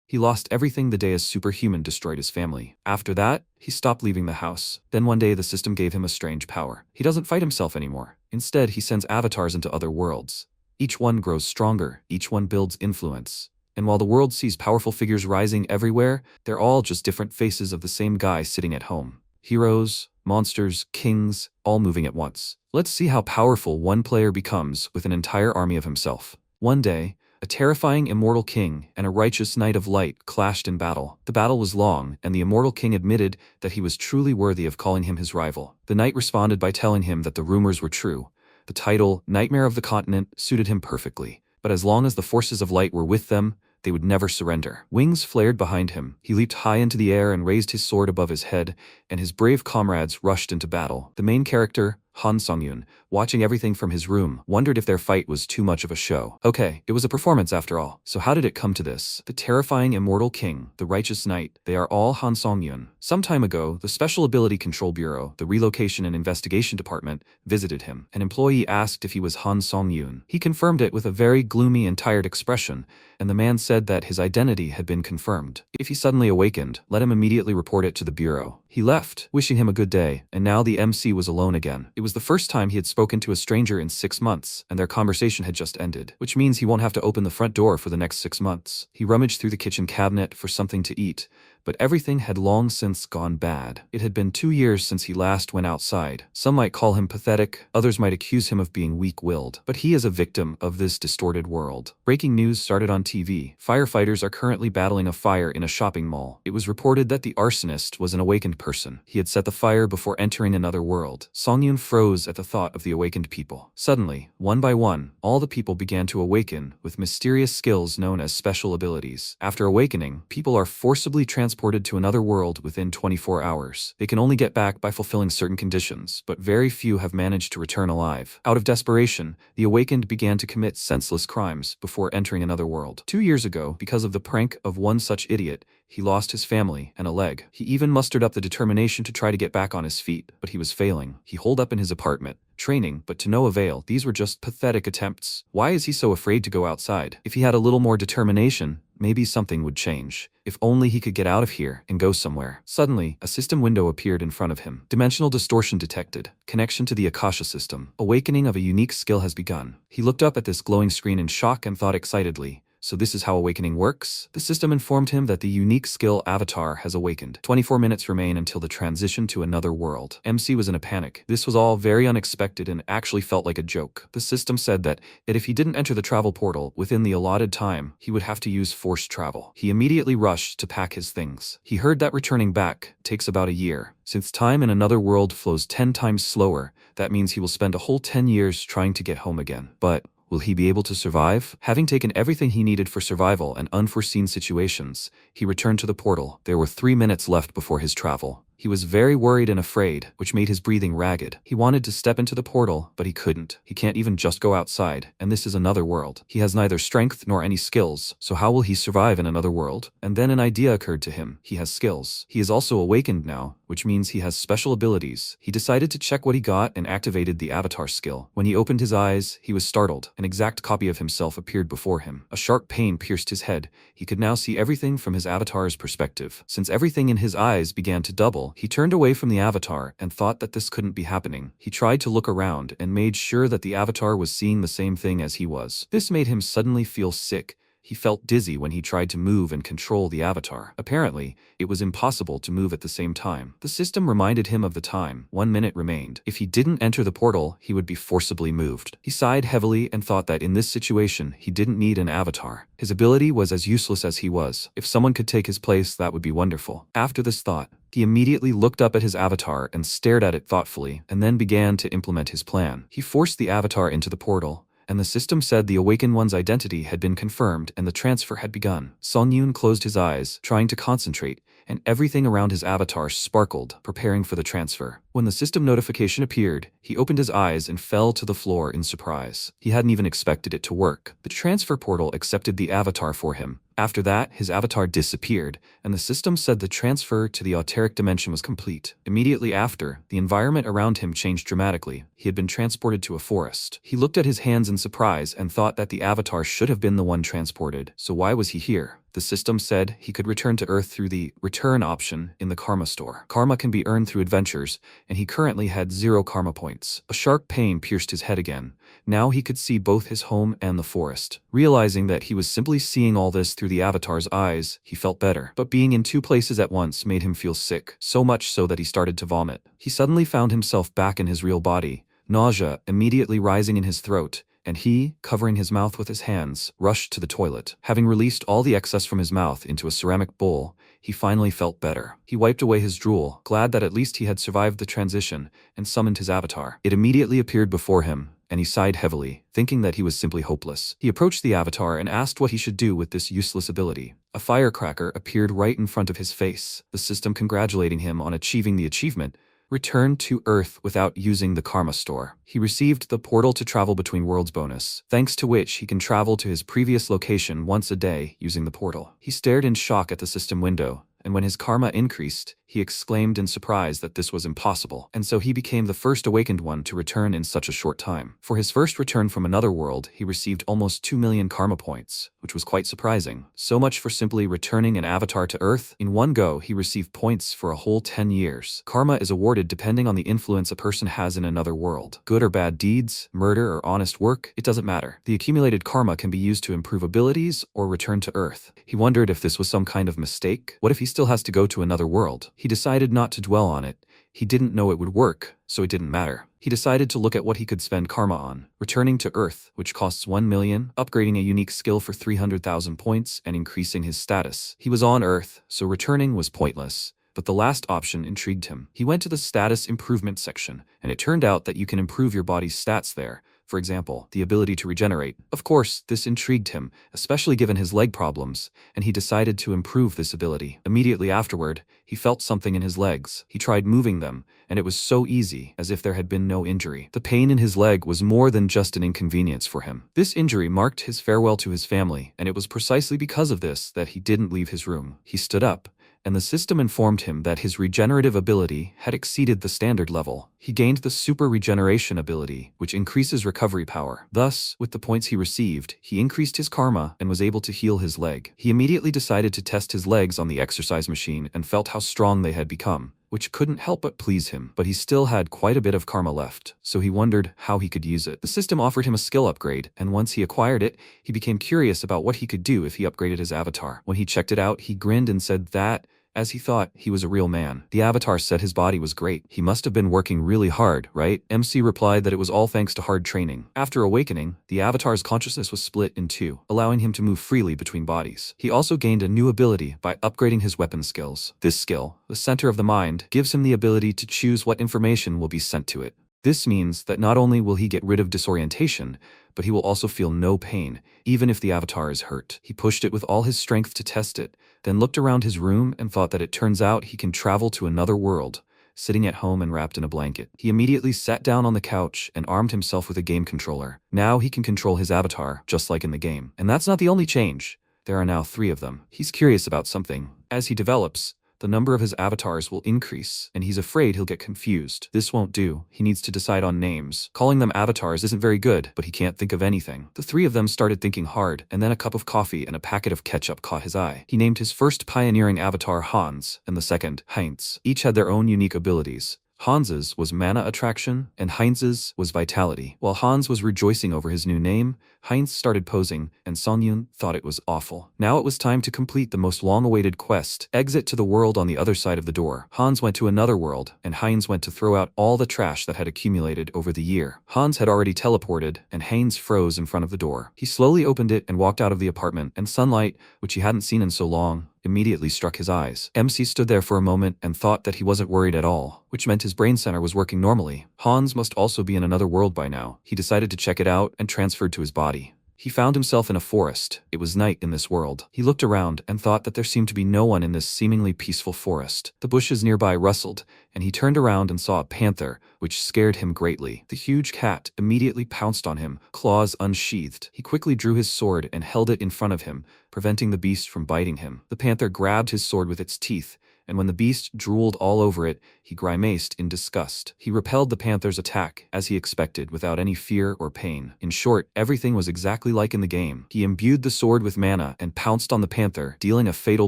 He lost everything the day a superhuman destroyed his family. After that, he stopped leaving the house. Then one day the system gave him a strange power. He doesn't fight himself anymore. Instead, he sends avatars into other worlds. Each one grows stronger, each one builds influence. And while the world sees powerful figures rising everywhere, they're all just different faces of the same guy sitting at home. Heroes, monsters, kings, all moving at once. Let's see how powerful one player becomes with an entire army of himself. One day, a terrifying immortal king and a righteous knight of light clashed in battle. The battle was long, and the immortal king admitted that he was truly worthy of calling him his rival. The knight responded by telling him that the rumors were true. The title, Nightmare of the Continent, suited him perfectly. But as long as the forces of light were with them, they would never surrender. Wings flared behind him. He leaped high into the air and raised his sword above his head, and his brave comrades rushed into battle. The main character, Han Song-yoon, watching everything from his room, wondered if their fight was too much of a show. Okay, it was a performance after all. So how did it come to this? The terrifying immortal king, the righteous knight, they are all Han Song-yoon. Some time ago, the Special Ability Control Bureau, the Relocation and Investigation Department, visited him. An employee asked if he was Han Song-yoon. He confirmed it with a very gloomy and tired expression, and the man said that his identity had been confirmed. If he suddenly awakened, let him immediately report it to the bureau. He left, wishing him a good day, and now the MC was alone again. It was the first time he had spoken to a stranger in 6 months, and their conversation had just ended, which means he won't have to open the front door for the next 6 months. He rummaged through the kitchen cabinet for something to eat, but everything had long since gone bad. It had been 2 years since he last went outside. Some might call him pathetic, others might accuse him of being weak-willed, but he is a victim of this distorted world. Breaking news started on TV. Firefighters are currently battling a fire in a shopping mall. It was reported that the arsonist was an awakened person. He had set the fire before entering another world. Song-yoon froze at the thought of the awakened people. Suddenly, one by one, all the people began to awaken with mysterious skills known as special abilities. After awakening, people are forcibly transported to another world within 24 hours. They can only get back by fulfilling certain conditions, but very few have managed to return alive. Out of desperation, the awakened began to commit senseless crimes before entering another world. 2 years ago, because of the prank of one such idiot, he lost his family and a leg. He even mustered up the determination to try to get back on his feet, but he was failing. He holed up in his apartment, training, but to no avail. These were just pathetic attempts. Why is he so afraid to go outside? If he had a little more determination, maybe something would change. If only he could get out of here and go somewhere. Suddenly, a system window appeared in front of him. Dimensional distortion detected. Connection to the Akasha system. Awakening of a unique skill has begun. He looked up at this glowing screen in shock and thought excitedly, so this is how awakening works? The system informed him that the unique skill avatar has awakened. 24 minutes remain until the transition to another world. MC was in a panic. This was all very unexpected and actually felt like a joke. The system said that if he didn't enter the travel portal within the allotted time, he would have to use forced travel. He immediately rushed to pack his things. He heard that returning back takes about a year. Since time in another world flows 10 times slower, that means he will spend a whole 10 years trying to get home again. But will he be able to survive? Having taken everything he needed for survival and unforeseen situations, he returned to the portal. There were 3 minutes left before his travel. He was very worried and afraid, which made his breathing ragged. He wanted to step into the portal, but he couldn't. He can't even just go outside, and this is another world. He has neither strength nor any skills, so how will he survive in another world? And then an idea occurred to him. He has skills. He is also awakened now, which means he has special abilities. He decided to check what he got and activated the avatar skill. When he opened his eyes, he was startled. An exact copy of himself appeared before him. A sharp pain pierced his head. He could now see everything from his avatar's perspective. Since everything in his eyes began to double, he turned away from the avatar and thought that this couldn't be happening. He tried to look around and made sure that the avatar was seeing the same thing as he was. This made him suddenly feel sick. He felt dizzy when he tried to move and control the avatar. Apparently, it was impossible to move at the same time. The system reminded him of the time. 1 minute remained. If he didn't enter the portal, he would be forcibly moved. He sighed heavily and thought that in this situation, he didn't need an avatar. His ability was as useless as he was. If someone could take his place, that would be wonderful. After this thought, he immediately looked up at his avatar and stared at it thoughtfully, and then began to implement his plan. He forced the avatar into the portal, and the system said the awakened one's identity had been confirmed and the transfer had begun. Song-yoon closed his eyes, trying to concentrate, and everything around his avatar sparkled, preparing for the transfer. When the system notification appeared, he opened his eyes and fell to the floor in surprise. He hadn't even expected it to work. The transfer portal accepted the avatar for him. After that, his avatar disappeared, and the system said the transfer to the auteric dimension was complete. Immediately after, the environment around him changed dramatically. He had been transported to a forest. He looked at his hands in surprise and thought that the avatar should have been the one transported. So why was he here? The system said he could return to Earth through the return option in the karma store. Karma can be earned through adventures, and he currently had 0 karma points. A sharp pain pierced his head again. Now he could see both his home and the forest. Realizing that he was simply seeing all this through the avatar's eyes, he felt better. But being in 2 places at once made him feel sick, so much so that he started to vomit. He suddenly found himself back in his real body, nausea immediately rising in his throat, and he, covering his mouth with his hands, rushed to the toilet. Having released all the excess from his mouth into a ceramic bowl, he finally felt better. He wiped away his drool, glad that at least he had survived the transition, and summoned his avatar. It immediately appeared before him, and he sighed heavily, thinking that he was simply hopeless. He approached the avatar and asked what he should do with this useless ability. A firecracker appeared right in front of his face, the system congratulating him on achieving the achievement, returned to Earth without using the karma store. He received the portal to travel between worlds bonus, thanks to which he can travel to his previous location once a day using the portal. He stared in shock at the system window, and when his karma increased, he exclaimed in surprise that this was impossible, and so he became the first awakened one to return in such a short time. For his first return from another world, he received almost 2 million karma points, which was quite surprising. So much for simply returning an avatar to Earth. In one go, he received points for a whole 10 years. Karma is awarded depending on the influence a person has in another world. Good or bad deeds, murder or honest work, it doesn't matter. The accumulated karma can be used to improve abilities or return to Earth. He wondered if this was some kind of mistake. What if he still has to go to another world? He decided not to dwell on it. He didn't know it would work, so it didn't matter. He decided to look at what he could spend karma on. Returning to Earth, which costs 1 million, upgrading a unique skill for 300,000 points, and increasing his status. He was on Earth, so returning was pointless. But the last option intrigued him. He went to the status improvement section, and it turned out that you can improve your body's stats there. For example, the ability to regenerate. Of course, this intrigued him, especially given his leg problems, and he decided to improve this ability. Immediately afterward, he felt something in his legs. He tried moving them, and it was so easy, as if there had been no injury. The pain in his leg was more than just an inconvenience for him. This injury marked his farewell to his family, and it was precisely because of this that he didn't leave his room. He stood up, and the system informed him that his regenerative ability had exceeded the standard level. He gained the super regeneration ability, which increases recovery power. Thus, with the points he received, he increased his karma and was able to heal his leg. He immediately decided to test his legs on the exercise machine and felt how strong they had become, which couldn't help but please him. But he still had quite a bit of karma left, so he wondered how he could use it. The system offered him a skill upgrade, and once he acquired it, he became curious about what he could do if he upgraded his avatar. When he checked it out, he grinned and said that, as he thought, he was a real man. The avatar said his body was great. He must have been working really hard, right? MC replied that it was all thanks to hard training. After awakening, the avatar's consciousness was split in 2, allowing him to move freely between bodies. He also gained a new ability by upgrading his weapon skills. This skill, the center of the mind, gives him the ability to choose what information will be sent to it. This means that not only will he get rid of disorientation, but he will also feel no pain, even if the avatar is hurt. He pushed it with all his strength to test it, then looked around his room and thought that it turns out he can travel to another world, sitting at home and wrapped in a blanket. He immediately sat down on the couch and armed himself with a game controller. Now he can control his avatar, just like in the game. And that's not the only change. There are now 3 of them. He's curious about something. As he develops, the number of his avatars will increase, and he's afraid he'll get confused. This won't do. He needs to decide on names. Calling them avatars isn't very good, but he can't think of anything. The 3 of them started thinking hard, and then a cup of coffee and a packet of ketchup caught his eye. He named his first pioneering avatar Hans, and the second, Heinz. Each had their own unique abilities. Hans's was mana attraction, and Heinz's was vitality. While Hans was rejoicing over his new name, Heinz started posing, and Songyun thought it was awful. Now it was time to complete the most long-awaited quest, exit to the world on the other side of the door. Hans went to another world, and Heinz went to throw out all the trash that had accumulated over the year. Hans had already teleported, and Heinz froze in front of the door. He slowly opened it and walked out of the apartment, and sunlight, which he hadn't seen in so long, immediately struck his eyes. MC stood there for a moment and thought that he wasn't worried at all, which meant his brain center was working normally. Hans must also be in another world by now. He decided to check it out and transferred to his body. He found himself in a forest. It was night in this world. He looked around and thought that there seemed to be no one in this seemingly peaceful forest. The bushes nearby rustled, and he turned around and saw a panther, which scared him greatly. The huge cat immediately pounced on him, claws unsheathed. He quickly drew his sword and held it in front of him, preventing the beast from biting him. The panther grabbed his sword with its teeth, and when the beast drooled all over it, he grimaced in disgust. He repelled the panther's attack, as he expected, without any fear or pain. In short, everything was exactly like in the game. He imbued the sword with mana and pounced on the panther, dealing a fatal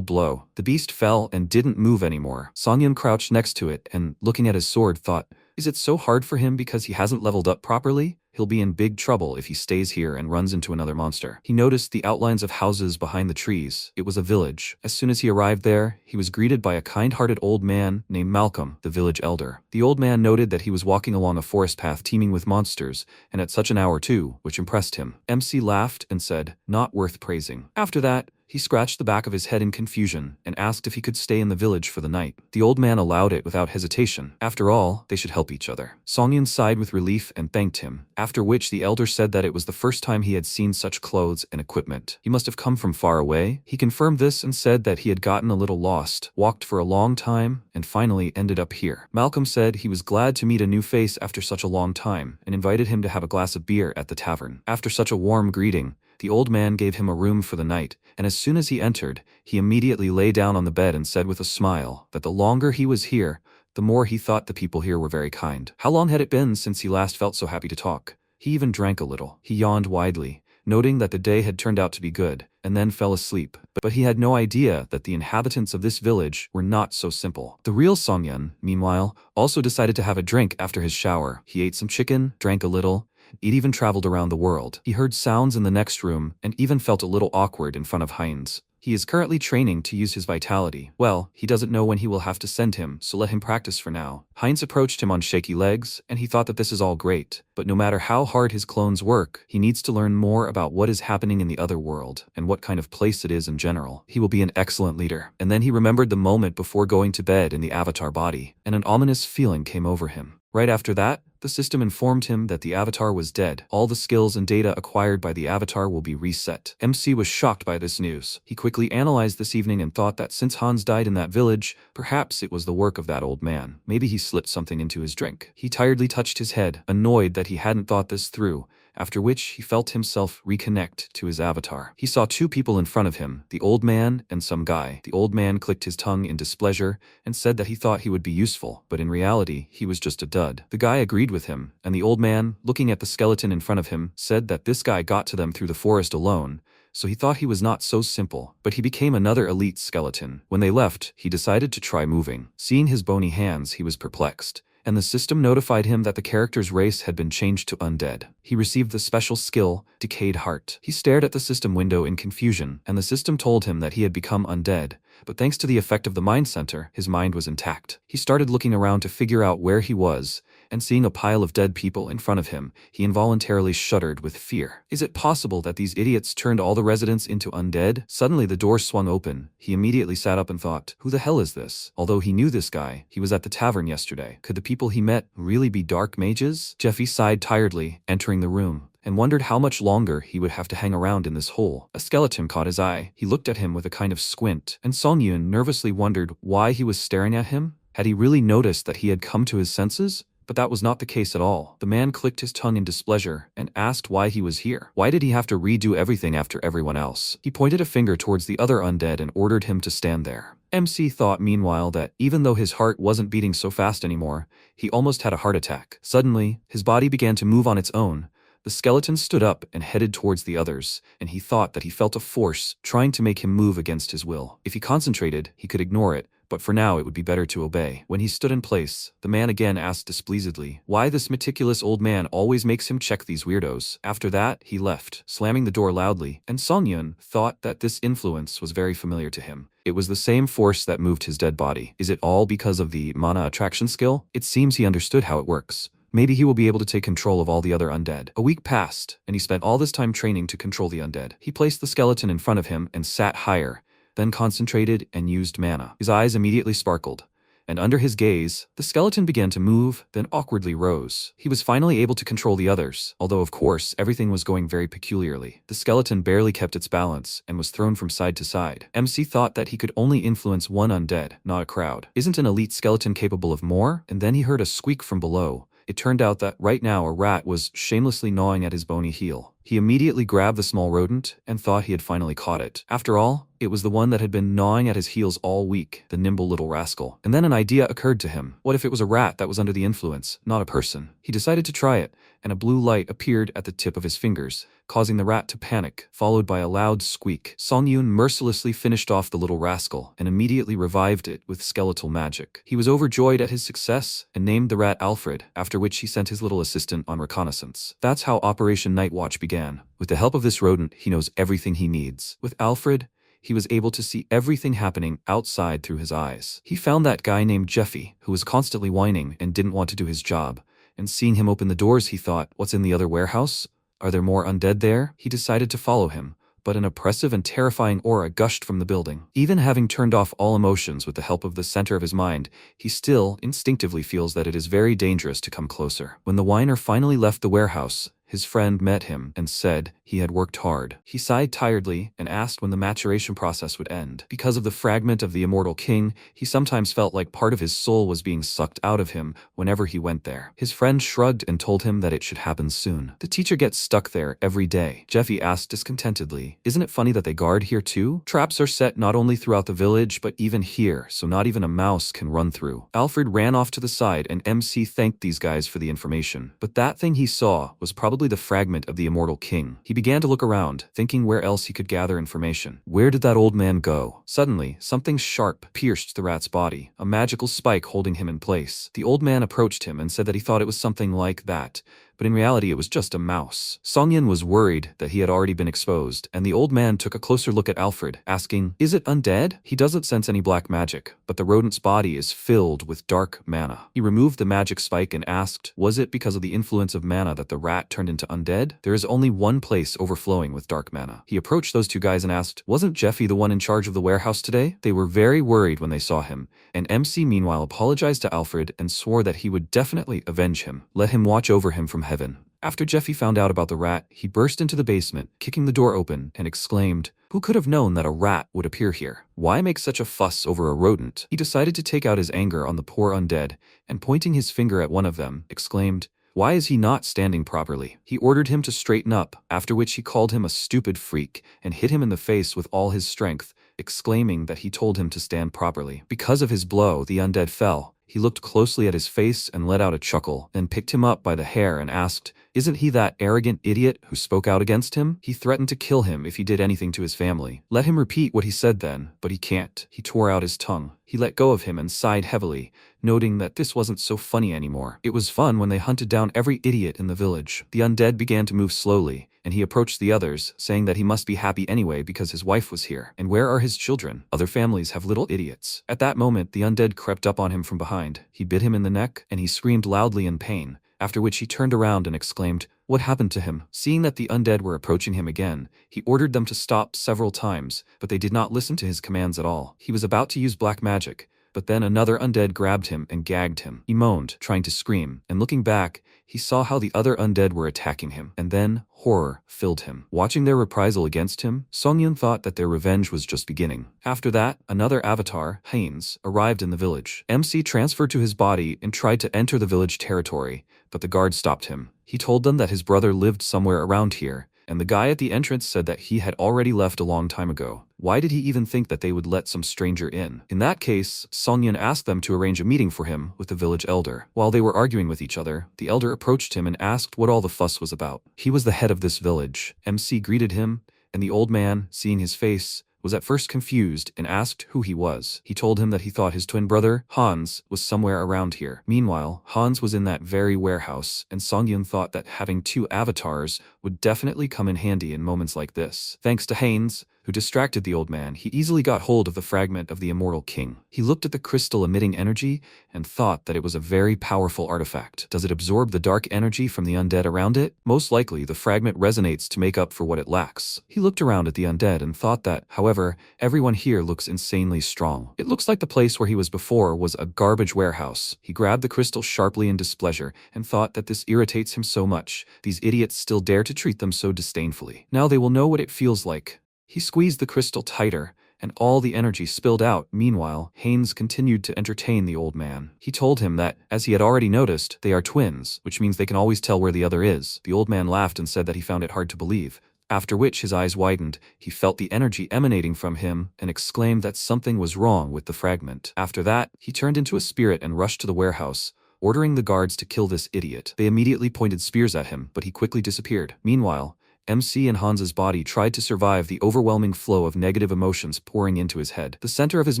blow. The beast fell and didn't move anymore. Songyun crouched next to it and, looking at his sword, thought, is it so hard for him because he hasn't leveled up properly? He'll be in big trouble if he stays here and runs into another monster. He noticed the outlines of houses behind the trees. It was a village. As soon as he arrived there, he was greeted by a kind-hearted old man named Malcolm, the village elder. The old man noted that he was walking along a forest path teeming with monsters, and at such an hour too, which impressed him. MC laughed and said, not worth praising. After that, he scratched the back of his head in confusion and asked if he could stay in the village for the night. The old man allowed it without hesitation. After all, they should help each other. Songyun sighed with relief and thanked him, after which the elder said that it was the first time he had seen such clothes and equipment. He must have come from far away. He confirmed this and said that he had gotten a little lost, walked for a long time, and finally ended up here. Malcolm said he was glad to meet a new face after such a long time and invited him to have a glass of beer at the tavern. After such a warm greeting, the old man gave him a room for the night, and as soon as he entered, he immediately lay down on the bed and said with a smile that the longer he was here, the more he thought the people here were very kind. How long had it been since he last felt so happy to talk? He even drank a little. He yawned widely, noting that the day had turned out to be good, and then fell asleep. But he had no idea that the inhabitants of this village were not so simple. The real Songyun, meanwhile, also decided to have a drink after his shower. He ate some chicken, drank a little, it even traveled around the world. He heard sounds in the next room and even felt a little awkward in front of Heinz. He is currently training to use his vitality. Well, he doesn't know when he will have to send him, so let him practice for now. Heinz approached him on shaky legs, and he thought that this is all great. But no matter how hard his clones work, he needs to learn more about what is happening in the other world, and what kind of place it is in general. He will be an excellent leader. And then he remembered the moment before going to bed in the avatar body, and an ominous feeling came over him. Right after that, the system informed him that the avatar was dead. All the skills and data acquired by the avatar will be reset. MC was shocked by this news. He quickly analyzed this evening and thought that since Hans died in that village, perhaps it was the work of that old man. Maybe he slipped something into his drink. He tiredly touched his head, annoyed that he hadn't thought this through, after which he felt himself reconnect to his avatar. He saw two people in front of him, the old man and some guy. The old man clicked his tongue in displeasure and said that he thought he would be useful, but in reality, he was just a dud. The guy agreed with him, and the old man, looking at the skeleton in front of him, said that this guy got to them through the forest alone, so he thought he was not so simple, but he became another elite skeleton. When they left, he decided to try moving. Seeing his bony hands, he was perplexed, and the system notified him that the character's race had been changed to Undead. He received the special skill, Decayed Heart. He stared at the system window in confusion, and the system told him that he had become undead, but thanks to the effect of the mind center, his mind was intact. He started looking around to figure out where he was, and seeing a pile of dead people in front of him, he involuntarily shuddered with fear. Is it possible that these idiots turned all the residents into undead? Suddenly the door swung open. He immediately sat up and thought, who the hell is this? Although he knew this guy, he was at the tavern yesterday. Could the people he met really be dark mages? Jeffy sighed tiredly, entering the room, and wondered how much longer he would have to hang around in this hole. A skeleton caught his eye. He looked at him with a kind of squint, and Songyun nervously wondered why he was staring at him. Had he really noticed that he had come to his senses? But that was not the case at all. The man clicked his tongue in displeasure and asked why he was here. Why did he have to redo everything after everyone else? He pointed a finger towards the other undead and ordered him to stand there. MC thought meanwhile that even though his heart wasn't beating so fast anymore, he almost had a heart attack. Suddenly, his body began to move on its own. The skeleton stood up and headed towards the others, and he thought that he felt a force trying to make him move against his will. If he concentrated, he could ignore it, but for now it would be better to obey. When he stood in place, the man again asked displeasedly why this meticulous old man always makes him check these weirdos. After that, he left, slamming the door loudly, and Songyun thought that this influence was very familiar to him. It was the same force that moved his dead body. Is it all because of the mana attraction skill? It seems he understood how it works. Maybe he will be able to take control of all the other undead. A week passed, and he spent all this time training to control the undead. He placed the skeleton in front of him and sat higher, then concentrated and used mana. His eyes immediately sparkled, and under his gaze, the skeleton began to move, then awkwardly rose. He was finally able to control the others, although of course everything was going very peculiarly. The skeleton barely kept its balance and was thrown from side to side. MC thought that he could only influence one undead, not a crowd. Isn't an elite skeleton capable of more? And then he heard a squeak from below. It turned out that right now a rat was shamelessly gnawing at his bony heel. He immediately grabbed the small rodent and thought he had finally caught it. After all, it was the one that had been gnawing at his heels all week, the nimble little rascal. And then an idea occurred to him. What if it was a rat that was under the influence, not a person? He decided to try it, and a blue light appeared at the tip of his fingers, causing the rat to panic, followed by a loud squeak. Songyun mercilessly finished off the little rascal and immediately revived it with skeletal magic. He was overjoyed at his success and named the rat Alfred, after which he sent his little assistant on reconnaissance. That's how Operation Night Watch began. With the help of this rodent, he knows everything he needs. With Alfred, he was able to see everything happening outside through his eyes. He found that guy named Jeffy, who was constantly whining and didn't want to do his job. And seeing him open the doors, he thought, what's in the other warehouse? Are there more undead there? He decided to follow him, but an oppressive and terrifying aura gushed from the building. Even having turned off all emotions with the help of the center of his mind, he still instinctively feels that it is very dangerous to come closer. When the whiner finally left the warehouse, his friend met him and said he had worked hard. He sighed tiredly and asked when the maturation process would end. Because of the fragment of the immortal king, he sometimes felt like part of his soul was being sucked out of him whenever he went there. His friend shrugged and told him that it should happen soon. The teacher gets stuck there every day. Jeffy asked discontentedly, isn't it funny that they guard here too? Traps are set not only throughout the village, but even here, so not even a mouse can run through. Alfred ran off to the side and MC thanked these guys for the information. But that thing he saw was probably the fragment of the immortal king. He began to look around, thinking where else he could gather information. Where did that old man go? Suddenly, something sharp pierced the rat's body, a magical spike holding him in place. The old man approached him and said that he thought it was something like that, but in reality it was just a mouse. Songyun was worried that he had already been exposed, and the old man took a closer look at Alfred, asking, is it undead? He doesn't sense any black magic, but the rodent's body is filled with dark mana. He removed the magic spike and asked, was it because of the influence of mana that the rat turned into undead? There is only one place overflowing with dark mana. He approached those two guys and asked, wasn't Jeffy the one in charge of the warehouse today? They were very worried when they saw him, and MC meanwhile apologized to Alfred and swore that he would definitely avenge him, let him watch over him from heaven. After Jeffy found out about the rat, he burst into the basement, kicking the door open, and exclaimed, who could have known that a rat would appear here? Why make such a fuss over a rodent? He decided to take out his anger on the poor undead, and pointing his finger at one of them, exclaimed, why is he not standing properly? He ordered him to straighten up, after which he called him a stupid freak, and hit him in the face with all his strength, exclaiming that he told him to stand properly. Because of his blow, the undead fell. He looked closely at his face and let out a chuckle, then picked him up by the hair and asked, isn't he that arrogant idiot who spoke out against him? He threatened to kill him if he did anything to his family. Let him repeat what he said then, but he can't. He tore out his tongue. He let go of him and sighed heavily, noting that this wasn't so funny anymore. It was fun when they hunted down every idiot in the village. The undead began to move slowly, and he approached the others, saying that he must be happy anyway because his wife was here. And where are his children? Other families have little idiots. At that moment, the undead crept up on him from behind. He bit him in the neck, and he screamed loudly in pain, after which he turned around and exclaimed, what happened to him? Seeing that the undead were approaching him again, he ordered them to stop several times, but they did not listen to his commands at all. He was about to use black magic, but then another undead grabbed him and gagged him. He moaned, trying to scream, and looking back, he saw how the other undead were attacking him, and then horror filled him. Watching their reprisal against him, Songyun thought that their revenge was just beginning. After that, another avatar, Haynes, arrived in the village. MC transferred to his body and tried to enter the village territory, but the guard stopped him. He told them that his brother lived somewhere around here, and the guy at the entrance said that he had already left a long time ago. Why did he even think that they would let some stranger in? In that case, Songyun asked them to arrange a meeting for him with the village elder. While they were arguing with each other, the elder approached him and asked what all the fuss was about. He was the head of this village. MC greeted him, and the old man, seeing his face, was at first confused and asked who he was. He told him that he thought his twin brother, Hans, was somewhere around here. Meanwhile, Hans was in that very warehouse, and Songyun thought that having two avatars would definitely come in handy in moments like this. Thanks to Haynes, who distracted the old man, he easily got hold of the fragment of the immortal king. He looked at the crystal emitting energy and thought that it was a very powerful artifact. Does it absorb the dark energy from the undead around it? Most likely, the fragment resonates to make up for what it lacks. He looked around at the undead and thought that, however, everyone here looks insanely strong. It looks like the place where he was before was a garbage warehouse. He grabbed the crystal sharply in displeasure and thought that this irritates him so much. These idiots still dare to treat them so disdainfully. Now they will know what it feels like. He squeezed the crystal tighter and all the energy spilled out. Meanwhile, Haynes continued to entertain the old man. He told him that, as he had already noticed, they are twins, which means they can always tell where the other is. The old man laughed and said that he found it hard to believe. After which his eyes widened, he felt the energy emanating from him and exclaimed that something was wrong with the fragment. After that, he turned into a spirit and rushed to the warehouse, ordering the guards to kill this idiot. They immediately pointed spears at him, but he quickly disappeared. Meanwhile, MC and Hans's body tried to survive the overwhelming flow of negative emotions pouring into his head. The center of his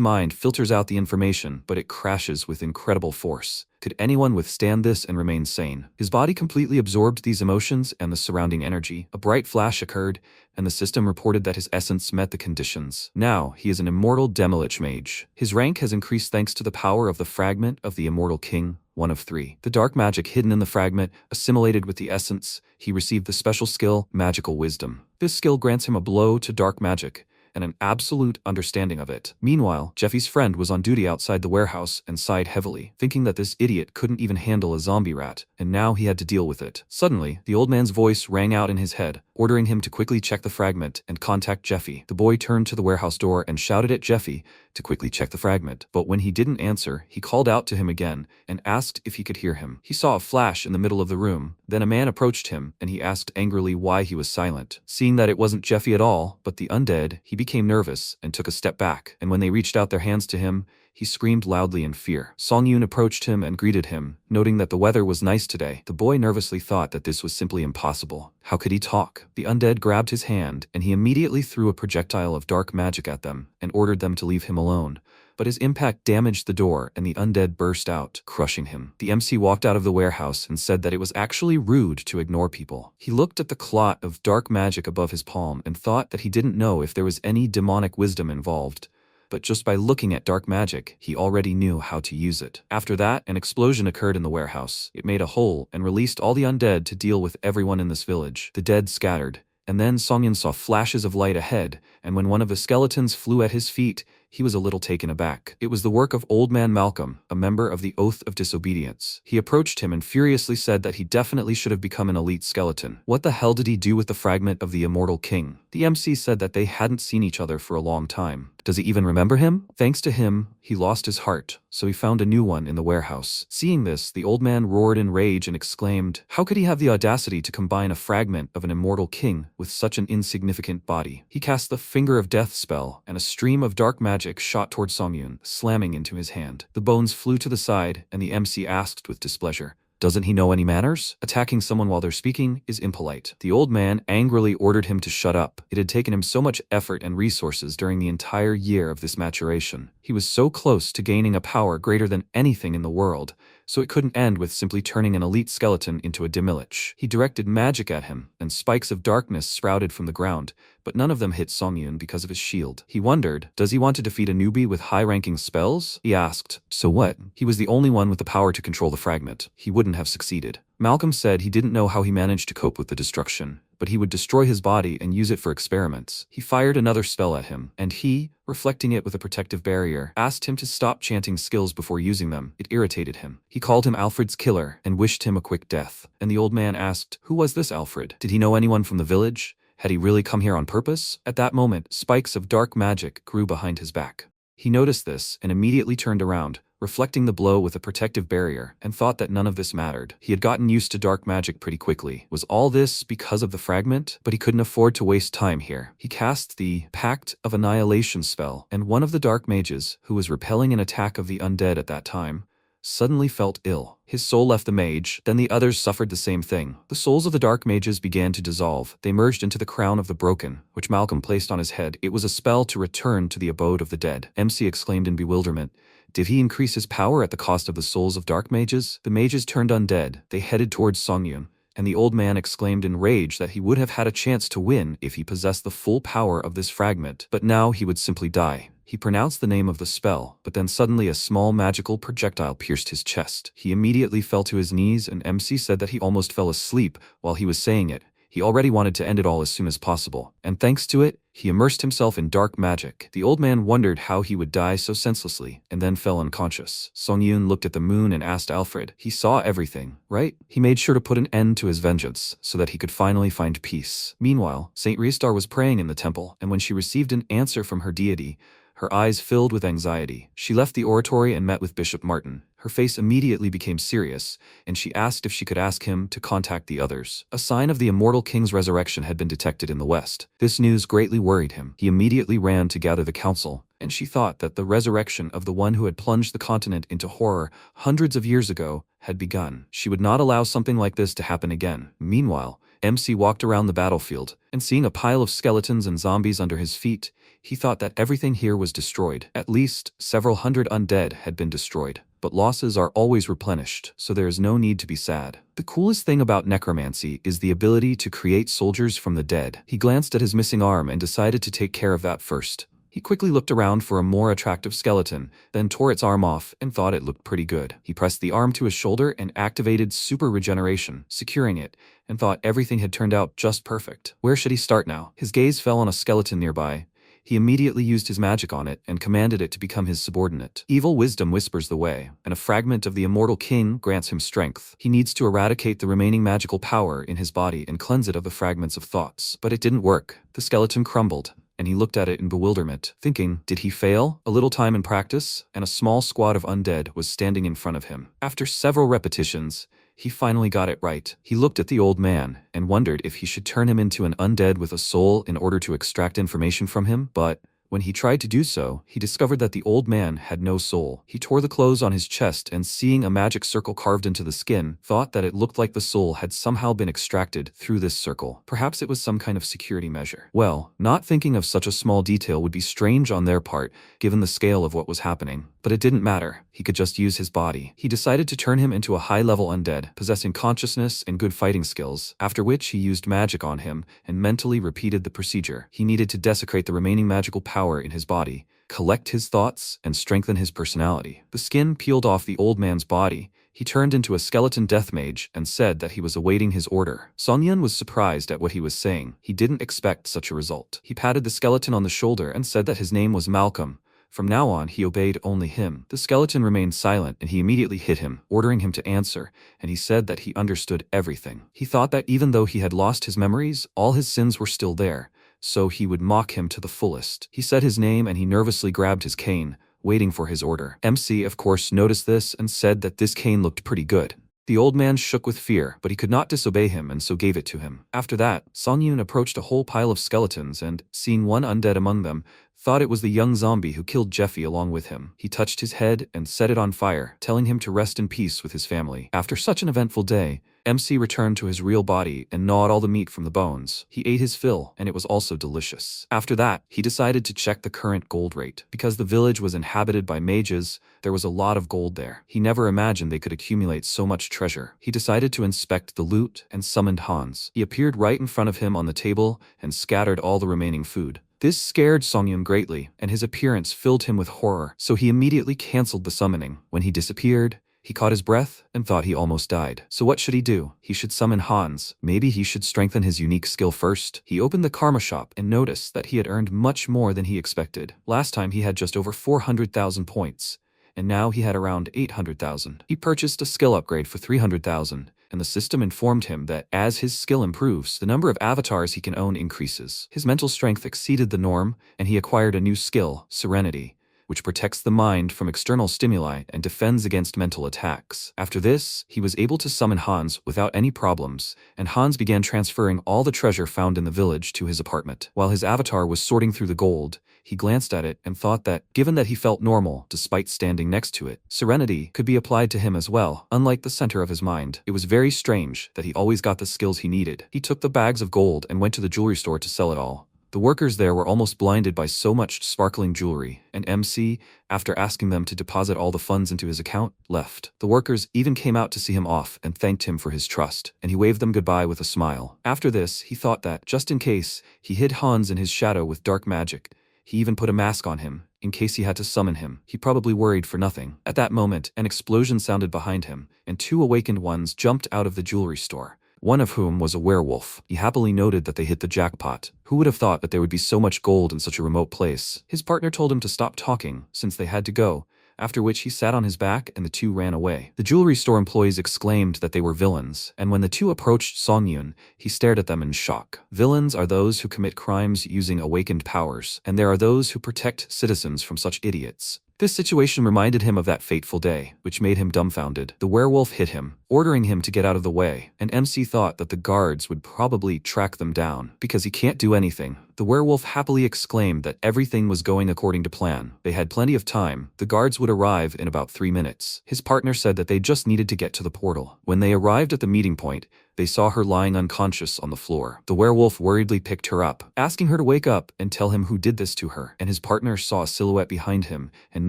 mind filters out the information, but it crashes with incredible force. Could anyone withstand this and remain sane? His body completely absorbed these emotions and the surrounding energy. A bright flash occurred, and the system reported that his essence met the conditions. Now, he is an immortal Demilich mage. His rank has increased thanks to the power of the fragment of the immortal king, 1 of 3. The dark magic hidden in the fragment, assimilated with the essence, he received the special skill, Magical Wisdom. This skill grants him a blow to dark magic, and an absolute understanding of it. Meanwhile, Jeffy's friend was on duty outside the warehouse and sighed heavily, thinking that this idiot couldn't even handle a zombie rat, and now he had to deal with it. Suddenly, the old man's voice rang out in his head, ordering him to quickly check the fragment and contact Jeffy. The boy turned to the warehouse door and shouted at Jeffy to quickly check the fragment, but when he didn't answer, he called out to him again and asked if he could hear him. He saw a flash in the middle of the room, then a man approached him and he asked angrily why he was silent. Seeing that it wasn't Jeffy at all, but the undead, he became nervous and took a step back, and when they reached out their hands to him, he screamed loudly in fear. Songyun approached him and greeted him, noting that the weather was nice today. The boy nervously thought that this was simply impossible. How could he talk? The undead grabbed his hand, and he immediately threw a projectile of dark magic at them and ordered them to leave him alone. But his impact damaged the door and the undead burst out, crushing him. The MC walked out of the warehouse and said that it was actually rude to ignore people. He looked at the clot of dark magic above his palm and thought that he didn't know if there was any demonic wisdom involved. But just by looking at dark magic, he already knew how to use it. After that, an explosion occurred in the warehouse. It made a hole and released all the undead to deal with everyone in this village. The dead scattered, and then Songyun saw flashes of light ahead, and when one of the skeletons flew at his feet, he was a little taken aback. It was the work of Old Man Malcolm, a member of the Oath of Disobedience. He approached him and furiously said that he definitely should have become an elite skeleton. What the hell did he do with the fragment of the immortal king? The MC said that they hadn't seen each other for a long time. Does he even remember him? Thanks to him, he lost his heart, so he found a new one in the warehouse. Seeing this, the old man roared in rage and exclaimed, how could he have the audacity to combine a fragment of an immortal king with such an insignificant body? He cast the Finger of Death spell, and a stream of dark magic shot toward Songyun, slamming into his hand. The bones flew to the side, and the MC asked with displeasure, doesn't he know any manners? Attacking someone while they're speaking is impolite. The old man angrily ordered him to shut up. It had taken him so much effort and resources during the entire year of this maturation. He was so close to gaining a power greater than anything in the world, so it couldn't end with simply turning an elite skeleton into a Demilich. He directed magic at him, and spikes of darkness sprouted from the ground, but none of them hit Songyun because of his shield. He wondered, does he want to defeat a newbie with high-ranking spells? He asked, so what? He was the only one with the power to control the fragment. He wouldn't have succeeded. Malcolm said he didn't know how he managed to cope with the destruction, but he would destroy his body and use it for experiments. He fired another spell at him, and he, reflecting it with a protective barrier, asked him to stop chanting skills before using them. It irritated him. He called him Alfred's killer and wished him a quick death. And the old man asked, who was this Alfred? Did he know anyone from the village? Had he really come here on purpose? At that moment, spikes of dark magic grew behind his back. He noticed this and immediately turned around, reflecting the blow with a protective barrier, and thought that none of this mattered. He had gotten used to dark magic pretty quickly. Was all this because of the fragment? But he couldn't afford to waste time here. He cast the Pact of Annihilation spell, and one of the dark mages, who was repelling an attack of the undead at that time, suddenly felt ill. His soul left the mage, then the others suffered the same thing. The souls of the dark mages began to dissolve. They merged into the crown of the broken, which Malcolm placed on his head. It was a spell to return to the abode of the dead. MC exclaimed in bewilderment. Did he increase his power at the cost of the souls of dark mages? The mages turned undead. They headed towards Songyun, and the old man exclaimed in rage that he would have had a chance to win if he possessed the full power of this fragment, but now he would simply die. He pronounced the name of the spell, but then suddenly a small magical projectile pierced his chest. He immediately fell to his knees, and MC said that he almost fell asleep while he was saying it. He already wanted to end it all as soon as possible, and thanks to it, he immersed himself in dark magic. The old man wondered how he would die so senselessly, and then fell unconscious. Song-Yoon looked at the moon and asked Alfred. He saw everything, right? He made sure to put an end to his vengeance, so that he could finally find peace. Meanwhile, Saint Ristar was praying in the temple, and when she received an answer from her deity, her eyes filled with anxiety. She left the oratory and met with Bishop Martin. Her face immediately became serious, and she asked if she could ask him to contact the others. A sign of the immortal king's resurrection had been detected in the west. This news greatly worried him. He immediately ran to gather the council, and she thought that the resurrection of the one who had plunged the continent into horror hundreds of years ago had begun. She would not allow something like this to happen again. Meanwhile, MC walked around the battlefield, and seeing a pile of skeletons and zombies under his feet, he thought that everything here was destroyed. At least, several hundred undead had been destroyed. But losses are always replenished, so there is no need to be sad. The coolest thing about necromancy is the ability to create soldiers from the dead. He glanced at his missing arm and decided to take care of that first. He quickly looked around for a more attractive skeleton, then tore its arm off and thought it looked pretty good. He pressed the arm to his shoulder and activated super regeneration, securing it, and thought everything had turned out just perfect. Where should he start now? His gaze fell on a skeleton nearby. He immediately used his magic on it and commanded it to become his subordinate. Evil wisdom whispers the way, and a fragment of the immortal king grants him strength. He needs to eradicate the remaining magical power in his body and cleanse it of the fragments of thoughts. But it didn't work. The skeleton crumbled, and he looked at it in bewilderment, thinking, did he fail? A little time in practice, and a small squad of undead was standing in front of him. After several repetitions, he finally got it right. He looked at the old man and wondered if he should turn him into an undead with a soul in order to extract information from him, but when he tried to do so, he discovered that the old man had no soul. He tore the clothes on his chest and seeing a magic circle carved into the skin, thought that it looked like the soul had somehow been extracted through this circle. Perhaps it was some kind of security measure. Well, not thinking of such a small detail would be strange on their part, given the scale of what was happening. But it didn't matter. He could just use his body. He decided to turn him into a high-level undead, possessing consciousness and good fighting skills, after which he used magic on him and mentally repeated the procedure. He needed to desecrate the remaining magical power in his body, collect his thoughts, and strengthen his personality. The skin peeled off the old man's body. He turned into a skeleton death mage and said that he was awaiting his order. Song-Yun was surprised at what he was saying. He didn't expect such a result. He patted the skeleton on the shoulder and said that his name was Malcolm. From now on, he obeyed only him. The skeleton remained silent, and he immediately hit him, ordering him to answer, and he said that he understood everything. He thought that even though he had lost his memories, all his sins were still there, so he would mock him to the fullest. He said his name and he nervously grabbed his cane, waiting for his order. MC, of course, noticed this and said that this cane looked pretty good. The old man shook with fear, but he could not disobey him and so gave it to him. After that, Song-Yun approached a whole pile of skeletons and, seeing one undead among them, thought it was the young zombie who killed Jeffy along with him. He touched his head and set it on fire, telling him to rest in peace with his family. After such an eventful day, MC returned to his real body and gnawed all the meat from the bones. He ate his fill, and it was also delicious. After that, he decided to check the current gold rate. Because the village was inhabited by mages, there was a lot of gold there. He never imagined they could accumulate so much treasure. He decided to inspect the loot and summoned Hans. He appeared right in front of him on the table and scattered all the remaining food. This scared Song-Yun greatly, and his appearance filled him with horror, so he immediately cancelled the summoning. When he disappeared, he caught his breath and thought he almost died. So what should he do? He should summon Hans. Maybe he should strengthen his unique skill first. He opened the karma shop and noticed that he had earned much more than he expected. Last time he had just over 400,000 points, and now he had around 800,000. He purchased a skill upgrade for 300,000. And the system informed him that as his skill improves, the number of avatars he can own increases. His mental strength exceeded the norm, and he acquired a new skill, Serenity, which protects the mind from external stimuli and defends against mental attacks. After this, he was able to summon Hans without any problems, and Hans began transferring all the treasure found in the village to his apartment. While his avatar was sorting through the gold, he glanced at it and thought that, given that he felt normal despite standing next to it, Serenity could be applied to him as well, unlike the center of his mind. It was very strange that he always got the skills he needed. He took the bags of gold and went to the jewelry store to sell it all. The workers there were almost blinded by so much sparkling jewelry, and MC, after asking them to deposit all the funds into his account, left. The workers even came out to see him off and thanked him for his trust, and he waved them goodbye with a smile. After this, he thought that, just in case, he hid Hans in his shadow with dark magic. He even put a mask on him, in case he had to summon him. He probably worried for nothing. At that moment, an explosion sounded behind him, and two awakened ones jumped out of the jewelry store. one of whom was a werewolf. He happily noted that they hit the jackpot. Who would have thought that there would be so much gold in such a remote place? His partner told him to stop talking, since they had to go, after which he sat on his back and the two ran away. The jewelry store employees exclaimed that they were villains, and when the two approached Songyun, he stared at them in shock. Villains are those who commit crimes using awakened powers, and there are those who protect citizens from such idiots. This situation reminded him of that fateful day, which made him dumbfounded. The werewolf hit him, ordering him to get out of the way, and MC thought that the guards would probably track them down. Because he can't do anything, the werewolf happily exclaimed that everything was going according to plan. They had plenty of time. The guards would arrive in about 3 minutes. His partner said that they just needed to get to the portal. When they arrived at the meeting point, they saw her lying unconscious on the floor. The werewolf worriedly picked her up, asking her to wake up and tell him who did this to her, and his partner saw a silhouette behind him and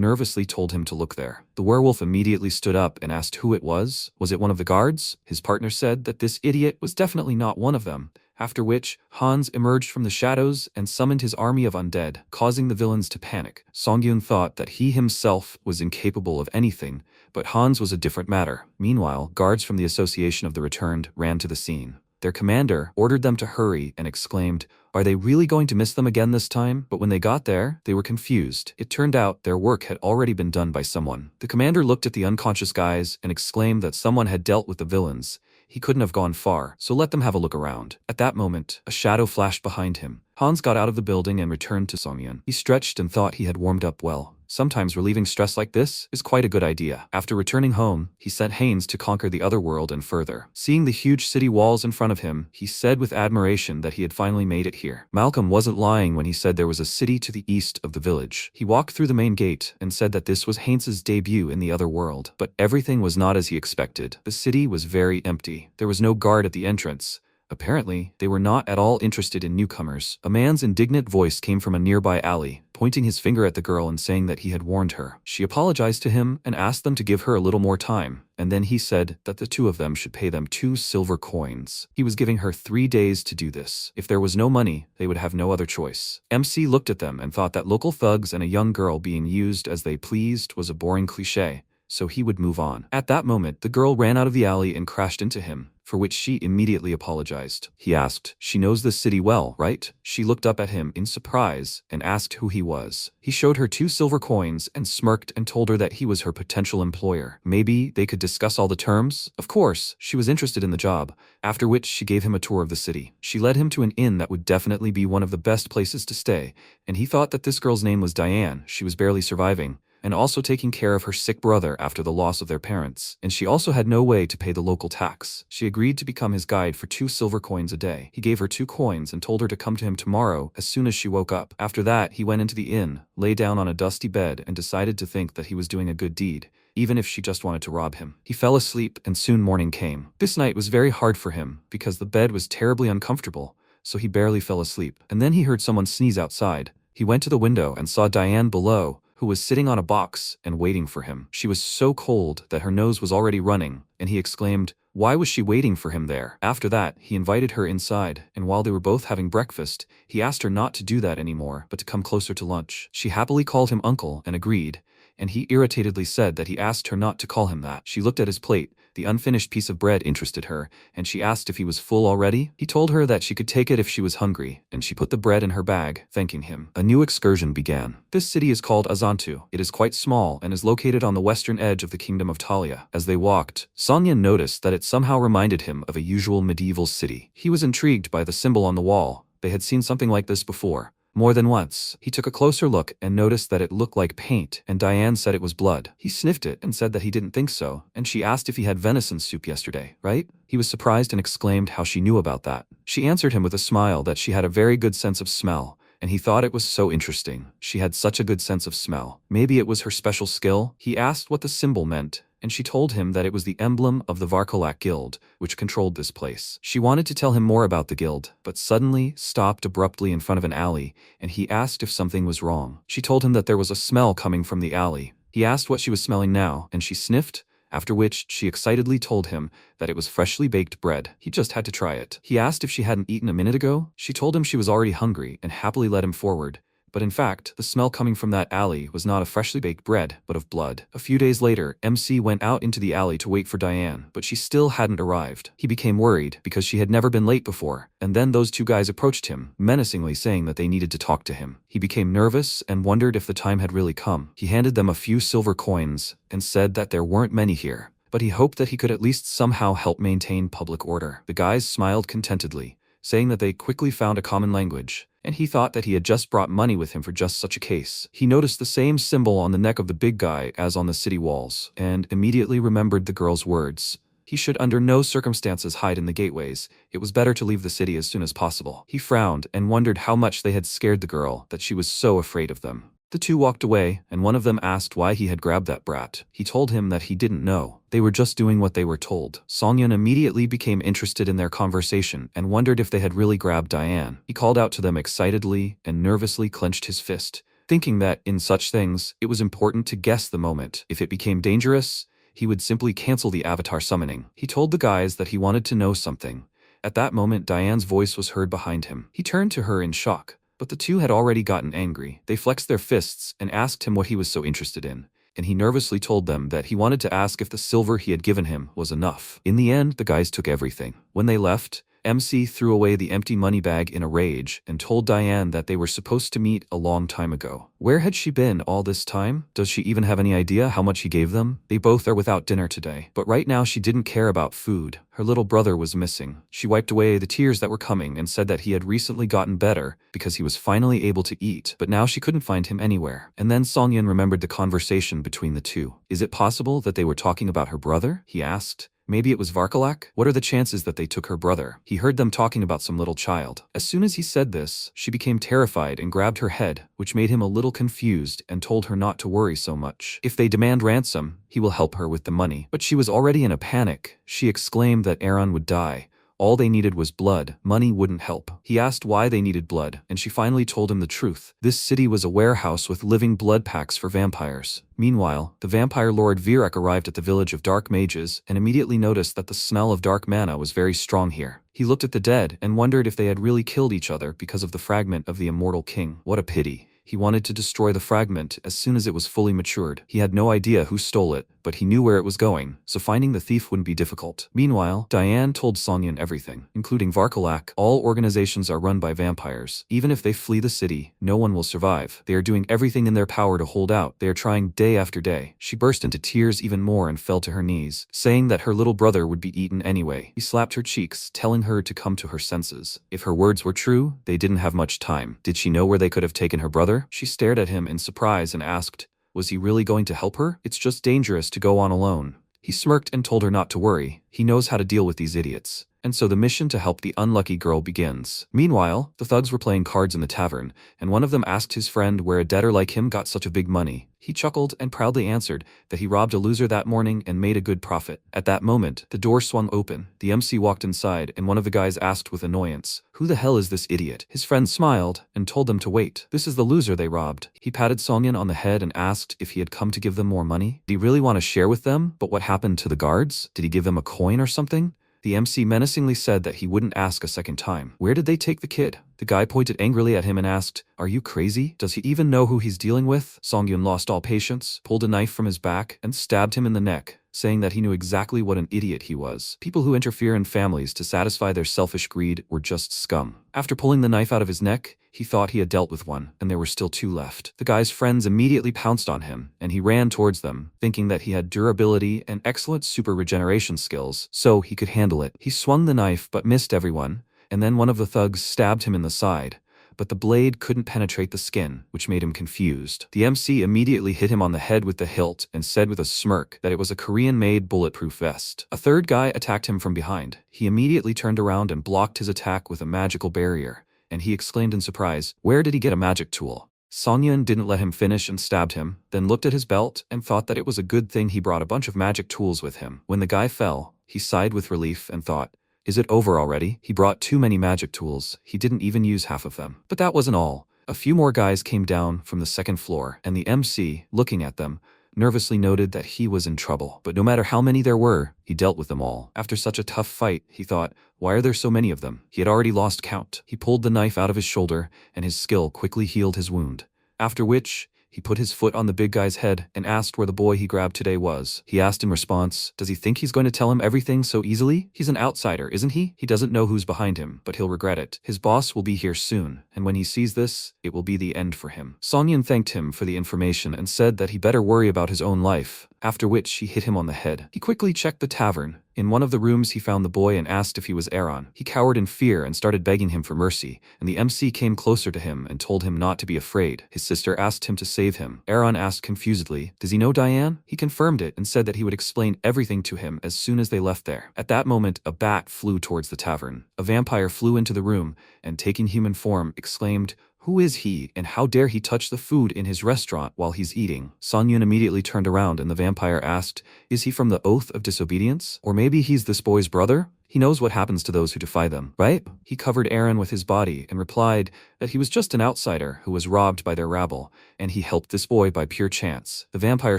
nervously told him to look there. The werewolf immediately stood up and asked who it was. Was it one of the guards? His partner said that this idiot was definitely not one of them. After which, Hans emerged from the shadows and summoned his army of undead, causing the villains to panic. Songyun thought that he himself was incapable of anything, but Hans was a different matter. Meanwhile, guards from the Association of the Returned ran to the scene. Their commander ordered them to hurry and exclaimed, "Are they really going to miss them again this time?" But when they got there, they were confused. It turned out their work had already been done by someone. The commander looked at the unconscious guys and exclaimed that someone had dealt with the villains. He couldn't have gone far, so let them have a look around. At that moment, a shadow flashed behind him. Hans got out of the building and returned to Songyun. He stretched and thought he had warmed up well. Sometimes relieving stress like this is quite a good idea. After returning home, he sent Haynes to conquer the other world and further. Seeing the huge city walls in front of him, he said with admiration that he had finally made it here. Malcolm wasn't lying when he said there was a city to the east of the village. He walked through the main gate and said that this was Haynes' debut in the other world. But everything was not as he expected. The city was very empty. There was no guard at the entrance. Apparently, they were not at all interested in newcomers. A man's indignant voice came from a nearby alley, pointing his finger at the girl and saying that he had warned her. She apologized to him and asked them to give her a little more time, and then he said that the two of them should pay them 2 silver coins. He was giving her 3 days to do this. If there was no money, they would have no other choice. MC looked at them and thought that local thugs and a young girl being used as they pleased was a boring cliché, so he would move on. At that moment, the girl ran out of the alley and crashed into him, for which she immediately apologized. He asked, "She knows this city well, right?" She looked up at him in surprise and asked who he was. He showed her 2 silver coins and smirked and told her that he was her potential employer. Maybe they could discuss all the terms? Of course, she was interested in the job, after which she gave him a tour of the city. She led him to an inn that would definitely be one of the best places to stay, and he thought that this girl's name was Diane. She was barely surviving, and also taking care of her sick brother after the loss of their parents, and she also had no way to pay the local tax. She agreed to become his guide for 2 silver coins a day. He gave her 2 coins and told her to come to him tomorrow as soon as she woke up. After that, he went into the inn, lay down on a dusty bed, and decided to think that he was doing a good deed, even if she just wanted to rob him. He fell asleep, and soon morning came. This night was very hard for him, because the bed was terribly uncomfortable, so he barely fell asleep. And then he heard someone sneeze outside. He went to the window and saw Diane below, who was sitting on a box and waiting for him. She was so cold that her nose was already running, and he exclaimed, why was she waiting for him there? After that, he invited her inside, and while they were both having breakfast, he asked her not to do that anymore, but to come closer to lunch. She happily called him uncle and agreed, and he irritatedly said that he asked her not to call him that. She looked at his plate. The unfinished piece of bread interested her, and she asked if he was full already. He told her that she could take it if she was hungry, and she put the bread in her bag, thanking him. A new excursion began. This city is called Azantu. It is quite small and is located on the western edge of the kingdom of Talia. As they walked, Sonyan noticed that it somehow reminded him of a usual medieval city. He was intrigued by the symbol on the wall. They had seen something like this before. More than once. He took a closer look and noticed that it looked like paint, and Diane said it was blood. He sniffed it and said that he didn't think so, and she asked if he had venison soup yesterday, right? He was surprised and exclaimed how she knew about that. She answered him with a smile that she had a very good sense of smell, and he thought it was so interesting. She had such a good sense of smell. Maybe it was her special skill? He asked what the symbol meant, and she told him that it was the emblem of the Varkolak Guild, which controlled this place. She wanted to tell him more about the guild, but suddenly stopped abruptly in front of an alley, and he asked if something was wrong. She told him that there was a smell coming from the alley. He asked what she was smelling now, and she sniffed, after which she excitedly told him that it was freshly baked bread. He just had to try it. He asked if she hadn't eaten a minute ago. She told him she was already hungry and happily led him forward, But in fact, the smell coming from that alley was not of freshly baked bread, but of blood. A few days later, MC went out into the alley to wait for Diane, but she still hadn't arrived. He became worried because she had never been late before, and then those two guys approached him, menacingly saying that they needed to talk to him. He became nervous and wondered if the time had really come. He handed them a few silver coins and said that there weren't many here, but he hoped that he could at least somehow help maintain public order. The guys smiled contentedly, saying that they quickly found a common language, and he thought that he had just brought money with him for just such a case. He noticed the same symbol on the neck of the big guy as on the city walls, and immediately remembered the girl's words. He should under no circumstances hide in the gateways. It was better to leave the city as soon as possible. He frowned and wondered how much they had scared the girl that she was so afraid of them. The two walked away, and one of them asked why he had grabbed that brat. He told him that he didn't know. They were just doing what they were told. Songyun immediately became interested in their conversation and wondered if they had really grabbed Diane. He called out to them excitedly and nervously clenched his fist, thinking that, in such things, it was important to guess the moment. If it became dangerous, he would simply cancel the avatar summoning. He told the guys that he wanted to know something. At that moment, Diane's voice was heard behind him. He turned to her in shock, but the two had already gotten angry. They flexed their fists and asked him what he was so interested in, and he nervously told them that he wanted to ask if the silver he had given him was enough. In the end, the guys took everything. When they left, MC threw away the empty money bag in a rage and told Diane that they were supposed to meet a long time ago. Where had she been all this time? Does she even have any idea how much he gave them? They both are without dinner today. But right now she didn't care about food. Her little brother was missing. She wiped away the tears that were coming and said that he had recently gotten better because he was finally able to eat, but now she couldn't find him anywhere. And then Songyun remembered the conversation between the two. Is it possible that they were talking about her brother? He asked. Maybe it was Varkalak? What are the chances that they took her brother? He heard them talking about some little child. As soon as he said this, she became terrified and grabbed her head, which made him a little confused and told her not to worry so much. If they demand ransom, he will help her with the money. But she was already in a panic. She exclaimed that Aaron would die. All they needed was blood. Money wouldn't help. He asked why they needed blood, and she finally told him the truth. This city was a warehouse with living blood packs for vampires. Meanwhile, the vampire lord Virak arrived at the village of dark mages and immediately noticed that the smell of dark mana was very strong here. He looked at the dead and wondered if they had really killed each other because of the fragment of the immortal king. What a pity. He wanted to destroy the fragment as soon as it was fully matured. He had no idea who stole it, but he knew where it was going, so finding the thief wouldn't be difficult. Meanwhile, Diane told Songyun everything, including Varkalak. All organizations are run by vampires. Even if they flee the city, no one will survive. They are doing everything in their power to hold out. They are trying day after day. She burst into tears even more and fell to her knees, saying that her little brother would be eaten anyway. He slapped her cheeks, telling her to come to her senses. If her words were true, they didn't have much time. Did she know where they could have taken her brother? She stared at him in surprise and asked, was he really going to help her? It's just dangerous to go on alone. He smirked and told her not to worry. He knows how to deal with these idiots. And so the mission to help the unlucky girl begins. Meanwhile, the thugs were playing cards in the tavern, and one of them asked his friend where a debtor like him got such a big money. He chuckled and proudly answered that he robbed a loser that morning and made a good profit. At that moment, the door swung open. The MC walked inside, and one of the guys asked with annoyance, "Who the hell is this idiot?" His friend smiled and told them to wait. This is the loser they robbed. He patted Songyun on the head and asked if he had come to give them more money. Did he really want to share with them? But what happened to the guards? Did he give them a coin or something? The MC menacingly said that he wouldn't ask a second time. Where did they take the kid? The guy pointed angrily at him and asked, "Are you crazy? Does he even know who he's dealing with?" Songyun lost all patience, pulled a knife from his back, and stabbed him in the neck, saying that he knew exactly what an idiot he was. People who interfere in families to satisfy their selfish greed were just scum. After pulling the knife out of his neck, he thought he had dealt with one, and there were still two left. The guy's friends immediately pounced on him, and he ran towards them, thinking that he had durability and excellent super regeneration skills, so he could handle it. He swung the knife but missed everyone, and then one of the thugs stabbed him in the side, but the blade couldn't penetrate the skin, which made him confused. The MC immediately hit him on the head with the hilt and said with a smirk that it was a Korean-made bulletproof vest. A third guy attacked him from behind. He immediately turned around and blocked his attack with a magical barrier, and he exclaimed in surprise, "Where did he get a magic tool?" Songyun didn't let him finish and stabbed him, then looked at his belt and thought that it was a good thing he brought a bunch of magic tools with him. When the guy fell, he sighed with relief and thought, "Is it over already?" He brought too many magic tools. He didn't even use half of them. But that wasn't all. A few more guys came down from the second floor, and the MC, looking at them, nervously noted that he was in trouble. But no matter how many there were, he dealt with them all. After such a tough fight, he thought, why are there so many of them? He had already lost count. He pulled the knife out of his shoulder, and his skill quickly healed his wound. After which, he put his foot on the big guy's head and asked where the boy he grabbed today was. He asked in response, does he think he's going to tell him everything so easily? He's an outsider, isn't he? He doesn't know who's behind him, but he'll regret it. His boss will be here soon, and when he sees this, it will be the end for him. Songyun thanked him for the information and said that he better worry about his own life, after which he hit him on the head. He quickly checked the tavern. In one of the rooms he found the boy and asked if he was Aaron. He cowered in fear and started begging him for mercy, and the MC came closer to him and told him not to be afraid. His sister asked him to save him. Aaron asked confusedly, does he know Diane? He confirmed it and said that he would explain everything to him as soon as they left there. At that moment, a bat flew towards the tavern. A vampire flew into the room and, taking human form, exclaimed, who is he, and how dare he touch the food in his restaurant while he's eating? Songyun immediately turned around and the vampire asked, is he from the Oath of Disobedience? Or maybe he's this boy's brother? He knows what happens to those who defy them, right? He covered Aaron with his body and replied that he was just an outsider who was robbed by their rabble, and he helped this boy by pure chance. The vampire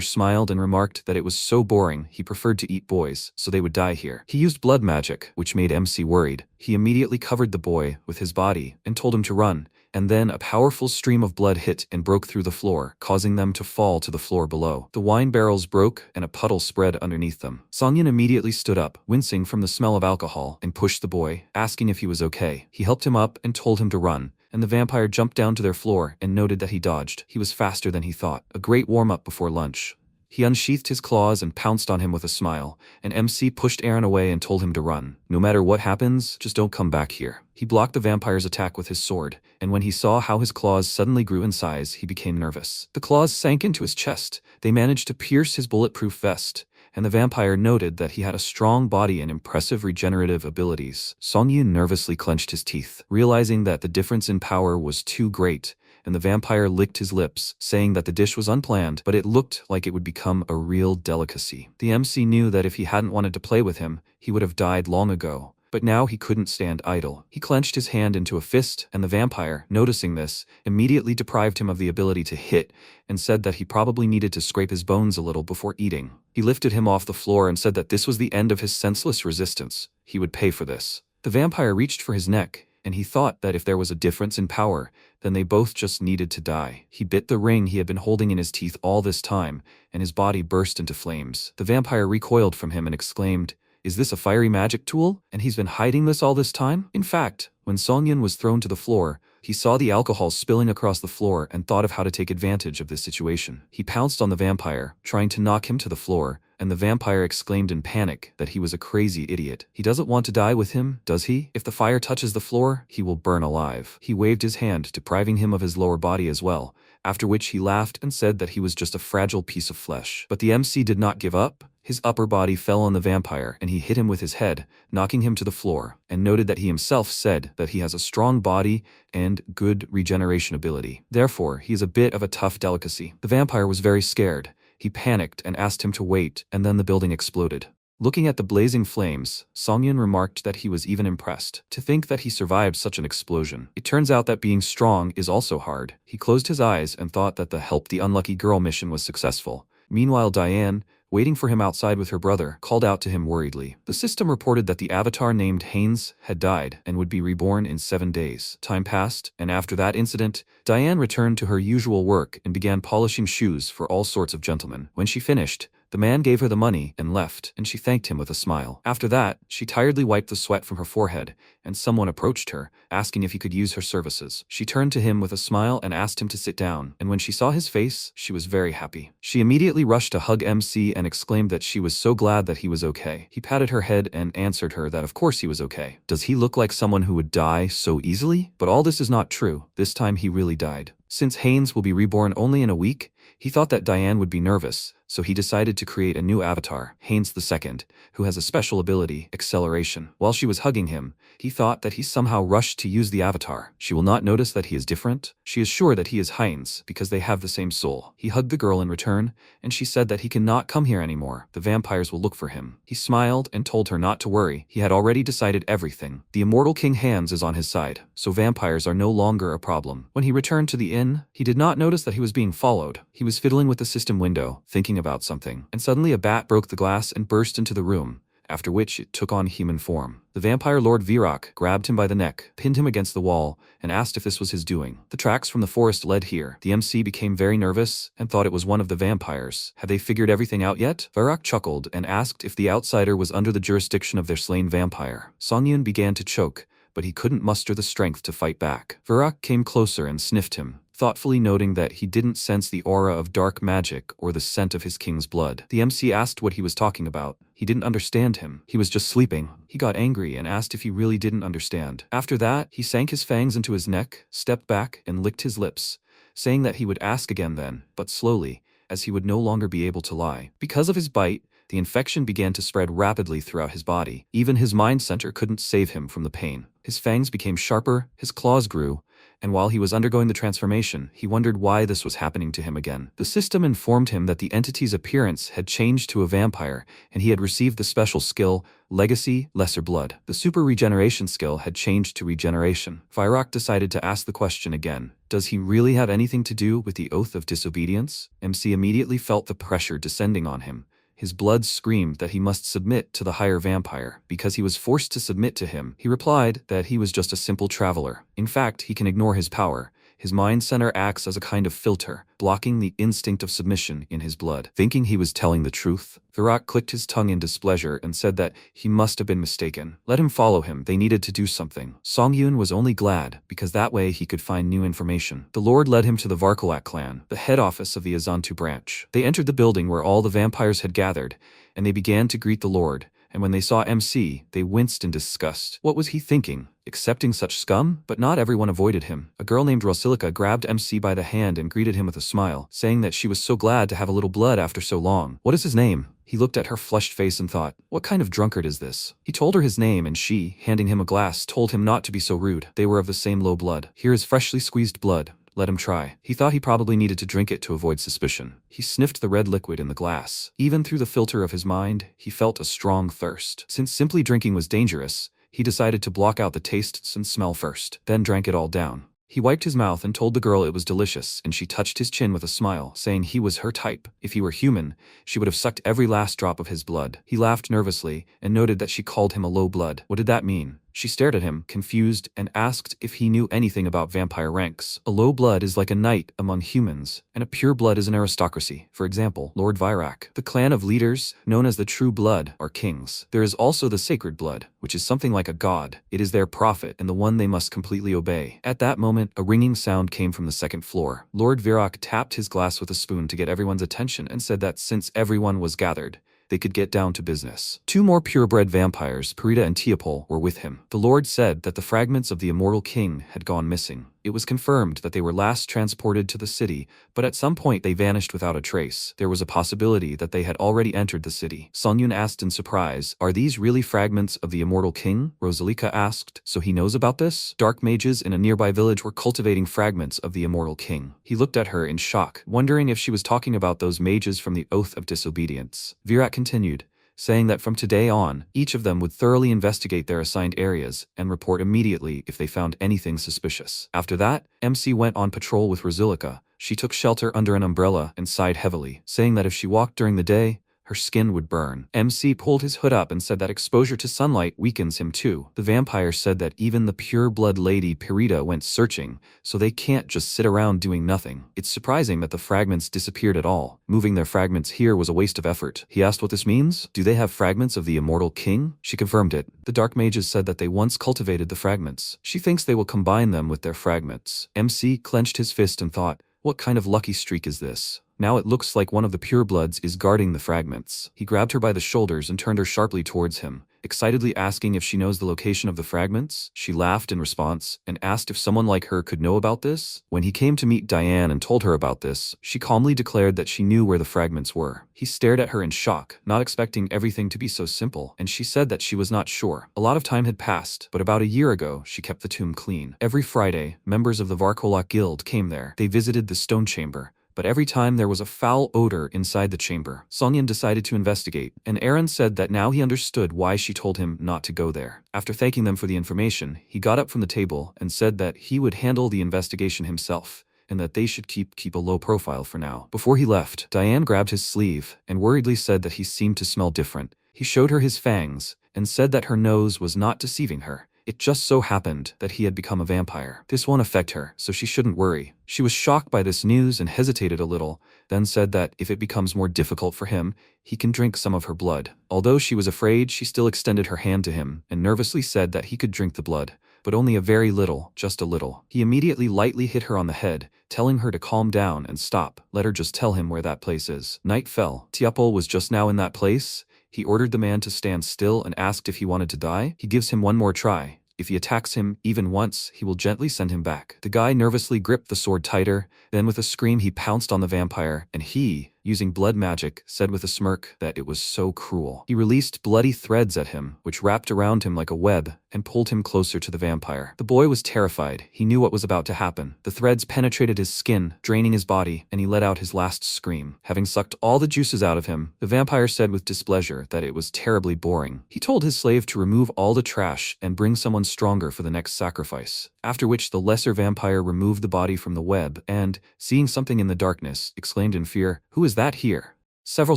smiled and remarked that it was so boring he preferred to eat boys, so they would die here. He used blood magic, which made MC worried. He immediately covered the boy with his body and told him to run. And then a powerful stream of blood hit and broke through the floor, causing them to fall to the floor below. The wine barrels broke and a puddle spread underneath them. Songyun immediately stood up, wincing from the smell of alcohol, and pushed the boy, asking if he was okay. He helped him up and told him to run, and the vampire jumped down to their floor and noted that he dodged. He was faster than he thought. A great warm-up before lunch. He unsheathed his claws and pounced on him with a smile, and MC pushed Aaron away and told him to run. No matter what happens, just don't come back here. He blocked the vampire's attack with his sword, and when he saw how his claws suddenly grew in size, he became nervous. The claws sank into his chest. They managed to pierce his bulletproof vest, and the vampire noted that he had a strong body and impressive regenerative abilities. Songyun nervously clenched his teeth, realizing that the difference in power was too great, and the vampire licked his lips, saying that the dish was unplanned, but it looked like it would become a real delicacy. The MC knew that if he hadn't wanted to play with him, he would have died long ago. But now he couldn't stand idle. He clenched his hand into a fist, and the vampire, noticing this, immediately deprived him of the ability to hit, and said that he probably needed to scrape his bones a little before eating. He lifted him off the floor and said that this was the end of his senseless resistance. He would pay for this. The vampire reached for his neck, and he thought that if there was a difference in power, then they both just needed to die. He bit the ring he had been holding in his teeth all this time, and his body burst into flames. The vampire recoiled from him and exclaimed, is this a fiery magic tool? And he's been hiding this all this time? In fact, when Songyun was thrown to the floor, he saw the alcohol spilling across the floor and thought of how to take advantage of this situation. He pounced on the vampire, trying to knock him to the floor, and the vampire exclaimed in panic that he was a crazy idiot. He doesn't want to die with him, does he? If the fire touches the floor, he will burn alive. He waved his hand, depriving him of his lower body as well, after which he laughed and said that he was just a fragile piece of flesh. But the MC did not give up. His upper body fell on the vampire and he hit him with his head, knocking him to the floor, and noted that he himself said that he has a strong body and good regeneration ability. Therefore, he is a bit of a tough delicacy. The vampire was very scared. He panicked and asked him to wait, and then the building exploded. Looking at the blazing flames, Songyun remarked that he was even impressed. To think that he survived such an explosion. It turns out that being strong is also hard. He closed his eyes and thought that the Help the Unlucky Girl mission was successful. Meanwhile, Diane, waiting for him outside with her brother, called out to him worriedly. The system reported that the avatar named Haynes had died and would be reborn in 7 days. Time passed, and after that incident, Diane returned to her usual work and began polishing shoes for all sorts of gentlemen. When she finished, the man gave her the money and left, and she thanked him with a smile. After that, she tiredly wiped the sweat from her forehead, and someone approached her, asking if he could use her services. She turned to him with a smile and asked him to sit down, and when she saw his face, she was very happy. She immediately rushed to hug MC and exclaimed that she was so glad that he was okay. He patted her head and answered her that of course he was okay. Does he look like someone who would die so easily? But all this is not true. This time he really died. Since Haynes will be reborn only in a week, he thought that Diane would be nervous, so he decided to create a new avatar, Haynes II, who has a special ability, acceleration. While she was hugging him, he thought that he somehow rushed to use the avatar. She will not notice that he is different. She is sure that he is Haynes because they have the same soul. He hugged the girl in return, and she said that he cannot come here anymore. The vampires will look for him. He smiled and told her not to worry. He had already decided everything. The immortal King Hans is on his side, so vampires are no longer a problem. When he returned to the inn, he did not notice that he was being followed. He was fiddling with the system window, thinking thinking about something, and suddenly a bat broke the glass and burst into the room, after which it took on human form. The vampire Lord Virak grabbed him by the neck, pinned him against the wall, and asked if this was his doing. The tracks from the forest led here. The MC became very nervous and thought it was one of the vampires. Had they figured everything out yet? Virak chuckled and asked if the outsider was under the jurisdiction of their slain vampire. Songyun began to choke, but he couldn't muster the strength to fight back. Virak came closer and sniffed him, thoughtfully noting that he didn't sense the aura of dark magic or the scent of his king's blood. The MC asked what he was talking about. He didn't understand him. He was just sleeping. He got angry and asked if he really didn't understand. After that, he sank his fangs into his neck, stepped back, and licked his lips, saying that he would ask again then, but slowly, as he would no longer be able to lie. Because of his bite, the infection began to spread rapidly throughout his body. Even his mind center couldn't save him from the pain. His fangs became sharper, his claws grew, and while he was undergoing the transformation, he wondered why this was happening to him again. The system informed him that the entity's appearance had changed to a vampire, and he had received the special skill, Legacy, Lesser Blood. The super regeneration skill had changed to regeneration. Virak decided to ask the question again. Does he really have anything to do with the Oath of Disobedience? MC immediately felt the pressure descending on him. His blood screamed that he must submit to the higher vampire. Because he was forced to submit to him, he replied that he was just a simple traveler. In fact, he can ignore his power. His mind center acts as a kind of filter, blocking the instinct of submission in his blood. Thinking he was telling the truth, Virak clicked his tongue in displeasure and said that he must have been mistaken. Let him follow him. They needed to do something. Songyun was only glad, because that way he could find new information. The Lord led him to the Varkolak clan, the head office of the Azantu branch. They entered the building where all the vampires had gathered, and they began to greet the Lord. And when they saw MC, they winced in disgust. What was he thinking? Accepting such scum? But not everyone avoided him. A girl named Rosilika grabbed MC by the hand and greeted him with a smile, saying that she was so glad to have a little blood after so long. What is his name? He looked at her flushed face and thought, what kind of drunkard is this? He told her his name and she, handing him a glass, told him not to be so rude. They were of the same low blood. Here is freshly squeezed blood. Let him try. He thought he probably needed to drink it to avoid suspicion. He sniffed the red liquid in the glass. Even through the filter of his mind, he felt a strong thirst. Since simply drinking was dangerous, he decided to block out the tastes and smell first, then drank it all down. He wiped his mouth and told the girl it was delicious, and she touched his chin with a smile, saying he was her type. If he were human, she would have sucked every last drop of his blood. He laughed nervously and noted that she called him a low blood. What did that mean? She stared at him, confused, and asked if he knew anything about vampire ranks. A low blood is like a knight among humans, and a pure blood is an aristocracy. For example, Lord Virak. The clan of leaders, known as the True Blood, are kings. There is also the Sacred Blood, which is something like a god. It is their prophet, and the one they must completely obey. At that moment, a ringing sound came from the second floor. Lord Virak tapped his glass with a spoon to get everyone's attention and said that since everyone was gathered, they could get down to business. Two more purebred vampires, Parita and Teopol, were with him. The Lord said that the fragments of the immortal king had gone missing. It was confirmed that they were last transported to the city, but at some point they vanished without a trace. There was a possibility that they had already entered the city. Songyun asked in surprise, "Are these really fragments of the immortal king?" Rosalika asked, "So he knows about this?" Dark mages in a nearby village were cultivating fragments of the immortal king. He looked at her in shock, wondering if she was talking about those mages from the Oath of Disobedience. Virak continued, saying that from today on, each of them would thoroughly investigate their assigned areas and report immediately if they found anything suspicious. After that, MC went on patrol with Rosilika. She took shelter under an umbrella and sighed heavily, saying that if she walked during the day, her skin would burn. MC pulled his hood up and said that exposure to sunlight weakens him too. The vampire said that even the pure-blood lady Pirita went searching, so they can't just sit around doing nothing. It's surprising that the fragments disappeared at all. Moving their fragments here was a waste of effort. He asked what this means. Do they have fragments of the immortal king? She confirmed it. The dark mages said that they once cultivated the fragments. She thinks they will combine them with their fragments. MC clenched his fist and thought, what kind of lucky streak is this? Now it looks like one of the purebloods is guarding the fragments. He grabbed her by the shoulders and turned her sharply towards him, excitedly asking if she knows the location of the fragments. She laughed in response and asked if someone like her could know about this. When he came to meet Diane and told her about this, she calmly declared that she knew where the fragments were. He stared at her in shock, not expecting everything to be so simple, and she said that she was not sure. A lot of time had passed, but about a year ago, she kept the tomb clean. Every Friday, members of the Varkolak Guild came there. They visited the stone chamber, but every time there was a foul odor inside the chamber. Songyun decided to investigate, and Aaron said that now he understood why she told him not to go there. After thanking them for the information, he got up from the table and said that he would handle the investigation himself, and that they should keep a low profile for now. Before he left, Diane grabbed his sleeve and worriedly said that he seemed to smell different. He showed her his fangs and said that her nose was not deceiving her. It just so happened that he had become a vampire. This won't affect her, so she shouldn't worry. She was shocked by this news and hesitated a little, then said that if it becomes more difficult for him, he can drink some of her blood. Although she was afraid, she still extended her hand to him and nervously said that he could drink the blood, but only a very little, just a little. He immediately lightly hit her on the head, telling her to calm down and stop. Let her just tell him where that place is. Night fell. Tiapol was just now in that place. He ordered the man to stand still and asked if he wanted to die. He gives him one more try. If he attacks him even once, he will gently send him back. The guy nervously gripped the sword tighter, then with a scream he pounced on the vampire, and he, using blood magic, said with a smirk that it was so cruel. He released bloody threads at him, which wrapped around him like a web, and pulled him closer to the vampire. The boy was terrified. He knew what was about to happen. The threads penetrated his skin, draining his body, and he let out his last scream. Having sucked all the juices out of him, the vampire said with displeasure that it was terribly boring. He told his slave to remove all the trash and bring someone stronger for the next sacrifice, after which the lesser vampire removed the body from the web and, seeing something in the darkness, exclaimed in fear, "Who is that here?" Several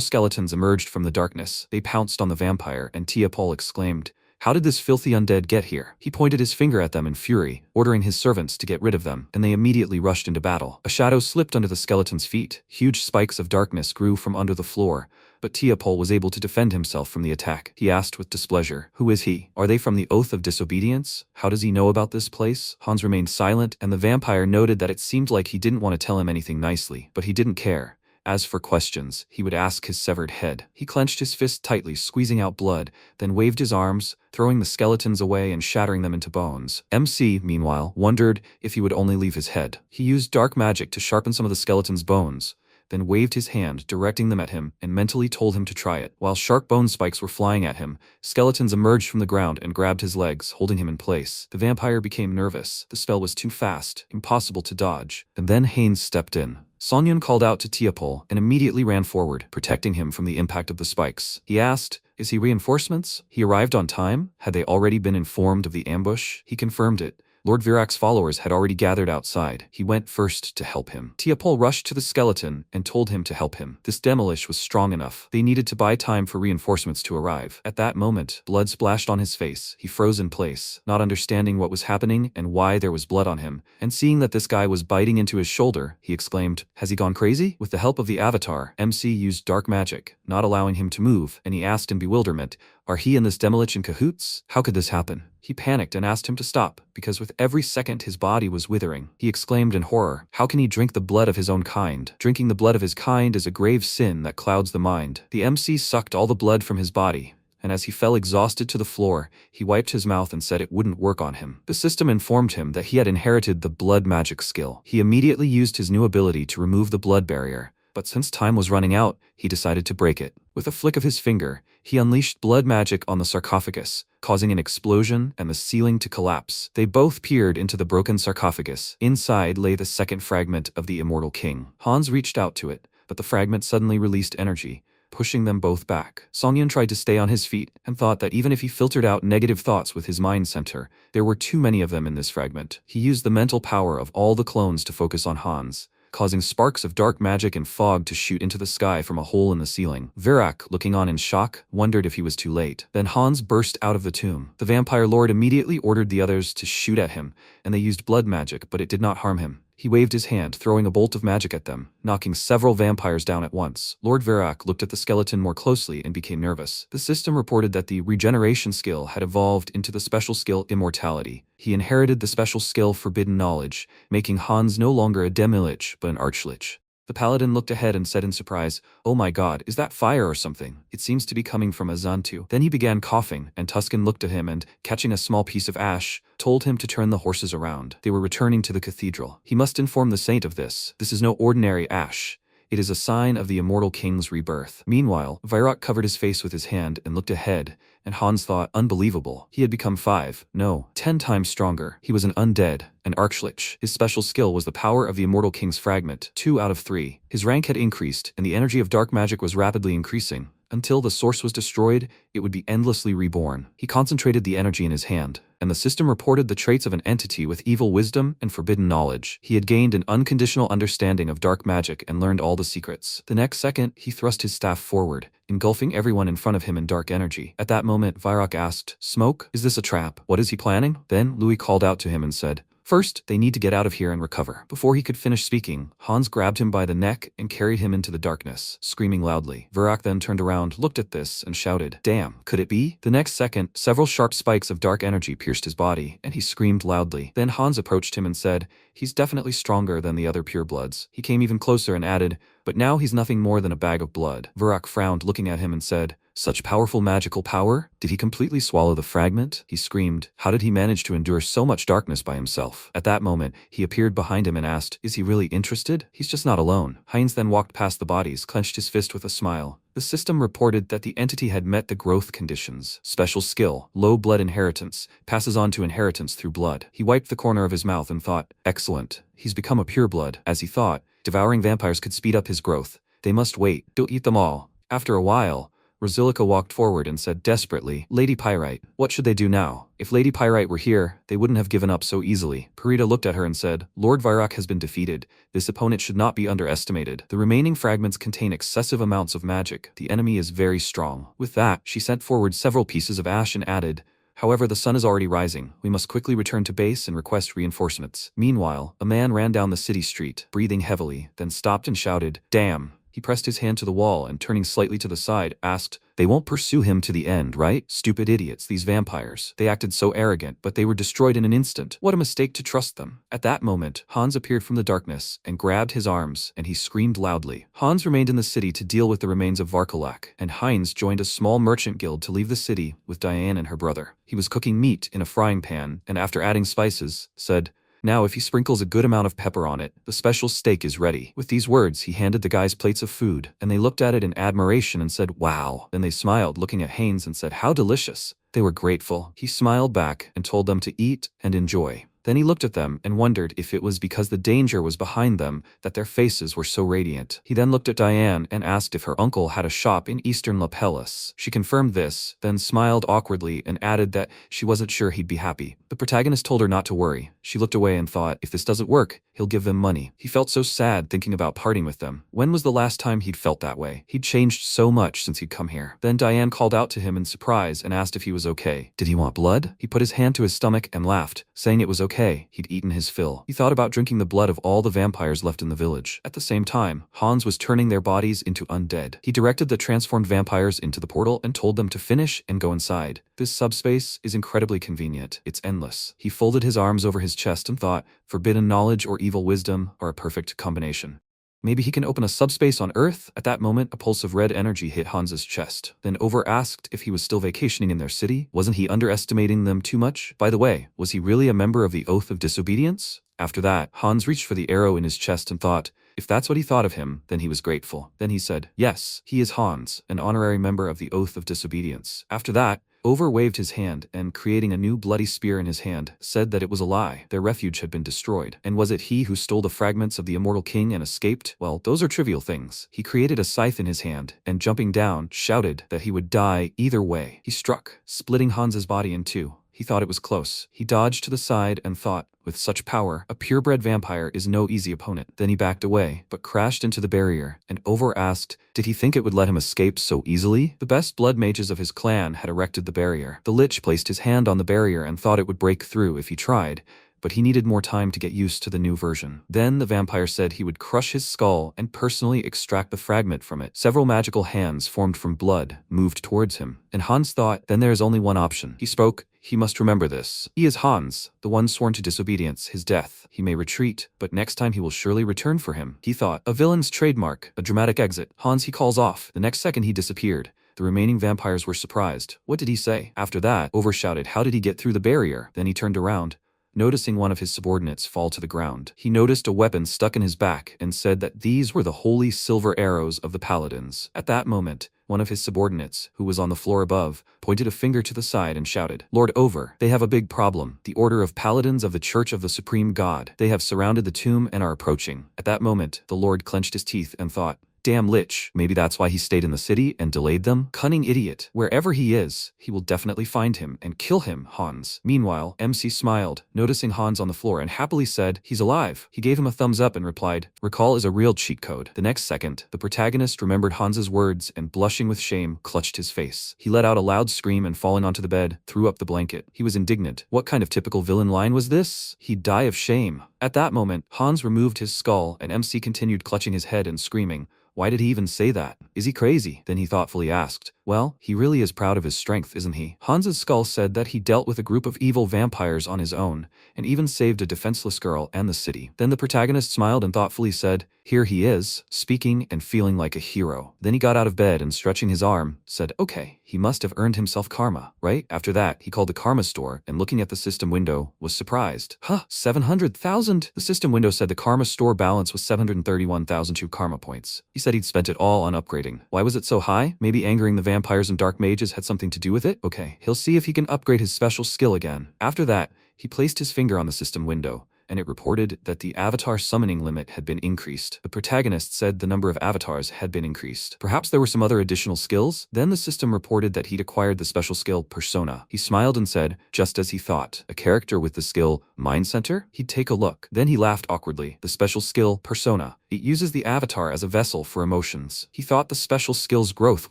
skeletons emerged from the darkness. They pounced on the vampire, and Tiapol exclaimed, "How did this filthy undead get here?" He pointed his finger at them in fury, ordering his servants to get rid of them, and they immediately rushed into battle. A shadow slipped under the skeleton's feet. Huge spikes of darkness grew from under the floor, but Tiapol was able to defend himself from the attack. He asked with displeasure, "Who is he? Are they from the Oath of Disobedience? How does he know about this place?" Hans remained silent, and the vampire noted that it seemed like he didn't want to tell him anything nicely, but he didn't care. As for questions, he would ask his severed head. He clenched his fist tightly, squeezing out blood, then waved his arms, throwing the skeletons away and shattering them into bones. MC, meanwhile, wondered if he would only leave his head. He used dark magic to sharpen some of the skeleton's bones, then waved his hand, directing them at him, and mentally told him to try it. While sharp bone spikes were flying at him, skeletons emerged from the ground and grabbed his legs, holding him in place. The vampire became nervous. The spell was too fast, impossible to dodge. And then Haynes stepped in. Songyun called out to Tiapol and immediately ran forward, protecting him from the impact of the spikes. He asked, "Is he reinforcements? He arrived on time? Had they already been informed of the ambush?" He confirmed it. Lord Virak's followers had already gathered outside. He went first to help him. Tiapol rushed to the skeleton and told him to help him. This demolish was strong enough. They needed to buy time for reinforcements to arrive. At that moment, blood splashed on his face. He froze in place, not understanding what was happening and why there was blood on him. And seeing that this guy was biting into his shoulder, he exclaimed, "Has he gone crazy?" With the help of the avatar, MC used dark magic, not allowing him to move, and he asked in bewilderment, "Are he and this demolish in cahoots? How could this happen?" He panicked and asked him to stop, because with every second his body was withering. He exclaimed in horror, "How can he drink the blood of his own kind? Drinking the blood of his kind is a grave sin that clouds the mind." The MC sucked all the blood from his body, and as he fell exhausted to the floor, he wiped his mouth and said it wouldn't work on him. The system informed him that he had inherited the blood magic skill. He immediately used his new ability to remove the blood barrier, but since time was running out, he decided to break it. With a flick of his finger, he unleashed blood magic on the sarcophagus, causing an explosion and the ceiling to collapse. They both peered into the broken sarcophagus. Inside lay the second fragment of the immortal king. Hans reached out to it, but the fragment suddenly released energy, pushing them both back. Songyun tried to stay on his feet and thought that even if he filtered out negative thoughts with his mind center, there were too many of them in this fragment. He used the mental power of all the clones to focus on Hans, causing sparks of dark magic and fog to shoot into the sky from a hole in the ceiling. Virak, looking on in shock, wondered if he was too late. Then Hans burst out of the tomb. The vampire lord immediately ordered the others to shoot at him, and they used blood magic, but it did not harm him. He waved his hand, throwing a bolt of magic at them, knocking several vampires down at once. Lord Virak looked at the skeleton more closely and became nervous. The system reported that the regeneration skill had evolved into the special skill Immortality. He inherited the special skill Forbidden Knowledge, making Hans no longer a demi-lich, but an archlich. The paladin looked ahead and said in surprise, "Oh my god, is that fire or something? It seems to be coming from Azantu." Then he began coughing, and Tuscan looked at him and, catching a small piece of ash, told him to turn the horses around. They were returning to the cathedral. He must inform the saint of this. This is no ordinary ash. It is a sign of the immortal king's rebirth. Meanwhile, Virak covered his face with his hand and looked ahead, and Hans thought, unbelievable. He had become 5, no, 10 times stronger. He was an undead, an archlich. His special skill was the power of the immortal king's fragment, 2 out of 3. His rank had increased, and the energy of dark magic was rapidly increasing. Until the source was destroyed, it would be endlessly reborn. He concentrated the energy in his hand, and the system reported the traits of an entity with evil wisdom and forbidden knowledge. He had gained an unconditional understanding of dark magic and learned all the secrets. The next second, he thrust his staff forward, engulfing everyone in front of him in dark energy. At that moment, Virak asked, "Smoke? Is this a trap? What is he planning?" Then Louis called out to him and said, "First, they need to get out of here and recover." Before he could finish speaking, Hans grabbed him by the neck and carried him into the darkness, screaming loudly. Virak then turned around, looked at this, and shouted, "Damn, could it be?" The next second, several sharp spikes of dark energy pierced his body, and he screamed loudly. Then Hans approached him and said, "He's definitely stronger than the other purebloods." He came even closer and added, "But now he's nothing more than a bag of blood." Virak frowned, looking at him and said, "Such powerful magical power? Did he completely swallow the fragment?" He screamed. How did he manage to endure so much darkness by himself? At that moment, he appeared behind him and asked, "Is he really interested? He's just not alone." Heinz then walked past the bodies, clenched his fist with a smile. The system reported that the entity had met the growth conditions. Special skill, low blood inheritance, passes on to inheritance through blood. He wiped the corner of his mouth and thought, "Excellent. He's become a pureblood." As he thought, devouring vampires could speed up his growth. They must wait. Don't eat them all. After a while, Rosilika walked forward and said desperately, "Lady Pyrite, what should they do now? If Lady Pyrite were here, they wouldn't have given up so easily." Parita looked at her and said, "Lord Virak has been defeated. This opponent should not be underestimated. The remaining fragments contain excessive amounts of magic. The enemy is very strong." With that, she sent forward several pieces of ash and added, "However, the sun is already rising. We must quickly return to base and request reinforcements." Meanwhile, a man ran down the city street, breathing heavily, then stopped and shouted, "Damn." He pressed his hand to the wall and, turning slightly to the side, asked, "They won't pursue him to the end, right? Stupid idiots, these vampires. They acted so arrogant, but they were destroyed in an instant. What a mistake to trust them." At that moment, Hans appeared from the darkness and grabbed his arms, and he screamed loudly. Hans remained in the city to deal with the remains of Varkalak, and Heinz joined a small merchant guild to leave the city with Diane and her brother. He was cooking meat in a frying pan, and after adding spices, said, "Now if he sprinkles a good amount of pepper on it, the special steak is ready." With these words, he handed the guys plates of food, and they looked at it in admiration and said, "Wow." Then they smiled, looking at Haynes, and said, "How delicious." They were grateful. He smiled back and told them to eat and enjoy. Then he looked at them and wondered if it was because the danger was behind them that their faces were so radiant. He then looked at Diane and asked if her uncle had a shop in Eastern Lapellis. She confirmed this, then smiled awkwardly and added that she wasn't sure he'd be happy. The protagonist told her not to worry. She looked away and thought, if this doesn't work, he'll give them money. He felt so sad thinking about parting with them. When was the last time he'd felt that way? He'd changed so much since he'd come here. Then Diane called out to him in surprise and asked if he was okay. Did he want blood? He put his hand to his stomach and laughed, saying it was okay. He'd eaten his fill. He thought about drinking the blood of all the vampires left in the village. At the same time, Hans was turning their bodies into undead. He directed the transformed vampires into the portal and told them to finish and go inside. This subspace is incredibly convenient. It's endless. He folded his arms over his chest and thought, forbidden knowledge or evil wisdom are a perfect combination. Maybe he can open a subspace on Earth? At that moment, a pulse of red energy hit Hans's chest. Then Over asked if he was still vacationing in their city. Wasn't he underestimating them too much? By the way, was he really a member of the Oath of Disobedience? After that, Hans reached for the arrow in his chest and thought, if that's what he thought of him, then he was grateful. Then he said, yes, he is Hans, an honorary member of the Oath of Disobedience. After that, Over waved his hand and, creating a new bloody spear in his hand, said that it was a lie. Their refuge had been destroyed. And was it he who stole the fragments of the immortal king and escaped? Well, those are trivial things. He created a scythe in his hand and, jumping down, shouted that he would die either way. He struck, splitting Hans's body in two. He thought it was close. He dodged to the side and thought, with such power, a purebred vampire is no easy opponent. Then he backed away, but crashed into the barrier, and Over asked, did he think it would let him escape so easily? The best blood mages of his clan had erected the barrier. The lich placed his hand on the barrier and thought it would break through if he tried, but he needed more time to get used to the new version. Then the vampire said he would crush his skull and personally extract the fragment from it. Several magical hands formed from blood moved towards him, and Hans thought, then there is only one option. He spoke. He must remember this. He is Hans, the one sworn to disobedience, his death. He may retreat, but next time he will surely return for him. He thought, a villain's trademark, a dramatic exit. Hans he calls off. The next second he disappeared. The remaining vampires were surprised. What did he say? After that, Over shouted, how did he get through the barrier? Then he turned around, noticing one of his subordinates fall to the ground. He noticed a weapon stuck in his back and said that these were the holy silver arrows of the paladins. At that moment, one of his subordinates, who was on the floor above, pointed a finger to the side and shouted, "Lord Over, they have a big problem. The Order of Paladins of the Church of the Supreme God. They have surrounded the tomb and are approaching." At that moment, the Lord clenched his teeth and thought, "Damn lich, maybe that's why he stayed in the city and delayed them? Cunning idiot. Wherever he is, he will definitely find him and kill him, Hans." Meanwhile, MC smiled, noticing Hans on the floor and happily said, "He's alive." He gave him a thumbs up and replied, "Recall is a real cheat code." The next second, the protagonist remembered Hans's words and, blushing with shame, clutched his face. He let out a loud scream and, falling onto the bed, threw up the blanket. He was indignant. What kind of typical villain line was this? He'd die of shame. At that moment, Hans removed his skull and MC continued clutching his head and screaming, "Why did he even say that? Is he crazy?" Then he thoughtfully asked, "Well, he really is proud of his strength, isn't he?" Hans's skull said that he dealt with a group of evil vampires on his own, and even saved a defenseless girl and the city. Then the protagonist smiled and thoughtfully said, "Here he is, speaking and feeling like a hero." Then he got out of bed and, stretching his arm, said, "Okay, he must have earned himself karma, right?" After that, he called the karma store and, looking at the system window, was surprised. "Huh, 700,000? The system window said the karma store balance was 731,002 karma points. He said he'd spent it all on upgrading. Why was it so high? Maybe angering the vampires and dark mages had something to do with it? Okay, he'll see if he can upgrade his special skill again." After that, he placed his finger on the system window, and it reported that the avatar summoning limit had been increased. The protagonist said the number of avatars had been increased. Perhaps there were some other additional skills? Then the system reported that he'd acquired the special skill Persona. He smiled and said, just as he thought, a character with the skill Mind Center? He'd take a look. Then he laughed awkwardly. The special skill Persona. It uses the avatar as a vessel for emotions. He thought the special skill's growth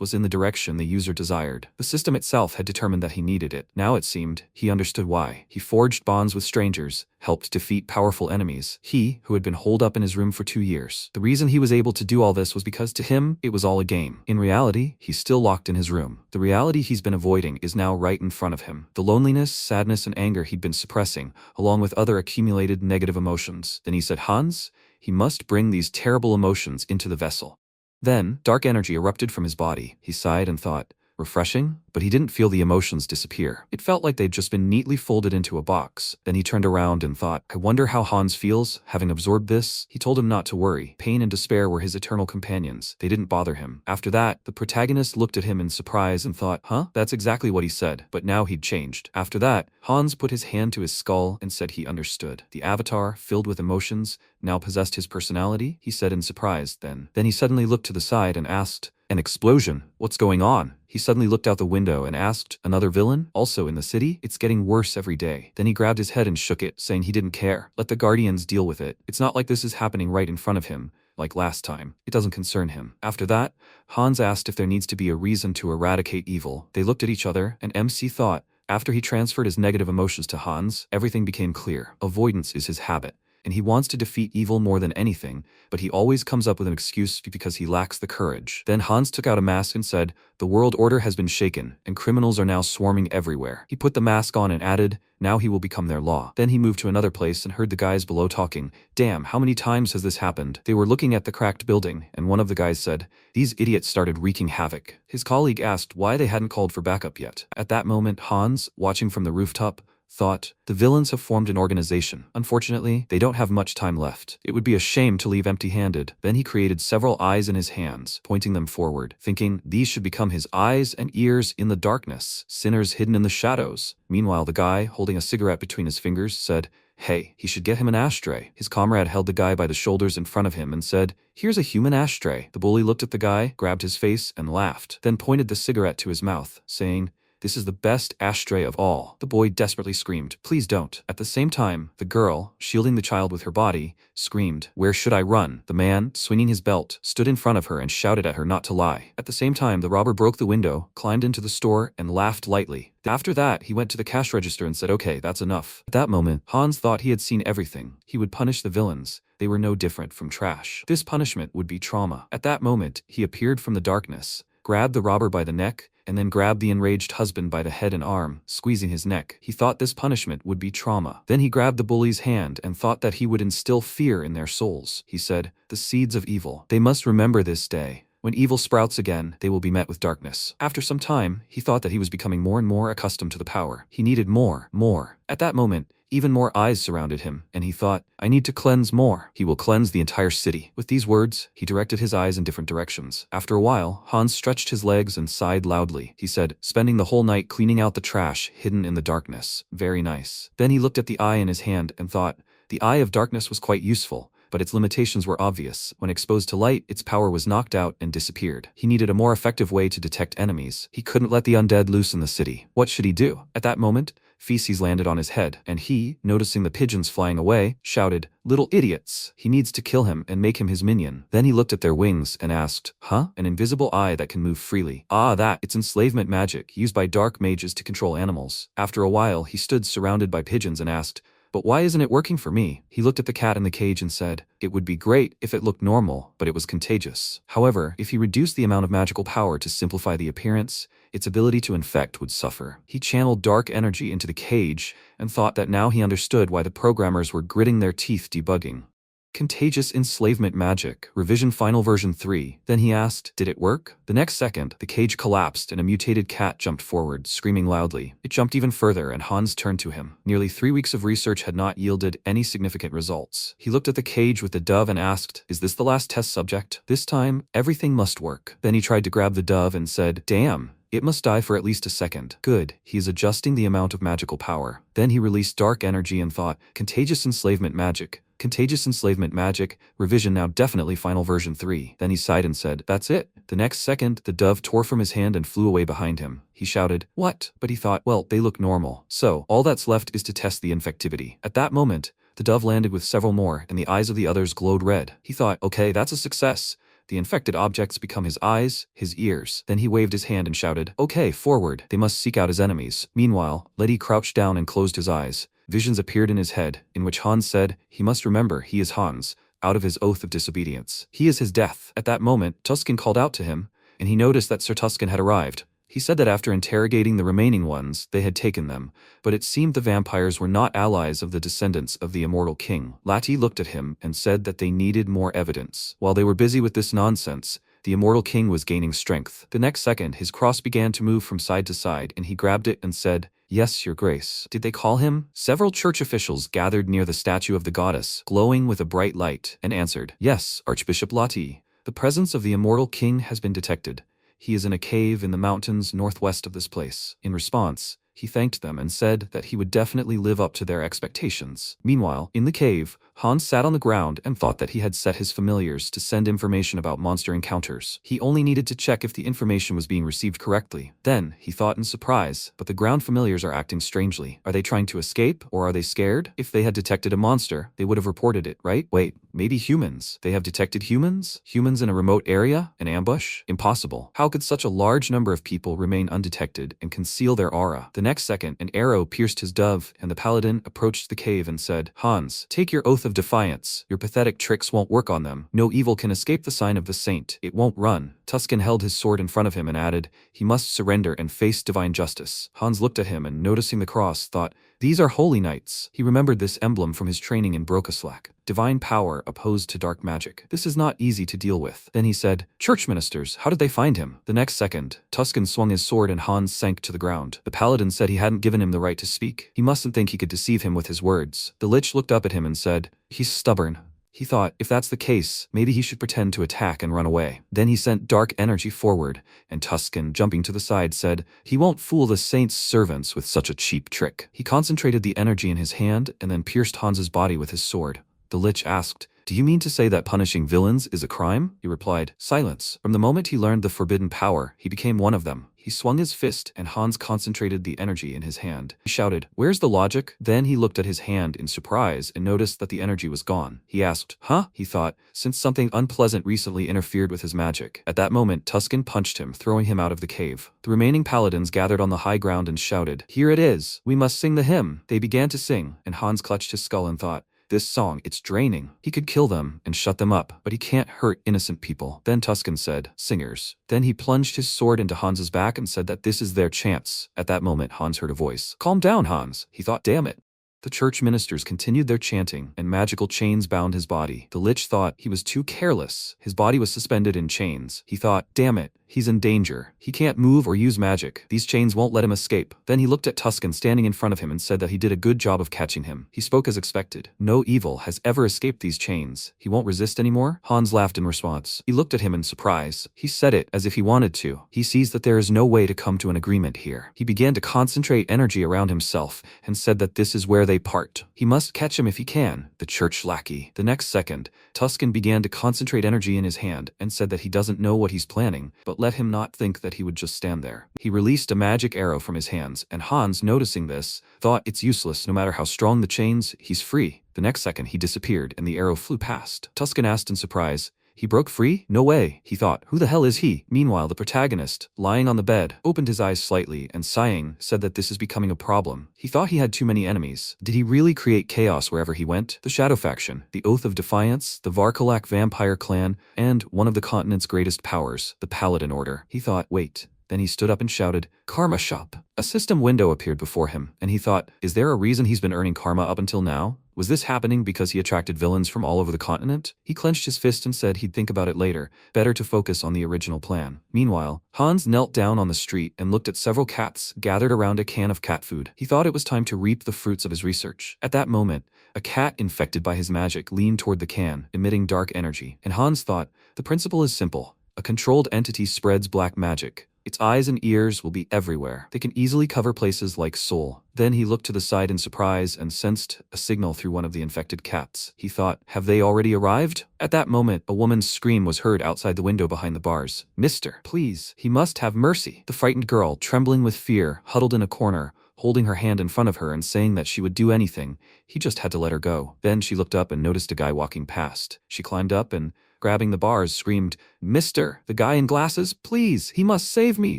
was in the direction the user desired. The system itself had determined that he needed it. Now it seemed he understood why. He forged bonds with strangers, helped defeat powerful enemies. He, who had been holed up in his room for 2 years. The reason he was able to do all this was because to him, it was all a game. In reality, he's still locked in his room. The reality he's been avoiding is now right in front of him. The loneliness, sadness, and anger he'd been suppressing, along with other accumulated negative emotions. Then he said, Hans, he must bring these terrible emotions into the vessel. Then, dark energy erupted from his body. He sighed and thought, refreshing? But he didn't feel the emotions disappear. It felt like they'd just been neatly folded into a box. Then he turned around and thought, I wonder how Hans feels, having absorbed this. He told him not to worry. Pain and despair were his eternal companions. They didn't bother him. After that, the protagonist looked at him in surprise and thought, huh? That's exactly what he said. But now he'd changed. After that, Hans put his hand to his skull and said he understood. The avatar, filled with emotions, now possessed his personality, he said in surprise. Then he suddenly looked to the side and asked, an explosion? What's going on? He suddenly looked out the window and asked, another villain? Also in the city? It's getting worse every day. Then he grabbed his head and shook it, saying he didn't care. Let the Guardians deal with it. It's not like this is happening right in front of him, like last time. It doesn't concern him. After that, Hans asked if there needs to be a reason to eradicate evil. They looked at each other, and MC thought, after he transferred his negative emotions to Hans, everything became clear. Avoidance is his habit. And he wants to defeat evil more than anything, but he always comes up with an excuse because he lacks the courage. Then Hans took out a mask and said, the world order has been shaken, and criminals are now swarming everywhere. He put the mask on and added, now he will become their law. Then he moved to another place and heard the guys below talking. Damn, how many times has this happened? They were looking at the cracked building, and one of the guys said, these idiots started wreaking havoc. His colleague asked why they hadn't called for backup yet. At that moment, Hans, watching from the rooftop, thought, the villains have formed an organization. Unfortunately, they don't have much time left. It would be a shame to leave empty-handed. Then he created several eyes in his hands, pointing them forward, thinking these should become his eyes and ears in the darkness, sinners hidden in the shadows. Meanwhile, the guy, holding a cigarette between his fingers, said, hey, he should get him an ashtray. His comrade held the guy by the shoulders in front of him and said, here's a human ashtray. The bully looked at the guy, grabbed his face, and laughed, then pointed the cigarette to his mouth, saying, this is the best ashtray of all. The boy desperately screamed, please don't. At the same time, the girl, shielding the child with her body, screamed, where should I run? The man, swinging his belt, stood in front of her and shouted at her not to lie. At the same time, the robber broke the window, climbed into the store, and laughed lightly. After that, he went to the cash register and said, okay, that's enough. At that moment, Hans thought he had seen everything. He would punish the villains. They were no different from trash. This punishment would be trauma. At that moment, he appeared from the darkness, grabbed the robber by the neck, and then grabbed the enraged husband by the head and arm, squeezing his neck. He thought this punishment would be trauma. Then he grabbed the bully's hand and thought that he would instill fear in their souls. He said, the seeds of evil. They must remember this day. When evil sprouts again, they will be met with darkness. After some time, he thought that he was becoming more and more accustomed to the power. He needed more. At that moment, Even more eyes surrounded him, and he thought, I need to cleanse more. He will cleanse the entire city. With these words, he directed his eyes in different directions. After a while, Hans stretched his legs and sighed loudly. He said, spending the whole night cleaning out the trash hidden in the darkness. Very nice. Then he looked at the eye in his hand and thought, the eye of darkness was quite useful, but its limitations were obvious. When exposed to light, its power was knocked out and disappeared. He needed a more effective way to detect enemies. He couldn't let the undead loose in the city. What should he do? At that moment, feces landed on his head, and he, noticing the pigeons flying away, shouted, little idiots. He needs to kill him and make him his minion. Then he looked at their wings and asked, huh? An invisible eye that can move freely. Ah, it's enslavement magic, used by dark mages to control animals. After a while, he stood surrounded by pigeons and asked, but why isn't it working for me? He looked at the cat in the cage and said, it would be great if it looked normal, but it was contagious. However, if he reduced the amount of magical power to simplify the appearance, its ability to infect would suffer. He channeled dark energy into the cage and thought that now he understood why the programmers were gritting their teeth debugging. Contagious enslavement magic, revision final version 3. Then he asked, did it work? The next second, the cage collapsed and a mutated cat jumped forward, screaming loudly. It jumped even further and Hans turned to him. Nearly 3 weeks of research had not yielded any significant results. He looked at the cage with the dove and asked, is this the last test subject? This time, everything must work. Then he tried to grab the dove and said, damn. It must die for at least a second. Good, he is adjusting the amount of magical power. Then he released dark energy and thought, contagious enslavement magic. Contagious enslavement magic, revision now definitely final version 3. Then he sighed and said, that's it. The next second, the dove tore from his hand and flew away behind him. He shouted, what? But he thought, well, they look normal. So, all that's left is to test the infectivity. At that moment, the dove landed with several more, and the eyes of the others glowed red. He thought, okay, that's a success. The infected objects become his eyes, his ears. Then he waved his hand and shouted, okay, forward. They must seek out his enemies. Meanwhile, Letty crouched down and closed his eyes. Visions appeared in his head, in which Hans said, he must remember he is Hans, out of his oath of disobedience. He is his death. At that moment, Tuscan called out to him, and he noticed that Sir Tuscan had arrived. He said that after interrogating the remaining ones, they had taken them, but it seemed the vampires were not allies of the descendants of the immortal king. Lati looked at him and said that they needed more evidence. While they were busy with this nonsense, the immortal king was gaining strength. The next second, his cross began to move from side to side, and he grabbed it and said, yes, your grace. Did they call him? Several church officials gathered near the statue of the goddess, glowing with a bright light, and answered, yes, Archbishop Lati. The presence of the immortal king has been detected. He is in a cave in the mountains northwest of this place. In response, he thanked them and said that he would definitely live up to their expectations. Meanwhile, in the cave, Hans sat on the ground and thought that he had set his familiars to send information about monster encounters. He only needed to check if the information was being received correctly. Then, he thought in surprise, but the ground familiars are acting strangely. Are they trying to escape, or are they scared? If they had detected a monster, they would have reported it, right? Wait, maybe humans. They have detected humans? Humans in a remote area? An ambush? Impossible. How could such a large number of people remain undetected and conceal their aura? The next second, an arrow pierced his dove, and the paladin approached the cave and said, Hans, take your oath of defiance. Your pathetic tricks won't work on them. No evil can escape the sign of the saint. It won't run. Tuscan held his sword in front of him and added, he must surrender and face divine justice. Hans looked at him and, noticing the cross, thought, these are holy knights. He remembered this emblem from his training in Brokaslak. Divine power opposed to dark magic. This is not easy to deal with. Then he said, church ministers, how did they find him? The next second, Tuscan swung his sword and Hans sank to the ground. The paladin said he hadn't given him the right to speak. He mustn't think he could deceive him with his words. The lich looked up at him and said, he's stubborn. He thought, if that's the case, maybe he should pretend to attack and run away. Then he sent dark energy forward, and Tuscan, jumping to the side, said, he won't fool the saint's servants with such a cheap trick. He concentrated the energy in his hand and then pierced Hans's body with his sword. The lich asked, do you mean to say that punishing villains is a crime? He replied, silence. From the moment he learned the forbidden power, he became one of them. He swung his fist, and Hans concentrated the energy in his hand. He shouted, where's the logic? Then he looked at his hand in surprise and noticed that the energy was gone. He asked, huh? He thought, since something unpleasant recently interfered with his magic. At that moment, Tuscan punched him, throwing him out of the cave. The remaining paladins gathered on the high ground and shouted, here it is. We must sing the hymn. They began to sing, and Hans clutched his skull and thought, this song, it's draining. He could kill them and shut them up, but he can't hurt innocent people. Then Tuscan said, singers. Then he plunged his sword into Hans's back and said that this is their chance. At that moment, Hans heard a voice. Calm down, Hans. He thought, damn it. The church ministers continued their chanting, and magical chains bound his body. The lich thought he was too careless. His body was suspended in chains. He thought, damn it, he's in danger. He can't move or use magic. These chains won't let him escape. Then he looked at Tuscan standing in front of him and said that he did a good job of catching him. He spoke as expected. No evil has ever escaped these chains. He won't resist anymore? Hans laughed in response. He looked at him in surprise. He said it as if he wanted to. He sees that there is no way to come to an agreement here. He began to concentrate energy around himself and said that this is where they part. He must catch him if he can. The church lackey. The next second, Tuscan began to concentrate energy in his hand and said that he doesn't know what he's planning, but let him not think that he would just stand there. He released a magic arrow from his hands, and Hans, noticing this, thought it's useless. No matter how strong the chains, he's free. The next second, he disappeared and the arrow flew past. Tuscan asked in surprise, "He broke free? No way," he thought. Who the hell is he? Meanwhile, the protagonist, lying on the bed, opened his eyes slightly and sighing, said that this is becoming a problem. He thought he had too many enemies. Did he really create chaos wherever he went? The Shadow Faction, the Oath of Defiance, the Varkalak Vampire Clan, and one of the continent's greatest powers, the Paladin Order. He thought, wait. Then he stood up and shouted, "Karma Shop." A system window appeared before him, and he thought, is there a reason he's been earning karma up until now? Was this happening because he attracted villains from all over the continent? He clenched his fist and said he'd think about it later, better to focus on the original plan. Meanwhile, Hans knelt down on the street and looked at several cats gathered around a can of cat food. He thought it was time to reap the fruits of his research. At that moment, a cat infected by his magic leaned toward the can, emitting dark energy, and Hans thought, the principle is simple. A controlled entity spreads black magic. Its eyes and ears will be everywhere. They can easily cover places like Seoul. Then he looked to the side in surprise and sensed a signal through one of the infected cats. He thought, have they already arrived? At that moment, a woman's scream was heard outside the window behind the bars. "Mister, please, he must have mercy." The frightened girl, trembling with fear, huddled in a corner, holding her hand in front of her and saying that she would do anything. He just had to let her go. Then she looked up and noticed a guy walking past. She climbed up and, grabbing the bars, screamed, "Mister, the guy in glasses, please, he must save me.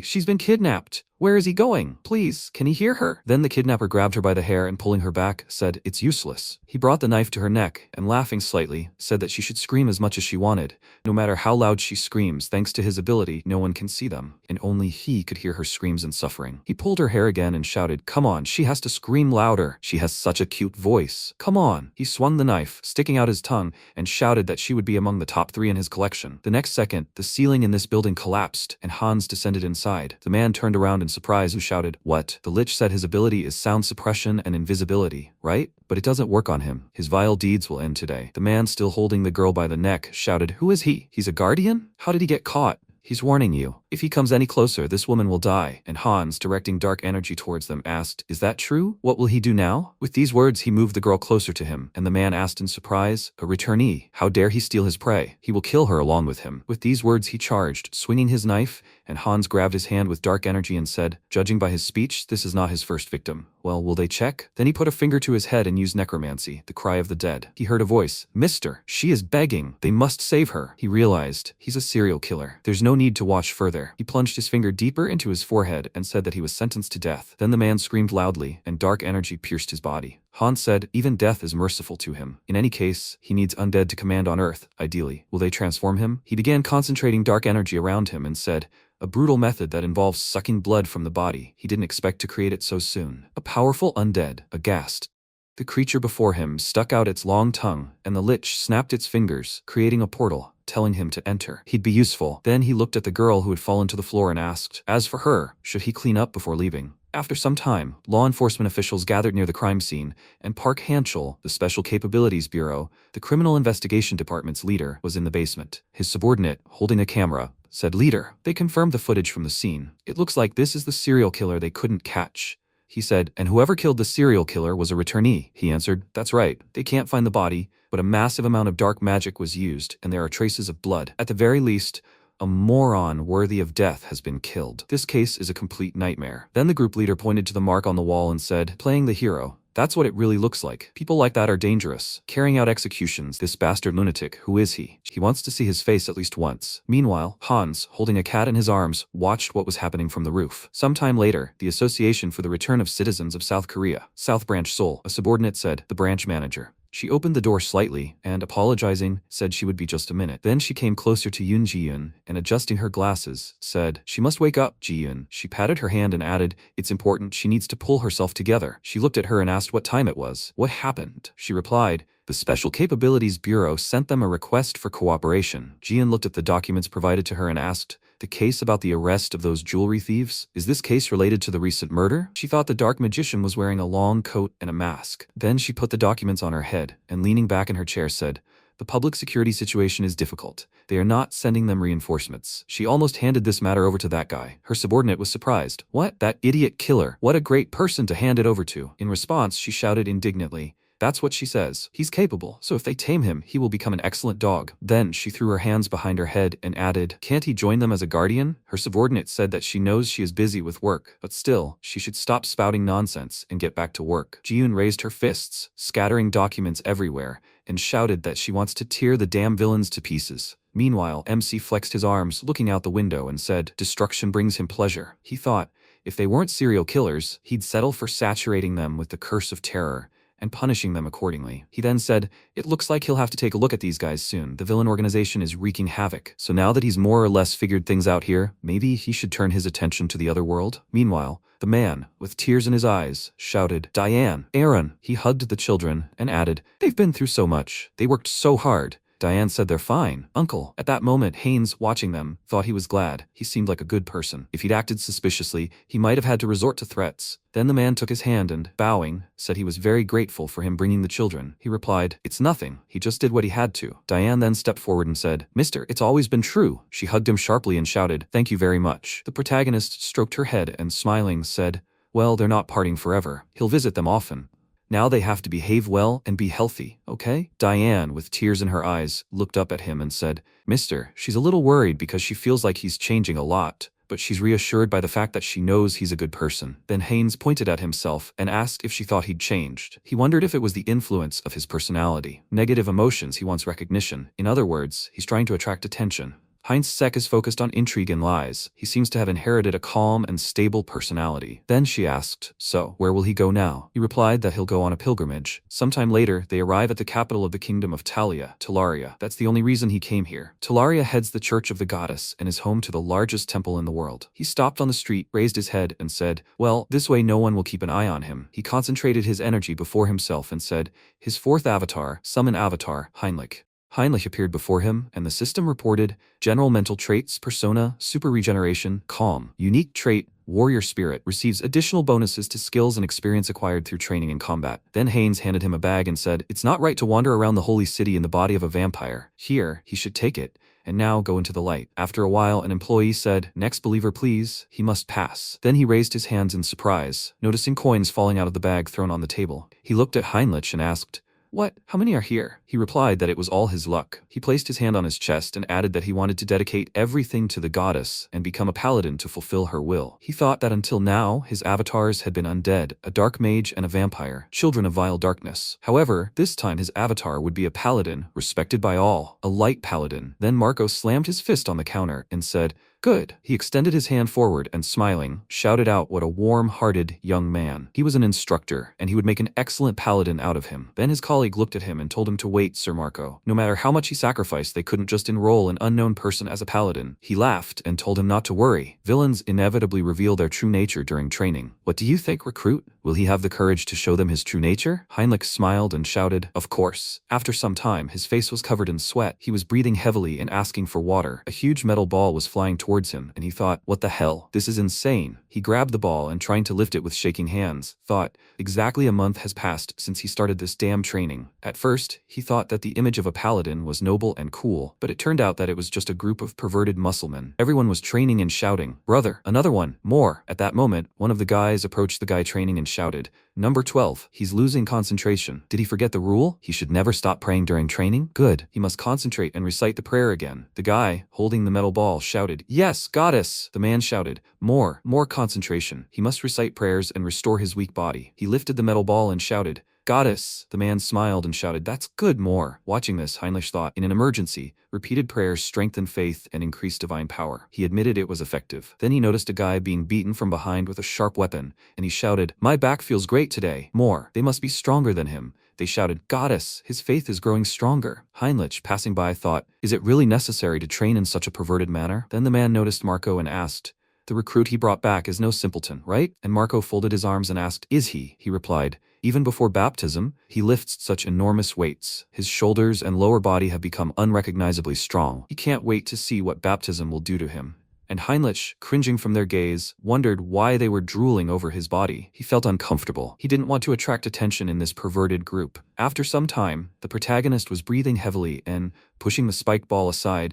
She's been kidnapped. Where is he going? Please, can he hear her?" Then the kidnapper grabbed her by the hair and pulling her back, said, "It's useless." He brought the knife to her neck and, laughing slightly, said that she should scream as much as she wanted. No matter how loud she screams, thanks to his ability, no one can see them, and only he could hear her screams and suffering. He pulled her hair again and shouted, "Come on, she has to scream louder. She has such a cute voice. Come on." He swung the knife, sticking out his tongue, and shouted that she would be among the top 3 in his collection. The next second, the ceiling in this building collapsed, and Hans descended inside. The man turned around in surprise and shouted, "What?" The lich said his ability is sound suppression and invisibility, right? But it doesn't work on him. His vile deeds will end today. The man, still holding the girl by the neck, shouted, "Who is he? He's a guardian? How did he get caught? He's warning you. If he comes any closer, this woman will die." And Hans, directing dark energy towards them, asked, "Is that true? What will he do now?" With these words, he moved the girl closer to him, and the man asked in surprise, "A returnee? How dare he steal his prey? He will kill her along with him." With these words, he charged, swinging his knife, and Hans grabbed his hand with dark energy and said, judging by his speech, this is not his first victim. Well, will they check? Then he put a finger to his head and used necromancy, the cry of the dead. He heard a voice, "Mister, she is begging. They must save her." He realized, he's a serial killer. There's no need to watch further. He plunged his finger deeper into his forehead and said that he was sentenced to death. Then the man screamed loudly, and dark energy pierced his body. Hans said, even death is merciful to him. In any case, he needs undead to command on Earth, ideally. Will they transform him? He began concentrating dark energy around him and said, a brutal method that involves sucking blood from the body. He didn't expect to create it so soon. A powerful undead, aghast. The creature before him stuck out its long tongue, and the lich snapped its fingers, creating a portal, telling him to enter. He'd be useful. Then he looked at the girl who had fallen to the floor and asked, as for her, should he clean up before leaving? After some time, law enforcement officials gathered near the crime scene, and Park Hanschel, the Special Capabilities Bureau, the Criminal Investigation Department's leader, was in the basement. His subordinate, holding a camera, said, "Leader, they confirmed the footage from the scene. It looks like this is the serial killer they couldn't catch." He said, "And whoever killed the serial killer was a returnee." He answered, "That's right. They can't find the body, but a massive amount of dark magic was used, and there are traces of blood. At the very least, a moron worthy of death has been killed. This case is a complete nightmare." Then the group leader pointed to the mark on the wall and said, "Playing the hero. That's what it really looks like. People like that are dangerous. Carrying out executions, this bastard lunatic, who is he? He wants to see his face at least once." Meanwhile, Hans, holding a cat in his arms, watched what was happening from the roof. Sometime later, the Association for the Return of Citizens of South Korea, South Branch Seoul, a subordinate said, the branch manager, She opened the door slightly and, apologizing, said she would be just a minute. Then she came closer to Yoon Ji-yoon and, adjusting her glasses, said, "She must wake up, Ji-yoon." She patted her hand and added, "It's important, she needs to pull herself together." She looked at her and asked what time it was. "What happened?" She replied, "The Special Capabilities Bureau sent them a request for cooperation." Ji-yoon looked at the documents provided to her and asked, "The case about the arrest of those jewelry thieves? Is this case related to the recent murder?" She thought the dark magician was wearing a long coat and a mask. Then she put the documents on her head and, leaning back in her chair, said, "The public security situation is difficult. They are not sending them reinforcements." She almost handed this matter over to that guy. Her subordinate was surprised. "What? That idiot killer? What a great person to hand it over to." In response, she shouted indignantly, "That's what she says. He's capable, so if they tame him, he will become an excellent dog." Then she threw her hands behind her head and added, "Can't he join them as a guardian?" Her subordinate said that she knows she is busy with work, but still, she should stop spouting nonsense and get back to work. Ji-yoon raised her fists, scattering documents everywhere, and shouted that she wants to tear the damn villains to pieces. Meanwhile, MC flexed his arms, looking out the window, and said, "Destruction brings him pleasure." He thought, if they weren't serial killers, he'd settle for saturating them with the curse of terror and punishing them accordingly. He then said, "It looks like he'll have to take a look at these guys soon. The villain organization is wreaking havoc. So now that he's more or less figured things out here, maybe he should turn his attention to the other world." Meanwhile, the man, with tears in his eyes, shouted, "Diane, Aaron." He hugged the children and added, "They've been through so much. They worked so hard." Diane said, "They're fine, Uncle." At that moment, Haynes, watching them, thought he was glad. He seemed like a good person. If he'd acted suspiciously, he might have had to resort to threats. Then the man took his hand and, bowing, said he was very grateful for him bringing the children. He replied, "It's nothing. He just did what he had to." Diane then stepped forward and said, "Mister, it's always been true." She hugged him sharply and shouted, "Thank you very much." The protagonist stroked her head and, smiling, said, "Well, they're not parting forever. He'll visit them often. Now they have to behave well and be healthy, okay?" Diane, with tears in her eyes, looked up at him and said, "Mister, she's a little worried because she feels like he's changing a lot, but she's reassured by the fact that she knows he's a good person." Then Haynes pointed at himself and asked if she thought he'd changed. He wondered if it was the influence of his personality. Negative emotions, he wants recognition. In other words, he's trying to attract attention. Heinz Sek is focused on intrigue and lies. He seems to have inherited a calm and stable personality. Then she asked, "So, where will he go now?" He replied that he'll go on a pilgrimage. Sometime later, they arrive at the capital of the kingdom of Talia, Talaria. That's the only reason he came here. Talaria heads the Church of the Goddess and is home to the largest temple in the world. He stopped on the street, raised his head, and said, "Well, this way no one will keep an eye on him." He concentrated his energy before himself and said, "His fourth avatar, summon avatar, Heinrich." Heinrich appeared before him, and the system reported, general mental traits, persona, super regeneration, calm. Unique trait, warrior spirit, receives additional bonuses to skills and experience acquired through training in combat. Then Haynes handed him a bag and said, "It's not right to wander around the holy city in the body of a vampire. Here, he should take it. And now go into the light." After a while, an employee said, "Next believer please." He must pass. Then he raised his hands in surprise, noticing coins falling out of the bag thrown on the table. He looked at Heinrich and asked, "What? How many are here?" He replied that it was all his luck. He placed his hand on his chest and added that he wanted to dedicate everything to the goddess and become a paladin to fulfill her will. He thought that until now, his avatars had been undead, a dark mage and a vampire, children of vile darkness. However, this time his avatar would be a paladin, respected by all, a light paladin. Then Marco slammed his fist on the counter and said, "Good." He extended his hand forward and, smiling, shouted out what a warm-hearted young man. He was an instructor, and he would make an excellent paladin out of him. Then his colleague looked at him and told him to wait, Sir Marco. No matter how much he sacrificed, they couldn't just enroll an unknown person as a paladin. He laughed and told him not to worry. Villains inevitably reveal their true nature during training. What do you think, recruit? Will he have the courage to show them his true nature? Heinrich smiled and shouted, "Of course." After some time, his face was covered in sweat. He was breathing heavily and asking for water. A huge metal ball was flying towards him, and he thought, "What the hell? This is insane." He grabbed the ball and, trying to lift it with shaking hands, thought, exactly a month has passed since he started this damn training. At first, he thought that the image of a paladin was noble and cool, but it turned out that it was just a group of perverted musclemen. Everyone was training and shouting, "Brother, another one, more." At that moment, one of the guys approached the guy training and shouted, "Number 12, he's losing concentration. Did he forget the rule? He should never stop praying during training? Good. He must concentrate and recite the prayer again." The guy, holding the metal ball, shouted, "Yes, goddess!" The man shouted, more concentration. He must recite prayers and restore his weak body." He lifted the metal ball and shouted, "Goddess." The man smiled and shouted, "That's good, more." Watching this, Heinrich thought, in an emergency, repeated prayers strengthened faith and increased divine power. He admitted it was effective. Then he noticed a guy being beaten from behind with a sharp weapon, and he shouted, "My back feels great today. More. They must be stronger than him." They shouted, "Goddess, his faith is growing stronger." Heinrich, passing by, thought, "Is it really necessary to train in such a perverted manner?" Then the man noticed Marco and asked, "The recruit he brought back is no simpleton, right?" And Marco folded his arms and asked, "Is he?" He replied, "Even before baptism, he lifts such enormous weights. His shoulders and lower body have become unrecognizably strong. He can't wait to see what baptism will do to him." And Heinrich, cringing from their gaze, wondered why they were drooling over his body. He felt uncomfortable. He didn't want to attract attention in this perverted group. After some time, the protagonist was breathing heavily and, pushing the spiked ball aside,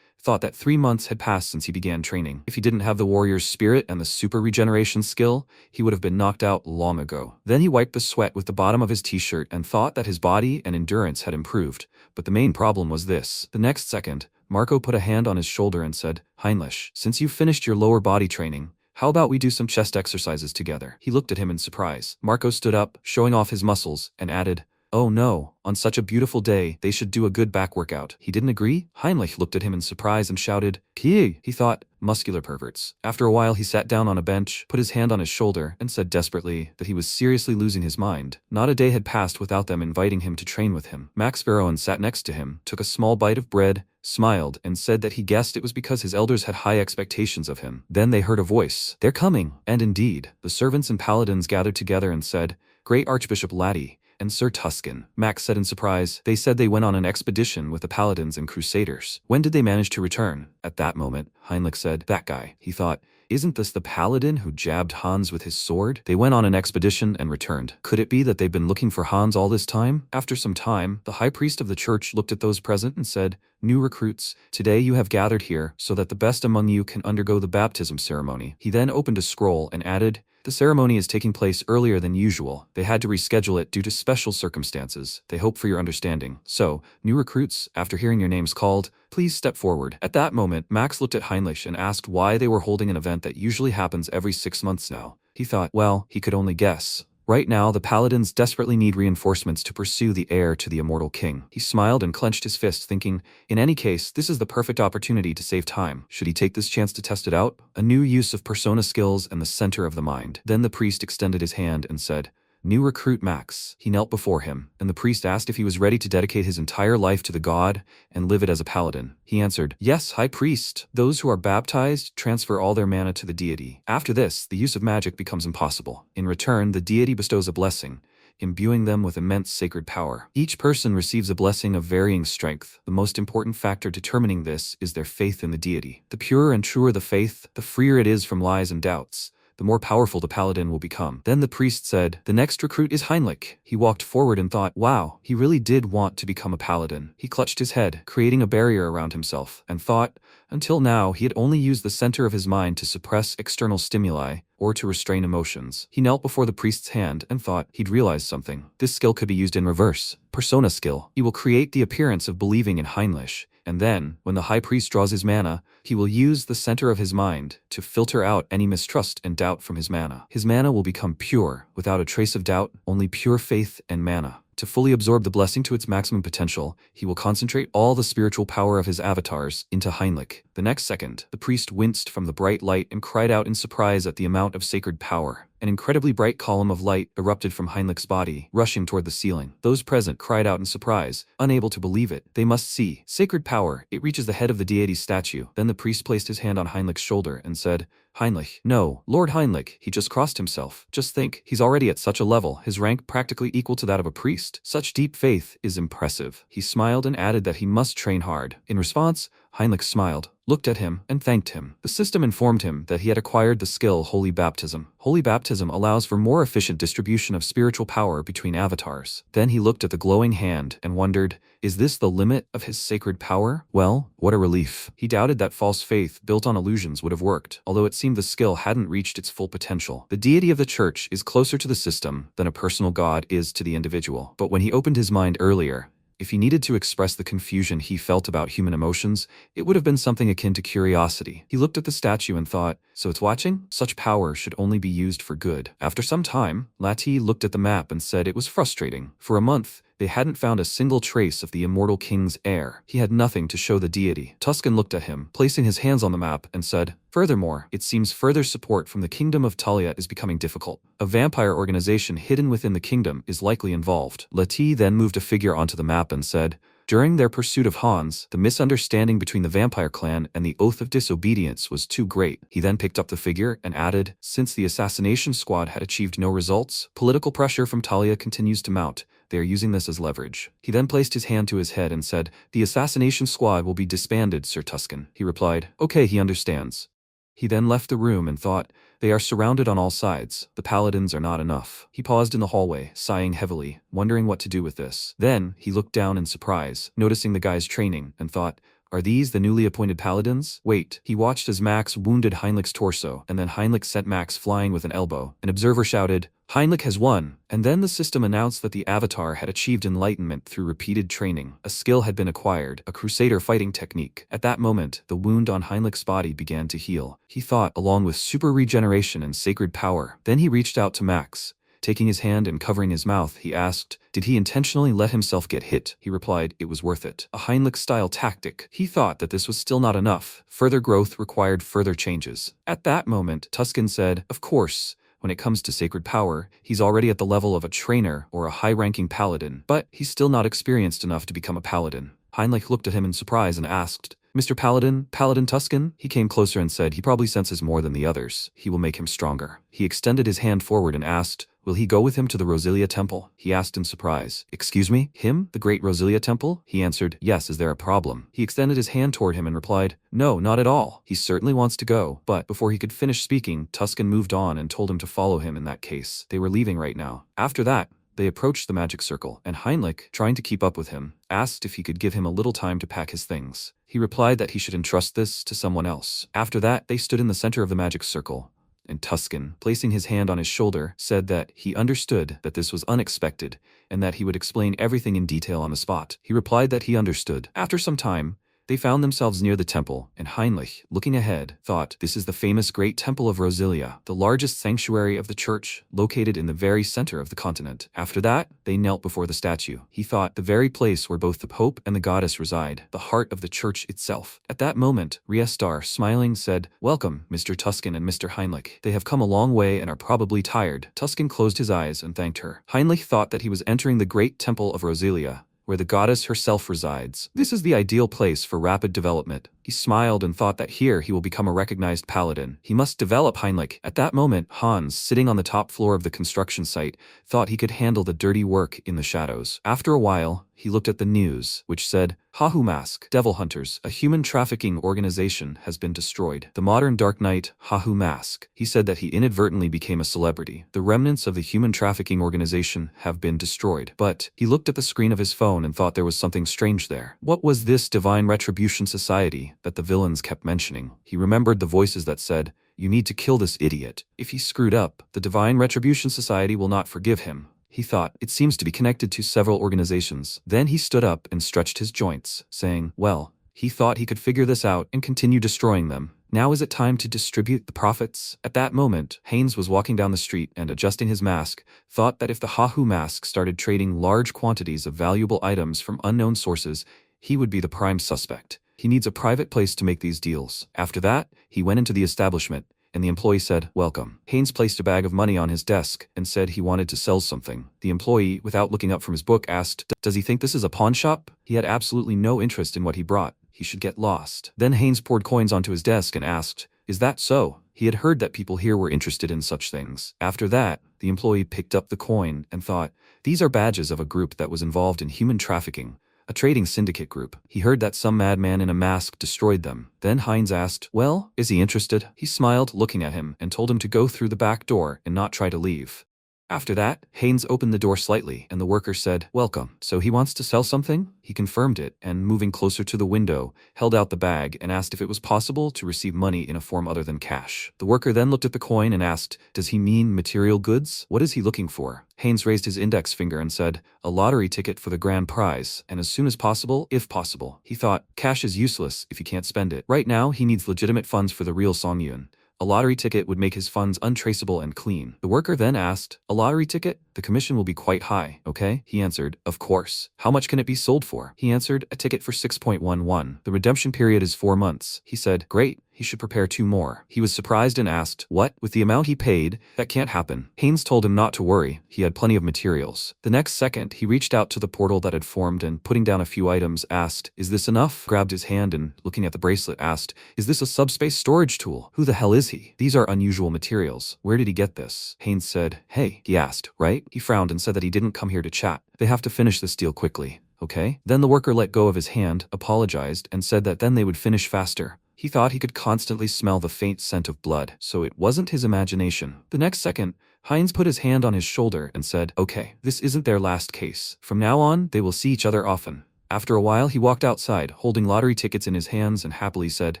thought that 3 months had passed since he began training. If he didn't have the warrior's spirit and the super regeneration skill, he would have been knocked out long ago. Then he wiped the sweat with the bottom of his t-shirt and thought that his body and endurance had improved. But the main problem was this. The next second, Marco put a hand on his shoulder and said, "Heinrich, since you've finished your lower body training, how about we do some chest exercises together?" He looked at him in surprise. Marco stood up, showing off his muscles, and added, "Oh no, on such a beautiful day, they should do a good back workout." He didn't agree. Heinrich looked at him in surprise and shouted, "Pee!" He thought, muscular perverts. After a while he sat down on a bench, put his hand on his shoulder, and said desperately that he was seriously losing his mind. Not a day had passed without them inviting him to train with him. Max Veroen sat next to him, took a small bite of bread, smiled, and said that he guessed it was because his elders had high expectations of him. Then they heard a voice. "They're coming!" And indeed, the servants and paladins gathered together and said, "Great Archbishop Laddie and Sir Tuscan." Max said in surprise, "They said they went on an expedition with the paladins and crusaders. When did they manage to return?" At that moment, Heinrich said, "That guy." He thought, "Isn't this the paladin who jabbed Hans with his sword?" They went on an expedition and returned. Could it be that they've been looking for Hans all this time? After some time, the high priest of the church looked at those present and said, "New recruits, today you have gathered here so that the best among you can undergo the baptism ceremony." He then opened a scroll and added, "The ceremony is taking place earlier than usual. They had to reschedule it due to special circumstances. They hope for your understanding. So, new recruits, after hearing your names called, please step forward." At that moment, Max looked at Heinrich and asked why they were holding an event that usually happens every 6 months now. He thought, well, he could only guess. Right now, the paladins desperately need reinforcements to pursue the heir to the immortal king. He smiled and clenched his fist, thinking, in any case, this is the perfect opportunity to save time. Should he take this chance to test it out? A new use of persona skills and the center of the mind. Then the priest extended his hand and said, "New recruit Max." He knelt before him, and the priest asked if he was ready to dedicate his entire life to the god and live it as a paladin. He answered, "Yes, high priest. Those who are baptized transfer all their mana to the deity. After this, the use of magic becomes impossible. In return, the deity bestows a blessing, imbuing them with immense sacred power. Each person receives a blessing of varying strength. The most important factor determining this is their faith in the deity. The purer and truer the faith, the freer it is from lies and doubts. The more powerful the paladin will become." Then the priest said, "The next recruit is Heinrich." He walked forward and thought, wow, he really did want to become a paladin. He clutched his head, creating a barrier around himself, and thought, until now he had only used the center of his mind to suppress external stimuli or to restrain emotions. He knelt before the priest's hand and thought he'd realized something. This skill could be used in reverse. Persona skill. He will create the appearance of believing in Heinrich, and then, when the high priest draws his mana, he will use the center of his mind to filter out any mistrust and doubt from his mana. His mana will become pure, without a trace of doubt, only pure faith and mana. To fully absorb the blessing to its maximum potential, he will concentrate all the spiritual power of his avatars into Heinrich. The next second, the priest winced from the bright light and cried out in surprise at the amount of sacred power. An incredibly bright column of light erupted from Heinrich's body, rushing toward the ceiling. Those present cried out in surprise, unable to believe it. They must see. Sacred power. It reaches the head of the deity's statue. Then the priest placed his hand on Heinrich's shoulder and said, "Heinrich, no, Lord Heinrich, he just crossed himself. Just think, he's already at such a level, his rank practically equal to that of a priest. Such deep faith is impressive." He smiled and added that he must train hard. In response, Heinrich smiled, looked at him, and thanked him. The system informed him that he had acquired the skill Holy Baptism. Holy Baptism allows for more efficient distribution of spiritual power between avatars. Then he looked at the glowing hand and wondered, is this the limit of his sacred power? Well, what a relief. He doubted that false faith built on illusions would have worked, although it seemed the skill hadn't reached its full potential. The deity of the church is closer to the system than a personal god is to the individual. But when he opened his mind earlier, If he needed to express the confusion he felt about human emotions, it would have been something akin to curiosity. He looked at the statue and thought, so it's watching? Such power should only be used for good. After some time, Lati looked at the map and said it was frustrating. For a month, they hadn't found a single trace of the immortal king's heir. He had nothing to show the deity. Tuscan looked at him, placing his hands on the map, and said, furthermore, it seems further support from the kingdom of Talia is becoming difficult. A vampire organization hidden within the kingdom is likely involved. Lati then moved a figure onto the map and said, during their pursuit of Hans, the misunderstanding between the vampire clan and the Oath of Disobedience was too great. He then picked up the figure and added, since the assassination squad had achieved no results, political pressure from Talia continues to mount. They are using this as leverage. He then placed his hand to his head and said, the assassination squad will be disbanded, Sir Tuscan. He replied, okay, he understands. He then left the room and thought, they are surrounded on all sides. The paladins are not enough. He paused in the hallway, sighing heavily, wondering what to do with this. Then, he looked down in surprise, noticing the guys training, and thought, are these the newly appointed paladins? Wait. He watched as Max wounded Heinlich's torso, and then Heinlich sent Max flying with an elbow. An observer shouted, Heinlich has won, and then the system announced that the avatar had achieved enlightenment through repeated training. A skill had been acquired, a crusader fighting technique. At that moment, the wound on Heinlich's body began to heal. He thought, along with super regeneration and sacred power. Then he reached out to Max. Taking his hand and covering his mouth, he asked, did he intentionally let himself get hit? He replied, it was worth it. A Heinlich-style tactic. He thought that this was still not enough. Further growth required further changes. At that moment, Tuscan said, of course, when it comes to sacred power, he's already at the level of a trainer or a high-ranking paladin, but he's still not experienced enough to become a paladin. Heinlich looked at him in surprise and asked, Mr. Paladin, Paladin Tuscan? He came closer and said he probably senses more than the others. He will make him stronger. He extended his hand forward and asked, will he go with him to the Rosilia Temple? He asked in surprise. Excuse me? Him? The great Rosilia Temple? He answered, yes, is there a problem? He extended his hand toward him and replied, no, not at all. He certainly wants to go. But before he could finish speaking, Tuscan moved on and told him to follow him in that case. They were leaving right now. After that, they approached the magic circle, and Heinlich, trying to keep up with him, asked if he could give him a little time to pack his things. He replied that he should entrust this to someone else. After that, they stood in the center of the magic circle, and Tuscan, placing his hand on his shoulder, said that he understood that this was unexpected, and that he would explain everything in detail on the spot. He replied that he understood. After some time, they found themselves near the temple, and Heinlich, looking ahead, thought, this is the famous Great Temple of Rosilia, the largest sanctuary of the church, located in the very center of the continent. After that, they knelt before the statue. He thought, the very place where both the Pope and the goddess reside, the heart of the church itself. At that moment, Riestar, smiling, said, welcome, Mr. Tuscan and Mr. Heinlich. They have come a long way and are probably tired. Tuscan closed his eyes and thanked her. Heinlich thought that he was entering the Great Temple of Rosilia, where the goddess herself resides. This is the ideal place for rapid development. He smiled and thought that here he will become a recognized paladin. He must develop Heinlich. At that moment, Hans, sitting on the top floor of the construction site, thought he could handle the dirty work in the shadows. After a while, he looked at the news, which said, Hahu Mask, Devil Hunters, a human trafficking organization, has been destroyed. The modern Dark Knight, Hahu Mask. He said that he inadvertently became a celebrity. The remnants of the human trafficking organization have been destroyed. But he looked at the screen of his phone and thought there was something strange there. What was this Divine Retribution Society that the villains kept mentioning? He remembered the voices that said, you need to kill this idiot. If he screwed up, the Divine Retribution Society will not forgive him. He thought, it seems to be connected to several organizations. Then he stood up and stretched his joints, saying, well, he thought he could figure this out and continue destroying them. Now is it time to distribute the profits? At that moment, Haynes was walking down the street and, adjusting his mask, thought that if the Hahu Mask started trading large quantities of valuable items from unknown sources, he would be the prime suspect. He needs a private place to make these deals. After that, he went into the establishment, and the employee said, welcome. Haynes placed a bag of money on his desk and said he wanted to sell something. The employee, without looking up from his book, asked, does he think this is a pawn shop? He had absolutely no interest in what he brought. He should get lost. Then Haynes poured coins onto his desk and asked, is that so? He had heard that people here were interested in such things. After that, the employee picked up the coin and thought, these are badges of a group that was involved in human trafficking. A trading syndicate group. He heard that some madman in a mask destroyed them. Then Heinz asked, well, is he interested? He smiled, looking at him, and told him to go through the back door and not try to leave. After that, Haynes opened the door slightly, and the worker said, "Welcome." So he wants to sell something? He confirmed it, and moving closer to the window, held out the bag and asked if it was possible to receive money in a form other than cash. The worker then looked at the coin and asked, "Does he mean material goods? What is he looking for?" Haynes raised his index finger and said, "A lottery ticket for the grand prize, and as soon as possible, if possible." He thought, cash is useless if you can't spend it. Right now, he needs legitimate funds for the real Songyun. A lottery ticket would make his funds untraceable and clean. The worker then asked, "A lottery ticket? The commission will be quite high, okay?" He answered, "Of course. How much can it be sold for?" He answered, "A ticket for 6.11. The redemption period is 4 months. He said, "Great. He should prepare 2 more. He was surprised and asked, "What? With the amount he paid? That can't happen." Haynes told him not to worry. He had plenty of materials. The next second, he reached out to the portal that had formed and, putting down a few items, asked, "Is this enough?" Grabbed his hand and, looking at the bracelet, asked, "Is this a subspace storage tool? Who the hell is he? These are unusual materials. Where did he get this?" Haynes said, "Hey," he asked, "right?" He frowned and said that he didn't come here to chat. They have to finish this deal quickly. Okay? Then the worker let go of his hand, apologized, and said that then they would finish faster. He thought he could constantly smell the faint scent of blood, so it wasn't his imagination. The next second, Hines put his hand on his shoulder and said, "Okay, this isn't their last case. From now on, they will see each other often." After a while, he walked outside, holding lottery tickets in his hands and happily said,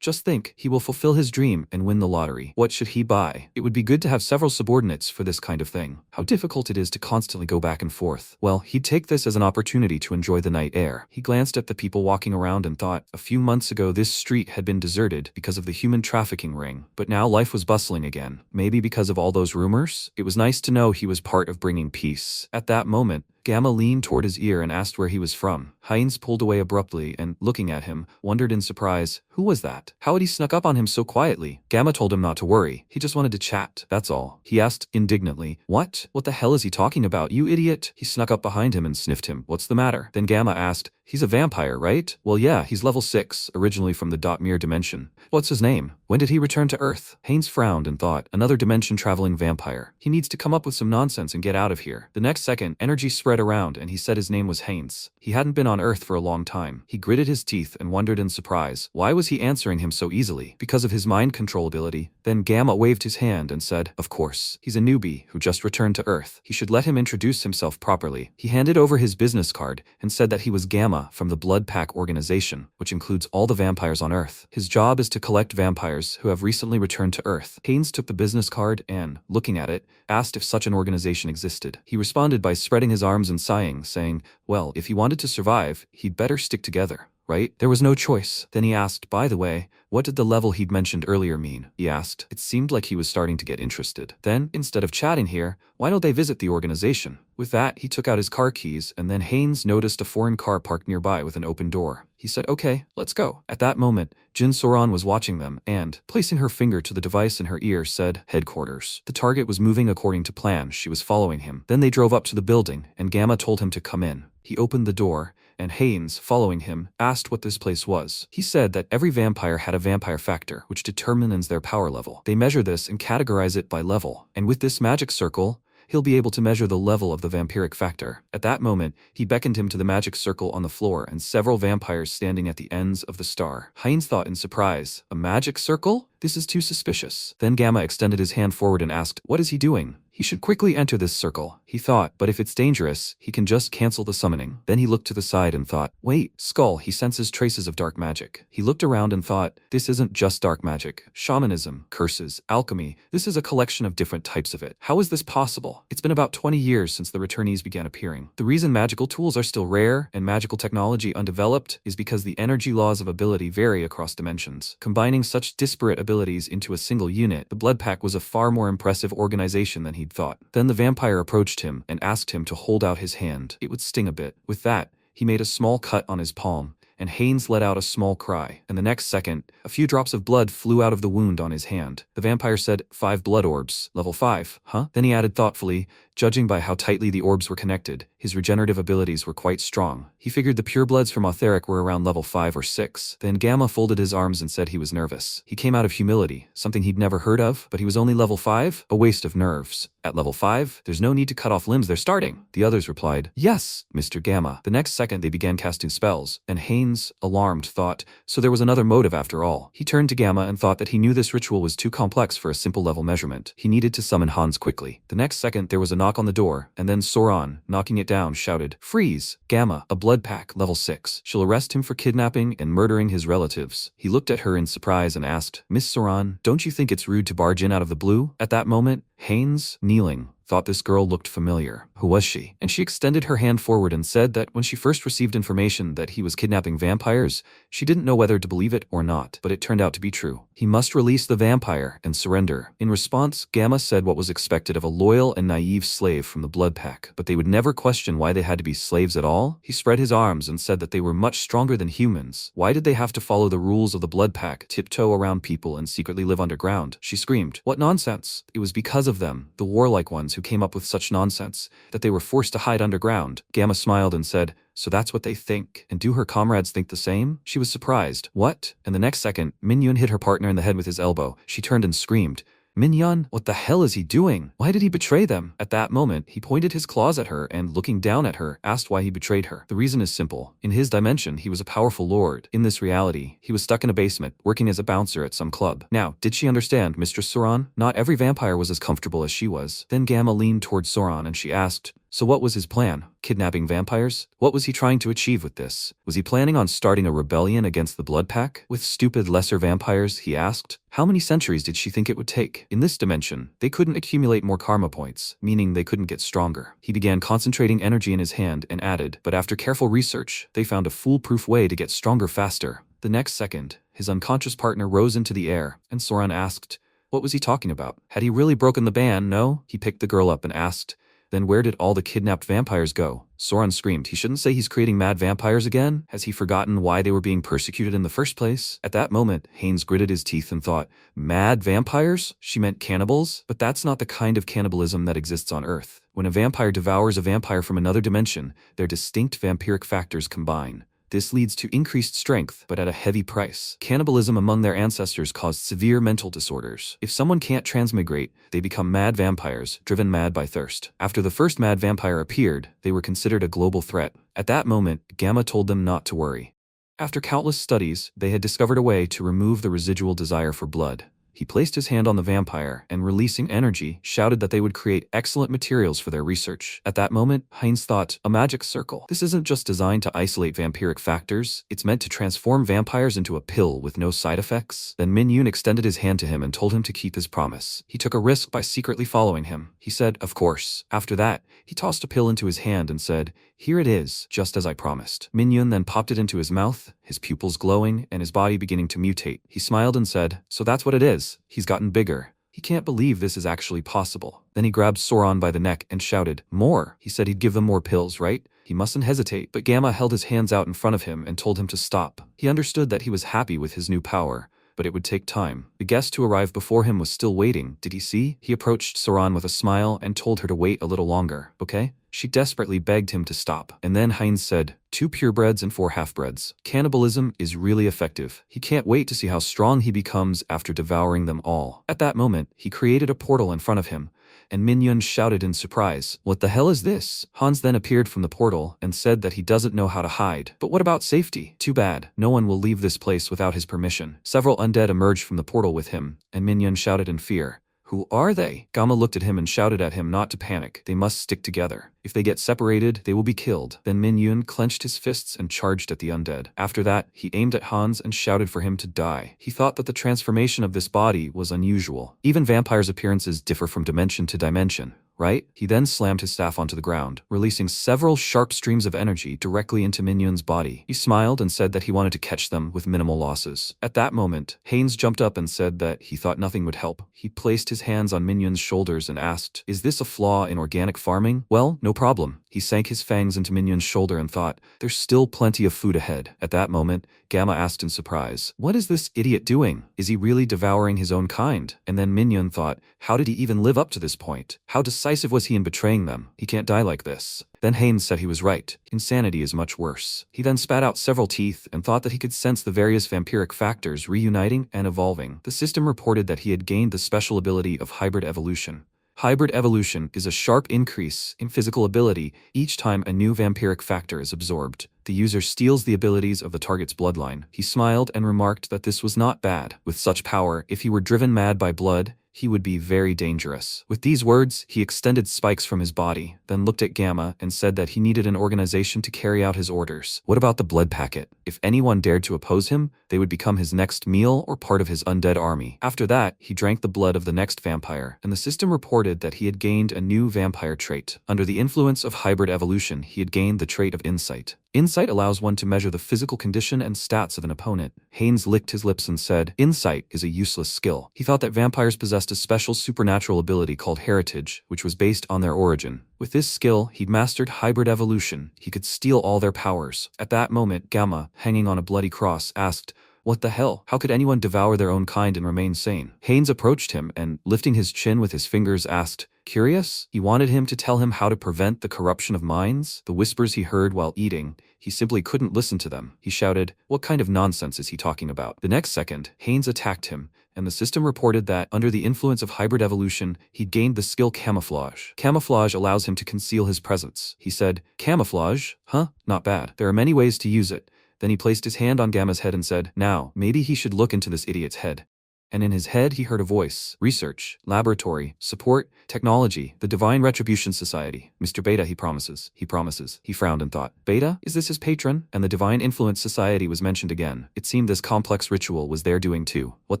"Just think, he will fulfill his dream and win the lottery. What should he buy? It would be good to have several subordinates for this kind of thing. How difficult it is to constantly go back and forth. Well, he'd take this as an opportunity to enjoy the night air." He glanced at the people walking around and thought, a few months ago this street had been deserted because of the human trafficking ring, but now life was bustling again. Maybe because of all those rumors? It was nice to know he was part of bringing peace. At that moment, Gamma leaned toward his ear and asked where he was from. Hines pulled away abruptly and, looking at him, wondered in surprise, who was that? How had he snuck up on him so quietly? Gamma told him not to worry. He just wanted to chat, that's all. He asked indignantly, "What? What the hell is he talking about, you idiot?" He snuck up behind him and sniffed him. "What's the matter?" Then Gamma asked, "He's a vampire, right?" "Well, yeah, he's level 6, originally from the Dotmere dimension." "What's his name? When did he return to Earth?" Haynes frowned and thought, another dimension-traveling vampire. He needs to come up with some nonsense and get out of here. The next second, energy spread around and he said his name was Haynes. He hadn't been on Earth for a long time. He gritted his teeth and wondered in surprise, why was he answering him so easily? Because of his mind control ability. Then Gamma waved his hand and said, "Of course. He's a newbie who just returned to Earth. He should let him introduce himself properly." He handed over his business card and said that he was Gamma from the Blood Pack organization, which includes all the vampires on Earth. His job is to collect vampires who have recently returned to Earth. Haynes took the business card and, looking at it, asked if such an organization existed. He responded by spreading his arms and sighing, saying, well, if he wanted to survive, he'd better stick together. Right? There was no choice. Then he asked, by the way, what did the level he'd mentioned earlier mean? He asked. It seemed like he was starting to get interested. Then, instead of chatting here, why don't they visit the organization? With that, he took out his car keys, and then Haynes noticed a foreign car parked nearby with an open door. He said, okay, let's go. At that moment, Jin Soran was watching them and, placing her finger to the device in her ear, said, headquarters. The target was moving according to plan. She was following him. Then they drove up to the building, and Gamma told him to come in. He opened the door, and Haynes, following him, asked what this place was. He said that every vampire had a vampire factor, which determines their power level. They measure this and categorize it by level, and with this magic circle, he'll be able to measure the level of the vampiric factor. At that moment, he beckoned him to the magic circle on the floor and several vampires standing at the ends of the star. Haynes thought in surprise, a magic circle? This is too suspicious. Then Gamma extended his hand forward and asked, what is he doing? He should quickly enter this circle, he thought, but if it's dangerous, he can just cancel the summoning. Then he looked to the side and thought, wait, Skull, he senses traces of dark magic. He looked around and thought, this isn't just dark magic. Shamanism, curses, alchemy, this is a collection of different types of it. How is this possible? It's been about 20 years since the returnees began appearing. The reason magical tools are still rare and magical technology undeveloped is because the energy laws of ability vary across dimensions. Combining such disparate abilities into a single unit, the Blood Pack was a far more impressive organization than he'd thought. Then the vampire approached him and asked him to hold out his hand. It would sting a bit. With that, he made a small cut on his palm, and Haynes let out a small cry, and the next second, a few drops of blood flew out of the wound on his hand. The vampire said, 5 blood orbs, level 5, huh? Then he added thoughtfully, judging by how tightly the orbs were connected, his regenerative abilities were quite strong. He figured the purebloods from Otheric were around level 5 or 6. Then Gamma folded his arms and said he was nervous. He came out of humility, something he'd never heard of, but he was only level 5? A waste of nerves. At level 5, there's no need to cut off limbs, they're starting. The others replied, yes, Mr. Gamma. The next second they began casting spells, and Haynes, alarmed, thought, so there was another motive after all. He turned to Gamma and thought that he knew this ritual was too complex for a simple level measurement. He needed to summon Hans quickly. The next second there was a knock on the door, and then Soran, knocking it down, shouted, freeze! Gamma, a blood pack, level 6. She'll arrest him for kidnapping and murdering his relatives. He looked at her in surprise and asked, Miss Soran, don't you think it's rude to barge in out of the blue? At that moment, Haynes, kneeling, thought this girl looked familiar. Who was she? And she extended her hand forward and said that when she first received information that he was kidnapping vampires, she didn't know whether to believe it or not, but it turned out to be true. He must release the vampire and surrender. In response, Gamma said what was expected of a loyal and naive slave from the blood pack, but they would never question why they had to be slaves at all. He spread his arms and said that they were much stronger than humans. Why did they have to follow the rules of the blood pack, tiptoe around people, and secretly live underground? She screamed, what nonsense! It was because of them, the warlike ones who came up with such nonsense, that they were forced to hide underground. Gamma smiled and said, so that's what they think. And do her comrades think the same? She was surprised. What? And the next second, Minhyun hit her partner in the head with his elbow. She turned and screamed, Minhyun, what the hell is he doing? Why did he betray them? At that moment, he pointed his claws at her and, looking down at her, asked why he betrayed her. The reason is simple. In his dimension, he was a powerful lord. In this reality, he was stuck in a basement, working as a bouncer at some club. Now, did she understand, Mistress Soran? Not every vampire was as comfortable as she was. Then Gamma leaned towards Soran and she asked, so what was his plan? Kidnapping vampires? What was he trying to achieve with this? Was he planning on starting a rebellion against the blood pack? With stupid lesser vampires, he asked. How many centuries did she think it would take? In this dimension, they couldn't accumulate more karma points, meaning they couldn't get stronger. He began concentrating energy in his hand and added, but after careful research, they found a foolproof way to get stronger faster. The next second, his unconscious partner rose into the air, and Soran asked, what was he talking about? Had he really broken the ban? No? He picked the girl up and asked, then where did all the kidnapped vampires go? Soran screamed, he shouldn't say he's creating mad vampires again? Has he forgotten why they were being persecuted in the first place? At that moment, Haynes gritted his teeth and thought, mad vampires? She meant cannibals? But that's not the kind of cannibalism that exists on Earth. When a vampire devours a vampire from another dimension, their distinct vampiric factors combine. This leads to increased strength, but at a heavy price. Cannibalism among their ancestors caused severe mental disorders. If someone can't transmigrate, they become mad vampires, driven mad by thirst. After the first mad vampire appeared, they were considered a global threat. At that moment, Gamma told them not to worry. After countless studies, they had discovered a way to remove the residual desire for blood. He placed his hand on the vampire and, releasing energy, shouted that they would create excellent materials for their research. At that moment, Heinz thought, a magic circle. This isn't just designed to isolate vampiric factors, it's meant to transform vampires into a pill with no side effects. Then Minhyun extended his hand to him and told him to keep his promise. He took a risk by secretly following him. He said, of course. After that, he tossed a pill into his hand and said, here it is, just as I promised. Minhyun then popped it into his mouth, his pupils glowing and his body beginning to mutate. He smiled and said, so that's what it is. He's gotten bigger. He can't believe this is actually possible. Then he grabbed Soran by the neck and shouted, more. He said he'd give them more pills, right? He mustn't hesitate, but Gamma held his hands out in front of him and told him to stop. He understood that he was happy with his new power, but it would take time. The guest who arrived before him was still waiting. Did he see? He approached Soran with a smile and told her to wait a little longer, okay? She desperately begged him to stop. And then Heinz said, 2 purebreds and 4 half-breds. Cannibalism is really effective. He can't wait to see how strong he becomes after devouring them all. At that moment, he created a portal in front of him, and Minhyun shouted in surprise, what the hell is this? Hans then appeared from the portal and said that he doesn't know how to hide. But what about safety? Too bad. No one will leave this place without his permission. Several undead emerged from the portal with him, and Minhyun shouted in fear, who are they? Gamma looked at him and shouted at him not to panic. They must stick together. If they get separated, they will be killed. Then Minhyun clenched his fists and charged at the undead. After that, he aimed at Hans and shouted for him to die. He thought that the transformation of this body was unusual. Even vampires' appearances differ from dimension to dimension, right? He then slammed his staff onto the ground, releasing several sharp streams of energy directly into Minhyun's body. He smiled and said that he wanted to catch them with minimal losses. At that moment, Haynes jumped up and said that he thought nothing would help. He placed his hands on Minhyun's shoulders and asked, is this a flaw in organic farming? Well, no problem. He sank his fangs into Minhyun's shoulder and thought, there's still plenty of food ahead. At that moment, Gamma asked in surprise, what is this idiot doing? Is he really devouring his own kind? And then Minhyun thought, how did he even live up to this point? How decisive was he in betraying them? He can't die like this. Then Haynes said he was right. Insanity is much worse. He then spat out several teeth and thought that he could sense the various vampiric factors reuniting and evolving. The system reported that he had gained the special ability of hybrid evolution. Hybrid evolution is a sharp increase in physical ability each time a new vampiric factor is absorbed. The user steals the abilities of the target's bloodline. He smiled and remarked that this was not bad. With such power, if he were driven mad by blood, he would be very dangerous. With these words, he extended spikes from his body, then looked at Gamma and said that he needed an organization to carry out his orders. What about the blood packet? If anyone dared to oppose him, they would become his next meal or part of his undead army. After that, he drank the blood of the next vampire, and the system reported that he had gained a new vampire trait. Under the influence of hybrid evolution, he had gained the trait of insight. Insight allows one to measure the physical condition and stats of an opponent. Haynes licked his lips and said, "Insight is a useless skill." He thought that vampires possessed a special supernatural ability called heritage, which was based on their origin. With this skill, he'd mastered hybrid evolution. He could steal all their powers. At that moment, Gamma, hanging on a bloody cross, asked, "What the hell? How could anyone devour their own kind and remain sane?" Haynes approached him and, lifting his chin with his fingers, asked, "Curious?" He wanted him to tell him how to prevent the corruption of minds. The whispers he heard while eating, he simply couldn't listen to them. He shouted, "What kind of nonsense is he talking about?" The next second, Haynes attacked him, and the system reported that, under the influence of hybrid evolution, he'd gained the skill camouflage. Camouflage allows him to conceal his presence. He said, "Camouflage? Huh? Not bad. There are many ways to use it." Then he placed his hand on Gamma's head and said, "Now, maybe he should look into this idiot's head." And in his head he heard a voice. "Research, laboratory, support, technology, the Divine Retribution Society. Mr. Beta, he promises. He promises." He frowned and thought, "Beta? Is this his patron?" And the Divine Influence Society was mentioned again. It seemed this complex ritual was their doing too. What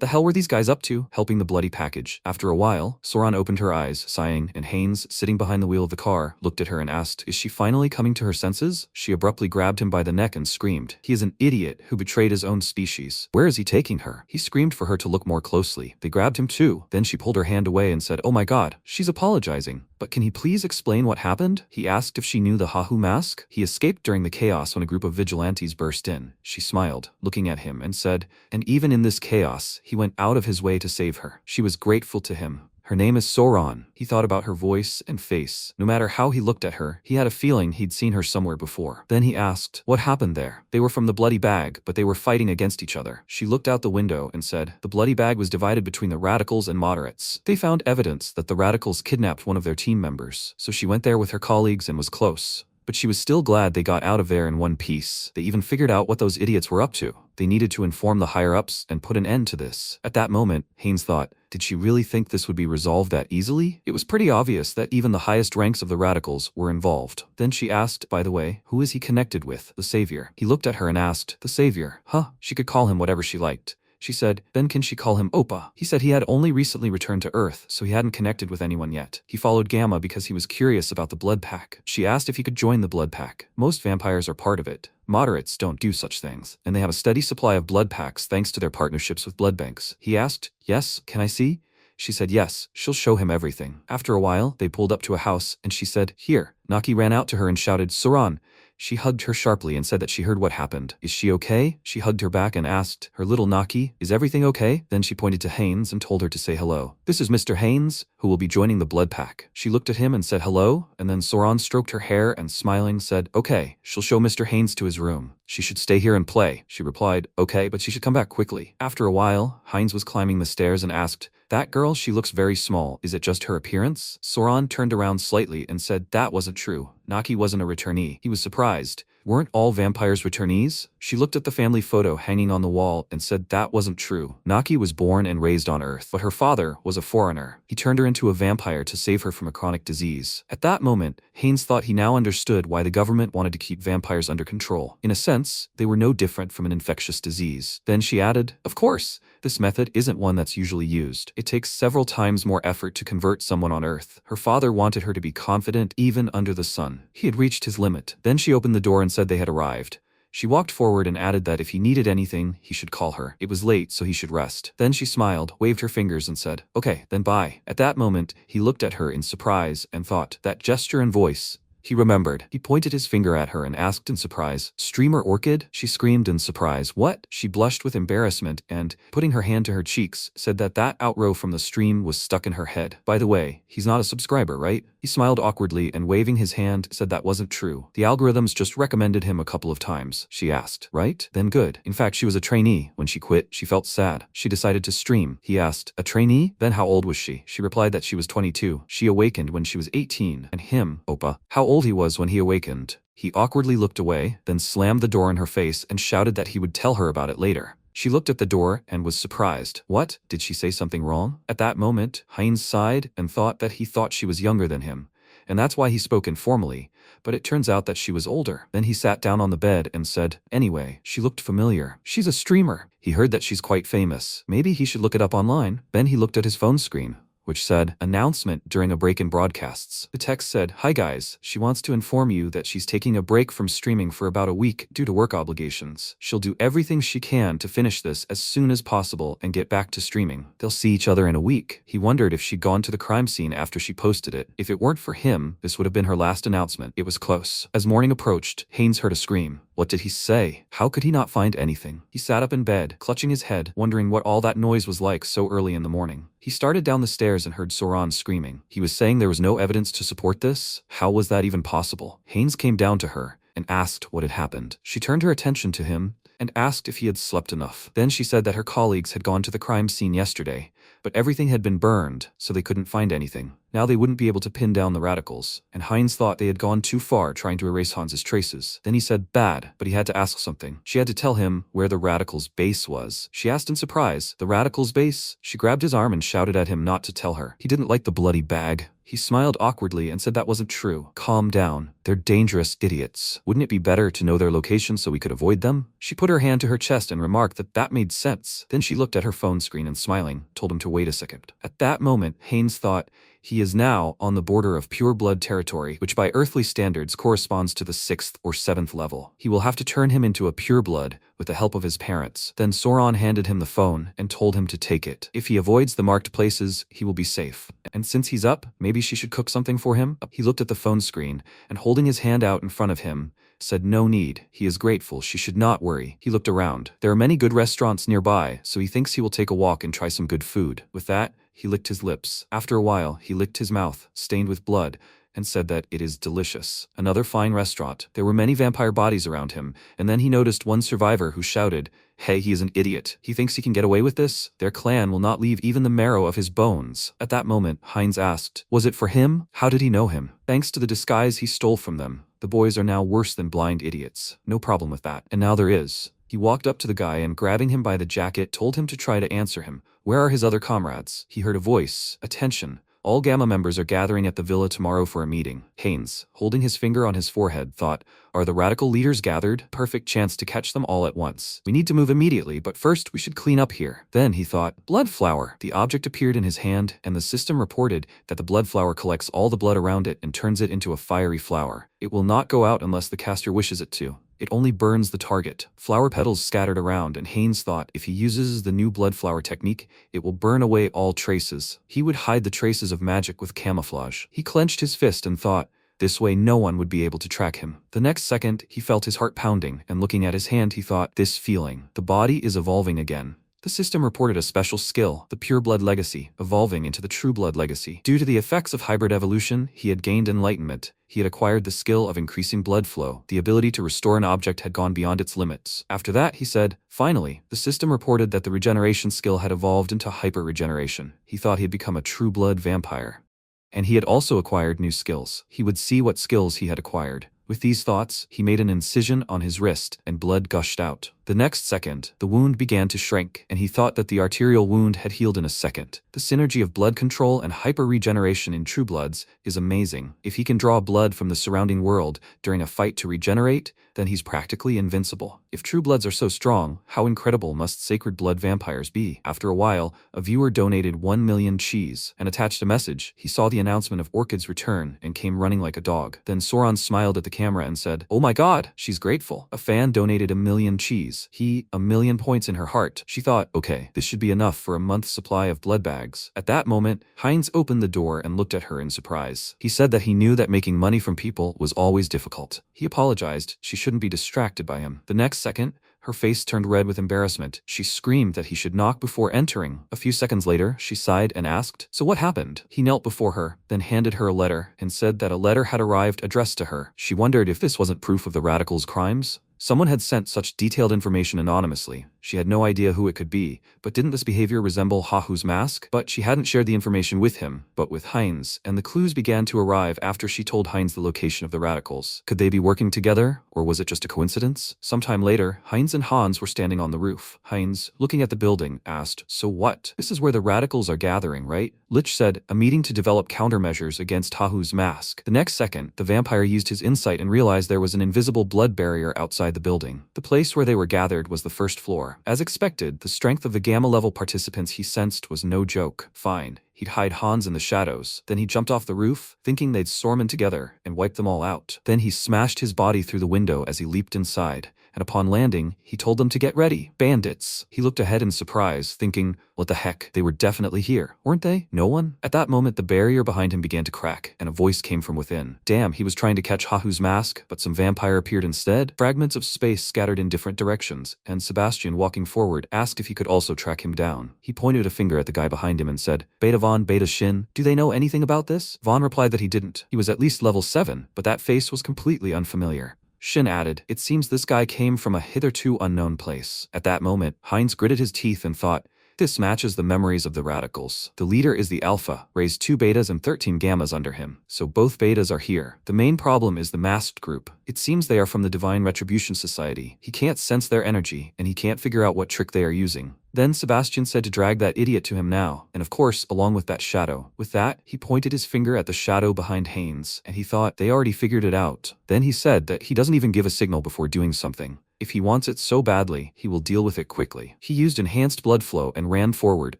the hell were these guys up to, helping the bloody package? After a while, Soran opened her eyes, sighing, and Haynes, sitting behind the wheel of the car, looked at her and asked, "Is she finally coming to her senses?" She abruptly grabbed him by the neck and screamed, "He is an idiot who betrayed his own species. Where is he taking her?" He screamed for her to look more closely. They grabbed him too. Then she pulled her hand away and said, "Oh my god, she's apologizing. But can he please explain what happened?" He asked if she knew the Hahu mask. He escaped during the chaos when a group of vigilantes burst in. She smiled, looking at him, and said, "And even in this chaos, he went out of his way to save her." She was grateful to him. "Her name is Soran." He thought about her voice and face. No matter how he looked at her, he had a feeling he'd seen her somewhere before. Then he asked, "What happened there?" They were from the bloody bag, but they were fighting against each other. She looked out the window and said, "The bloody bag was divided between the radicals and moderates. They found evidence that the radicals kidnapped one of their team members, so she went there with her colleagues and was close. But she was still glad they got out of there in one piece. They even figured out what those idiots were up to. They needed to inform the higher-ups and put an end to this." At that moment, Haynes thought, did she really think this would be resolved that easily? It was pretty obvious that even the highest ranks of the radicals were involved. Then she asked, "By the way, who is he connected with?" "The Savior." He looked at her and asked, "The Savior? Huh?" She could call him whatever she liked. She said, "Then can she call him Oppa?" He said he had only recently returned to Earth, so he hadn't connected with anyone yet. He followed Gamma because he was curious about the blood pack. She asked if he could join the blood pack. Most vampires are part of it. Moderates don't do such things, and they have a steady supply of blood packs thanks to their partnerships with blood banks. He asked, "Yes, can I see?" She said yes, she'll show him everything. After a while, they pulled up to a house, and she said, "Here." Naki ran out to her and shouted, "Soran." She hugged her sharply and said that she heard what happened. "Is she okay?" She hugged her back and asked, "Her little Naki, is everything okay?" Then she pointed to Haynes and told her to say hello. "This is Mr. Haynes, who will be joining the blood pack." She looked at him and said hello, and then Soran stroked her hair and smiling said, "Okay, she'll show Mr. Haynes to his room. She should stay here and play." She replied, "Okay, but she should come back quickly." After a while, Haynes was climbing the stairs and asked, "That girl, she looks very small. Is it just her appearance?" Soran turned around slightly and said that wasn't true. Naki wasn't a returnee. He was surprised. Weren't all vampires returnees? She looked at the family photo hanging on the wall and said that wasn't true. Naki was born and raised on Earth, but her father was a foreigner. He turned her into a vampire to save her from a chronic disease. At that moment, Haynes thought he now understood why the government wanted to keep vampires under control. In a sense, they were no different from an infectious disease. Then she added, "Of course, this method isn't one that's usually used. It takes several times more effort to convert someone on Earth. Her father wanted her to be confident even under the sun. He had reached his limit." Then she opened the door and said they had arrived. She walked forward and added that if he needed anything, he should call her. It was late, so he should rest. Then she smiled, waved her fingers and said, "Okay, then bye." At that moment, he looked at her in surprise and thought, that gesture and voice, He remembered. He pointed his finger at her and asked in surprise, "Streamer Orchid?" She screamed in surprise, "What?" She blushed with embarrassment and, putting her hand to her cheeks, said that outro from the stream was stuck in her head. "By the way, he's not a subscriber, right?" He smiled awkwardly and waving his hand said that wasn't true. "The algorithms just recommended him a couple of times," she asked. "Right? Then good. In fact, she was a trainee. When she quit, she felt sad. She decided to stream." He asked, "A trainee? Then how old was she?" She replied that she was 22. She awakened when she was 18. And him, Oppa, how old he was when he awakened. He awkwardly looked away, then slammed the door in her face and shouted that he would tell her about it later. She looked at the door and was surprised. What? Did she say something wrong? At that moment, Heinz sighed and thought that he thought she was younger than him. And that's why he spoke informally, but it turns out that she was older. Then he sat down on the bed and said, "Anyway, she looked familiar. She's a streamer." He heard that she's quite famous. Maybe he should look it up online. Then he looked at his phone screen, which said, "Announcement during a break in broadcasts." The text said, "Hi guys, she wants to inform you that she's taking a break from streaming for about a week due to work obligations. She'll do everything she can to finish this as soon as possible and get back to streaming. They'll see each other in a week." He wondered if she'd gone to the crime scene after she posted it. If it weren't for him, this would have been her last announcement. It was close. As morning approached, Haynes heard a scream. What did he say? How could he not find anything? He sat up in bed, clutching his head, wondering what all that noise was like so early in the morning. He started down the stairs and heard Soran screaming. He was saying there was no evidence to support this? How was that even possible? Haynes came down to her and asked what had happened. She turned her attention to him and asked if he had slept enough. Then she said that her colleagues had gone to the crime scene yesterday, but everything had been burned, so they couldn't find anything. Now they wouldn't be able to pin down the radicals, and Heinz thought they had gone too far trying to erase Hans's traces. Then he said bad, but he had to ask something. She had to tell him where the radicals' base was. She asked in surprise, "The radicals' base?" She grabbed his arm and shouted at him not to tell her. He didn't like the bloody bag. He smiled awkwardly and said that wasn't true. "Calm down. They're dangerous idiots. Wouldn't it be better to know their location so we could avoid them?" She put her hand to her chest and remarked that made sense. Then she looked at her phone screen and smiling, told him to wait a second. At that moment, Haynes thought, he is now on the border of pure blood territory, which by earthly standards corresponds to the 6th or 7th level. He will have to turn him into a pure blood with the help of his parents. Then Soran handed him the phone and told him to take it. If he avoids the marked places, he will be safe. And since he's up, maybe she should cook something for him? He looked at the phone screen and holding his hand out in front of him, said no need. He is grateful. She should not worry. He looked around. There are many good restaurants nearby, so he thinks he will take a walk and try some good food. With that, he licked his lips. After a while, he licked his mouth, stained with blood, and said that it is delicious. Another fine restaurant. There were many vampire bodies around him, and then he noticed one survivor who shouted, "Hey, he is an idiot. He thinks he can get away with this? Their clan will not leave even the marrow of his bones." At that moment, Heinz asked, "Was it for him? How did he know him?" "Thanks to the disguise he stole from them. The boys are now worse than blind idiots. No problem with that. And now there is." He walked up to the guy and grabbing him by the jacket told him to try to answer him. Where are his other comrades? He heard a voice. "Attention. All Gamma members are gathering at the villa tomorrow for a meeting." Haynes, holding his finger on his forehead, thought, "Are the radical leaders gathered? Perfect chance to catch them all at once. We need to move immediately, but first we should clean up here." Then he thought, blood flower. The object appeared in his hand, and the system reported that the blood flower collects all the blood around it and turns it into a fiery flower. It will not go out unless the caster wishes it to. It only burns the target. Flower petals scattered around, and Haynes thought if he uses the new blood flower technique, it will burn away all traces. He would hide the traces of magic with camouflage. He clenched his fist and thought, this way no one would be able to track him. The next second, he felt his heart pounding, and looking at his hand he thought, this feeling. The body is evolving again. The system reported a special skill, the Pure Blood Legacy, evolving into the True Blood Legacy. Due to the effects of hybrid evolution, he had gained enlightenment. He had acquired the skill of increasing blood flow. The ability to restore an object had gone beyond its limits. After that, he said, finally, the system reported that the regeneration skill had evolved into hyper-regeneration. He thought he had become a true blood vampire. And he had also acquired new skills. He would see what skills he had acquired. With these thoughts, he made an incision on his wrist, and blood gushed out. The next second, the wound began to shrink, and he thought that the arterial wound had healed in a second. The synergy of blood control and hyper-regeneration in True Bloods is amazing. If he can draw blood from the surrounding world during a fight to regenerate, then he's practically invincible. If True Bloods are so strong, how incredible must Sacred Blood vampires be? After a while, a viewer donated 1 million cheese and attached a message. He saw the announcement of Orchid's return and came running like a dog. Then Soran smiled at the camera and said, "Oh my god, she's grateful. A fan donated 1 million cheese. eyes. A million points in her heart. She thought, okay, this should be enough for a month's supply of blood bags. At that moment, Heinz opened the door and looked at her in surprise. He said that he knew that making money from people was always difficult. He apologized. She shouldn't be distracted by him. The next second, her face turned red with embarrassment. She screamed that he should knock before entering. A few seconds later, she sighed and asked, "So what happened?" He knelt before her, then handed her a letter and said that a letter had arrived addressed to her. She wondered if this wasn't proof of the radicals' crimes. Someone had sent such detailed information anonymously. She had no idea who it could be, but didn't this behavior resemble Hahu's mask? But she hadn't shared the information with him, but with Heinz, and the clues began to arrive after she told Heinz the location of the radicals. Could they be working together, or was it just a coincidence? Sometime later, Heinz and Hans were standing on the roof. Heinz, looking at the building, asked, "So what? This is where the radicals are gathering, right?" Lich said, "A meeting to develop countermeasures against Hahu's mask." The next second, the vampire used his insight and realized there was an invisible blood barrier outside the building. The place where they were gathered was the first floor. As expected, the strength of the Gamma-level participants he sensed was no joke. Fine. He'd hide Hans in the shadows. Then he jumped off the roof, thinking they'd storm in together and wipe them all out. Then he smashed his body through the window as he leaped inside, and upon landing, he told them to get ready. Bandits. He looked ahead in surprise, thinking, what the heck, they were definitely here, weren't they? No one? At that moment, the barrier behind him began to crack, and a voice came from within. Damn, he was trying to catch Hahu's mask, but some vampire appeared instead. Fragments of space scattered in different directions, and Sebastian, walking forward, asked if he could also track him down. He pointed a finger at the guy behind him and said, "Beta Von, Beta Shin, do they know anything about this?" Von replied that he didn't. He was at least level 7, but that face was completely unfamiliar. Shin added, "It seems this guy came from a hitherto unknown place." At that moment, Heinz gritted his teeth and thought, this matches the memories of the radicals. The leader is the Alpha, raised 2 betas and 13 gammas under him, so both betas are here. The main problem is the masked group. It seems they are from the Divine Retribution Society. He can't sense their energy, and he can't figure out what trick they are using. Then Sebastian said to drag that idiot to him now, and of course, along with that shadow. With that, he pointed his finger at the shadow behind Haynes, and he thought they already figured it out. Then he said that he doesn't even give a signal before doing something. If he wants it so badly, he will deal with it quickly. He used enhanced blood flow and ran forward,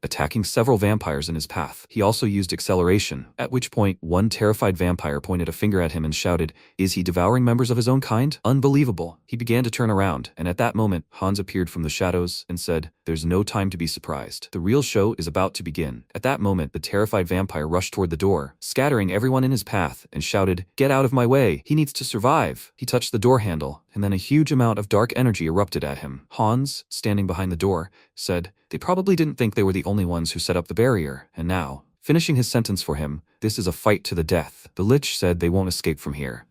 attacking several vampires in his path. He also used acceleration, at which point one terrified vampire pointed a finger at him and shouted, "Is he devouring members of his own kind? Unbelievable." He began to turn around, and at that moment, Hans appeared from the shadows and said, "There's no time to be surprised. The real show is about to begin." At that moment, the terrified vampire rushed toward the door, scattering everyone in his path, and shouted, "Get out of my way! He needs to survive!" He touched the door handle, and then a huge amount of dark energy erupted at him. Hans, standing behind the door, said, "They probably didn't think they were the only ones who set up the barrier, and now," finishing his sentence for him, "this is a fight to the death." The Lich said they won't escape from here.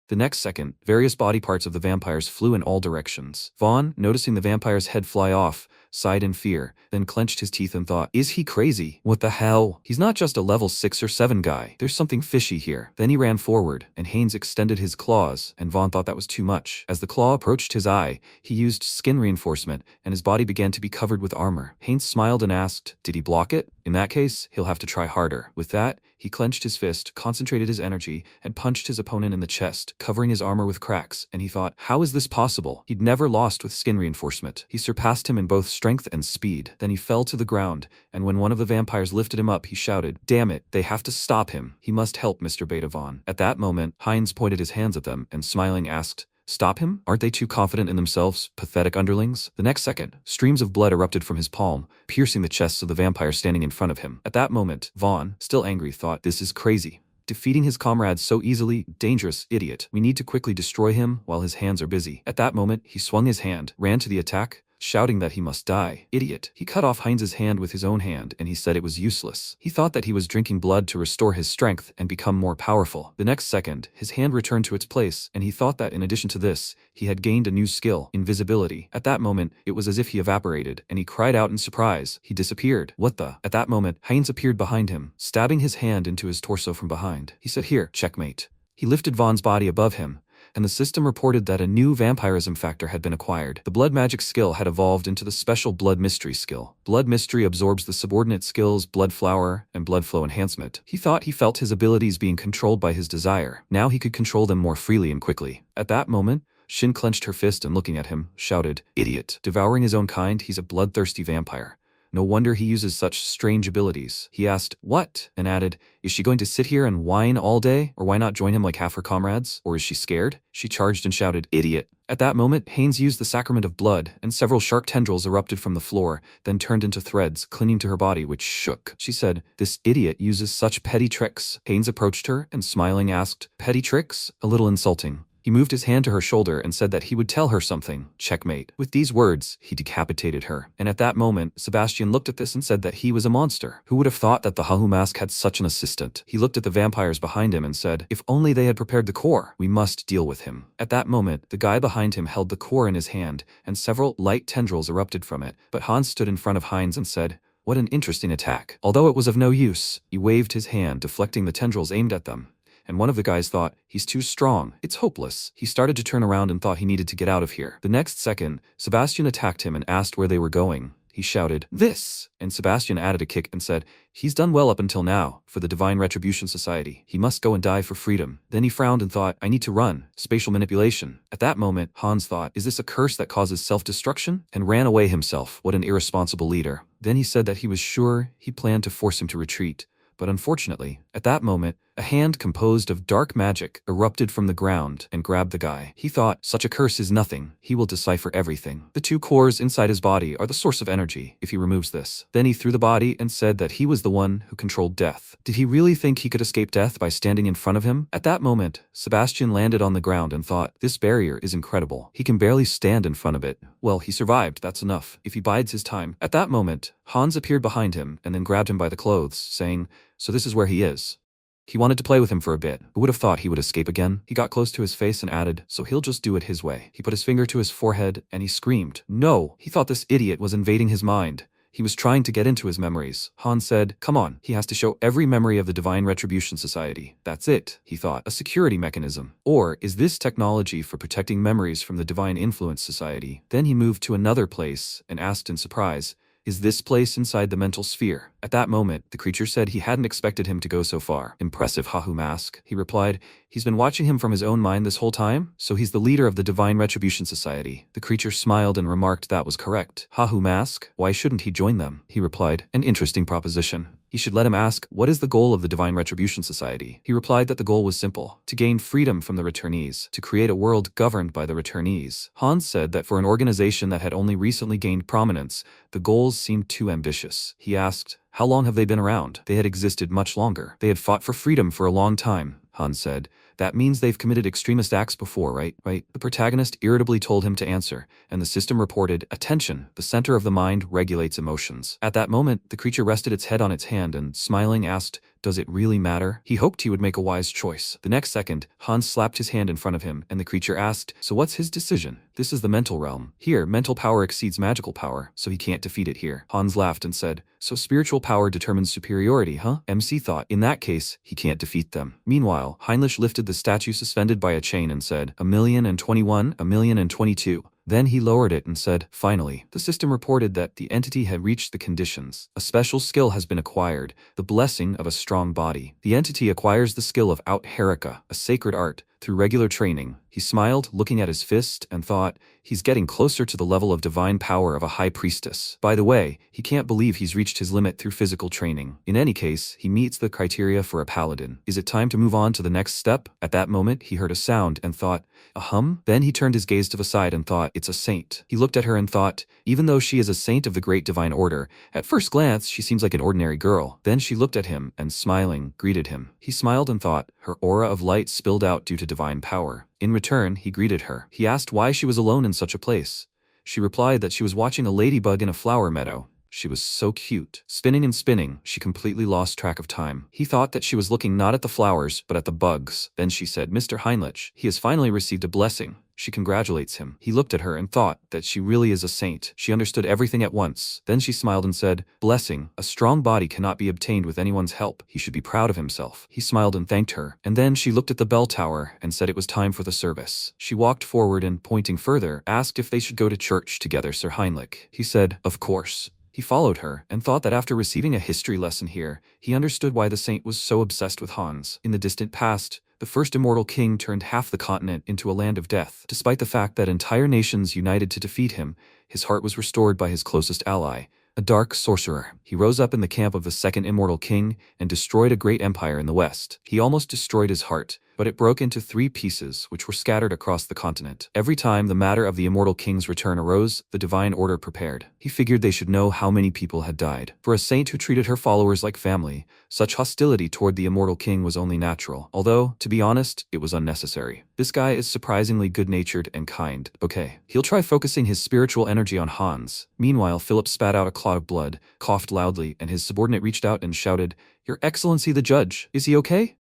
The next second, various body parts of the vampires flew in all directions. Vaughn, noticing the vampire's head fly off, sighed in fear, then clenched his teeth and thought, is he crazy? What the hell? He's not just a level 6 or 7 guy. There's something fishy here. Then he ran forward, and Haynes extended his claws, and Vaughn thought that was too much. As the claw approached his eye, he used skin reinforcement, and his body began to be covered with armor. Haynes smiled and asked, did he block it? In that case, he'll have to try harder. With that, he clenched his fist, concentrated his energy, and punched his opponent in the chest, covering his armor with cracks, and he thought, how is this possible? He'd never lost with skin reinforcement. He surpassed him in both strength and speed. Then he fell to the ground, and when one of the vampires lifted him up, he shouted, damn it, they have to stop him. He must help Mr. Beta Von. At that moment, Heinz pointed his hands at them, and smiling asked, stop him? Aren't they too confident in themselves, pathetic underlings? The next second, streams of blood erupted from his palm, piercing the chests of the vampire standing in front of him. At that moment, Vaughn, still angry, thought, this is crazy. Defeating his comrades so easily, dangerous, idiot. We need to quickly destroy him while his hands are busy. At that moment, he swung his hand, ran to the attack, shouting that he must die. Idiot. He cut off Heinz's hand with his own hand, and he said it was useless. He thought that he was drinking blood to restore his strength and become more powerful. The next second, his hand returned to its place, and he thought that in addition to this, he had gained a new skill, invisibility. At that moment, it was as if he evaporated, and he cried out in surprise. He disappeared. What the? At that moment, Heinz appeared behind him, stabbing his hand into his torso from behind. He said, here, checkmate. He lifted Vaughn's body above him, and the system reported that a new vampirism factor had been acquired. The blood magic skill had evolved into the special blood mystery skill. Blood mystery absorbs the subordinate skills blood flower and blood flow enhancement. He thought he felt his abilities being controlled by his desire. Now he could control them more freely and quickly. At that moment, Shin clenched her fist and looking at him, shouted, idiot. Devouring his own kind, he's a bloodthirsty vampire. No wonder he uses such strange abilities. He asked, "What?" and added, "Is she going to sit here and whine all day? Or why not join him like half her comrades? Or is she scared?" She charged and shouted, "Idiot." At that moment, Haynes used the sacrament of blood, and several sharp tendrils erupted from the floor, then turned into threads, clinging to her body, which shook. She said, "This idiot uses such petty tricks." Haynes approached her and smiling asked, "Petty tricks?" A little insulting. He moved his hand to her shoulder and said that he would tell her something. Checkmate. With these words, he decapitated her. And at that moment, Sebastian looked at this and said that he was a monster. Who would have thought that the Hahu mask had such an assistant? He looked at the vampires behind him and said, "If only they had prepared the core. We must deal with him." At that moment, the guy behind him held the core in his hand, and several light tendrils erupted from it. But Hans stood in front of Heinz and said, "What an interesting attack." Although it was of no use, he waved his hand, deflecting the tendrils aimed at them. And one of the guys thought, "He's too strong. It's hopeless." He started to turn around and thought he needed to get out of here. The next second, Sebastian attacked him and asked where they were going. He shouted, "This!" And Sebastian added a kick and said, "He's done well up until now. For the Divine Retribution Society. He must go and die for freedom." Then he frowned and thought, "I need to run. Spatial manipulation." At that moment, Hans thought, "Is this a curse that causes self-destruction?" And ran away himself. What an irresponsible leader. Then he said that he was sure he planned to force him to retreat. But unfortunately, at that moment, a hand composed of dark magic erupted from the ground and grabbed the guy. He thought, such a curse is nothing. He will decipher everything. The two cores inside his body are the source of energy if he removes this. Then he threw the body and said that he was the one who controlled death. Did he really think he could escape death by standing in front of him? At that moment, Sebastian landed on the ground and thought, this barrier is incredible. He can barely stand in front of it. Well, he survived, that's enough, if he bides his time. At that moment, Hans appeared behind him and then grabbed him by the clothes, saying, "So this is where he is." He wanted to play with him for a bit. Who would have thought he would escape again? He got close to his face and added, "So he'll just do it his way." He put his finger to his forehead and he screamed, "No!" He thought this idiot was invading his mind. He was trying to get into his memories. Hans said, "Come on." He has to show every memory of the Divine Retribution Society. That's it, he thought, a security mechanism. Or is this technology for protecting memories from the Divine Influence Society? Then he moved to another place and asked in surprise, "Is this place inside the mental sphere?" At that moment, the creature said he hadn't expected him to go so far. "Impressive, Hahu Mask." He replied, "He's been watching him from his own mind this whole time? So he's the leader of the Divine Retribution Society." The creature smiled and remarked that was correct. "Hahu Mask? Why shouldn't he join them?" He replied, "An interesting proposition." He should let him ask, "What is the goal of the Divine Retribution Society?" He replied that the goal was simple, to gain freedom from the returnees, to create a world governed by the returnees. Hans said that for an organization that had only recently gained prominence, the goals seemed too ambitious. He asked, "How long have they been around?" "They had existed much longer. They had fought for freedom for a long time," Hans said. "That means they've committed extremist acts before, right?" "Right." The protagonist irritably told him to answer, and the system reported, "Attention, the center of the mind regulates emotions." At that moment, the creature rested its head on its hand and, smiling, asked, "Does it really matter?" He hoped he would make a wise choice. The next second, Hans slapped his hand in front of him, and the creature asked, "So what's his decision?" "This is the mental realm. Here, mental power exceeds magical power, so he can't defeat it here." Hans laughed and said, "So spiritual power determines superiority, huh?" MC thought, in that case, he can't defeat them. Meanwhile, Heinrich lifted the statue suspended by a chain and said, 1,021, 1,022. Then he lowered it and said, "Finally." The system reported that the entity had reached the conditions. A special skill has been acquired, the blessing of a strong body. The entity acquires the skill of Out-Herika, a sacred art, through regular training. He smiled, looking at his fist, and thought, he's getting closer to the level of divine power of a high priestess. By the way, he can't believe he's reached his limit through physical training. In any case, he meets the criteria for a paladin. Is it time to move on to the next step? At that moment, he heard a sound and thought, a hum? Then he turned his gaze to the side and thought, it's a saint. He looked at her and thought, even though she is a saint of the great divine order, at first glance, she seems like an ordinary girl. Then she looked at him and, smiling, greeted him. He smiled and thought, her aura of light spilled out due to divine power. In return, he greeted her. He asked why she was alone in such a place. She replied that she was watching a ladybug in a flower meadow. She was so cute. Spinning and spinning, she completely lost track of time. He thought that she was looking not at the flowers, but at the bugs. Then she said, "Mr. Heinrich, he has finally received a blessing." She congratulates him. He looked at her and thought that she really is a saint. She understood everything at once. Then she smiled and said, "Blessing, a strong body cannot be obtained with anyone's help. He should be proud of himself." He smiled and thanked her. And then she looked at the bell tower and said it was time for the service. She walked forward and, pointing further, asked if they should go to church together, Sir Heinrich. He said, "Of course." He followed her, and thought that after receiving a history lesson here, he understood why the saint was so obsessed with Hans. In the distant past, the first immortal king turned half the continent into a land of death. Despite the fact that entire nations united to defeat him, his heart was restored by his closest ally, a dark sorcerer. He rose up in the camp of the second immortal king and destroyed a great empire in the west. He almost destroyed his heart, but it broke into 3 pieces which were scattered across the continent. Every time the matter of the immortal king's return arose, the divine order prepared. He figured they should know how many people had died. For a saint who treated her followers like family, such hostility toward the immortal king was only natural. Although, to be honest, it was unnecessary. This guy is surprisingly good-natured and kind. Okay, he'll try focusing his spiritual energy on Hans. Meanwhile, Philip spat out a clot of blood, coughed loudly, and his subordinate reached out and shouted, "Your Excellency the Judge, is he okay?"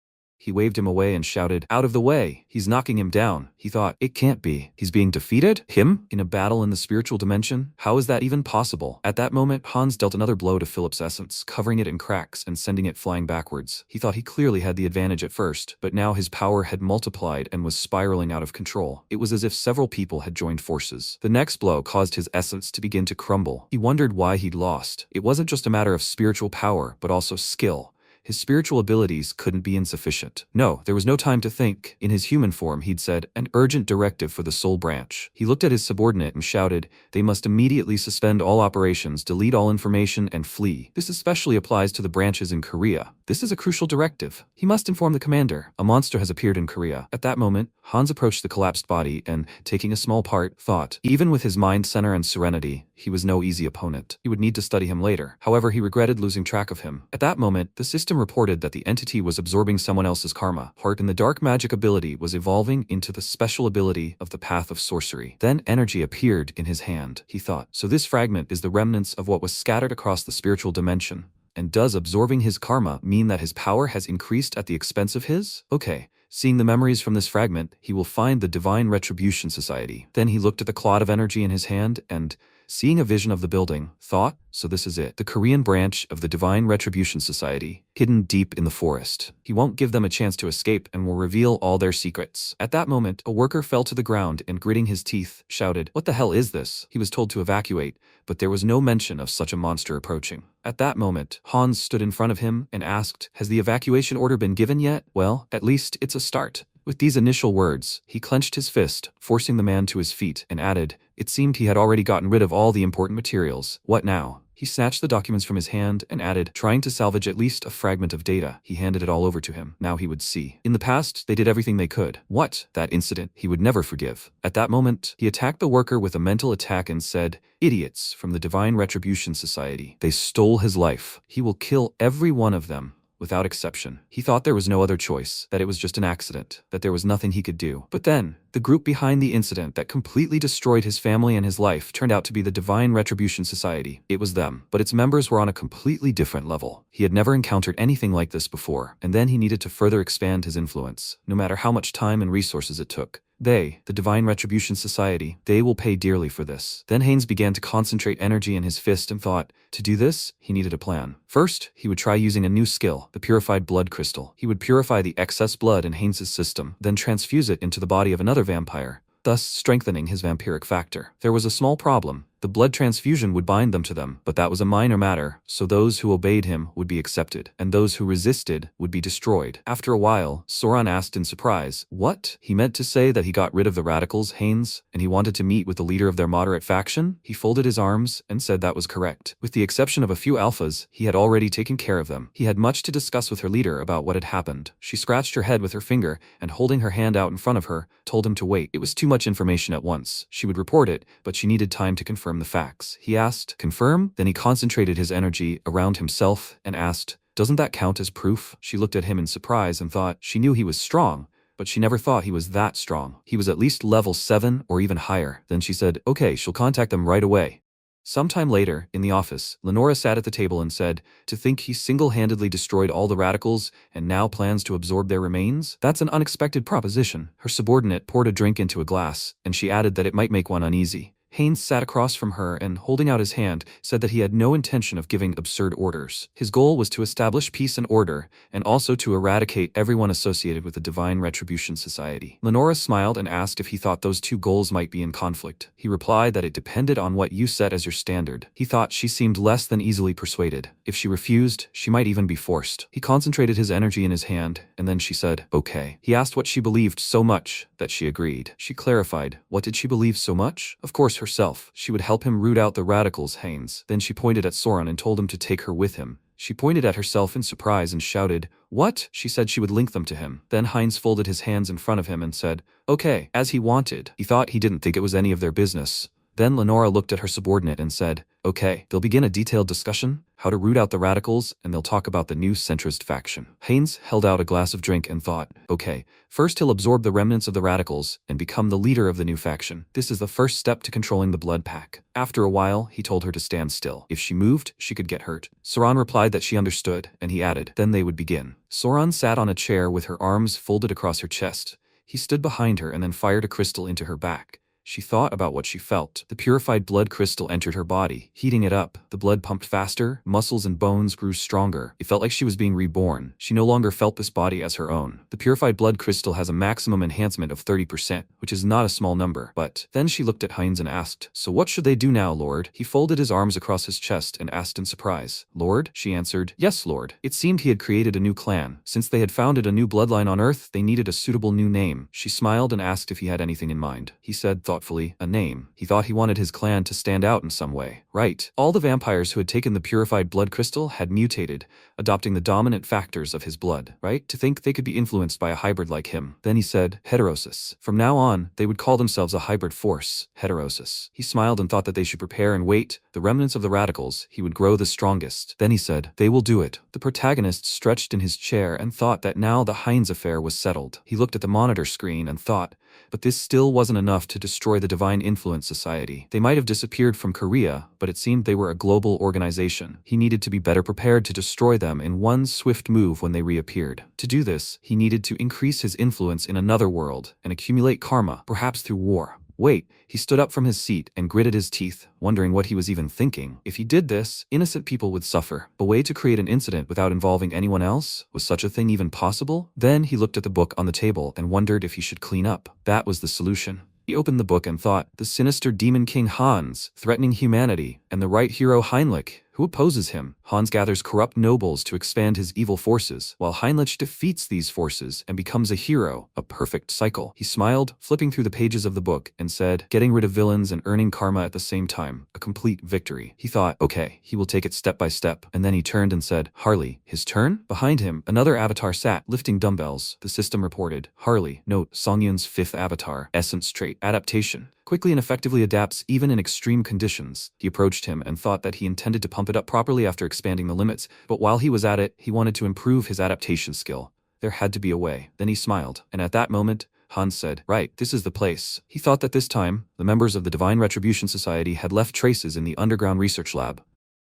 He waved him away and shouted, "Out of the way! He's knocking him down." He thought, it can't be. He's being defeated? Him? In a battle in the spiritual dimension? How is that even possible? At that moment, Hans dealt another blow to Philip's essence, covering it in cracks and sending it flying backwards. He thought he clearly had the advantage at first, but now his power had multiplied and was spiraling out of control. It was as if several people had joined forces. The next blow caused his essence to begin to crumble. He wondered why he'd lost. It wasn't just a matter of spiritual power, but also skill. His spiritual abilities couldn't be insufficient. No, there was no time to think. In his human form, he'd said, "An urgent directive for the soul branch." He looked at his subordinate and shouted, "They must immediately suspend all operations, delete all information, and flee. This especially applies to the branches in Korea. This is a crucial directive. He must inform the commander. A monster has appeared in Korea." At that moment, Hans approached the collapsed body and, taking a small part, thought, even with his mind center and serenity, he was no easy opponent. He would need to study him later. However, he regretted losing track of him. At that moment, the system reported that the entity was absorbing someone else's karma. Heart in the dark magic ability was evolving into the special ability of the path of sorcery. Then energy appeared in his hand. He thought, so this fragment is the remnants of what was scattered across the spiritual dimension. And does absorbing his karma mean that his power has increased at the expense of his? Okay. Seeing the memories from this fragment, he will find the Divine Retribution Society. Then he looked at the clot of energy in his hand and, seeing a vision of the building, thought, so this is it. The Korean branch of the Divine Retribution Society, hidden deep in the forest. He won't give them a chance to escape and will reveal all their secrets. At that moment, a worker fell to the ground and, gritting his teeth, shouted, "What the hell is this?" He was told to evacuate, but there was no mention of such a monster approaching. At that moment, Hans stood in front of him and asked, "Has the evacuation order been given yet?" "Well, at least it's a start." With these initial words, he clenched his fist, forcing the man to his feet, and added, "It seemed he had already gotten rid of all the important materials. What now?" He snatched the documents from his hand and added, trying to salvage at least a fragment of data. He handed it all over to him. Now he would see. In the past, they did everything they could. What? That incident he would never forgive. At that moment, he attacked the worker with a mental attack and said, "Idiots from the Divine Retribution Society. They stole his life. He will kill every one of them. Without exception." He thought there was no other choice, that it was just an accident, that there was nothing he could do. But then, the group behind the incident that completely destroyed his family and his life turned out to be the Divine Retribution Society. It was them, but its members were on a completely different level. He had never encountered anything like this before, and then he needed to further expand his influence, no matter how much time and resources it took. They, the Divine Retribution Society, they will pay dearly for this. Then Haynes began to concentrate energy in his fist and thought, to do this, he needed a plan. First, he would try using a new skill, the Purified Blood Crystal. He would purify the excess blood in Haynes' system, then transfuse it into the body of another vampire, thus strengthening his vampiric factor. There was a small problem. The blood transfusion would bind them to them, but that was a minor matter, so those who obeyed him would be accepted, and those who resisted would be destroyed. After a while, Soran asked in surprise, "What?" He meant to say that he got rid of the radicals, Haynes, and he wanted to meet with the leader of their moderate faction? He folded his arms and said that was correct. With the exception of a few alphas, he had already taken care of them. He had much to discuss with her leader about what had happened. She scratched her head with her finger and, holding her hand out in front of her, told him to wait. It was too much information at once. She would report it, but she needed time to confirm the facts. He asked, "Confirm?" Then he concentrated his energy around himself and asked, "Doesn't that count as proof?" She looked at him in surprise and thought she knew he was strong, but she never thought he was that strong. He was at least level 7 or even higher. Then she said, "Okay, she'll contact them right away." Sometime later, in the office, Lenora sat at the table and said, "To think he single-handedly destroyed all the radicals and now plans to absorb their remains? That's an unexpected proposition." Her subordinate poured a drink into a glass, and she added that it might make one uneasy. Haynes sat across from her and, holding out his hand, said that he had no intention of giving absurd orders. His goal was to establish peace and order, and also to eradicate everyone associated with the Divine Retribution Society. Lenora smiled and asked if he thought those two goals might be in conflict. He replied that it depended on what you set as your standard. He thought she seemed less than easily persuaded. If she refused, she might even be forced. He concentrated his energy in his hand, and then she said, "Okay." He asked what she believed so much that she agreed. She clarified, what did she believe so much? Of course, herself. She would help him root out the radicals, Haynes. Then she pointed at Soren and told him to take her with him. She pointed at herself in surprise and shouted, "What?" She said she would link them to him. Then Heinz folded his hands in front of him and said, "Okay," as he wanted. He thought he didn't think it was any of their business. Then Lenora looked at her subordinate and said, "Okay, they'll begin a detailed discussion, how to root out the radicals, and they'll talk about the new centrist faction." Haynes held out a glass of drink and thought, okay, first he'll absorb the remnants of the radicals and become the leader of the new faction. This is the first step to controlling the blood pack. After a while, he told her to stand still. If she moved, she could get hurt. Soran replied that she understood, and he added, then they would begin. Soran sat on a chair with her arms folded across her chest. He stood behind her and then fired a crystal into her back. She thought about what she felt. The purified blood crystal entered her body, heating it up. The blood pumped faster, muscles and bones grew stronger. It felt like she was being reborn. She no longer felt this body as her own. The purified blood crystal has a maximum enhancement of 30%, which is not a small number. But then she looked at Heinz and asked, "So what should they do now, Lord?" He folded his arms across his chest and asked in surprise. "Lord?" She answered, "Yes, Lord." It seemed he had created a new clan. Since they had founded a new bloodline on Earth, they needed a suitable new name. She smiled and asked if he had anything in mind. He said thoughtfully, "A name." He thought he wanted his clan to stand out in some way. Right. All the vampires who had taken the purified blood crystal had mutated, adopting the dominant factors of his blood. Right? To think they could be influenced by a hybrid like him. Then he said, "Heterosis." From now on, they would call themselves a hybrid force. Heterosis. He smiled and thought that they should prepare and wait. The remnants of the radicals, he would grow the strongest. Then he said, "They will do it." The protagonist stretched in his chair and thought that now the Heinz affair was settled. He looked at the monitor screen and thought, but this still wasn't enough to destroy the Divine Influence Society. They might have disappeared from Korea, but it seemed they were a global organization. He needed to be better prepared to destroy them in one swift move when they reappeared. To do this, he needed to increase his influence in another world and accumulate karma, perhaps through war. Wait, he stood up from his seat and gritted his teeth, wondering what he was even thinking. If he did this, innocent people would suffer. A way to create an incident without involving anyone else? Was such a thing even possible? Then he looked at the book on the table and wondered if he should clean up. That was the solution. He opened the book and thought, the sinister demon king Hans, threatening humanity, and the right hero Heinrich, who opposes him. Hans gathers corrupt nobles to expand his evil forces, while Heinrich defeats these forces and becomes a hero, a perfect cycle. He smiled, flipping through the pages of the book, and said, getting rid of villains and earning karma at the same time, a complete victory. He thought, okay, he will take it step by step, and then he turned and said, Harley, his turn? Behind him, another avatar sat, lifting dumbbells. The system reported, Harley, note, Songyun's fifth avatar, essence trait, adaptation. Quickly and effectively adapts even in extreme conditions. He approached him and thought that he intended to pump it up properly after expanding the limits, but while he was at it, he wanted to improve his adaptation skill. There had to be a way. Then he smiled, and at that moment, Hans said, right, this is the place. He thought that this time, the members of the Divine Retribution Society had left traces in the underground research lab.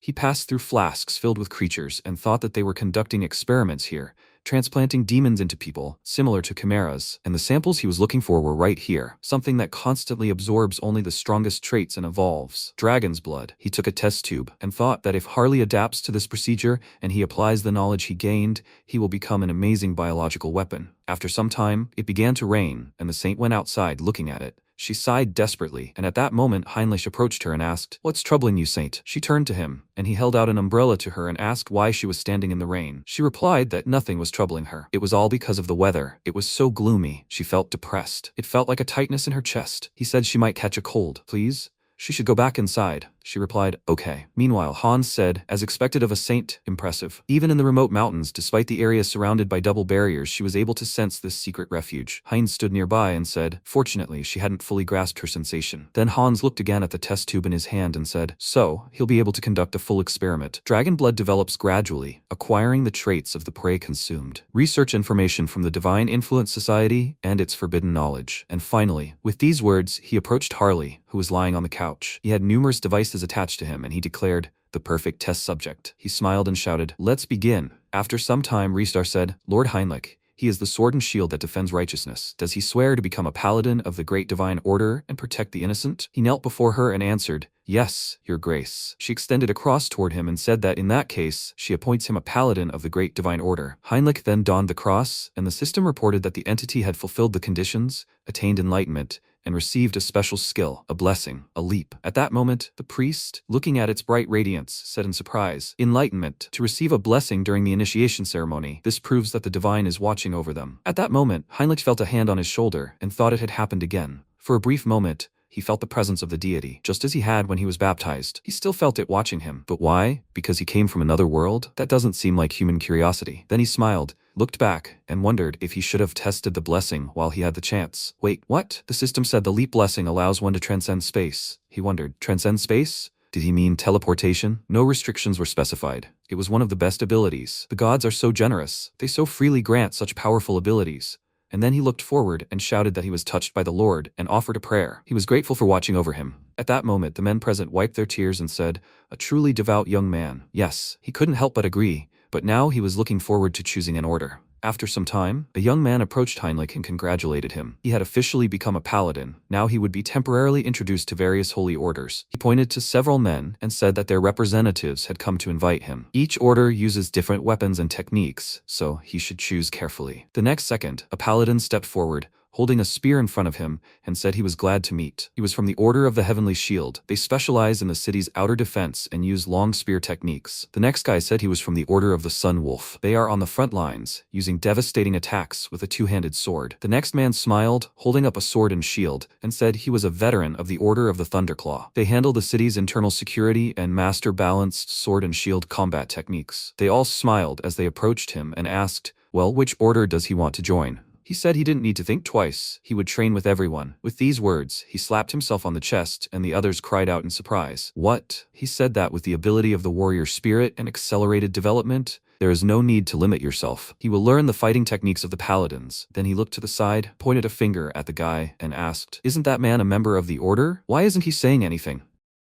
He passed through flasks filled with creatures and thought that they were conducting experiments here, transplanting demons into people, similar to chimeras, and the samples he was looking for were right here, something that constantly absorbs only the strongest traits and evolves. Dragon's blood. He took a test tube and thought that if Harley adapts to this procedure and he applies the knowledge he gained, he will become an amazing biological weapon. After some time, it began to rain, and the saint went outside looking at it. She sighed desperately, and at that moment Heinrich approached her and asked, what's troubling you, Saint? She turned to him, and he held out an umbrella to her and asked why she was standing in the rain. She replied that nothing was troubling her. It was all because of the weather. It was so gloomy. She felt depressed. It felt like a tightness in her chest. He said she might catch a cold. Please? She should go back inside. She replied, okay. Meanwhile, Hans said, as expected of a saint, impressive. Even in the remote mountains, despite the area surrounded by double barriers, she was able to sense this secret refuge. Heinz stood nearby and said, fortunately, she hadn't fully grasped her sensation. Then Hans looked again at the test tube in his hand and said, so, he'll be able to conduct a full experiment. Dragon blood develops gradually, acquiring the traits of the prey consumed. Research information from the Divine Influence Society and its forbidden knowledge. And finally, with these words, he approached Harley, who was lying on the couch. He had numerous devices attached to him, and he declared, the perfect test subject. He smiled and shouted, let's begin. After some time, Ristar said, Lord Heinrich, he is the sword and shield that defends righteousness. Does he swear to become a paladin of the great divine order and protect the innocent? He knelt before her and answered, yes, your grace. She extended a cross toward him and said that in that case, she appoints him a paladin of the great divine order. Heinrich then donned the cross, and the system reported that the entity had fulfilled the conditions, attained enlightenment, and received a special skill, a blessing, a leap. At that moment, the priest, looking at its bright radiance, said in surprise, enlightenment, to receive a blessing during the initiation ceremony. This proves that the divine is watching over them. At that moment, Heinrich felt a hand on his shoulder and thought it had happened again. For a brief moment, he felt the presence of the deity, just as he had when he was baptized. He still felt it watching him. But why? Because he came from another world? That doesn't seem like human curiosity. Then he smiled, looked back, and wondered if he should have tested the blessing while he had the chance. Wait, what? The system said the leap blessing allows one to transcend space. He wondered, transcend space? Did he mean teleportation? No restrictions were specified. It was one of the best abilities. The gods are so generous. They so freely grant such powerful abilities. And then he looked forward and shouted that he was touched by the Lord and offered a prayer. He was grateful for watching over him. At that moment, the men present wiped their tears and said, "A truly devout young man." Yes, he couldn't help but agree, but now he was looking forward to choosing an order. After some time, a young man approached Heinrich and congratulated him. He had officially become a paladin. Now he would be temporarily introduced to various holy orders. He pointed to several men and said that their representatives had come to invite him. Each order uses different weapons and techniques, so he should choose carefully. The next second, a paladin stepped forward, holding a spear in front of him, and said he was glad to meet. He was from the Order of the Heavenly Shield. They specialize in the city's outer defense and use long spear techniques. The next guy said he was from the Order of the Sun Wolf. They are on the front lines, using devastating attacks with a two-handed sword. The next man smiled, holding up a sword and shield, and said he was a veteran of the Order of the Thunderclaw. They handle the city's internal security and master balanced sword and shield combat techniques. They all smiled as they approached him and asked, well, which order does he want to join? He said he didn't need to think twice. He would train with everyone. With these words, he slapped himself on the chest, and the others cried out in surprise. What? He said that with the ability of the warrior spirit and accelerated development, there is no need to limit yourself. He will learn the fighting techniques of the paladins. Then he looked to the side, pointed a finger at the guy, and asked, "Isn't that man a member of the order? Why isn't he saying anything?"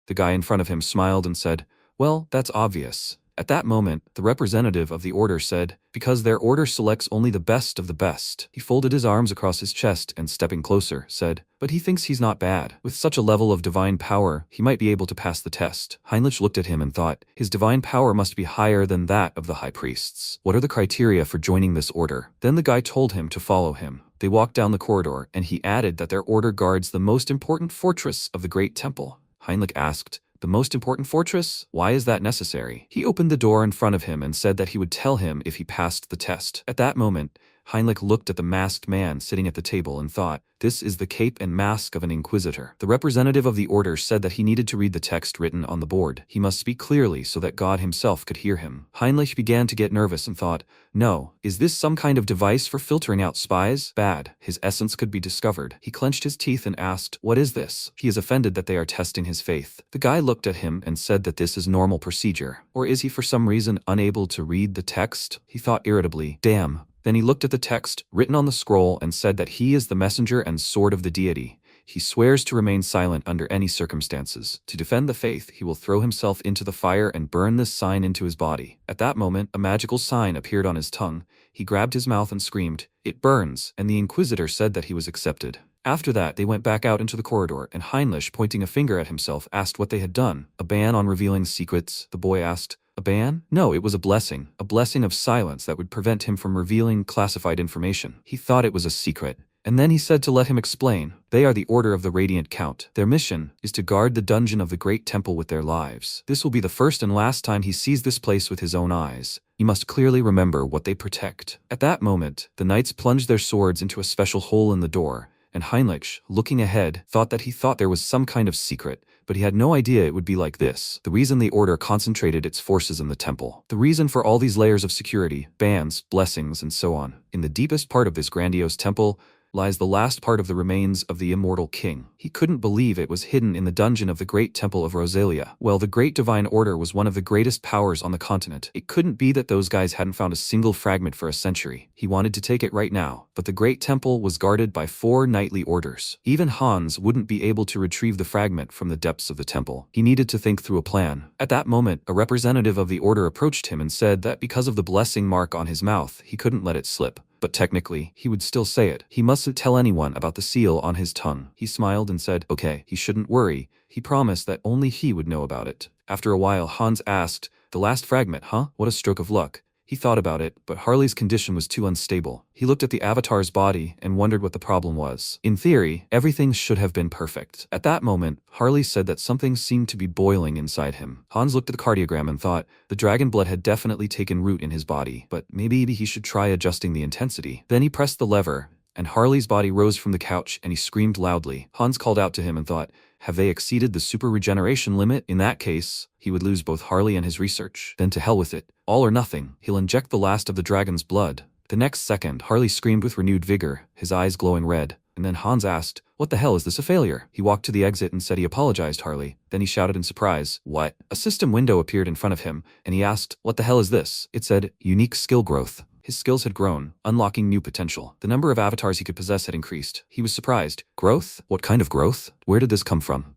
The guy in front of him smiled and said, "Well, that's obvious." At that moment, the representative of the order said, "Because their order selects only the best of the best." He folded his arms across his chest and, stepping closer, said, "But he thinks he's not bad. With such a level of divine power, he might be able to pass the test." Heinrich looked at him and thought, his divine power must be higher than that of the high priests. What are the criteria for joining this order? Then the guy told him to follow him. They walked down the corridor, and he added that their order guards the most important fortress of the Great Temple. Heinrich asked, "The most important fortress? Why is that necessary?" He opened the door in front of him and said that he would tell him if he passed the test. At that moment, Heinrich looked at the masked man sitting at the table and thought, this is the cape and mask of an inquisitor. The representative of the order said that he needed to read the text written on the board. He must speak clearly so that God himself could hear him. Heinrich began to get nervous and thought, no, is this some kind of device for filtering out spies? Bad. His essence could be discovered. He clenched his teeth and asked, what is this? He is offended that they are testing his faith. The guy looked at him and said that this is normal procedure. Or is he for some reason unable to read the text? He thought irritably, damn. Then he looked at the text, written on the scroll, and said that he is the messenger and sword of the deity. He swears to remain silent under any circumstances. To defend the faith, he will throw himself into the fire and burn this sign into his body. At that moment, a magical sign appeared on his tongue. He grabbed his mouth and screamed, "It burns," and the Inquisitor said that he was accepted. After that, they went back out into the corridor, and Heinrich, pointing a finger at himself, asked what they had done. A ban on revealing secrets, the boy asked. A ban? No, it was a blessing of silence that would prevent him from revealing classified information. He thought it was a secret. And then he said to let him explain. They are the Order of the Radiant Count. Their mission is to guard the dungeon of the Great Temple with their lives. This will be the first and last time he sees this place with his own eyes. He must clearly remember what they protect. At that moment, the knights plunged their swords into a special hole in the door, and Heinrich, looking ahead, thought there was some kind of secret, but he had no idea it would be like this. The reason the Order concentrated its forces in the temple. The reason for all these layers of security, bans, blessings, and so on. In the deepest part of this grandiose temple lies the last part of the remains of the immortal king. He couldn't believe it was hidden in the dungeon of the great temple of Rosalia. Well, the Great Divine Order was one of the greatest powers on the continent. It couldn't be that those guys hadn't found a single fragment for a century. He wanted to take it right now, but the great temple was guarded by 4 knightly orders. Even Hans wouldn't be able to retrieve the fragment from the depths of the temple. He needed to think through a plan. At that moment, a representative of the order approached him and said that because of the blessing mark on his mouth, he couldn't let it slip. But technically, he would still say it. He mustn't tell anyone about the seal on his tongue. He smiled and said, okay, he shouldn't worry. He promised that only he would know about it. After a while, Hans asked, the last fragment, huh? What a stroke of luck. He thought about it, but Harley's condition was too unstable. He looked at the avatar's body and wondered what the problem was. In theory, everything should have been perfect. At that moment, Harley said that something seemed to be boiling inside him. Hans looked at the cardiogram and thought the dragon blood had definitely taken root in his body, but maybe he should try adjusting the intensity. Then he pressed the lever, and Harley's body rose from the couch and he screamed loudly. Hans called out to him and thought, have they exceeded the super regeneration limit? In that case, he would lose both Harley and his research. Then to hell with it. All or nothing. He'll inject the last of the dragon's blood. The next second, Harley screamed with renewed vigor, his eyes glowing red. And then Hans asked, what the hell is this a failure? He walked to the exit and said he apologized, Harley. Then he shouted in surprise, what? A system window appeared in front of him, and he asked, what the hell is this? It said, unique skill growth. His skills had grown, unlocking new potential. The number of avatars he could possess had increased. He was surprised. Growth? What kind of growth? Where did this come from?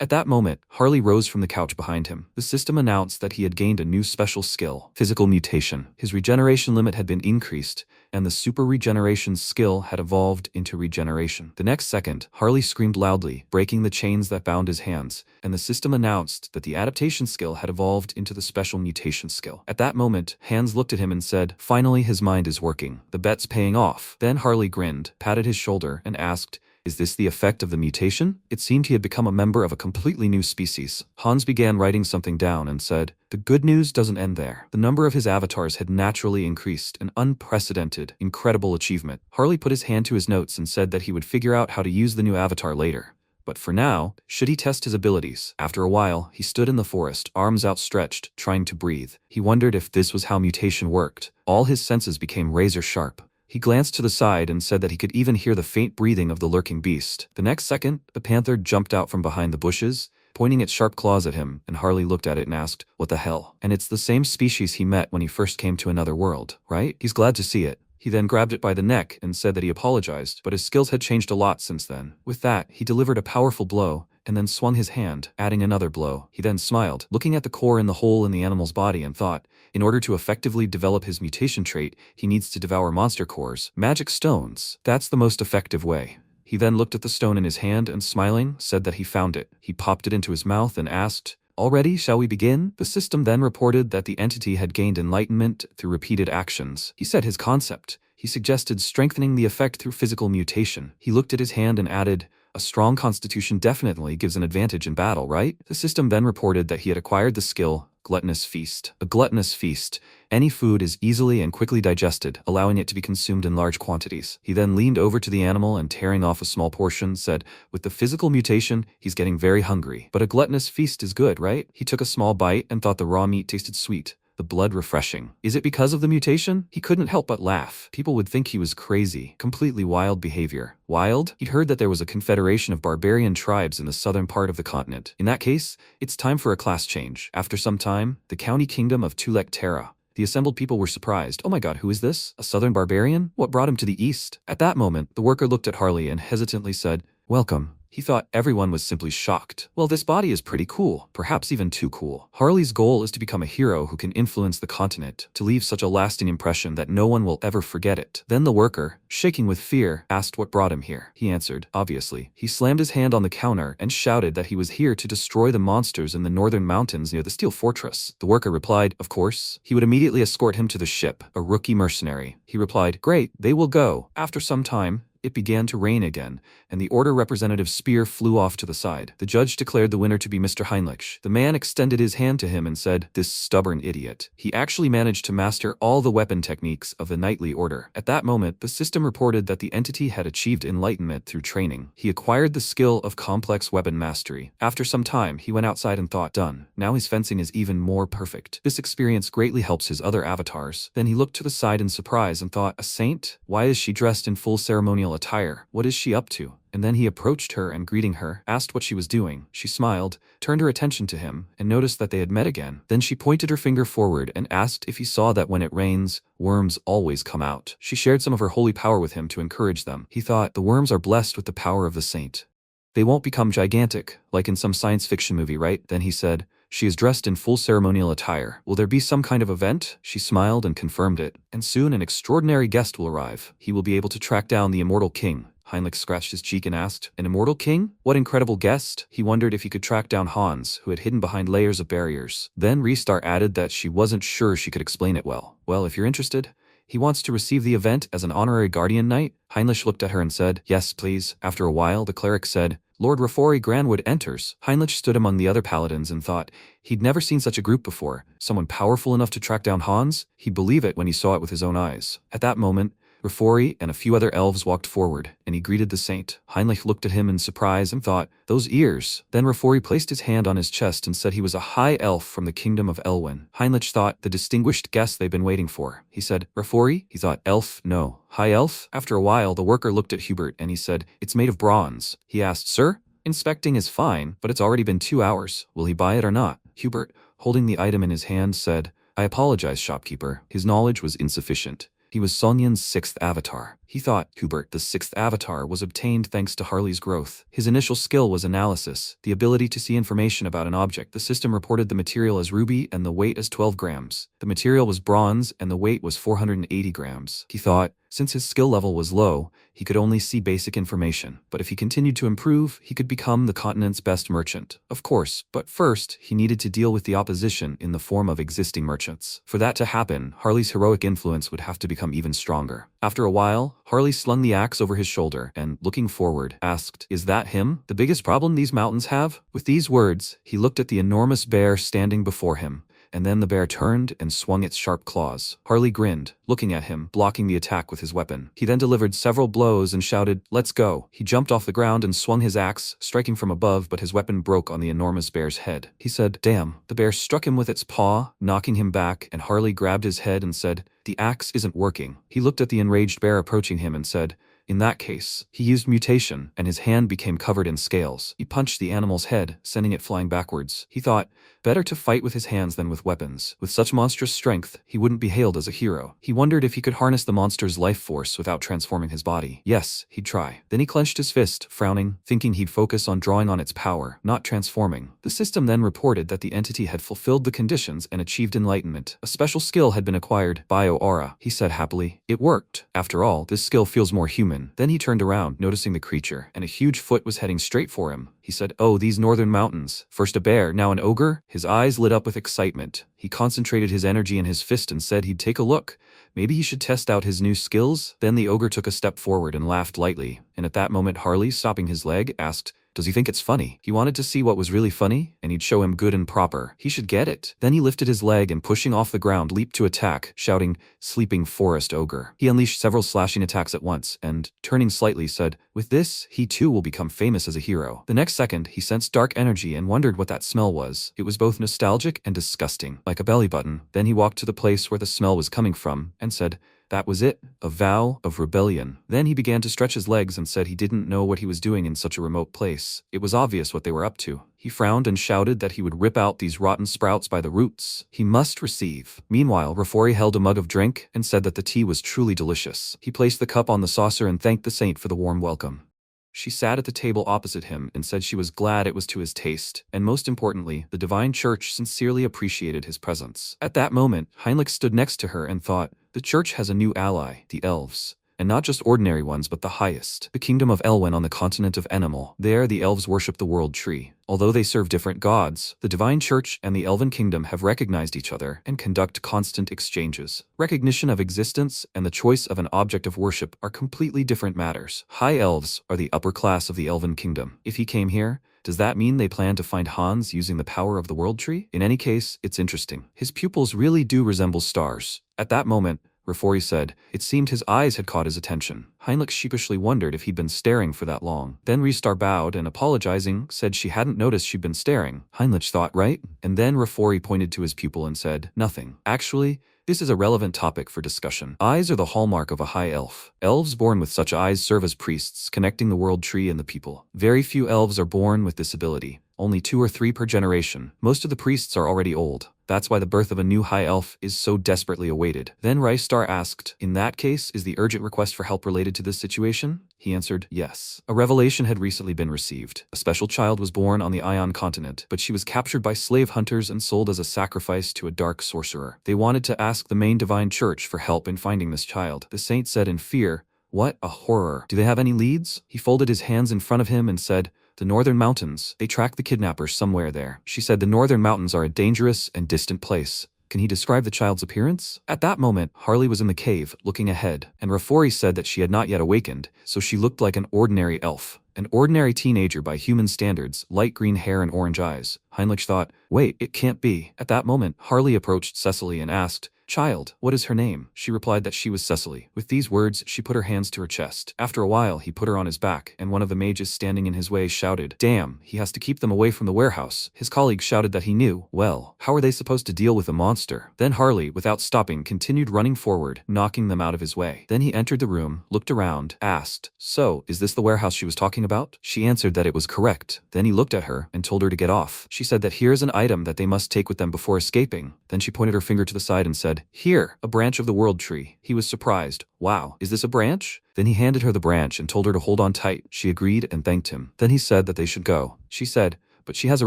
At that moment, Harley rose from the couch behind him. The system announced that he had gained a new special skill, physical mutation. His regeneration limit had been increased, and the super regeneration skill had evolved into regeneration. The next second, Harley screamed loudly, breaking the chains that bound his hands, and the system announced that the adaptation skill had evolved into the special mutation skill. At that moment, Hans looked at him and said, finally his mind is working. The bet's paying off. Then Harley grinned, patted his shoulder, and asked, is this the effect of the mutation? It seemed he had become a member of a completely new species. Hans began writing something down and said, the good news doesn't end there. The number of his avatars had naturally increased, an unprecedented, incredible achievement. Harley put his hand to his notes and said that he would figure out how to use the new avatar later. But for now, should he test his abilities? After a while, he stood in the forest, arms outstretched, trying to breathe. He wondered if this was how mutation worked. All his senses became razor sharp. He glanced to the side and said that he could even hear the faint breathing of the lurking beast. The next second, the panther jumped out from behind the bushes, pointing its sharp claws at him, and Harley looked at it and asked, what the hell? And it's the same species he met when he first came to another world, right? He's glad to see it. He then grabbed it by the neck and said that he apologized, but his skills had changed a lot since then. With that, he delivered a powerful blow, and then swung his hand, adding another blow. He then smiled, looking at the core in the hole in the animal's body and thought, in order to effectively develop his mutation trait, he needs to devour monster cores, magic stones. That's the most effective way. He then looked at the stone in his hand and smiling, said that he found it. He popped it into his mouth and asked, already, shall we begin? The system then reported that the entity had gained enlightenment through repeated actions. He said his concept. He suggested strengthening the effect through physical mutation. He looked at his hand and added, a strong constitution definitely gives an advantage in battle, right? The system then reported that he had acquired the skill, Gluttonous Feast. A gluttonous feast. Any food is easily and quickly digested, allowing it to be consumed in large quantities. He then leaned over to the animal and tearing off a small portion, said, with the physical mutation, he's getting very hungry. But a gluttonous feast is good, right? He took a small bite and thought the raw meat tasted sweet. The blood refreshing. Is it because of the mutation? He couldn't help but laugh. People would think he was crazy. Completely wild behavior. Wild? He'd heard that there was a confederation of barbarian tribes in the southern part of the continent. In that case, it's time for a class change. After some time, the county kingdom of Tulek Terra. The assembled people were surprised. Oh my god, who is this? A southern barbarian? What brought him to the east? At that moment, the worker looked at Harley and hesitantly said, welcome. He thought everyone was simply shocked. Well, this body is pretty cool, perhaps even too cool. Harley's goal is to become a hero who can influence the continent, to leave such a lasting impression that no one will ever forget it. Then the worker, shaking with fear, asked what brought him here. He answered, obviously. He slammed his hand on the counter and shouted that he was here to destroy the monsters in the northern mountains near the Steel Fortress. The worker replied, of course. He would immediately escort him to the ship, a rookie mercenary. He replied, great, they will go. After some time, it began to rain again, and the order representative's spear flew off to the side. The judge declared the winner to be Mr. Heinrich. The man extended his hand to him and said, this stubborn idiot. He actually managed to master all the weapon techniques of the knightly order. At that moment, the system reported that the entity had achieved enlightenment through training. He acquired the skill of complex weapon mastery. After some time, he went outside and thought, done. Now his fencing is even more perfect. This experience greatly helps his other avatars. Then he looked to the side in surprise and thought, a saint? Why is she dressed in full ceremonial attire? What is she up to? And then he approached her and greeting her, asked what she was doing. She smiled, turned her attention to him, and noticed that they had met again. Then she pointed her finger forward and asked if he saw that when it rains, worms always come out. She shared some of her holy power with him to encourage them. He thought, the worms are blessed with the power of the saint. They won't become gigantic, like in some science fiction movie, right? Then he said, she is dressed in full ceremonial attire. Will there be some kind of event? She smiled and confirmed it. And soon an extraordinary guest will arrive. He will be able to track down the immortal king. Heinrich scratched his cheek and asked, an immortal king? What incredible guest? He wondered if he could track down Hans, who had hidden behind layers of barriers. Then Restar added that she wasn't sure she could explain it well. Well, if you're interested. He wants to receive the event as an honorary guardian knight? Heinrich looked at her and said, yes, please. After a while, the cleric said, Lord Rafori Granwood enters. Heinrich stood among the other paladins and thought, he'd never seen such a group before. Someone powerful enough to track down Hans? He'd believe it when he saw it with his own eyes. At that moment, Rafori and a few other elves walked forward, and he greeted the saint. Heinrich looked at him in surprise and thought, those ears. Then Rafori placed his hand on his chest and said he was a high elf from the kingdom of Elwyn. Heinrich thought, the distinguished guest they've been waiting for. He said, Rafori? He thought, elf? No. High elf? After a while, the worker looked at Hubert and he said, it's made of bronze. He asked, sir? Inspecting is fine, but it's already been 2 hours. Will he buy it or not? Hubert, holding the item in his hand, said, I apologize, shopkeeper. His knowledge was insufficient. He was Sonyan's 6th avatar. He thought, Hubert, the 6th avatar was obtained thanks to Harley's growth. His initial skill was analysis, the ability to see information about an object. The system reported the material as ruby and the weight as 12 grams. The material was bronze and the weight was 480 grams. He thought, since his skill level was low, he could only see basic information, but if he continued to improve, he could become the continent's best merchant. Of course, but first, he needed to deal with the opposition in the form of existing merchants. For that to happen, Harley's heroic influence would have to become even stronger. After a while, Harley slung the axe over his shoulder and, looking forward, asked, is that him? The biggest problem these mountains have? With these words, he looked at the enormous bear standing before him. And then the bear turned and swung its sharp claws. Harley grinned, looking at him, blocking the attack with his weapon. He then delivered several blows and shouted, let's go. He jumped off the ground and swung his axe, striking from above, but his weapon broke on the enormous bear's head. He said, damn. The bear struck him with its paw, knocking him back, and Harley grabbed his head and said, the axe isn't working. He looked at the enraged bear approaching him and said, in that case, he used mutation, and his hand became covered in scales. He punched the animal's head, sending it flying backwards. He thought, better to fight with his hands than with weapons. With such monstrous strength, he wouldn't be hailed as a hero. He wondered if he could harness the monster's life force without transforming his body. Yes, he'd try. Then he clenched his fist, frowning, thinking he'd focus on drawing on its power, not transforming. The system then reported that the entity had fulfilled the conditions and achieved enlightenment. A special skill had been acquired, Bio-Aura. He said happily, it worked. After all, this skill feels more human. Then he turned around, noticing the creature, and a huge foot was heading straight for him. He said, oh, these northern mountains. First a bear, now an ogre? His eyes lit up with excitement. He concentrated his energy in his fist and said he'd take a look. Maybe he should test out his new skills? Then the ogre took a step forward and laughed lightly, and at that moment Harley, stopping his leg, asked, does he think it's funny? He wanted to see what was really funny, and he'd show him good and proper. He should get it. Then he lifted his leg and pushing off the ground leaped to attack, shouting, sleeping forest ogre. He unleashed several slashing attacks at once, and, turning slightly, said, with this, he too will become famous as a hero. The next second, he sensed dark energy and wondered what that smell was. It was both nostalgic and disgusting, like a belly button. Then he walked to the place where the smell was coming from, and said, that was it, a vow of rebellion. Then he began to stretch his legs and said he didn't know what he was doing in such a remote place. It was obvious what they were up to. He frowned and shouted that he would rip out these rotten sprouts by the roots. He must receive. Meanwhile, Rafori held a mug of drink and said that the tea was truly delicious. He placed the cup on the saucer and thanked the saint for the warm welcome. She sat at the table opposite him and said she was glad it was to his taste, and most importantly, the divine church sincerely appreciated his presence. At that moment, Heinrich stood next to her and thought, the church has a new ally, the elves. And not just ordinary ones but the highest, the kingdom of Elwyn on the continent of Animal. There the elves worship the world tree. Although they serve different gods, the divine church and the elven kingdom have recognized each other and conduct constant exchanges. Recognition of existence and the choice of an object of worship are completely different matters. High elves are the upper class of the elven kingdom. If he came here, does that mean they plan to find Hans using the power of the world tree? In any case, it's interesting. His pupils really do resemble stars. At that moment, Rafori said, it seemed his eyes had caught his attention. Heinrich sheepishly wondered if he'd been staring for that long. Then Ristar bowed and, apologizing, said she hadn't noticed she'd been staring. Heinrich thought, right? And then Rafori pointed to his pupil and said, nothing. Actually, this is a relevant topic for discussion. Eyes are the hallmark of a high elf. Elves born with such eyes serve as priests, connecting the world tree and the people. Very few elves are born with this ability. Only 2 or 3 per generation. Most of the priests are already old. That's why the birth of a new high elf is so desperately awaited. Then Ristar asked, in that case, is the urgent request for help related to this situation? He answered, yes. A revelation had recently been received. A special child was born on the Ion continent, but she was captured by slave hunters and sold as a sacrifice to a dark sorcerer. They wanted to ask the main divine church for help in finding this child. The saint said in fear, what a horror. Do they have any leads? He folded his hands in front of him and said, the northern mountains. They track the kidnapper somewhere there. She said the northern mountains are a dangerous and distant place. Can he describe the child's appearance? At that moment, Harley was in the cave, looking ahead, and Rafori said that she had not yet awakened, so she looked like an ordinary elf. An ordinary teenager by human standards, light green hair and orange eyes. Heinrich thought, wait, it can't be. At that moment, Harley approached Cecily and asked, "Child, what is her name?" She replied that she was Cecily. With these words, she put her hands to her chest. After a while, he put her on his back, and one of the mages standing in his way shouted, "Damn, he has to keep them away from the warehouse." His colleague shouted that he knew. Well, how are they supposed to deal with a monster? Then Harley, without stopping, continued running forward, knocking them out of his way. Then he entered the room, looked around, asked, "So, is this the warehouse she was talking about?" She answered that it was correct. Then he looked at her and told her to get off. She said that here is an item that they must take with them before escaping. Then she pointed her finger to the side and said, "Here, a branch of the world tree." He was surprised. "Wow, is this a branch?" Then he handed her the branch and told her to hold on tight. She agreed and thanked him. Then he said that they should go. She said, "But she has a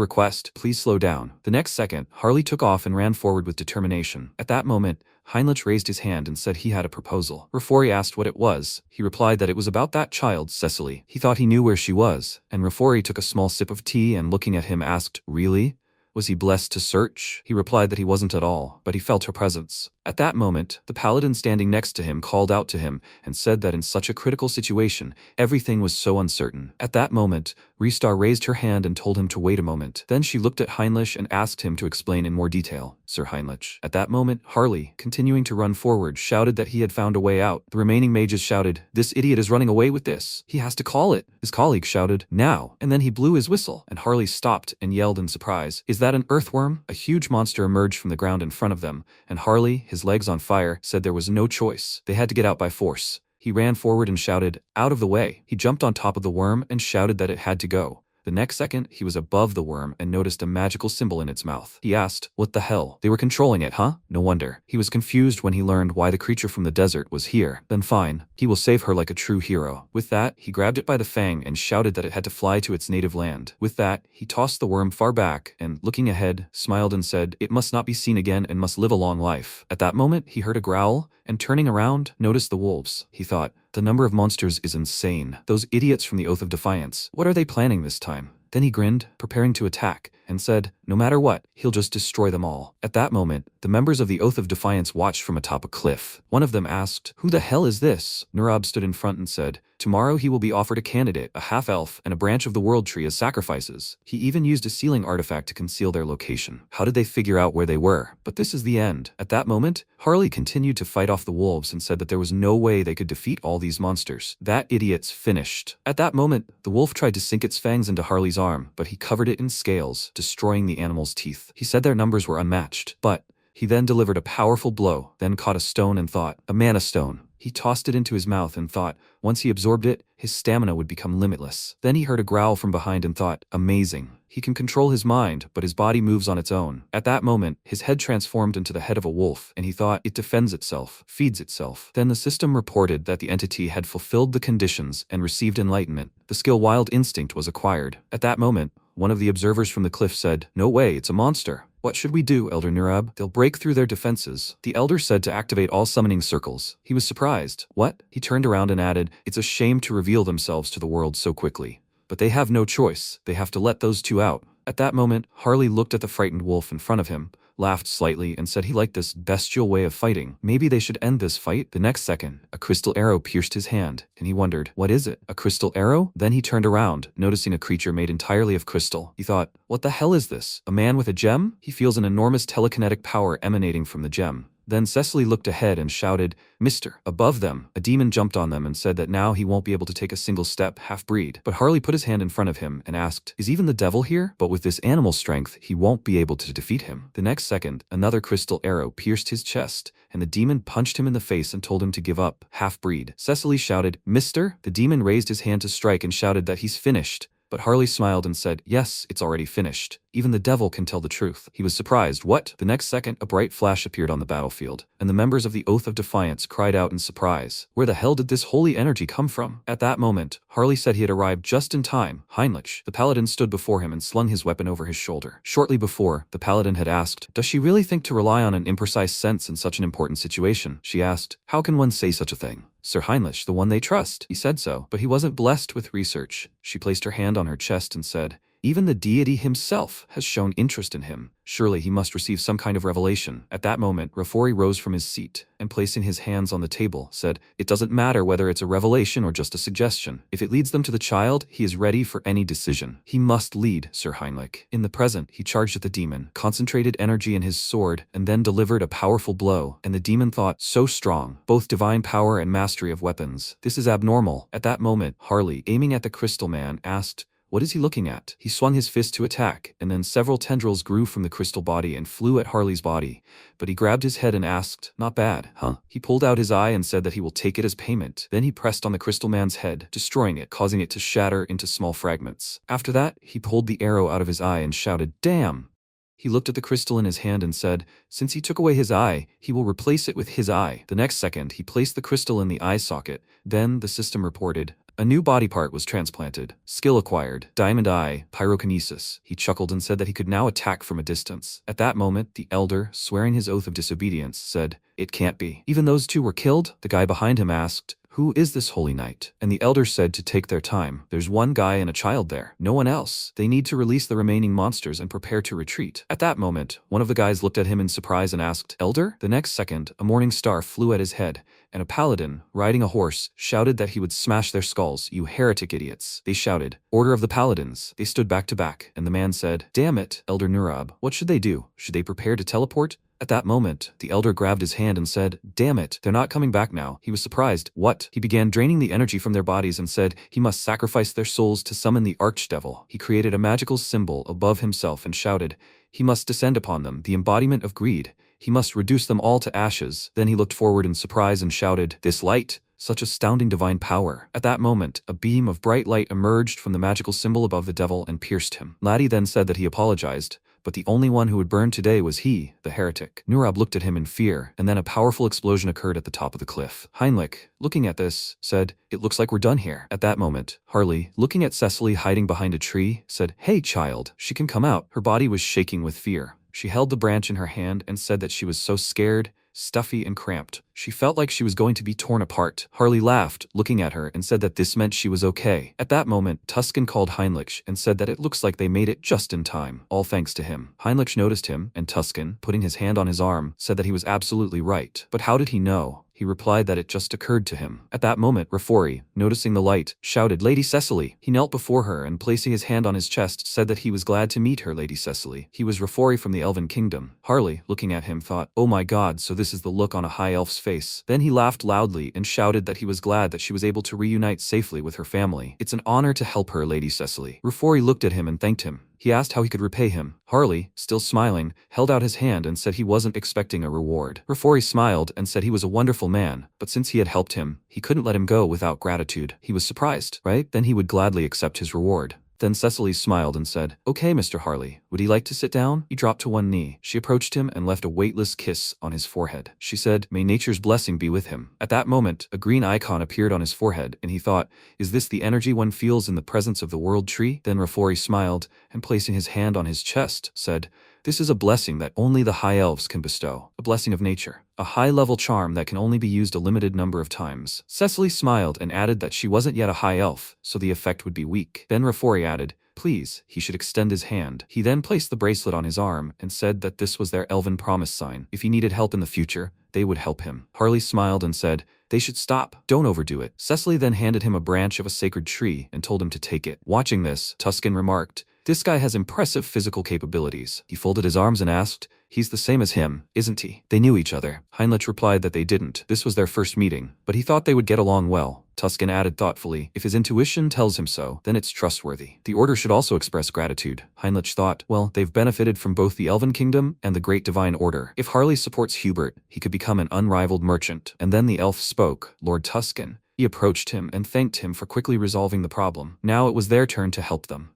request. Please slow down." The next second, Harley took off and ran forward with determination. At that moment, Heinrich raised his hand and said he had a proposal. Rafori asked what it was. He replied that it was about that child, Cecily. He thought he knew where she was, and Rafori took a small sip of tea and looking at him asked, "Really? Was he blessed to search?" He replied that he wasn't at all, but he felt her presence. At that moment, the paladin standing next to him called out to him and said that in such a critical situation, everything was so uncertain. At that moment, Ristar raised her hand and told him to wait a moment. Then she looked at Heinrich and asked him to explain in more detail. "Sir Heinrich." At that moment, Harley, continuing to run forward, shouted that he had found a way out. The remaining mages shouted, "This idiot is running away with this. He has to call it." His colleague shouted, "Now." And then he blew his whistle, and Harley stopped and yelled in surprise, "Is that an earthworm?" A huge monster emerged from the ground in front of them, and Harley, his legs on fire, said there was no choice. They had to get out by force. He ran forward and shouted, "Out of the way." He jumped on top of the worm and shouted that it had to go. The next second, he was above the worm and noticed a magical symbol in its mouth. He asked, "What the hell? They were controlling it, huh?" No wonder. He was confused when he learned why the creature from the desert was here. Then fine, he will save her like a true hero. With that, he grabbed it by the fang and shouted that it had to fly to its native land. With that, he tossed the worm far back and, looking ahead, smiled and said, "It must not be seen again and must live a long life." At that moment, he heard a growl, and turning around, noticed the wolves. He thought, "The number of monsters is insane. Those idiots from the Oath of Defiance. What are they planning this time?" Then he grinned, preparing to attack, and said, "No matter what, he'll just destroy them all." At that moment, the members of the Oath of Defiance watched from atop a cliff. One of them asked, "Who the hell is this?" Nurab stood in front and said, "Tomorrow he will be offered a candidate, a half-elf, and a branch of the world tree as sacrifices." He even used a sealing artifact to conceal their location. How did they figure out where they were? But this is the end. At that moment, Harley continued to fight off the wolves and said that there was no way they could defeat all these monsters. That idiot's finished. At that moment, the wolf tried to sink its fangs into Harley's arm, but he covered it in scales, destroying the animal's teeth. He said their numbers were unmatched, but he then delivered a powerful blow, then caught a stone and thought, a mana stone. He tossed it into his mouth and thought, once he absorbed it, his stamina would become limitless. Then he heard a growl from behind and thought, amazing. He can control his mind, but his body moves on its own. At that moment, his head transformed into the head of a wolf, and he thought, it defends itself, feeds itself. Then the system reported that the entity had fulfilled the conditions and received enlightenment. The skill Wild Instinct was acquired. At that moment, one of the observers from the cliff said, "No way, it's a monster." "What should we do, Elder Nurab? They'll break through their defenses." The elder said to activate all summoning circles. He was surprised. What? He turned around and added, "It's a shame to reveal themselves to the world so quickly. But they have no choice. They have to let those two out." At that moment, Harley looked at the frightened wolf in front of him, laughed slightly, and said he liked this bestial way of fighting. Maybe they should end this fight. The next second, a crystal arrow pierced his hand, and he wondered, what is it? A crystal arrow? Then he turned around, noticing a creature made entirely of crystal. He thought, what the hell is this? A man with a gem? He feels an enormous telekinetic power emanating from the gem. Then Cecily looked ahead and shouted, "Mister!" Above them, a demon jumped on them and said that now he won't be able to take a single step, half-breed. But Harley put his hand in front of him and asked, "Is even the devil here?" But with this animal strength, he won't be able to defeat him. The next second, another crystal arrow pierced his chest, and the demon punched him in the face and told him to give up, half-breed. Cecily shouted, "Mister!" The demon raised his hand to strike and shouted that he's finished. But Harley smiled and said, "Yes, it's already finished. Even the devil can tell the truth." He was surprised. What? The next second, a bright flash appeared on the battlefield, and the members of the Oath of Defiance cried out in surprise. Where the hell did this holy energy come from? At that moment, Harley said he had arrived just in time. Heinrich, the paladin, stood before him and slung his weapon over his shoulder. Shortly before, the paladin had asked, "Does she really think to rely on an imprecise sense in such an important situation?" She asked, "How can one say such a thing?" "Sir Heinrich, the one they trust." He said so, but he wasn't blessed with research. She placed her hand on her chest and said, Even the deity himself has shown interest in him. Surely he must receive some kind of revelation. At that moment, Rafori rose from his seat and, placing his hands on the table, said, "It doesn't matter whether it's a revelation or just a suggestion. If it leads them to the child, he is ready for any decision. He must lead, Sir Heinrich." In the present, he charged at the demon, concentrated energy in his sword, and then delivered a powerful blow, and the demon thought, so strong, both divine power and mastery of weapons. This is abnormal. At that moment, Harley, aiming at the crystal man, asked, "What is he looking at?" He swung his fist to attack, and then several tendrils grew from the crystal body and flew at Harley's body. But he grabbed his head and asked, "Not bad, huh?" He pulled out his eye and said that he will take it as payment. Then he pressed on the crystal man's head, destroying it, causing it to shatter into small fragments. After that, he pulled the arrow out of his eye and shouted, "Damn!" He looked at the crystal in his hand and said, "Since he took away his eye, he will replace it with his eye." The next second, he placed the crystal in the eye socket. Then, the system reported, a new body part was transplanted. Skill acquired. Diamond Eye, Pyrokinesis. He chuckled and said that he could now attack from a distance. At that moment, the elder, swearing his oath of disobedience, said, "It can't be. Even those two were killed?" The guy behind him asked, "Who is this holy knight?" And the elder said to take their time. "There's one guy and a child there. No one else. They need to release the remaining monsters and prepare to retreat." At that moment, one of the guys looked at him in surprise and asked, "Elder?" The next second, a morning star flew at his head, and a paladin, riding a horse, shouted that he would smash their skulls. "You heretic idiots." They shouted, "Order of the Paladins." They stood back to back, and the man said, "Damn it, Elder Nurab. What should they do? Should they prepare to teleport?" At that moment, the elder grabbed his hand and said, "Damn it, they're not coming back now." He was surprised. What? He began draining the energy from their bodies and said he must sacrifice their souls to summon the archdevil. He created a magical symbol above himself and shouted, he must descend upon them, the embodiment of greed. He must reduce them all to ashes. Then he looked forward in surprise and shouted, "This light! Such astounding divine power." At that moment, a beam of bright light emerged from the magical symbol above the devil and pierced him. Laddie then said that he apologized, but the only one who would burn today was he, the heretic. Nurab looked at him in fear, and then a powerful explosion occurred at the top of the cliff. Heinrich, looking at this, said, "It looks like we're done here." At that moment, Harley, looking at Cecily hiding behind a tree, said, "Hey, child, she can come out." Her body was shaking with fear. She held the branch in her hand and said that she was so scared, stuffy and cramped. She felt like she was going to be torn apart. Harley laughed, looking at her, and said that this meant she was okay. At that moment, Tuscan called Heinrich and said that it looks like they made it just in time, all thanks to him. Heinrich noticed him, and Tuscan, putting his hand on his arm, said that he was absolutely right. But how did he know? He replied that it just occurred to him. At that moment, Rafori, noticing the light, shouted, "Lady Cecily." He knelt before her and, placing his hand on his chest, said that he was glad to meet her, Lady Cecily. He was Rafori from the Elven Kingdom. Harley, looking at him, thought, "Oh my god, so this is the look on a high elf's face." Then he laughed loudly and shouted that he was glad that she was able to reunite safely with her family. "It's an honor to help her, Lady Cecily." Rafori looked at him and thanked him. He asked how he could repay him. Harley, still smiling, held out his hand and said he wasn't expecting a reward. Rafori smiled and said he was a wonderful man, but since he had helped him, he couldn't let him go without gratitude. He was surprised, right? Then he would gladly accept his reward. Then Cecily smiled and said, "Okay, Mr. Harley, would he like to sit down?" He dropped to one knee. She approached him and left a weightless kiss on his forehead. She said, "May nature's blessing be with him." At that moment, a green icon appeared on his forehead, and he thought, "Is this the energy one feels in the presence of the world tree?" Then Rafori smiled, and placing his hand on his chest, said, "This is a blessing that only the high elves can bestow. A blessing of nature. A high-level charm that can only be used a limited number of times." Cecily smiled and added that she wasn't yet a high elf, so the effect would be weak. Then Rafori added, "Please, he should extend his hand." He then placed the bracelet on his arm and said that this was their elven promise sign. If he needed help in the future, they would help him. Harley smiled and said, "They should stop. Don't overdo it." Cecily then handed him a branch of a sacred tree and told him to take it. Watching this, Tuscan remarked, "This guy has impressive physical capabilities." He folded his arms and asked, "He's the same as him, isn't he?" They knew each other. Heinrich replied that they didn't. This was their first meeting, but he thought they would get along well. Tuscan added thoughtfully, "If his intuition tells him so, then it's trustworthy." The order should also express gratitude. Heinrich thought, well, they've benefited from both the Elven Kingdom and the Great Divine Order. If Harley supports Hubert, he could become an unrivaled merchant. And then the elf spoke, Lord Tuscan. He approached him and thanked him for quickly resolving the problem. Now it was their turn to help them.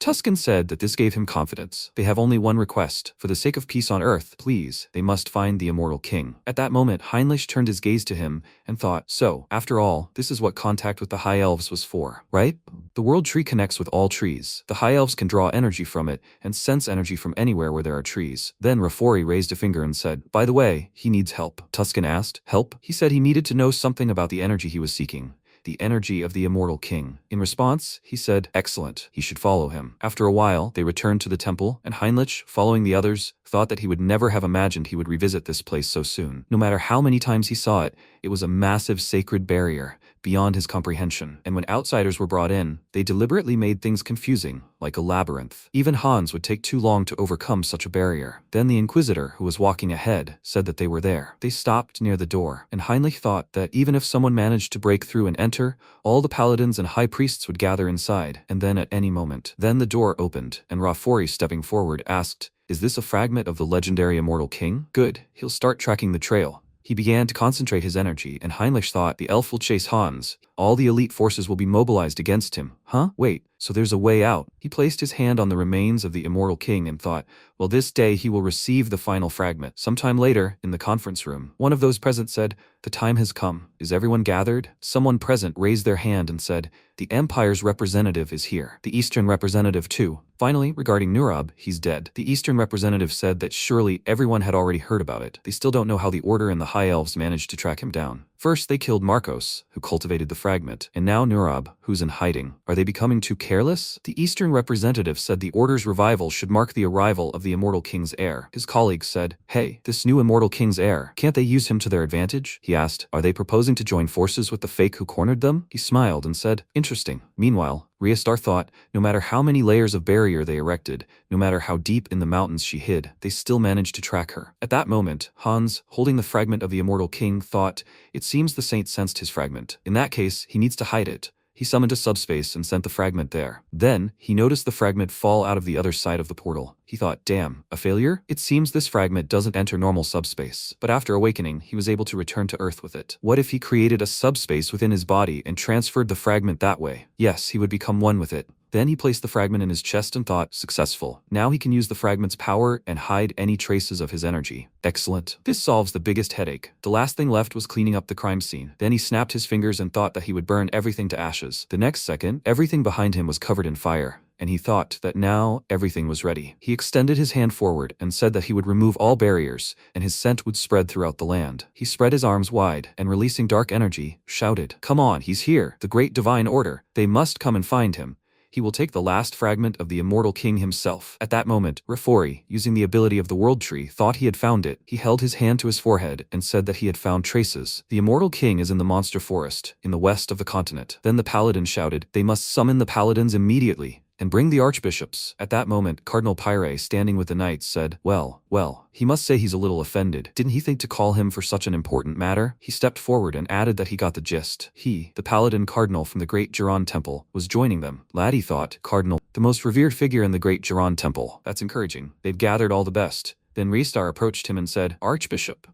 Tuscan said that this gave him confidence. They have only one request. For the sake of peace on Earth, please, they must find the immortal king. At that moment, Heinrich turned his gaze to him and thought, so, after all, this is what contact with the High Elves was for, right? The world tree connects with all trees. The High Elves can draw energy from it and sense energy from anywhere where there are trees. Then Rafori raised a finger and said, "By the way, he needs help." Tuscan asked, "Help?" He said he needed to know something about the energy he was seeking. the energy of the immortal king. In response, he said, excellent, he should follow him. After a while, they returned to the temple, and Heinrich, following the others, thought that he would never have imagined he would revisit this place so soon. No matter how many times he saw it, it was a massive sacred barrier, beyond his comprehension. And when outsiders were brought in, they deliberately made things confusing, like a labyrinth. Even Hans would take too long to overcome such a barrier. Then the Inquisitor, who was walking ahead, said that they were there. They stopped near the door, and Heinrich thought that even if someone managed to break through and enter, all the paladins and high priests would gather inside, and then at any moment. Then the door opened, and Rafori, stepping forward, asked, is this a fragment of the legendary immortal king? Good, he'll start tracking the trail. He began to concentrate his energy, and Heinrich thought the elf will chase Hans. All the elite forces will be mobilized against him. Huh? Wait, so there's a way out. He placed his hand on the remains of the immortal king and thought, well, this day he will receive the final fragment. Sometime later, in the conference room, one of those present said, the time has come. Is everyone gathered? Someone present raised their hand and said, the Empire's representative is here. The Eastern representative too. Finally, regarding Nurab, he's dead. The Eastern representative said that surely everyone had already heard about it. They still don't know how the Order and the High Elves managed to track him down. First, they killed Marcos, who cultivated the fragment, and now Nurab, who's in hiding. Are they becoming too careless? The Eastern representative said the Order's revival should mark the arrival of the immortal king's heir. His colleagues said, hey, this new immortal king's heir, can't they use him to their advantage? He asked, are they proposing to join forces with the fake who cornered them? He smiled and said, interesting. Meanwhile, Riastar thought, no matter how many layers of barrier they erected, no matter how deep in the mountains she hid, they still managed to track her. At that moment, Hans, holding the fragment of the immortal king, thought, it seems the saint sensed his fragment. In that case, he needs to hide it. He summoned a subspace and sent the fragment there. Then, he noticed the fragment fall out of the other side of the portal. He thought, damn, a failure? It seems this fragment doesn't enter normal subspace. But after awakening, he was able to return to Earth with it. What if he created a subspace within his body and transferred the fragment that way? Yes, he would become one with it. Then he placed the fragment in his chest and thought, successful. Now he can use the fragment's power and hide any traces of his energy. Excellent. This solves the biggest headache. The last thing left was cleaning up the crime scene. Then he snapped his fingers and thought that he would burn everything to ashes. The next second, everything behind him was covered in fire, and he thought that now everything was ready. He extended his hand forward and said that he would remove all barriers, and his scent would spread throughout the land. He spread his arms wide, and releasing dark energy, shouted, come on, he's here, the great divine order. They must come and find him. He will take the last fragment of the immortal king himself. At that moment, Rafori, using the ability of the world tree, thought he had found it. He held his hand to his forehead and said that he had found traces. The immortal king is in the monster forest, in the west of the continent. Then the paladin shouted, they must summon the paladins immediately and bring the archbishops. At that moment, Cardinal Pyre, standing with the knights, said, well, he must say he's a little offended. Didn't he think to call him for such an important matter? He stepped forward and added that he got the gist. He, the paladin cardinal from the Great Jiran Temple, was joining them. Laddie thought, Cardinal, the most revered figure in the Great Jiran Temple. That's encouraging. They've gathered all the best. Then Ristar approached him and said, Archbishop.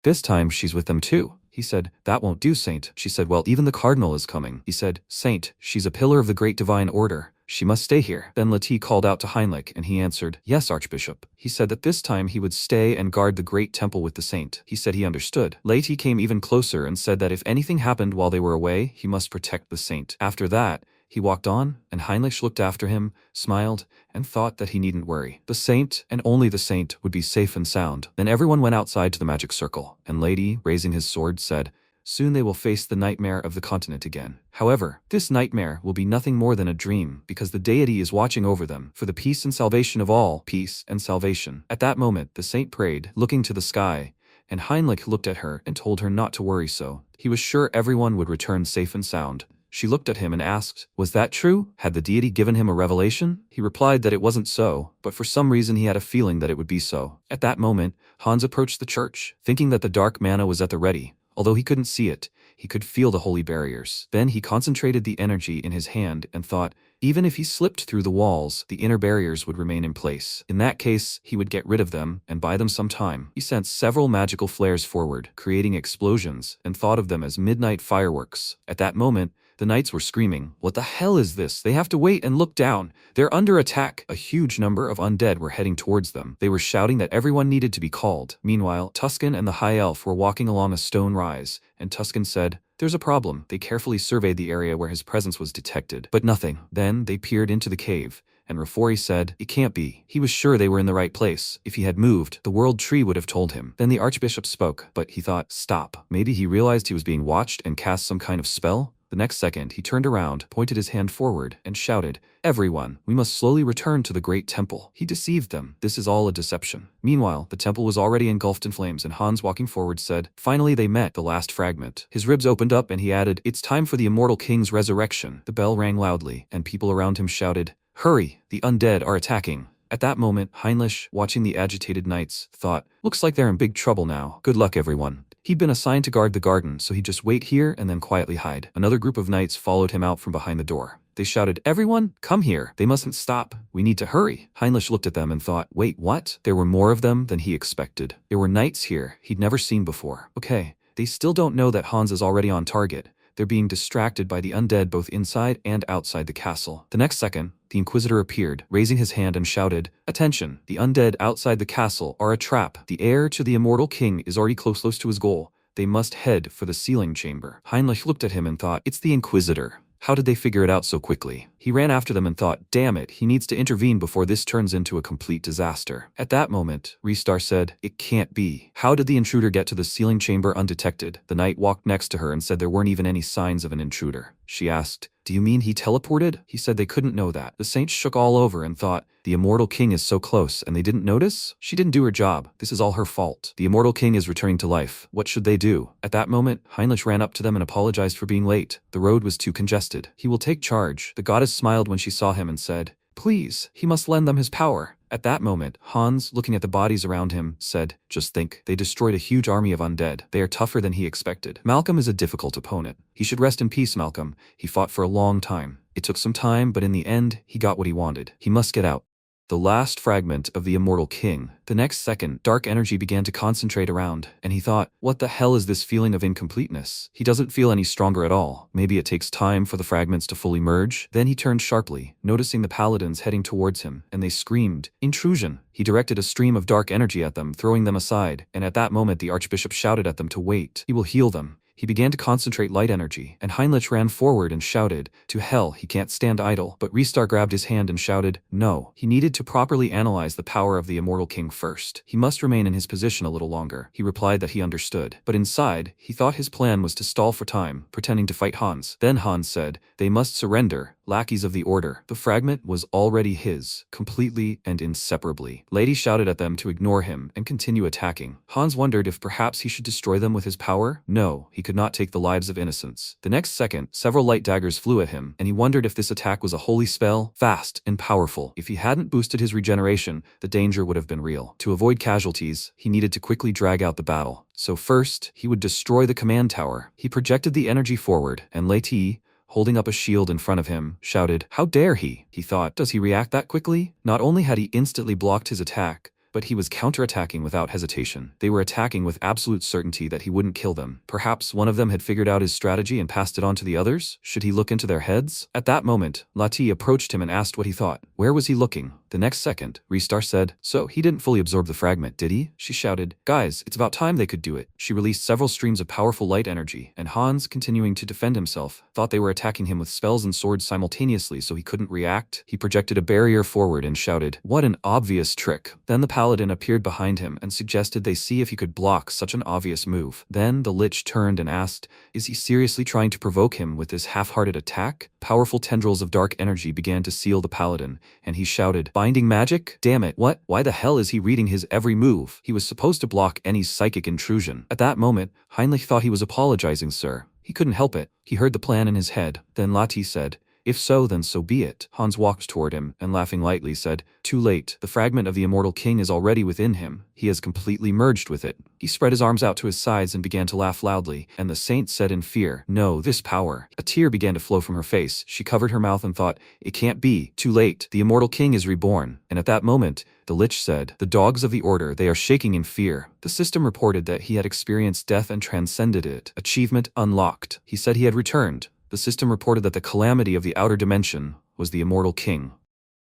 This time she's with them too. He said, that won't do, Saint. She said, well, even the cardinal is coming. He said, Saint, she's a pillar of the great divine order. She must stay here. Then Lati called out to Heinrich, and he answered, yes, Archbishop. He said that this time he would stay and guard the great temple with the saint. He said he understood. Lati came even closer and said that if anything happened while they were away, he must protect the saint. After that, he walked on, and Heinrich looked after him, smiled, and thought that he needn't worry. The saint, and only the saint, would be safe and sound. Then everyone went outside to the magic circle, and Lady, raising his sword, said, soon they will face the nightmare of the continent again. However, this nightmare will be nothing more than a dream, because the deity is watching over them, for the peace and salvation of all, peace and salvation. At that moment, the saint prayed, looking to the sky, and Heinrich looked at her and told her not to worry so. He was sure everyone would return safe and sound. She looked at him and asked, was that true? Had the deity given him a revelation? He replied that it wasn't so, but for some reason he had a feeling that it would be so. At that moment, Hans approached the church, thinking that the dark mana was at the ready. Although he couldn't see it, he could feel the holy barriers. Then he concentrated the energy in his hand and thought, even if he slipped through the walls, the inner barriers would remain in place. In that case, he would get rid of them and buy them some time. He sent several magical flares forward, creating explosions, and thought of them as midnight fireworks. At that moment, the knights were screaming, what the hell is this? They have to wait and look down. They're under attack. A huge number of undead were heading towards them. They were shouting that everyone needed to be called. Meanwhile, Tuscan and the High Elf were walking along a stone rise, and Tuscan said, there's a problem. They carefully surveyed the area where his presence was detected, but nothing. Then they peered into the cave, and Rafori said, it can't be. He was sure they were in the right place. If he had moved, the world tree would have told him. Then the archbishop spoke, but he thought, stop. Maybe he realized he was being watched and cast some kind of spell? The next second, he turned around, pointed his hand forward, and shouted, "Everyone, we must slowly return to the great temple." He deceived them. This is all a deception. Meanwhile, the temple was already engulfed in flames, and Hans, walking forward, said, "Finally they met the last fragment." His ribs opened up and he added, "It's time for the immortal king's resurrection." The bell rang loudly, and people around him shouted, "Hurry, the undead are attacking." At that moment, Heinrich, watching the agitated knights, thought, "Looks like they're in big trouble now. Good luck, everyone." He'd been assigned to guard the garden, so he'd just wait here and then quietly hide. Another group of knights followed him out from behind the door. They shouted, "Everyone, come here. They mustn't stop. We need to hurry." Heinrich looked at them and thought, wait, what? There were more of them than he expected. There were knights here he'd never seen before. Okay, they still don't know that Hans is already on target. They're being distracted by the undead both inside and outside the castle. The next second, the Inquisitor appeared, raising his hand and shouted, "Attention, the undead outside the castle are a trap. The heir to the immortal king is already close to his goal. They must head for the sealing chamber." Heinrich looked at him and thought, it's the Inquisitor. How did they figure it out so quickly? He ran after them and thought, damn it, he needs to intervene before this turns into a complete disaster. At that moment, Ristar said, "It can't be. How did the intruder get to the sealing chamber undetected?" The knight walked next to her and said there weren't even any signs of an intruder. She asked, "Do you mean he teleported?" He said they couldn't know that. The saints shook all over and thought, the immortal king is so close and they didn't notice? She didn't do her job. This is all her fault. The immortal king is returning to life. What should they do? At that moment, Heinrich ran up to them and apologized for being late. The road was too congested. He will take charge. The goddess smiled when she saw him and said, "Please, he must lend them his power." At that moment, Hans, looking at the bodies around him, said, "Just think, they destroyed a huge army of undead. They are tougher than he expected. Malcolm is a difficult opponent. He should rest in peace, Malcolm. He fought for a long time. It took some time, but in the end, he got what he wanted. He must get out." The last fragment of the immortal king. The next second, dark energy began to concentrate around, and he thought, what the hell is this feeling of incompleteness? He doesn't feel any stronger at all. Maybe it takes time for the fragments to fully merge. Then he turned sharply, noticing the paladins heading towards him, and they screamed, "Intrusion!" He directed a stream of dark energy at them, throwing them aside, and at that moment the archbishop shouted at them to wait. He will heal them. He began to concentrate light energy, and Heinrich ran forward and shouted, "To hell, he can't stand idle." But Ristar grabbed his hand and shouted, no. He needed to properly analyze the power of the immortal king first. He must remain in his position a little longer. He replied that he understood. But inside, he thought his plan was to stall for time, pretending to fight Hans. Then Hans said, "They must surrender, lackeys of the order." The fragment was already his, completely and inseparably. Lady shouted at them to ignore him and continue attacking. Hans wondered if perhaps he should destroy them with his power. No, he could not take the lives of innocents. The next second, several light daggers flew at him, and he wondered if this attack was a holy spell, fast and powerful. If he hadn't boosted his regeneration, the danger would have been real. To avoid casualties, he needed to quickly drag out the battle. So first, he would destroy the command tower. He projected the energy forward, and Leti, holding up a shield in front of him, shouted, "How dare he?" He thought, does he react that quickly? Not only had he instantly blocked his attack, but he was counterattacking without hesitation. They were attacking with absolute certainty that he wouldn't kill them. Perhaps one of them had figured out his strategy and passed it on to the others? Should he look into their heads? At that moment, Lati approached him and asked what he thought. Where was he looking? The next second, Ristar said, "So he didn't fully absorb the fragment, did he?" She shouted, "Guys, it's about time they could do it." She released several streams of powerful light energy, and Hans, continuing to defend himself, thought they were attacking him with spells and swords simultaneously so he couldn't react. He projected a barrier forward and shouted, "What an obvious trick." Then the paladin appeared behind him and suggested they see if he could block such an obvious move. Then the lich turned and asked, is he seriously trying to provoke him with this half-hearted attack? Powerful tendrils of dark energy began to seal the paladin, and he shouted, "Binding magic? Damn it, what? Why the hell is he reading his every move? He was supposed to block any psychic intrusion." At that moment, Heinrich thought he was apologizing, sir. He couldn't help it. He heard the plan in his head. Then Lati said, "If so, then so be it." Hans walked toward him, and laughing lightly said, "Too late. The fragment of the immortal king is already within him. He has completely merged with it." He spread his arms out to his sides and began to laugh loudly, and the saint said in fear, "No, this power." A tear began to flow from her face. She covered her mouth and thought, "It can't be. Too late. The immortal king is reborn." And at that moment, the lich said, "The dogs of the order, they are shaking in fear." The system reported that he had experienced death and transcended it. Achievement unlocked. He said he had returned. The system reported that the calamity of the outer dimension was the immortal king.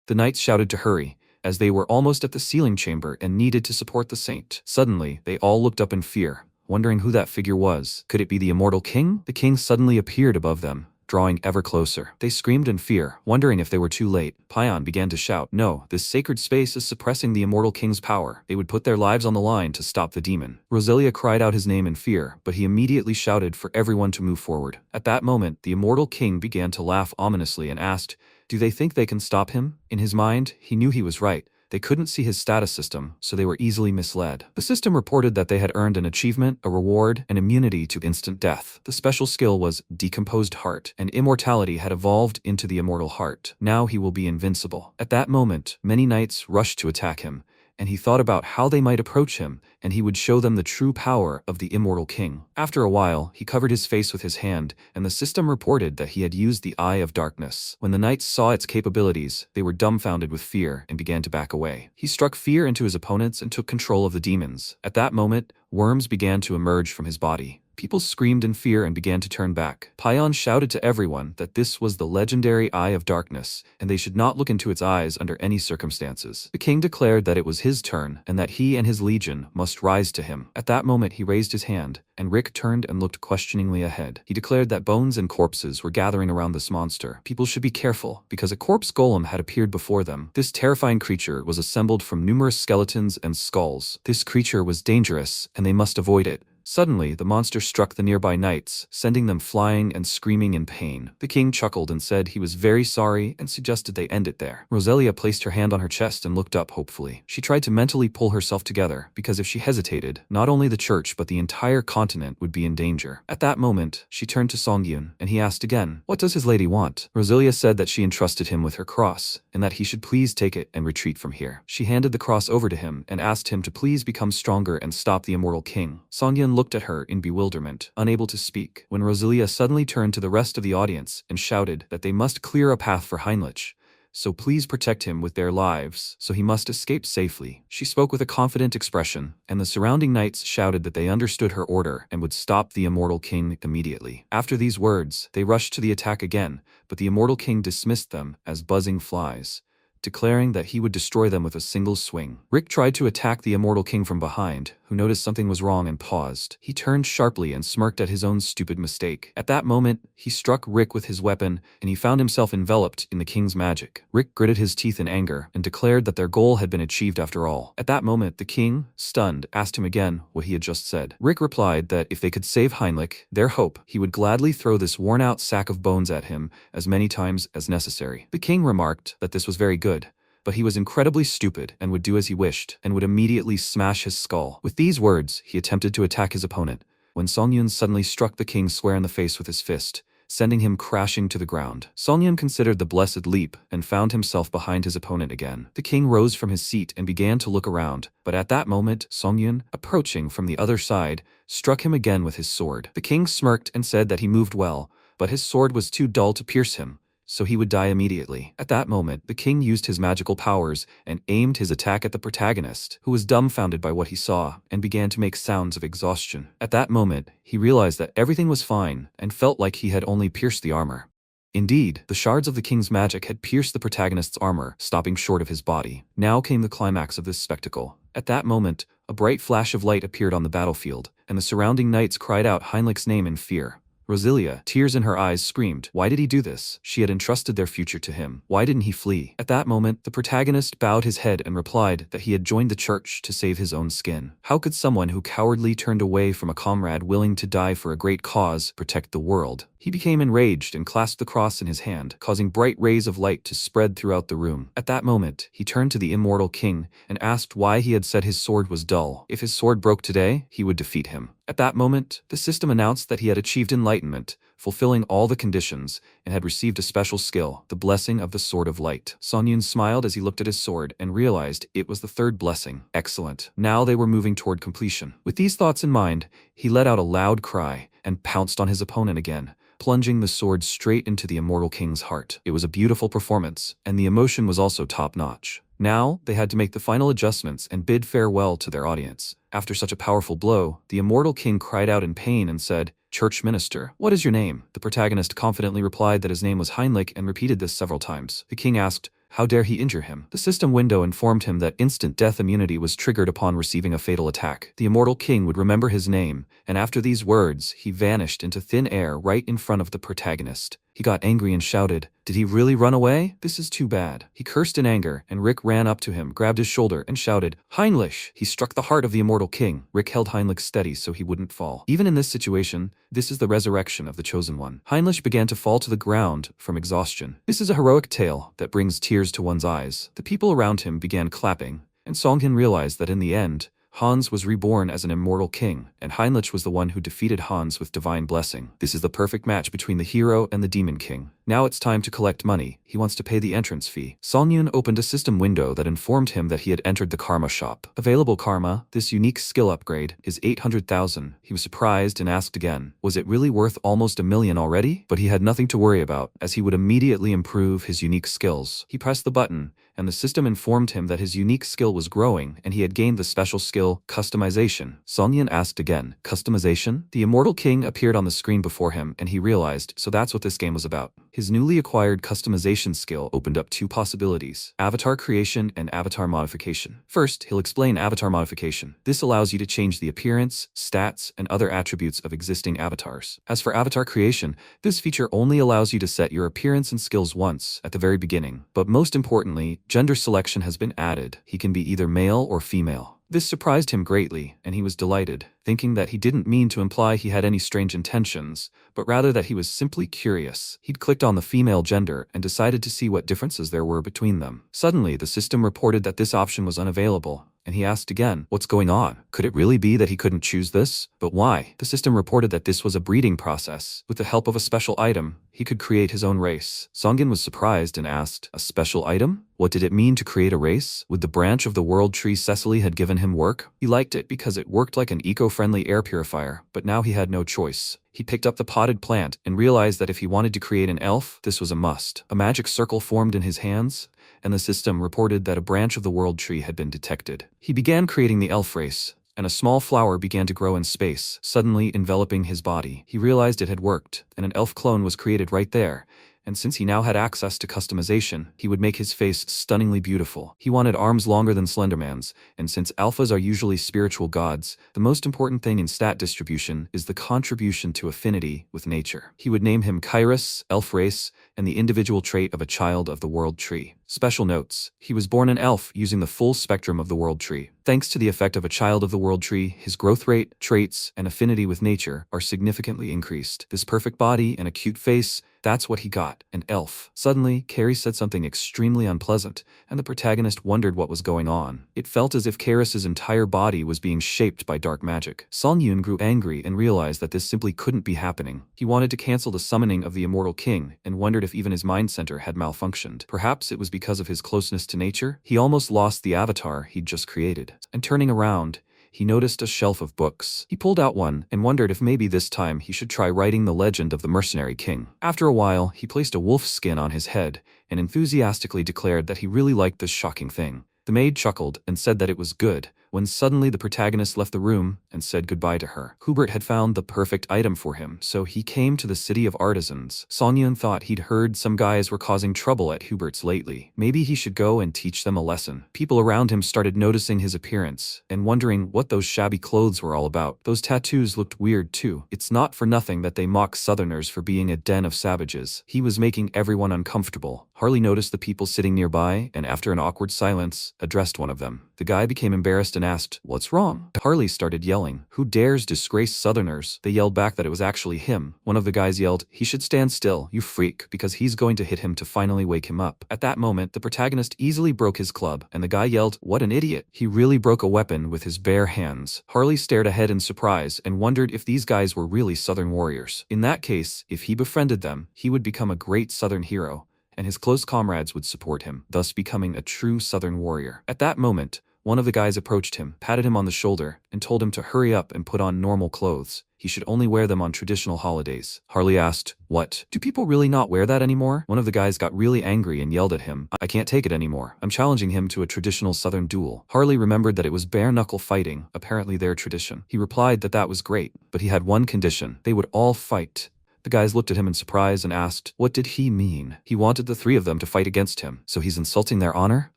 The knights shouted to hurry, as they were almost at the sealing chamber and needed to support the saint. Suddenly, they all looked up in fear, wondering who that figure was. Could it be the immortal king? The king suddenly appeared above them, drawing ever closer. They screamed in fear, wondering if they were too late. Payan began to shout, "No, this sacred space is suppressing the immortal king's power. They would put their lives on the line to stop the demon." Roselia cried out his name in fear, but he immediately shouted for everyone to move forward. At that moment, the immortal king began to laugh ominously and asked, "Do they think they can stop him?" In his mind, he knew he was right. They couldn't see his status system, so they were easily misled. The system reported that they had earned an achievement, a reward, and immunity to instant death. The special skill was Decomposed Heart, and immortality had evolved into the immortal heart. Now he will be invincible. At that moment, many knights rushed to attack him, and he thought about how they might approach him, and he would show them the true power of the immortal king. After a while, he covered his face with his hand, and the system reported that he had used the Eye of Darkness. When the knights saw its capabilities, they were dumbfounded with fear and began to back away. He struck fear into his opponents and took control of the demons. At that moment, worms began to emerge from his body. People screamed in fear and began to turn back. Payan shouted to everyone that this was the legendary Eye of Darkness, and they should not look into its eyes under any circumstances. The king declared that it was his turn, and that he and his legion must rise to him. At that moment he raised his hand, and Rick turned and looked questioningly ahead. He declared that bones and corpses were gathering around this monster. People should be careful, because a corpse golem had appeared before them. This terrifying creature was assembled from numerous skeletons and skulls. This creature was dangerous, and they must avoid it. Suddenly, the monster struck the nearby knights, sending them flying and screaming in pain. The king chuckled and said he was very sorry and suggested they end it there. Roselia placed her hand on her chest and looked up hopefully. She tried to mentally pull herself together, because if she hesitated, not only the church but the entire continent would be in danger. At that moment, she turned to Songyun, and he asked again, "What does his lady want?" Roselia said that she entrusted him with her cross, and that he should please take it and retreat from here. She handed the cross over to him and asked him to please become stronger and stop the immortal king. Songyun looked at her in bewilderment, unable to speak, when Roselia suddenly turned to the rest of the audience and shouted that they must clear a path for Heinrich, so please protect him with their lives, so he must escape safely. She spoke with a confident expression, and the surrounding knights shouted that they understood her order and would stop the immortal king immediately. After these words, they rushed to the attack again, but the immortal king dismissed them as buzzing flies, declaring that he would destroy them with a single swing. Rick tried to attack the immortal king from behind, who noticed something was wrong and paused. He turned sharply and smirked at his own stupid mistake. At that moment, he struck Rick with his weapon, and he found himself enveloped in the king's magic. Rick gritted his teeth in anger and declared that their goal had been achieved after all. At that moment, the king, stunned, asked him again what he had just said. Rick replied that if they could save Heinrich, their hope, he would gladly throw this worn-out sack of bones at him as many times as necessary. The king remarked that this was very good, but he was incredibly stupid and would do as he wished, and would immediately smash his skull. With these words, he attempted to attack his opponent, when Songyun suddenly struck the king square in the face with his fist, sending him crashing to the ground. Songyun considered the blessed leap and found himself behind his opponent again. The king rose from his seat and began to look around, but at that moment, Songyun, approaching from the other side, struck him again with his sword. The king smirked and said that he moved well, but his sword was too dull to pierce him, so he would die immediately. At that moment, the king used his magical powers and aimed his attack at the protagonist, who was dumbfounded by what he saw and began to make sounds of exhaustion. At that moment, he realized that everything was fine and felt like he had only pierced the armor. Indeed, the shards of the king's magic had pierced the protagonist's armor, stopping short of his body. Now came the climax of this spectacle. At that moment, a bright flash of light appeared on the battlefield, and the surrounding knights cried out Heinrich's name in fear. Roselia, tears in her eyes, screamed, "Why did he do this?" She had entrusted their future to him. Why didn't he flee? At that moment, the protagonist bowed his head and replied that he had joined the church to save his own skin. How could someone who cowardly turned away from a comrade willing to die for a great cause protect the world? He became enraged and clasped the cross in his hand, causing bright rays of light to spread throughout the room. At that moment, he turned to the immortal king and asked why he had said his sword was dull. If his sword broke today, he would defeat him. At that moment, the system announced that he had achieved enlightenment, fulfilling all the conditions, and had received a special skill, the blessing of the Sword of Light. Songyun smiled as he looked at his sword and realized it was the third blessing. Excellent. Now they were moving toward completion. With these thoughts in mind, he let out a loud cry and pounced on his opponent again, plunging the sword straight into the immortal king's heart. It was a beautiful performance, and the emotion was also top-notch. Now, they had to make the final adjustments and bid farewell to their audience. After such a powerful blow, the immortal king cried out in pain and said, "Church minister, what is your name?" The protagonist confidently replied that his name was Heinrich and repeated this several times. The king asked, how dare he injure him? The system window informed him that instant death immunity was triggered upon receiving a fatal attack. The immortal king would remember his name, and after these words, he vanished into thin air right in front of the protagonist. He got angry and shouted, "Did he really run away? This is too bad." He cursed in anger, and Rick ran up to him, grabbed his shoulder, and shouted, "Heinrich!" He struck the heart of the immortal king. Rick held Heinrich steady so he wouldn't fall. Even in this situation, this is the resurrection of the Chosen One. Heinrich began to fall to the ground from exhaustion. This is a heroic tale that brings tears to one's eyes. The people around him began clapping, and Songhyun realized that in the end, Hans was reborn as an immortal king, and Heinrich was the one who defeated Hans with divine blessing. This is the perfect match between the hero and the demon king. Now it's time to collect money. He wants to pay the entrance fee. Songyun opened a system window that informed him that he had entered the karma shop. Available karma, this unique skill upgrade, is 800,000. He was surprised and asked again, was it really worth almost $1 million already? But he had nothing to worry about, as he would immediately improve his unique skills. He pressed the button, and the system informed him that his unique skill was growing and he had gained the special skill, customization. Songyun asked again, customization? The immortal king appeared on the screen before him and he realized, so that's what this game was about. His newly acquired customization skill opened up two possibilities: avatar creation and avatar modification. First, he'll explain avatar modification. This allows you to change the appearance, stats, and other attributes of existing avatars. As for avatar creation, this feature only allows you to set your appearance and skills once, at the very beginning. But most importantly, gender selection has been added. He can be either male or female. This surprised him greatly, and he was delighted, thinking that he didn't mean to imply he had any strange intentions, but rather that he was simply curious. He'd clicked on the female gender and decided to see what differences there were between them. Suddenly, the system reported that this option was unavailable, and he asked again, what's going on? Could it really be that he couldn't choose this? But why? The system reported that this was a breeding process. With the help of a special item, he could create his own race. Songyun was surprised and asked, a special item? What did it mean to create a race? Would the branch of the world tree Cecily had given him work? He liked it because it worked like an eco-friendly air purifier, but now he had no choice. He picked up the potted plant and realized that if he wanted to create an elf, this was a must. A magic circle formed in his hands, and the system reported that a branch of the world tree had been detected. He began creating the elf race, and a small flower began to grow in space, suddenly enveloping his body. He realized it had worked, and an elf clone was created right there. And since he now had access to customization, he would make his face stunningly beautiful. He wanted arms longer than Slenderman's, and since alphas are usually spiritual gods, the most important thing in stat distribution is the contribution to affinity with nature. He would name him Kairos, elf race, and the individual trait of a child of the world tree. Special notes: he was born an elf using the full spectrum of the world tree. Thanks to the effect of a child of the world tree, his growth rate, traits, and affinity with nature are significantly increased. This perfect body and a cute face, that's what he got, an elf. Suddenly, Carrie said something extremely unpleasant, and the protagonist wondered what was going on. It felt as if Karis's entire body was being shaped by dark magic. Songyun grew angry and realized that this simply couldn't be happening. He wanted to cancel the summoning of the immortal king, and wondered if even his mind center had malfunctioned. Perhaps it was because of his closeness to nature? He almost lost the avatar he'd just created. And turning around, he noticed a shelf of books. He pulled out one and wondered if maybe this time he should try writing the legend of the mercenary king. After a while, he placed a wolf's skin on his head and enthusiastically declared that he really liked this shocking thing. The maid chuckled and said that it was good, when suddenly the protagonist left the room and said goodbye to her. Hubert had found the perfect item for him, so he came to the city of artisans. Songyun thought he'd heard some guys were causing trouble at Hubert's lately. Maybe he should go and teach them a lesson. People around him started noticing his appearance and wondering what those shabby clothes were all about. Those tattoos looked weird too. It's not for nothing that they mock Southerners for being a den of savages. He was making everyone uncomfortable. Harley noticed the people sitting nearby and after an awkward silence, addressed one of them. The guy became embarrassed and asked, "What's wrong?" Harley started yelling, "Who dares disgrace Southerners?" They yelled back that it was actually him. One of the guys yelled, "He should stand still, you freak," because he's going to hit him to finally wake him up. At that moment, the protagonist easily broke his club, and the guy yelled, "What an idiot." He really broke a weapon with his bare hands. Harley stared ahead in surprise and wondered if these guys were really Southern warriors. In that case, if he befriended them, he would become a great Southern hero, and his close comrades would support him, thus becoming a true Southern warrior. At that moment, one of the guys approached him, patted him on the shoulder, and told him to hurry up and put on normal clothes. He should only wear them on traditional holidays. Harley asked, "What? Do people really not wear that anymore?" One of the guys got really angry and yelled at him, "I can't take it anymore. I'm challenging him to a traditional Southern duel." Harley remembered that it was bare-knuckle fighting, apparently their tradition. He replied that that was great, but he had one condition: they would all fight. The guys looked at him in surprise and asked, what did he mean? He wanted the three of them to fight against him, so he's insulting their honor?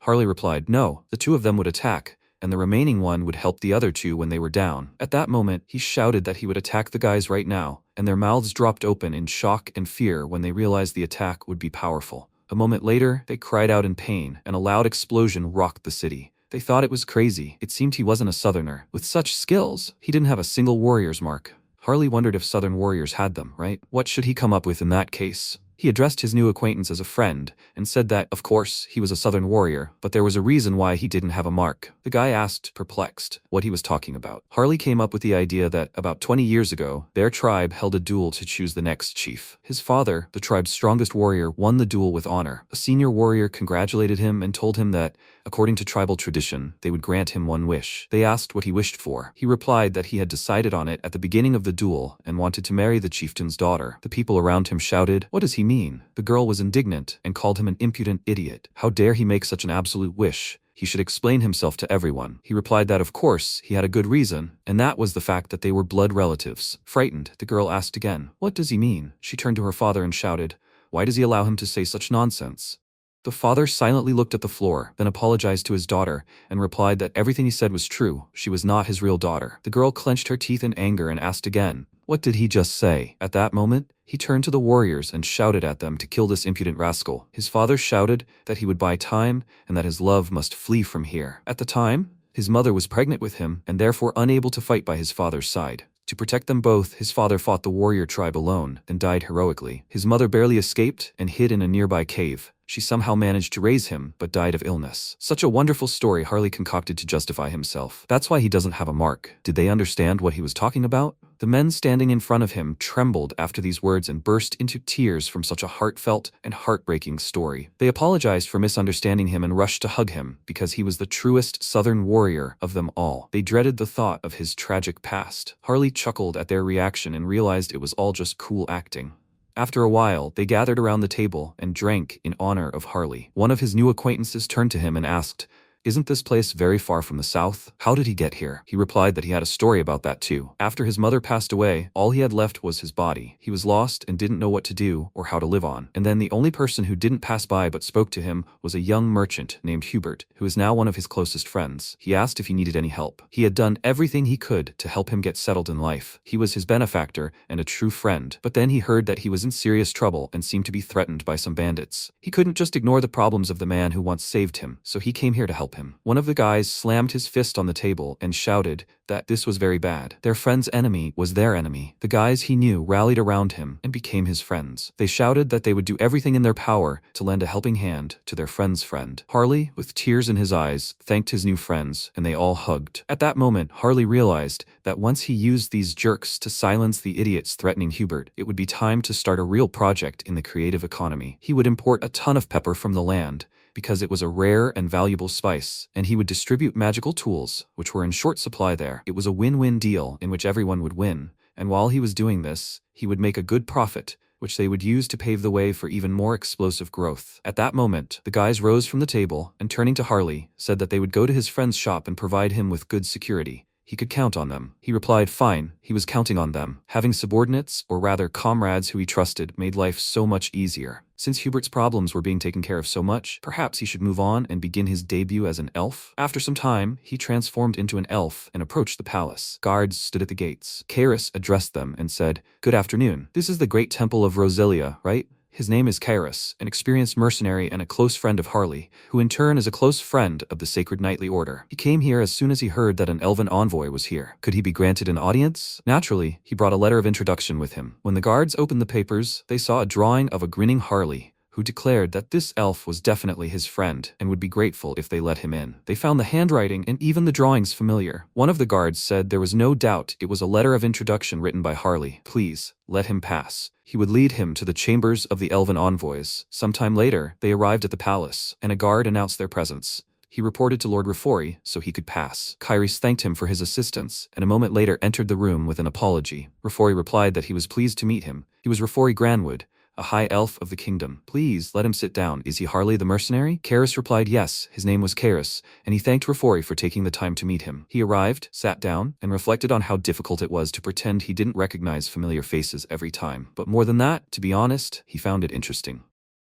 Harley replied, no, the two of them would attack, and the remaining one would help the other two when they were down. At that moment, he shouted that he would attack the guys right now, and their mouths dropped open in shock and fear when they realized the attack would be powerful. A moment later, they cried out in pain, and a loud explosion rocked the city. They thought it was crazy. It seemed he wasn't a southerner. With such skills, he didn't have a single warrior's mark. Harley wondered if southern warriors had them, right? What should he come up with in that case? He addressed his new acquaintance as a friend, and said that, of course, he was a southern warrior, but there was a reason why he didn't have a mark. The guy asked, perplexed, what he was talking about. Harley came up with the idea that, about 20 years ago, their tribe held a duel to choose the next chief. His father, the tribe's strongest warrior, won the duel with honor. A senior warrior congratulated him and told him that, according to tribal tradition, they would grant him one wish. They asked what he wished for. He replied that he had decided on it at the beginning of the duel and wanted to marry the chieftain's daughter. The people around him shouted, "What does he mean?" The girl was indignant and called him an impudent idiot. How dare he make such an absolute wish? He should explain himself to everyone. He replied that, of course, he had a good reason, and that was the fact that they were blood relatives. Frightened, the girl asked again, "What does he mean?" She turned to her father and shouted, "Why does he allow him to say such nonsense?" The father silently looked at the floor, then apologized to his daughter, and replied that everything he said was true. She was not his real daughter. The girl clenched her teeth in anger and asked again, "What did he just say?" At that moment, he turned to the warriors and shouted at them to kill this impudent rascal. His father shouted that he would buy time and that his love must flee from here. At the time, his mother was pregnant with him and therefore unable to fight by his father's side. To protect them both, his father fought the warrior tribe alone and died heroically. His mother barely escaped and hid in a nearby cave. She somehow managed to raise him, but died of illness. Such a wonderful story Harley concocted to justify himself. That's why he doesn't have a mark. Did they understand what he was talking about? The men standing in front of him trembled after these words and burst into tears from such a heartfelt and heartbreaking story. They apologized for misunderstanding him and rushed to hug him because he was the truest southern warrior of them all. They dreaded the thought of his tragic past. Harley chuckled at their reaction and realized it was all just cool acting. After a while, they gathered around the table and drank in honor of Harley. One of his new acquaintances turned to him and asked, "Isn't this place very far from the south? How did he get here?" He replied that he had a story about that too. After his mother passed away, all he had left was his body. He was lost and didn't know what to do or how to live on. And then the only person who didn't pass by but spoke to him was a young merchant named Hubert, who is now one of his closest friends. He asked if he needed any help. He had done everything he could to help him get settled in life. He was his benefactor and a true friend. But then he heard that he was in serious trouble and seemed to be threatened by some bandits. He couldn't just ignore the problems of the man who once saved him, so he came here to help him. One of the guys slammed his fist on the table and shouted that this was very bad. Their friend's enemy was their enemy. The guys he knew rallied around him and became his friends. They shouted that they would do everything in their power to lend a helping hand to their friend's friend. Harley, with tears in his eyes, thanked his new friends, and they all hugged. At that moment, Harley realized that once he used these jerks to silence the idiots threatening Hubert, it would be time to start a real project in the creative economy. He would import a ton of pepper from the land, because it was a rare and valuable spice, and he would distribute magical tools, which were in short supply there. It was a win-win deal in which everyone would win, and while he was doing this, he would make a good profit, which they would use to pave the way for even more explosive growth. At that moment, the guys rose from the table and, turning to Harley, said that they would go to his friend's shop and provide him with good security. He could count on them. He replied fine, he was counting on them. Having subordinates, or rather comrades who he trusted, made life so much easier. Since Hubert's problems were being taken care of so much, perhaps he should move on and begin his debut as an elf. After some time, he transformed into an elf and approached the palace. Guards stood at the gates. Kairos addressed them and said, "Good afternoon. This is the great temple of Roselia, right?" His name is Kairos, an experienced mercenary and a close friend of Harley, who in turn is a close friend of the Sacred Knightly Order. He came here as soon as he heard that an elven envoy was here. Could he be granted an audience? Naturally, he brought a letter of introduction with him. When the guards opened the papers, they saw a drawing of a grinning Harley, who declared that this elf was definitely his friend and would be grateful if they let him in. They found the handwriting and even the drawings familiar. One of the guards said there was no doubt it was a letter of introduction written by Harley. Please, let him pass. He would lead him to the chambers of the elven envoys. Sometime later, they arrived at the palace, and a guard announced their presence. He reported to Lord Refori so he could pass. Kairos thanked him for his assistance, and a moment later entered the room with an apology. Refori replied that he was pleased to meet him. He was Refori Granwood, a high elf of the kingdom. Please, let him sit down. Is he Harley the mercenary? Kairos replied yes, his name was Kairos, and he thanked Refori for taking the time to meet him. He arrived, sat down, and reflected on how difficult it was to pretend he didn't recognize familiar faces every time. But more than that, to be honest, he found it interesting.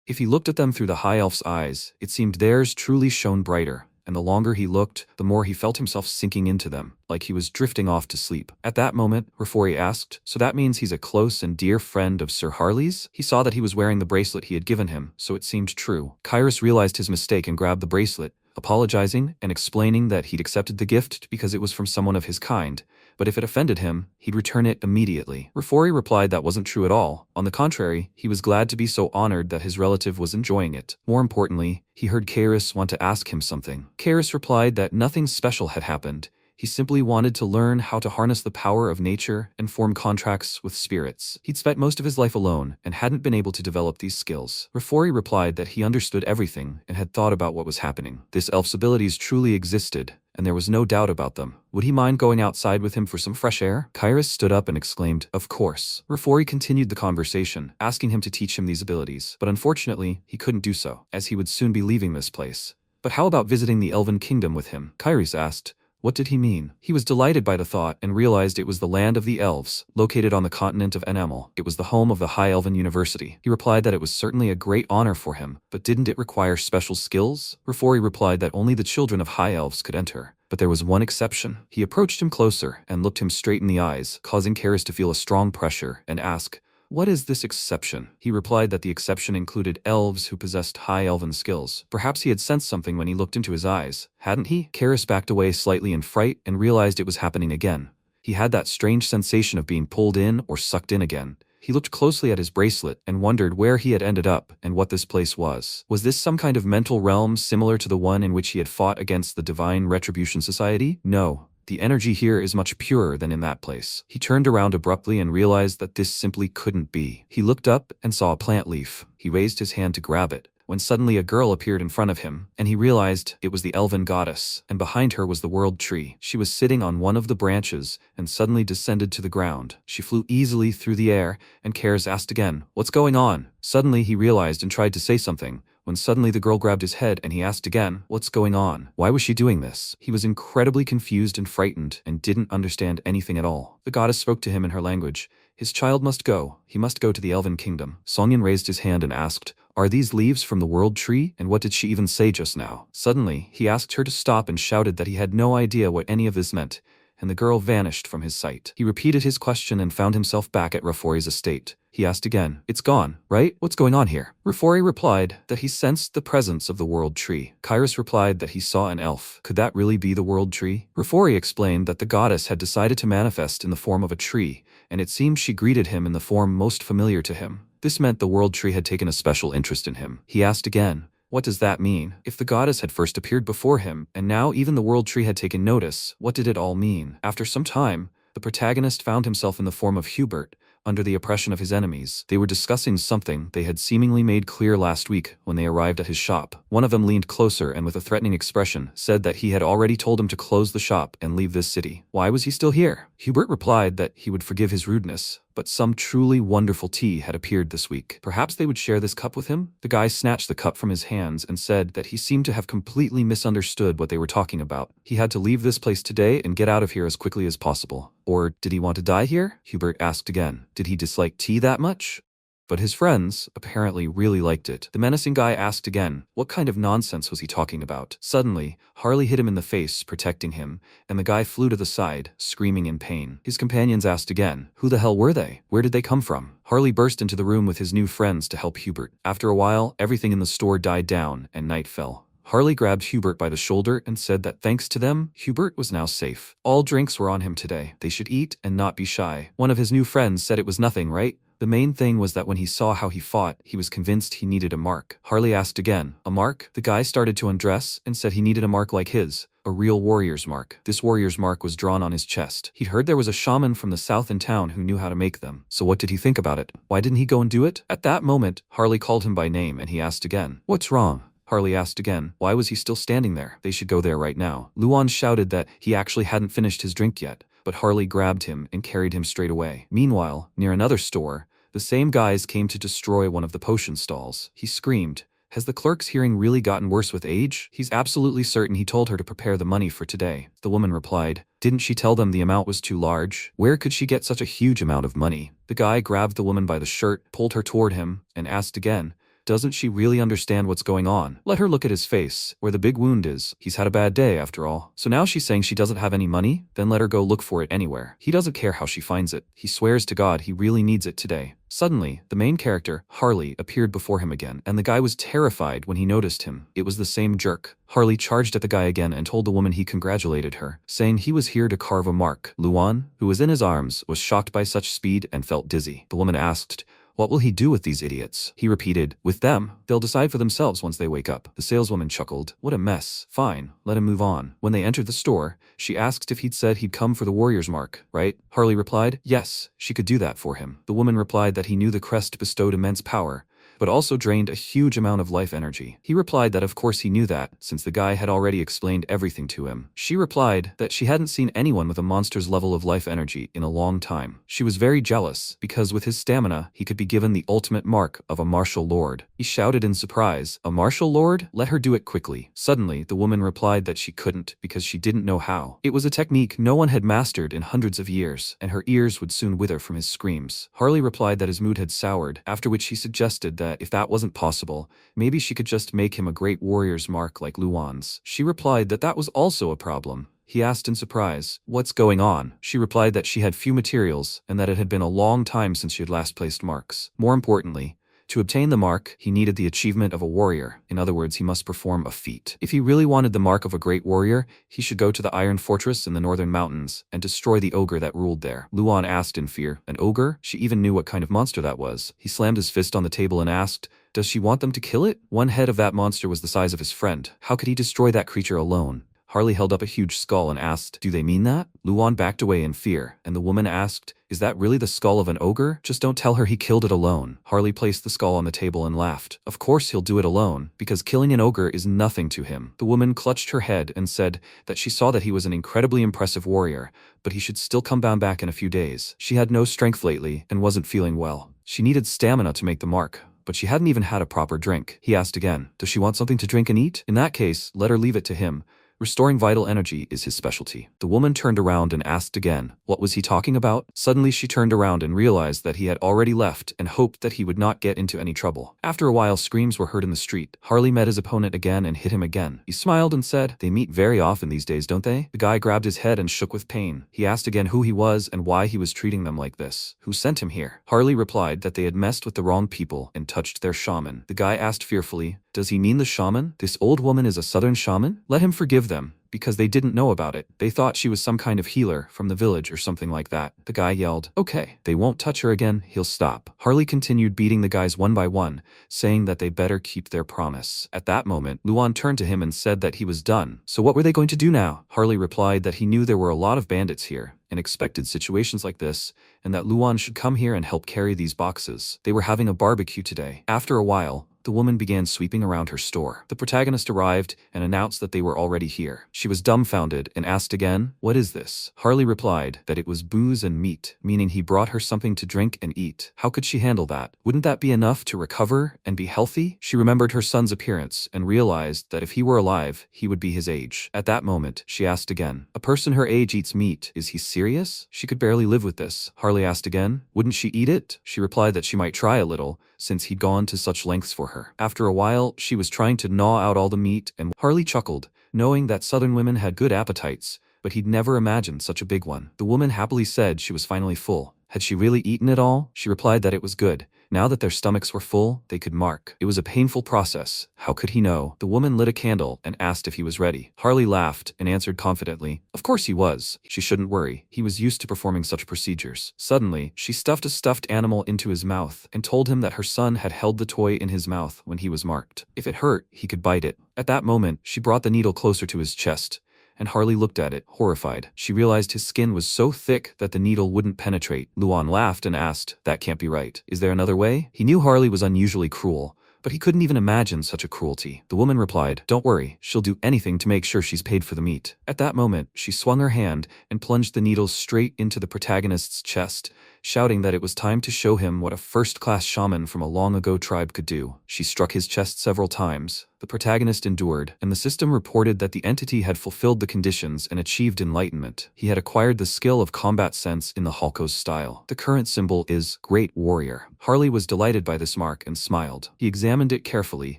If he looked at them through the high elf's eyes, it seemed theirs truly shone brighter, and the longer he looked, the more he felt himself sinking into them, like he was drifting off to sleep. At that moment, Refori asked, "So that means he's a close and dear friend of Sir Harley's?" He saw that he was wearing the bracelet he had given him, so it seemed true. Kairos realized his mistake and grabbed the bracelet, apologizing and explaining that he'd accepted the gift because it was from someone of his kind, but if it offended him, he'd return it immediately. Refori replied that wasn't true at all. On the contrary, he was glad to be so honored that his relative was enjoying it. More importantly, he heard Kairos want to ask him something. Kairos replied that nothing special had happened. He simply wanted to learn how to harness the power of nature and form contracts with spirits. He'd spent most of his life alone and hadn't been able to develop these skills. Refori replied that he understood everything and had thought about what was happening. This elf's abilities truly existed, and there was no doubt about them. Would he mind going outside with him for some fresh air? Kairos stood up and exclaimed, "Of course." Refori continued the conversation, asking him to teach him these abilities, but unfortunately, he couldn't do so, as he would soon be leaving this place. "But how about visiting the Elven Kingdom with him?" Kairos asked. What did he mean? He was delighted by the thought and realized it was the land of the elves, located on the continent of Enamel. It was the home of the High Elven University. He replied that it was certainly a great honor for him, but didn't it require special skills? Refori replied that only the children of High Elves could enter. But there was one exception. He approached him closer and looked him straight in the eyes, causing Kairos to feel a strong pressure and ask, "What is this exception?" He replied that the exception included elves who possessed high elven skills. Perhaps he had sensed something when he looked into his eyes, hadn't he? Kairos backed away slightly in fright and realized it was happening again. He had that strange sensation of being pulled in or sucked in again. He looked closely at his bracelet and wondered where he had ended up and what this place was. Was this some kind of mental realm similar to the one in which he had fought against the Divine Retribution Society? No. The energy here is much purer than in that place. He turned around abruptly and realized that this simply couldn't be. He looked up and saw a plant leaf. He raised his hand to grab it, when suddenly a girl appeared in front of him, and he realized it was the elven goddess, and behind her was the world tree. She was sitting on one of the branches and suddenly descended to the ground. She flew easily through the air, and Kairos asked again, "What's going on?" Suddenly he realized and tried to say something, when suddenly the girl grabbed his head and he asked again, "What's going on? Why was she doing this?" He was incredibly confused and frightened and didn't understand anything at all. The goddess spoke to him in her language. His child must go. He must go to the Elven Kingdom. Songyan raised his hand and asked, "Are these leaves from the world tree? And what did she even say just now?" Suddenly, he asked her to stop and shouted that he had no idea what any of this meant, and the girl vanished from his sight. He repeated his question and found himself back at Refori's estate. He asked again, "It's gone, right? What's going on here?" Refori replied that he sensed the presence of the world tree. Kairos replied that he saw an elf. Could that really be the world tree? Refori explained that the goddess had decided to manifest in the form of a tree, and it seemed she greeted him in the form most familiar to him. This meant the world tree had taken a special interest in him. He asked again, "What does that mean? If the goddess had first appeared before him, and now even the world tree had taken notice, what did it all mean?" After some time, the protagonist found himself in the form of Hubert, under the oppression of his enemies. They were discussing something they had seemingly made clear last week when they arrived at his shop. One of them leaned closer and with a threatening expression said that he had already told him to close the shop and leave this city. Why was he still here? Hubert replied that he would forgive his rudeness, but some truly wonderful tea had appeared this week. Perhaps they would share this cup with him? The guy snatched the cup from his hands and said that he seemed to have completely misunderstood what they were talking about. He had to leave this place today and get out of here as quickly as possible. Or did he want to die here? Hubert asked again. Did he dislike tea that much? But his friends apparently really liked it. The menacing guy asked again, what kind of nonsense was he talking about? Suddenly, Harley hit him in the face, protecting him, and the guy flew to the side, screaming in pain. His companions asked again, who the hell were they? Where did they come from? Harley burst into the room with his new friends to help Hubert. After a while, everything in the store died down and night fell. Harley grabbed Hubert by the shoulder and said that thanks to them, Hubert was now safe. All drinks were on him today. They should eat and not be shy. One of his new friends said it was nothing, right? The main thing was that when he saw how he fought, he was convinced he needed a mark. Harley asked again, a mark? The guy started to undress and said he needed a mark like his. A real warrior's mark. This warrior's mark was drawn on his chest. He'd heard there was a shaman from the south in town who knew how to make them. So what did he think about it? Why didn't he go and do it? At that moment, Harley called him by name and he asked again, what's wrong? Harley asked again, why was he still standing there? They should go there right now. Luan shouted that he actually hadn't finished his drink yet, but Harley grabbed him and carried him straight away. Meanwhile, near another store, the same guys came to destroy one of the potion stalls. He screamed, has the clerk's hearing really gotten worse with age? He's absolutely certain he told her to prepare the money for today. The woman replied, didn't she tell them the amount was too large? Where could she get such a huge amount of money? The guy grabbed the woman by the shirt, pulled her toward him, and asked again, Doesn't she really understand what's going on? Let her look at his face, where the big wound is. He's had a bad day after all. So now she's saying she doesn't have any money? Then let her go look for it anywhere. He doesn't care how she finds it. He swears to God he really needs it today. Suddenly, the main character, Harley, appeared before him again, and the guy was terrified when he noticed him. It was the same jerk. Harley charged at the guy again and told the woman he congratulated her, saying he was here to carve a mark. Luan, who was in his arms, was shocked by such speed and felt dizzy. The woman asked, "What will he do with these idiots?" He repeated, "With them. They'll decide for themselves once they wake up." The saleswoman chuckled. "What a mess. Fine, let him move on." When they entered the store, she asked if he'd said he'd come for the warrior's mark, right? Harley replied, yes, she could do that for him. The woman replied that he knew the crest bestowed immense power, but also drained a huge amount of life energy. He replied that of course he knew that, since the guy had already explained everything to him. She replied that she hadn't seen anyone with a monster's level of life energy in a long time. She was very jealous, because with his stamina, he could be given the ultimate mark of a martial lord. He shouted in surprise, "A martial lord? Let her do it quickly." Suddenly, the woman replied that she couldn't, because she didn't know how. It was a technique no one had mastered in hundreds of years, and her ears would soon wither from his screams. Harley replied that his mood had soured, after which he suggested that if that wasn't possible, maybe she could just make him a great warrior's mark like Luan's. She replied that that was also a problem. He asked in surprise, "What's going on?" She replied that she had few materials, and that it had been a long time since she had last placed marks. More importantly, to obtain the mark, he needed the achievement of a warrior. In other words, he must perform a feat. If he really wanted the mark of a great warrior, he should go to the Iron Fortress in the northern mountains and destroy the ogre that ruled there. Luan asked in fear, "An ogre?" She even knew what kind of monster that was. He slammed his fist on the table and asked, "Does she want them to kill it?" One head of that monster was the size of his friend. How could he destroy that creature alone? Harley held up a huge skull and asked, "Do they mean that?" Luan backed away in fear, and the woman asked, "Is that really the skull of an ogre? Just don't tell her he killed it alone." Harley placed the skull on the table and laughed. Of course he'll do it alone, because killing an ogre is nothing to him. The woman clutched her head and said that she saw that he was an incredibly impressive warrior, but he should still come back in a few days. She had no strength lately and wasn't feeling well. She needed stamina to make the mark, but she hadn't even had a proper drink. He asked again, "Does she want something to drink and eat?" In that case, let her leave it to him. Restoring vital energy is his specialty. The woman turned around and asked again, what was he talking about? Suddenly she turned around and realized that he had already left and hoped that he would not get into any trouble. After a while, screams were heard in the street. Harley met his opponent again and hit him again. He smiled and said, "They meet very often these days, don't they?" The guy grabbed his head and shook with pain. He asked again who he was and why he was treating them like this. Who sent him here? Harley replied that they had messed with the wrong people and touched their shaman. The guy asked fearfully, "Does he mean the shaman? This old woman is a southern shaman? Let him forgive them, because they didn't know about it. They thought she was some kind of healer from the village or something like that." The guy yelled, "Okay, they won't touch her again, he'll stop." Harley continued beating the guys one by one, saying that they better keep their promise. At that moment, Luan turned to him and said that he was done. So what were they going to do now? Harley replied that he knew there were a lot of bandits here and expected situations like this, and that Luan should come here and help carry these boxes. They were having a barbecue today. After a while, the woman began sweeping around her store. The protagonist arrived and announced that they were already here. She was dumbfounded and asked again, "What is this?" Harley replied that it was booze and meat, meaning he brought her something to drink and eat. How could she handle that? Wouldn't that be enough to recover and be healthy? She remembered her son's appearance and realized that if he were alive, he would be his age. At that moment, she asked again, "A person her age eats meat. Is he serious?" She could barely live with this. Harley asked again, "Wouldn't she eat it?" She replied that she might try a little, since he'd gone to such lengths for her. After a while, she was trying to gnaw out all the meat, and Harley chuckled, knowing that southern women had good appetites, but he'd never imagined such a big one. The woman happily said she was finally full. Had she really eaten it all? She replied that it was good. Now that their stomachs were full, they could mark. It was a painful process. How could he know? The woman lit a candle and asked if he was ready. Harley laughed and answered confidently, of course he was. She shouldn't worry. He was used to performing such procedures. Suddenly, she stuffed a stuffed animal into his mouth and told him that her son had held the toy in his mouth when he was marked. If it hurt, he could bite it. At that moment, she brought the needle closer to his chest, and Harley looked at it, horrified. She realized his skin was so thick that the needle wouldn't penetrate. Luan laughed and asked, "That can't be right. Is there another way?" He knew Harley was unusually cruel, but he couldn't even imagine such a cruelty. The woman replied, "Don't worry, she'll do anything to make sure she's paid for the meat." At that moment, she swung her hand and plunged the needle straight into the protagonist's chest, shouting that it was time to show him what a first-class shaman from a long-ago tribe could do. She struck his chest several times. The protagonist endured, and the system reported that the entity had fulfilled the conditions and achieved enlightenment. He had acquired the skill of combat sense in the Hulko's style. The current symbol is Great Warrior. Harley was delighted by this mark and smiled. He examined it carefully,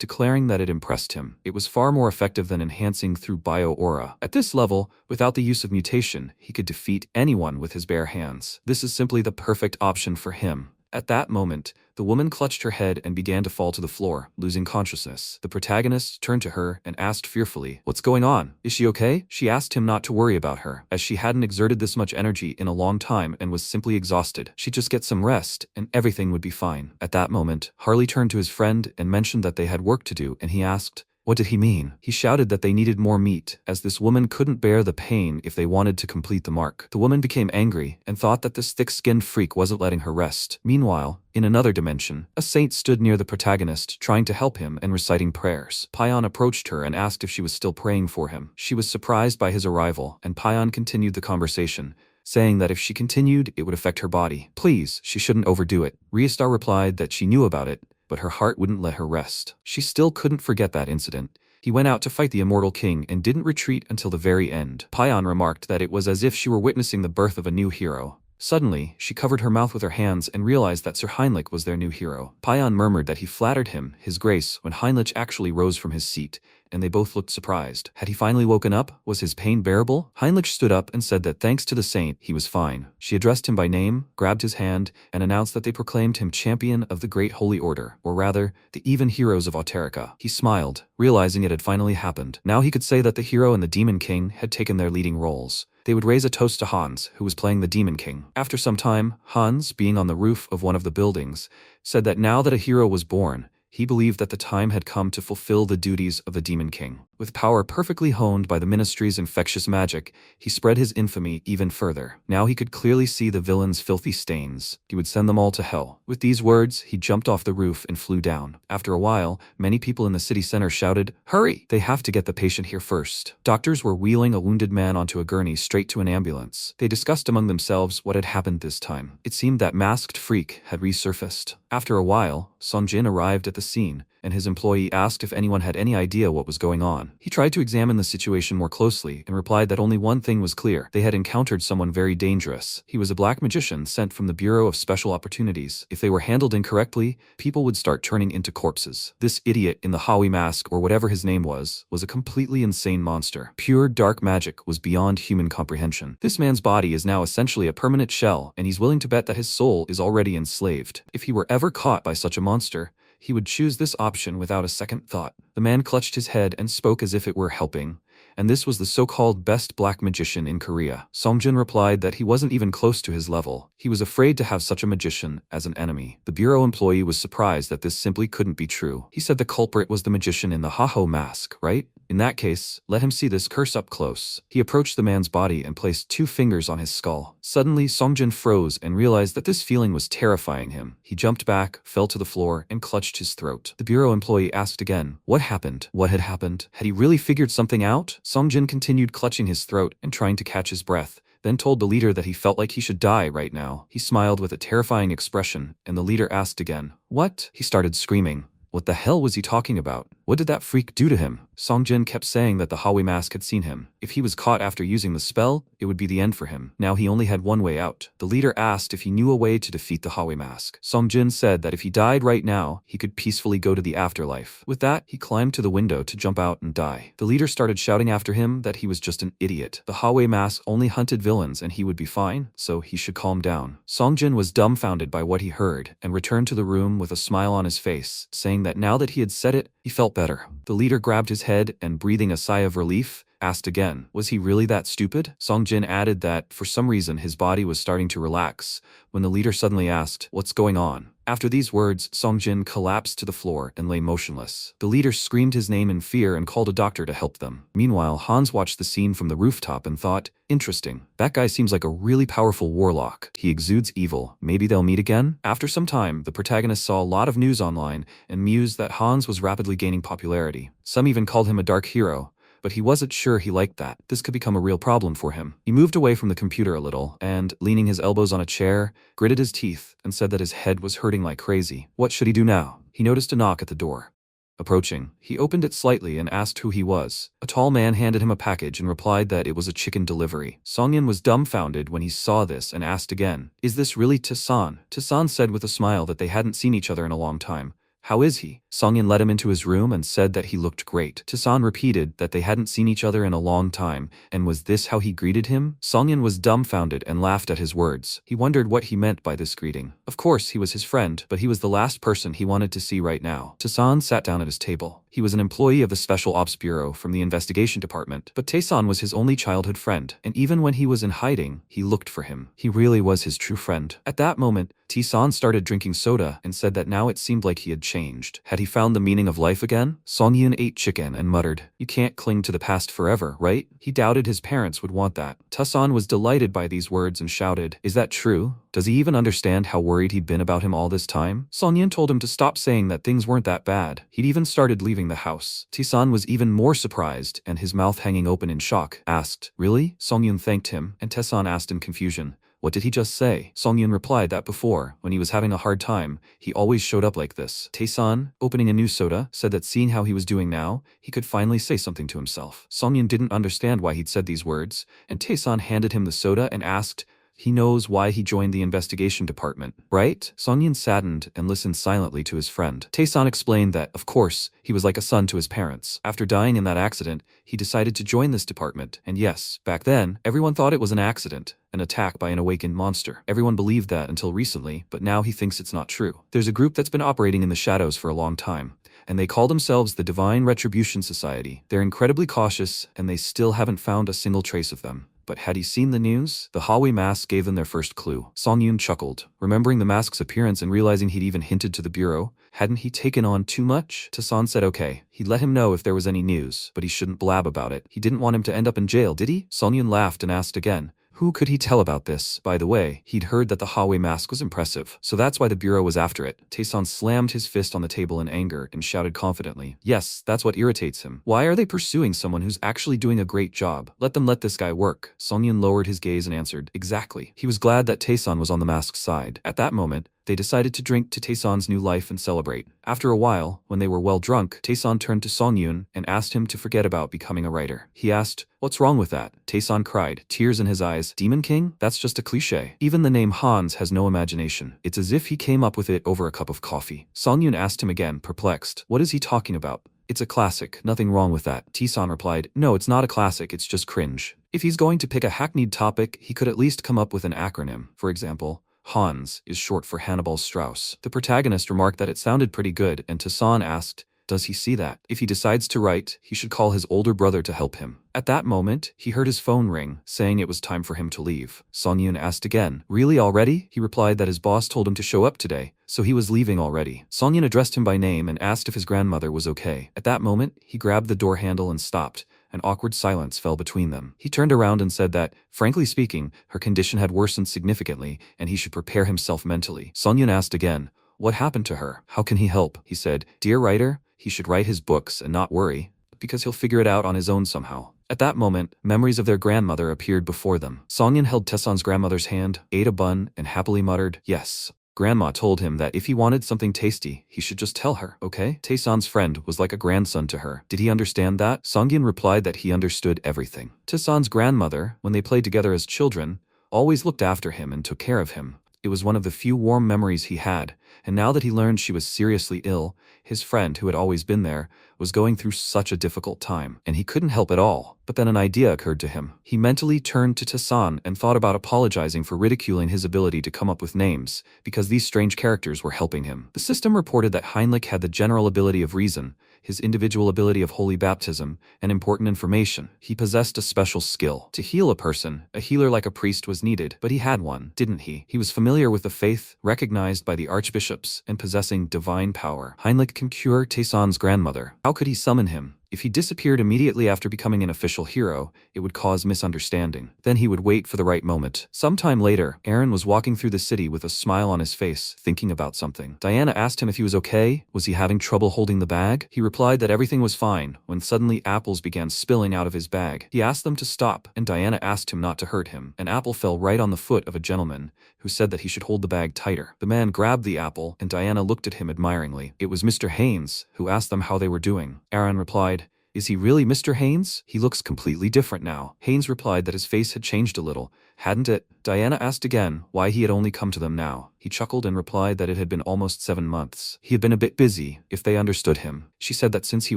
declaring that it impressed him. It was far more effective than enhancing through bio-aura. At this level, without the use of mutation, he could defeat anyone with his bare hands. This is simply the perfect option for him. At that moment, the woman clutched her head and began to fall to the floor, losing consciousness. The protagonist turned to her and asked fearfully, "What's going on? Is she okay?" She asked him not to worry about her, as she hadn't exerted this much energy in a long time and was simply exhausted. She'd just get some rest, and everything would be fine. At that moment, Harley turned to his friend and mentioned that they had work to do, and he asked, what did he mean? He shouted that they needed more meat, as this woman couldn't bear the pain if they wanted to complete the mark. The woman became angry and thought that this thick-skinned freak wasn't letting her rest. Meanwhile, in another dimension, a saint stood near the protagonist, trying to help him and reciting prayers. Payan approached her and asked if she was still praying for him. She was surprised by his arrival, and Payan continued the conversation, saying that if she continued, it would affect her body. Please, she shouldn't overdo it. Riastar replied that she knew about it, but her heart wouldn't let her rest. She still couldn't forget that incident. He went out to fight the immortal king and didn't retreat until the very end. Payan remarked that it was as if she were witnessing the birth of a new hero. Suddenly, she covered her mouth with her hands and realized that Sir Heinrich was their new hero. Payan murmured that he flattered him, his grace, when Heinrich actually rose from his seat, and they both looked surprised. Had he finally woken up? Was his pain bearable? Heinrich stood up and said that thanks to the saint, he was fine. She addressed him by name, grabbed his hand, and announced that they proclaimed him champion of the Great Holy Order, or rather, the even heroes of Auterica. He smiled, realizing it had finally happened. Now he could say that the hero and the Demon King had taken their leading roles. They would raise a toast to Hans, who was playing the Demon King. After some time, Hans, being on the roof of one of the buildings, said that now that a hero was born, he believed that the time had come to fulfill the duties of the Demon King. With power perfectly honed by the Ministry's infectious magic, he spread his infamy even further. Now he could clearly see the villains' filthy stains. He would send them all to hell. With these words, he jumped off the roof and flew down. After a while, many people in the city center shouted, "Hurry! They have to get the patient here first." Doctors were wheeling a wounded man onto a gurney straight to an ambulance. They discussed among themselves what had happened this time. It seemed that masked freak had resurfaced. After a while, Songjin arrived at the scene, and his employee asked if anyone had any idea what was going on. He tried to examine the situation more closely and replied that only one thing was clear. They had encountered someone very dangerous. He was a black magician sent from the Bureau of Special Opportunities. If they were handled incorrectly, people would start turning into corpses. This idiot in the Hawi mask, or whatever his name was a completely insane monster. Pure dark magic was beyond human comprehension. This man's body is now essentially a permanent shell, and he's willing to bet that his soul is already enslaved. If he were ever caught by such a monster, he would choose this option without a second thought. The man clutched his head and spoke as if it were helping, and this was the so-called best black magician in Korea. Songjin replied that he wasn't even close to his level. He was afraid to have such a magician as an enemy. The bureau employee was surprised that this simply couldn't be true. He said the culprit was the magician in the Haho mask, right? In that case, let him see this curse up close. He approached the man's body and placed 2 fingers on his skull. Suddenly, Songjin froze and realized that this feeling was terrifying him. He jumped back, fell to the floor, and clutched his throat. The bureau employee asked again, what happened? What had happened? Had he really figured something out? Songjin continued clutching his throat and trying to catch his breath, then told the leader that he felt like he should die right now. He smiled with a terrifying expression, and the leader asked again, what? He started screaming. What the hell was he talking about? What did that freak do to him? Songjin kept saying that the Hawi mask had seen him. If he was caught after using the spell, it would be the end for him. Now he only had one way out. The leader asked if he knew a way to defeat the Hawi mask. Songjin said that if he died right now, he could peacefully go to the afterlife. With that, he climbed to the window to jump out and die. The leader started shouting after him that he was just an idiot. The Hawi mask only hunted villains and he would be fine, so he should calm down. Songjin was dumbfounded by what he heard and returned to the room with a smile on his face, saying that now that he had said it, he felt better. The leader grabbed his head and, breathing a sigh of relief, asked again, was he really that stupid? Songjin added that, for some reason, his body was starting to relax, when the leader suddenly asked, what's going on? After these words, Songjin collapsed to the floor and lay motionless. The leader screamed his name in fear and called a doctor to help them. Meanwhile, Hans watched the scene from the rooftop and thought, interesting, that guy seems like a really powerful warlock. He exudes evil. Maybe they'll meet again? After some time, the protagonist saw a lot of news online and mused that Hans was rapidly gaining popularity. Some even called him a dark hero, but he wasn't sure he liked that. This could become a real problem for him. He moved away from the computer a little and, leaning his elbows on a chair, gritted his teeth and said that his head was hurting like crazy. What should he do now? He noticed a knock at the door. Approaching, he opened it slightly and asked who he was. A tall man handed him a package and replied that it was a chicken delivery. Songyun was dumbfounded when he saw this and asked again, "Is this really Taesan?" Taesan said with a smile that they hadn't seen each other in a long time. "How is he?" Songyun led him into his room and said that he looked great. Taesan repeated that they hadn't seen each other in a long time, and was this how he greeted him? Songyun was dumbfounded and laughed at his words. He wondered what he meant by this greeting. Of course, he was his friend, but he was the last person he wanted to see right now. Taesan sat down at his table. He was an employee of the Special Ops Bureau from the Investigation Department, but Taesan was his only childhood friend, and even when he was in hiding, he looked for him. He really was his true friend. At that moment, Taesan started drinking soda and said that now it seemed like he had changed. Had he found the meaning of life again? Songyun ate chicken and muttered, "You can't cling to the past forever, right?" He doubted his parents would want that. Taesan was delighted by these words and shouted, "Is that true? Does he even understand how worried he'd been about him all this time?" Songyun told him to stop saying that things weren't that bad. He'd even started leaving the house. Taesan was even more surprised, and his mouth hanging open in shock, asked, "Really?" Songyun thanked him, and Taesan asked in confusion, "What did he just say?" Songyun replied that before, when he was having a hard time, he always showed up like this. Taesan, opening a new soda, said that seeing how he was doing now, he could finally say something to himself. Songyun didn't understand why he'd said these words, and Taesan handed him the soda and asked, "He knows why he joined the investigation department, right?" Songyun saddened and listened silently to his friend. Taesan explained that, of course, he was like a son to his parents. After dying in that accident, he decided to join this department, and yes, back then, everyone thought it was an accident, an attack by an awakened monster. Everyone believed that until recently, but now he thinks it's not true. There's a group that's been operating in the shadows for a long time, and they call themselves the Divine Retribution Society. They're incredibly cautious, and they still haven't found a single trace of them. But had he seen the news? The Hawi mask gave them their first clue. Songyun chuckled, remembering the mask's appearance and realizing he'd even hinted to the bureau. Hadn't he taken on too much? Taesan said okay. He'd let him know if there was any news, but he shouldn't blab about it. He didn't want him to end up in jail, did he? Songyun laughed and asked again, who could he tell about this? By the way, he'd heard that the Hawi mask was impressive, so that's why the bureau was after it. Taesan slammed his fist on the table in anger and shouted confidently, "Yes, that's what irritates him. Why are they pursuing someone who's actually doing a great job? Let them let this guy work." Songyun lowered his gaze and answered, "Exactly." He was glad that Taesan was on the mask's side. At that moment, they decided to drink to Taesan's new life and celebrate. After a while, when they were well drunk, Taesan turned to Songyun and asked him to forget about becoming a writer. He asked, "What's wrong with that?" Taesan cried, tears in his eyes. "Demon King? That's just a cliché. Even the name Hans has no imagination. It's as if he came up with it over a cup of coffee." Songyun asked him again, perplexed, "What is he talking about?" "It's a classic, nothing wrong with that." Taesan replied, "No, it's not a classic, it's just cringe. If he's going to pick a hackneyed topic, he could at least come up with an acronym. For example, Hans is short for Hannibal Strauss." The protagonist remarked that it sounded pretty good, and Taesan asked, does he see that? If he decides to write, he should call his older brother to help him. At that moment, he heard his phone ring, saying it was time for him to leave. Songyun asked again, "Really already?" He replied that his boss told him to show up today, so he was leaving already. Songyun addressed him by name and asked if his grandmother was okay. At that moment, he grabbed the door handle and stopped. An awkward silence fell between them. He turned around and said that, frankly speaking, her condition had worsened significantly, and he should prepare himself mentally. Songyun asked again, "What happened to her? How can he help?" He said, "Dear writer, he should write his books and not worry, because he'll figure it out on his own somehow." At that moment, memories of their grandmother appeared before them. Songyun held Taesan's grandmother's hand, ate a bun, and happily muttered, "Yes." Grandma told him that if he wanted something tasty, he should just tell her, okay? Taesan's friend was like a grandson to her. Did he understand that? Songyun replied that he understood everything. Taesan's grandmother, when they played together as children, always looked after him and took care of him. It was one of the few warm memories he had, and now that he learned she was seriously ill, his friend, who had always been there, was going through such a difficult time, and he couldn't help at all. But then an idea occurred to him. He mentally turned to Taesan and thought about apologizing for ridiculing his ability to come up with names, because these strange characters were helping him. The system reported that Heinrich had the general ability of reason, his individual ability of holy baptism, and important information. He possessed a special skill. To heal a person, a healer like a priest was needed, but he had one, didn't he? He was familiar with the faith, recognized by the archbishops, and possessing divine power. Heinrich can cure Taesan's grandmother. How could he summon him? If he disappeared immediately after becoming an official hero, it would cause misunderstanding. Then he would wait for the right moment. Sometime later, Aaron was walking through the city with a smile on his face, thinking about something. Diana asked him if he was okay. Was he having trouble holding the bag? He replied that everything was fine, when suddenly apples began spilling out of his bag. He asked them to stop, and Diana asked him not to hurt him. An apple fell right on the foot of a gentleman, who said that he should hold the bag tighter. The man grabbed the apple, and Diana looked at him admiringly. It was Mr. Haynes, who asked them how they were doing. Aaron replied, "Is he really Mr. Haynes? He looks completely different now." Haynes replied that his face had changed a little, hadn't it? Diana asked again why he had only come to them now. He chuckled and replied that it had been almost 7 months. He had been a bit busy, if they understood him. She said that since he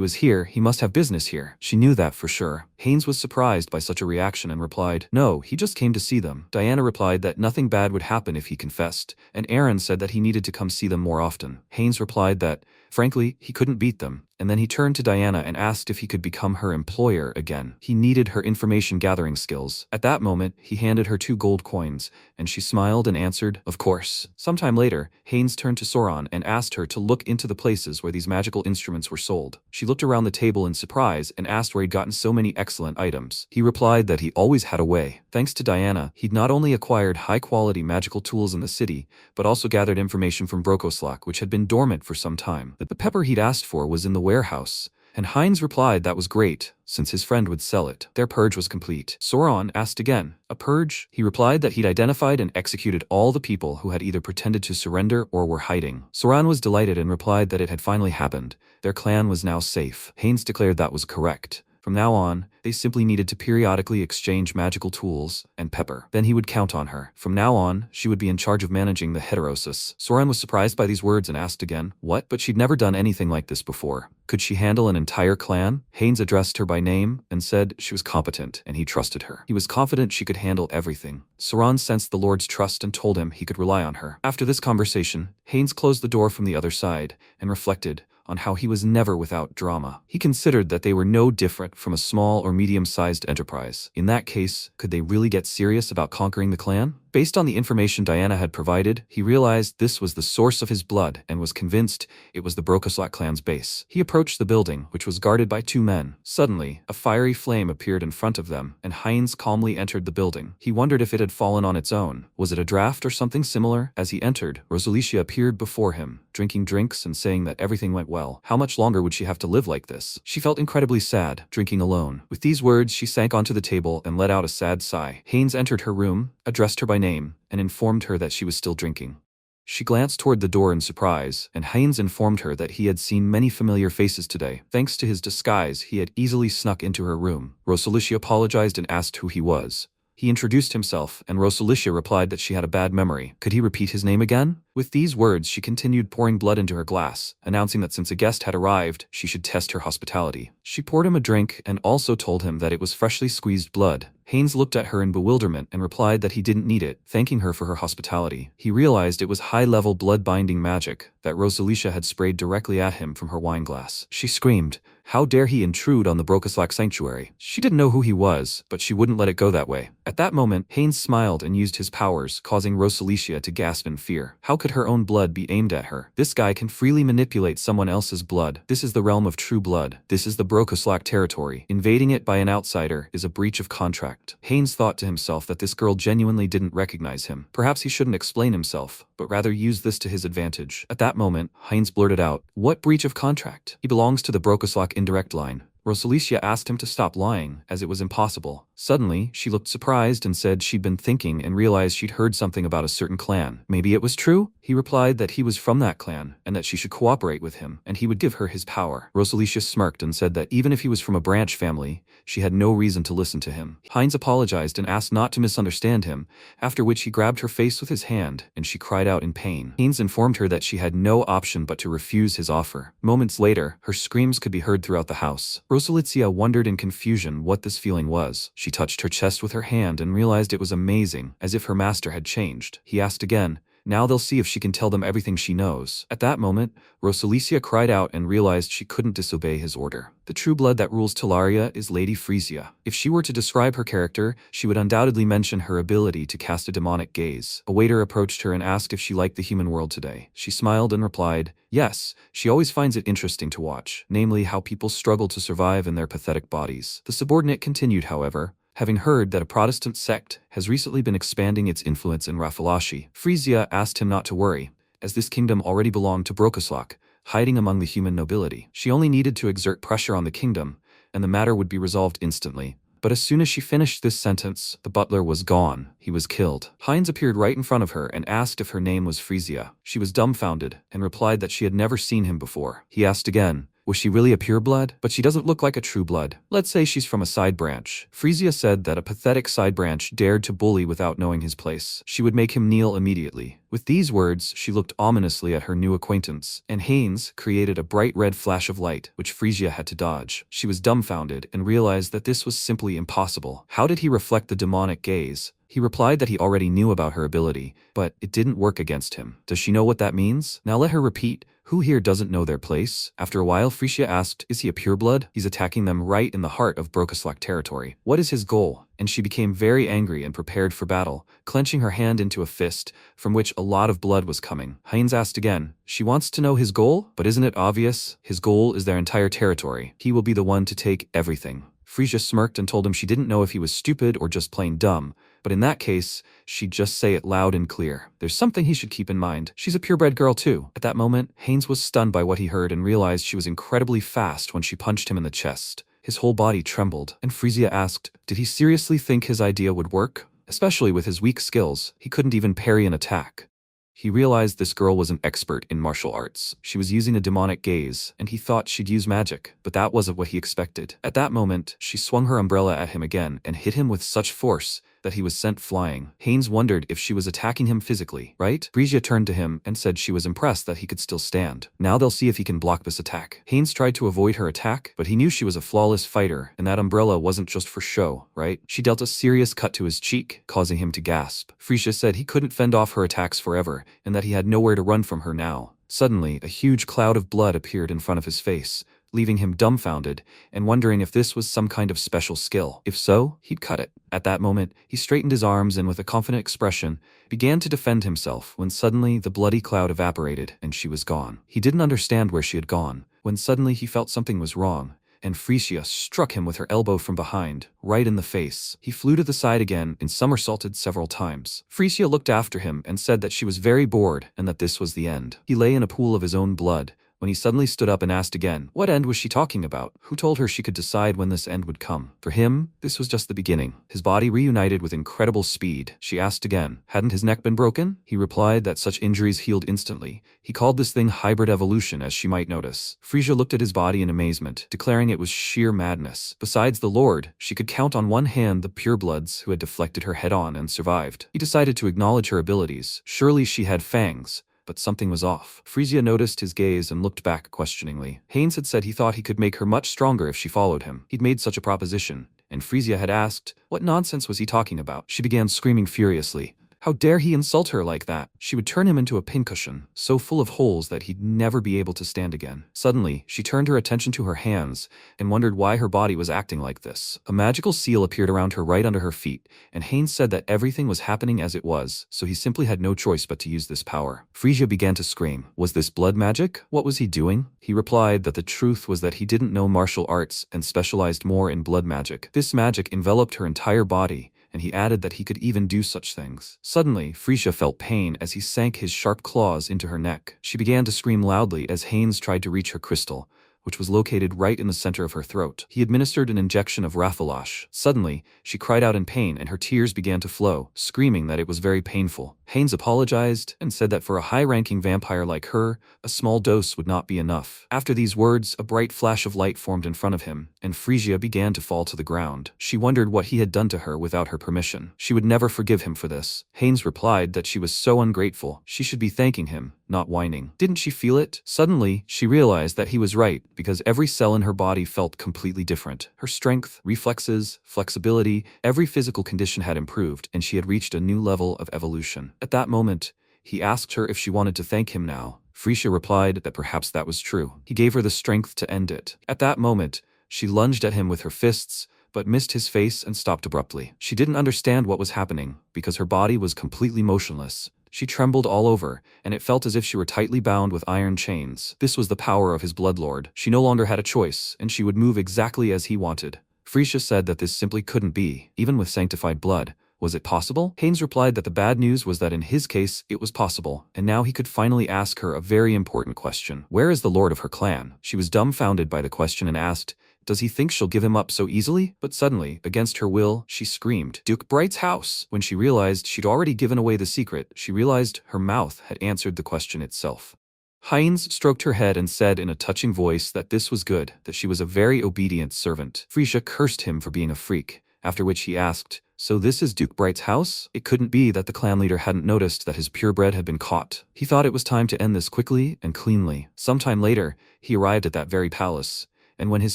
was here, he must have business here. She knew that for sure. Haynes was surprised by such a reaction and replied, "No, he just came to see them." Diana replied that nothing bad would happen if he confessed, and Aaron said that he needed to come see them more often. Haynes replied that, frankly, he couldn't beat them, and then he turned to Diana and asked if he could become her employer again. He needed her information gathering skills. At that moment, he handed her 2 gold coins, and she smiled and answered, "Of course." Sometime later, Haynes turned to Sauron and asked her to look into the places where these magical instruments were sold. She looked around the table in surprise and asked where he'd gotten so many excellent items. He replied that he always had a way. Thanks to Diana, he'd not only acquired high-quality magical tools in the city, but also gathered information from Brokoslak, which had been dormant for some time. The pepper he'd asked for was in the warehouse, and Heinz replied that was great, since his friend would sell it. Their purge was complete. Sauron asked again, "A purge?" He replied that he'd identified and executed all the people who had either pretended to surrender or were hiding. Sauron was delighted and replied that it had finally happened. Their clan was now safe. Haynes declared that was correct. From now on, they simply needed to periodically exchange magical tools and pepper. Then he would count on her. From now on, she would be in charge of managing the heterosis. Sauron was surprised by these words and asked again, "What?" But she'd never done anything like this before. Could she handle an entire clan? Haynes addressed her by name and said she was competent, and he trusted her. He was confident she could handle everything. Sauron sensed the Lord's trust and told him he could rely on her. After this conversation, Haynes closed the door from the other side and reflected on how he was never without drama. He considered that they were no different from a small or medium-sized enterprise. In that case, could they really get serious about conquering the clan? Based on the information Diana had provided, he realized this was the source of his blood and was convinced it was the Brokoslak clan's base. He approached the building, which was guarded by 2 men. Suddenly, a fiery flame appeared in front of them, and Heinz calmly entered the building. He wondered if it had fallen on its own. Was it a draft or something similar? As he entered, Rosalicia appeared before him, drinking drinks and saying that everything went well. How much longer would she have to live like this? She felt incredibly sad, drinking alone. With these words, she sank onto the table and let out a sad sigh. Haynes entered her room, addressed her by name, and informed her that she was still drinking. She glanced toward the door in surprise, and Haynes informed her that he had seen many familiar faces today. Thanks to his disguise, he had easily snuck into her room. Rosalicia apologized and asked who he was. He introduced himself, and Rosalicia replied that she had a bad memory. Could he repeat his name again? With these words, she continued pouring blood into her glass, announcing that since a guest had arrived, she should test her hospitality. She poured him a drink and also told him that it was freshly squeezed blood. Haynes looked at her in bewilderment and replied that he didn't need it, thanking her for her hospitality. He realized it was high-level blood-binding magic that Rosalicia had sprayed directly at him from her wine glass. She screamed, "How dare he intrude on the Brokoslak sanctuary?" She didn't know who he was, but she wouldn't let it go that way. At that moment, Haynes smiled and used his powers, causing Rosalicia to gasp in fear. How could her own blood be aimed at her? This guy can freely manipulate someone else's blood. This is the realm of true blood. This is the Brokoslak territory. Invading it by an outsider is a breach of contract. Haynes thought to himself that this girl genuinely didn't recognize him. Perhaps he shouldn't explain himself, but rather use this to his advantage. At that moment, Haynes blurted out, "What breach of contract? He belongs to the Brokoslak indirect line." Rosalicia asked him to stop lying, as it was impossible. Suddenly, she looked surprised and said she'd been thinking and realized she'd heard something about a certain clan. Maybe it was true? He replied that he was from that clan, and that she should cooperate with him, and he would give her his power. Rosalicia smirked and said that even if he was from a branch family, she had no reason to listen to him. Heinz apologized and asked not to misunderstand him, after which he grabbed her face with his hand, and she cried out in pain. Heinz informed her that she had no option but to refuse his offer. Moments later, her screams could be heard throughout the house. Rosalicia wondered in confusion what this feeling was. She touched her chest with her hand and realized it was amazing, as if her master had changed. He asked again, Now they'll see if she can tell them everything she knows. At that moment, Rosalicia cried out and realized she couldn't disobey his order. The true blood that rules Talaria is Lady Frisia. If she were to describe her character, she would undoubtedly mention her ability to cast a demonic gaze. A waiter approached her and asked if she liked the human world today. She smiled and replied, yes, she always finds it interesting to watch, namely how people struggle to survive in their pathetic bodies. The subordinate continued, however, having heard that a Protestant sect has recently been expanding its influence in Rafalashi. Frisia asked him not to worry, as this kingdom already belonged to Brokoslak, hiding among the human nobility. She only needed to exert pressure on the kingdom, and the matter would be resolved instantly. But as soon as she finished this sentence, the butler was gone. He was killed. Heinz appeared right in front of her and asked if her name was Frisia. She was dumbfounded and replied that she had never seen him before. He asked again, was she really a pureblood? But she doesn't look like a true blood. Let's say she's from a side branch. Frisia said that a pathetic side branch dared to bully without knowing his place. She would make him kneel immediately. With these words, she looked ominously at her new acquaintance, and Haynes created a bright red flash of light, which Frisia had to dodge. She was dumbfounded and realized that this was simply impossible. How did he reflect the demonic gaze? He replied that he already knew about her ability, but it didn't work against him. Does she know what that means? Now let her repeat. Who here doesn't know their place? After a while, Frisia asked, is he a pureblood? He's attacking them right in the heart of Brokoslak territory. What is his goal? And she became very angry and prepared for battle, clenching her hand into a fist, from which a lot of blood was coming. Heinz asked again, she wants to know his goal? But isn't it obvious? His goal is their entire territory. He will be the one to take everything. Frisia smirked and told him she didn't know if he was stupid or just plain dumb, but in that case, she'd just say it loud and clear. There's something he should keep in mind. She's a purebred girl too. At that moment, Haynes was stunned by what he heard and realized she was incredibly fast when she punched him in the chest. His whole body trembled, and Frisia asked, did he seriously think his idea would work? Especially with his weak skills, he couldn't even parry an attack. He realized this girl was an expert in martial arts. She was using a demonic gaze, and he thought she'd use magic, but that wasn't what he expected. At that moment, she swung her umbrella at him again and hit him with such force that he was sent flying. Haynes wondered if she was attacking him physically, right? Frisia turned to him and said she was impressed that he could still stand. Now they'll see if he can block this attack. Haynes tried to avoid her attack, but he knew she was a flawless fighter, and that umbrella wasn't just for show, right? She dealt a serious cut to his cheek, causing him to gasp. Frisia said he couldn't fend off her attacks forever, and that he had nowhere to run from her now. Suddenly, a huge cloud of blood appeared in front of his face, leaving him dumbfounded and wondering if this was some kind of special skill. If so, he'd cut it. At that moment, he straightened his arms and with a confident expression, began to defend himself when suddenly the bloody cloud evaporated and she was gone. He didn't understand where she had gone, when suddenly he felt something was wrong, and Frisia struck him with her elbow from behind, right in the face. He flew to the side again and somersaulted several times. Frisia looked after him and said that she was very bored and that this was the end. He lay in a pool of his own blood, when he suddenly stood up and asked again, what end was she talking about? Who told her she could decide when this end would come? For him, this was just the beginning. His body reunited with incredible speed. She asked again, hadn't his neck been broken? He replied that such injuries healed instantly. He called this thing hybrid evolution, as she might notice. Frisia looked at his body in amazement, declaring it was sheer madness. Besides the Lord, she could count on one hand the purebloods who had deflected her head-on and survived. He decided to acknowledge her abilities. Surely she had fangs. But something was off. Frisia noticed his gaze and looked back questioningly. Haynes had said he thought he could make her much stronger if she followed him. He'd made such a proposition, and Frisia had asked, what nonsense was he talking about? She began screaming furiously. How dare he insult her like that? She would turn him into a pincushion, so full of holes that he'd never be able to stand again. Suddenly, she turned her attention to her hands and wondered why her body was acting like this. A magical seal appeared around her right under her feet, and Haynes said that everything was happening as it was, so he simply had no choice but to use this power. Frisia began to scream. Was this blood magic? What was he doing? He replied that the truth was that he didn't know martial arts and specialized more in blood magic. This magic enveloped her entire body, and he added that he could even do such things. Suddenly, Frisia felt pain as he sank his sharp claws into her neck. She began to scream loudly as Haynes tried to reach her crystal, which was located right in the center of her throat. He administered an injection of Rafalash. Suddenly, she cried out in pain and her tears began to flow, screaming that it was very painful. Haynes apologized and said that for a high-ranking vampire like her, a small dose would not be enough. After these words, a bright flash of light formed in front of him, and Frisia began to fall to the ground. She wondered what he had done to her without her permission. She would never forgive him for this. Haynes replied that she was so ungrateful, she should be thanking him, not whining. Didn't she feel it? Suddenly, she realized that he was right, because every cell in her body felt completely different. Her strength, reflexes, flexibility, every physical condition had improved, and she had reached a new level of evolution. At that moment, He asked her if she wanted to thank him now. Frisia replied that perhaps that was true. He gave her the strength to end it. At that moment, she lunged at him with her fists, but missed his face and stopped abruptly. She didn't understand what was happening, because her body was completely motionless. She trembled all over, and it felt as if she were tightly bound with iron chains. This was the power of his bloodlord. She no longer had a choice, and she would move exactly as he wanted. Frisia said that this simply couldn't be, even with sanctified blood. Was it possible? Haynes replied that the bad news was that in his case, it was possible, and now he could finally ask her a very important question. Where is the lord of her clan? She was dumbfounded by the question and asked, does he think she'll give him up so easily? But suddenly, against her will, she screamed, Duke Bright's house! When she realized she'd already given away the secret, she realized her mouth had answered the question itself. Heinz stroked her head and said in a touching voice that this was good, that she was a very obedient servant. Frisia cursed him for being a freak, after which he asked, so this is Duke Bright's house? It couldn't be that the clan leader hadn't noticed that his purebred had been caught. He thought it was time to end this quickly and cleanly. Sometime later, he arrived at that very palace, and when his